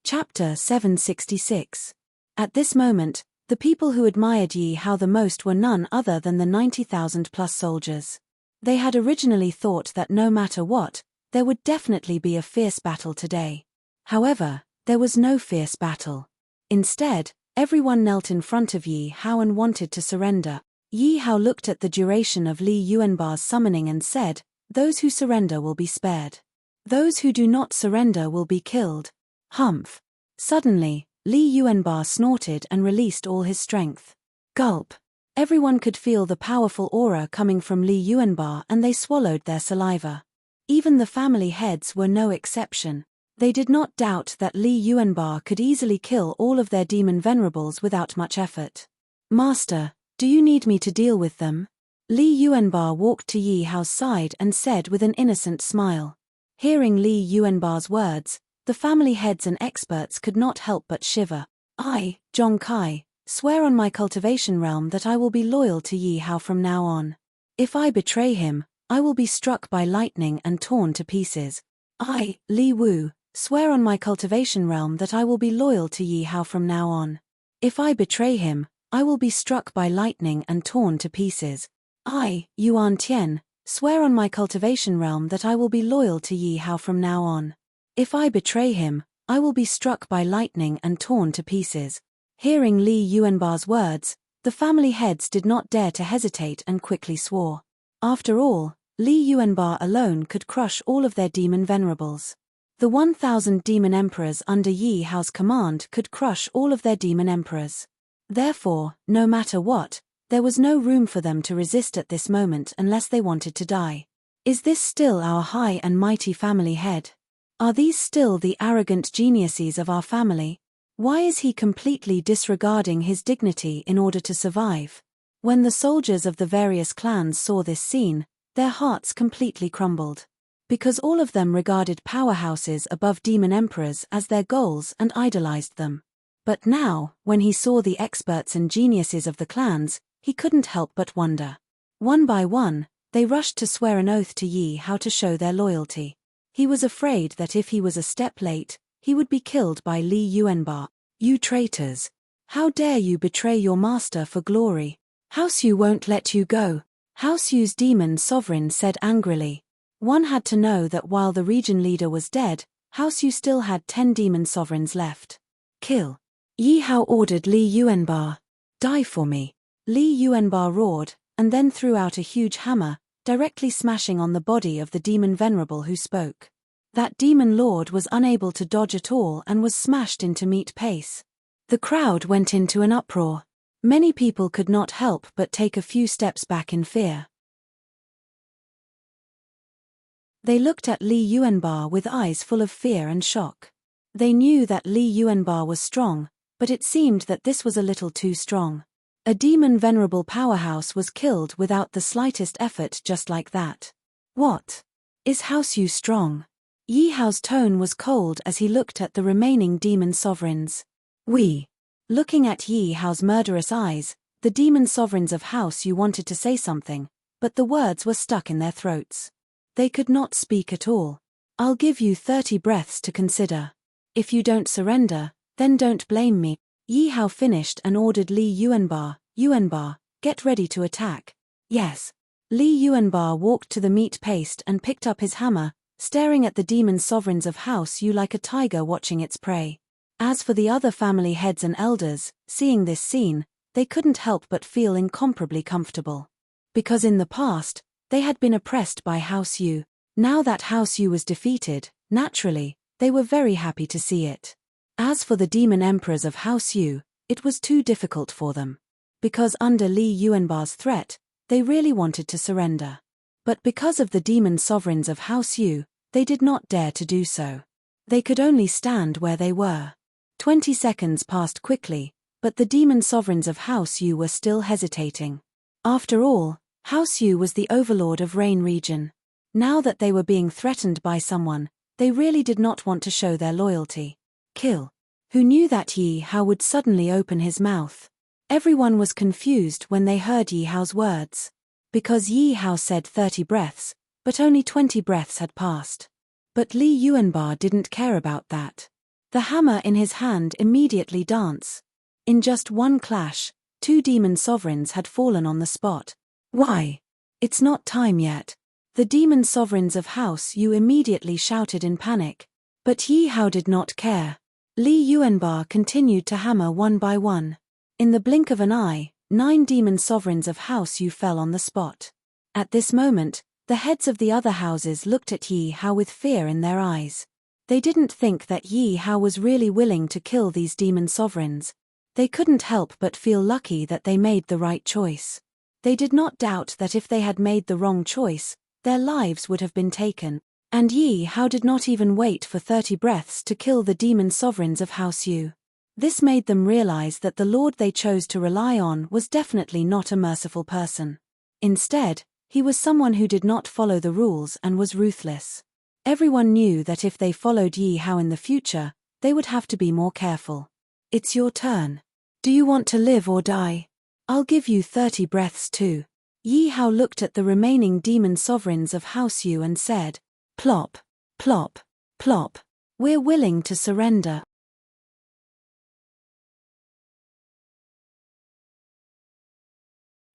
Chapter 766. At this moment, the people who admired Yi Hao the most were none other than the 90,000 plus soldiers. They had originally thought that no matter what, there would definitely be a fierce battle today. However, there was no fierce battle. Instead, everyone knelt in front of Yi Hao and wanted to surrender. Yi Hao looked at the duration of Li Yuanba's summoning and said, "Those who surrender will be spared. Those who do not surrender will be killed." Humph. Suddenly, Li Yuanba snorted and released all his strength. Gulp. Everyone could feel the powerful aura coming from Li Yuanba and they swallowed their saliva. Even the family heads were no exception. They did not doubt that Li Yuanba could easily kill all of their demon venerables without much effort. Master, do you need me to deal with them? Li Yuanba walked to Yi Hao's side and said with an innocent smile. Hearing Li Yuanba's words, the family heads and experts could not help but shiver. I, Zhong Kai, swear on my cultivation realm that I will be loyal to Yi Hao from now on. If I betray him, I will be struck by lightning and torn to pieces. I, Li Wu, swear on my cultivation realm that I will be loyal to Yi Hao from now on. If I betray him, I will be struck by lightning and torn to pieces. I, Yuan Tian, swear on my cultivation realm that I will be loyal to Yi Hao from now on. If I betray him, I will be struck by lightning and torn to pieces. Hearing Li Yuanba's words, the family heads did not dare to hesitate and quickly swore. After all, Li Yuanba alone could crush all of their demon venerables. The 1,000 demon emperors under Yi Hao's command could crush all of their demon emperors. Therefore, no matter what, there was no room for them to resist at this moment unless they wanted to die. Is this still our high and mighty family head? Are these still the arrogant geniuses of our family? Why is he completely disregarding his dignity in order to survive? When the soldiers of the various clans saw this scene, their hearts completely crumbled. Because all of them regarded powerhouses above demon emperors as their goals and idolized them. But now, when he saw the experts and geniuses of the clans, he couldn't help but wonder. One by one, they rushed to swear an oath to Yi Hao to show their loyalty. He was afraid that if he was a step late, he would be killed by Li Yuanba. You traitors! How dare you betray your master for glory? House Yu won't let you go. House Yu's demon sovereign said angrily. One had to know that while the region leader was dead, House Yu still had 10 demon sovereigns left. Kill. Yi Hao ordered Li Yuanba. Die for me. Li Yuanba roared, and then threw out a huge hammer, directly smashing on the body of the demon venerable who spoke. That demon lord was unable to dodge at all and was smashed into meat paste. The crowd went into an uproar. Many people could not help but take a few steps back in fear. They looked at Li Yuanba with eyes full of fear and shock. They knew that Li Yuanba was strong, but it seemed that this was a little too strong. A demon venerable powerhouse was killed without the slightest effort just like that. What? Is House Yu strong? Yi Hao's tone was cold as he looked at the remaining demon sovereigns. We. Looking at Yi Hao's murderous eyes, the demon sovereigns of House Yu wanted to say something, but the words were stuck in their throats. They could not speak at all. I'll give you 30 breaths to consider. If you don't surrender, then don't blame me. Yi Hao finished and ordered Li Yuanba, Yuanba, get ready to attack. Yes. Li Yuanba walked to the meat paste and picked up his hammer, staring at the demon sovereigns of House Yu like a tiger watching its prey. As for the other family heads and elders, seeing this scene, they couldn't help but feel incomparably comfortable. Because in the past, they had been oppressed by House Yu. Now that House Yu was defeated, naturally, they were very happy to see it. As for the demon emperors of House Yu, it was too difficult for them. Because under Li Yuanba's threat, they really wanted to surrender. But because of the demon sovereigns of House Yu, they did not dare to do so. They could only stand where they were. 20 seconds passed quickly, but the demon sovereigns of House Yu were still hesitating. After all, House Yu was the overlord of Rain region. Now that they were being threatened by someone, they really did not want to show their loyalty. Kill. Who knew that Yi Hao would suddenly open his mouth? Everyone was confused when they heard Yi Hao's words. Because Yi Hao said 30 breaths, but only 20 breaths had passed. But Li Yuanba didn't care about that. The hammer in his hand immediately danced. In just one clash, 2 demon sovereigns had fallen on the spot. Why? It's not time yet. The demon sovereigns of House Yu immediately shouted in panic. But Yi Hao did not care. Li Yuanba continued to hammer one by one. In the blink of an eye, 9 demon sovereigns of House Yu fell on the spot. At this moment, the heads of the other houses looked at Yi Hao with fear in their eyes. They didn't think that Yi Hao was really willing to kill these demon sovereigns. They couldn't help but feel lucky that they made the right choice. They did not doubt that if they had made the wrong choice, their lives would have been taken. And Yi Hao did not even wait for 30 breaths to kill the demon sovereigns of House Yu. This made them realize that the lord they chose to rely on was definitely not a merciful person. Instead, he was someone who did not follow the rules and was ruthless. Everyone knew that if they followed Yi Hao in the future, they would have to be more careful. It's your turn. Do you want to live or die? I'll give you 30 breaths too. Yi Hao looked at the remaining demon sovereigns of House Yu and said, "Plop, plop, plop. We're willing to surrender."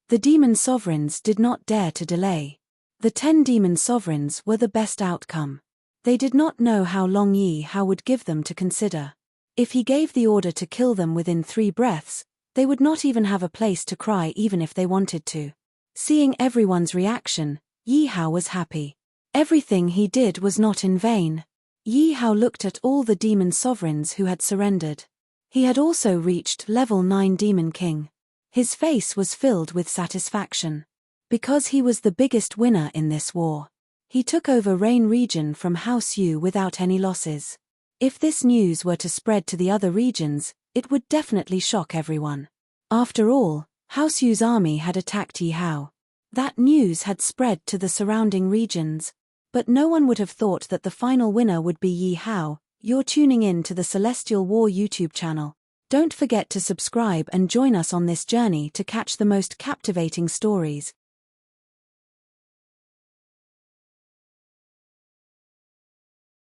The demon sovereigns did not dare to delay. The 10 demon sovereigns were the best outcome. They did not know how long Yi Hao would give them to consider. If he gave the order to kill them within 3 breaths, they would not even have a place to cry even if they wanted to. Seeing everyone's reaction, Yi Hao was happy. Everything he did was not in vain. Yi Hao looked at all the demon sovereigns who had surrendered. He had also reached level 9 Demon King. His face was filled with satisfaction. Because he was the biggest winner in this war. He took over Rain region from House Yu without any losses. If this news were to spread to the other regions, it would definitely shock everyone. After all, House Yu's army had attacked Yi Hao. That news had spread to the surrounding regions. But no one would have thought that the final winner would be Yi Hao. You're tuning in to the Celestial War YouTube channel. Don't forget to subscribe and join us on this journey to catch the most captivating stories.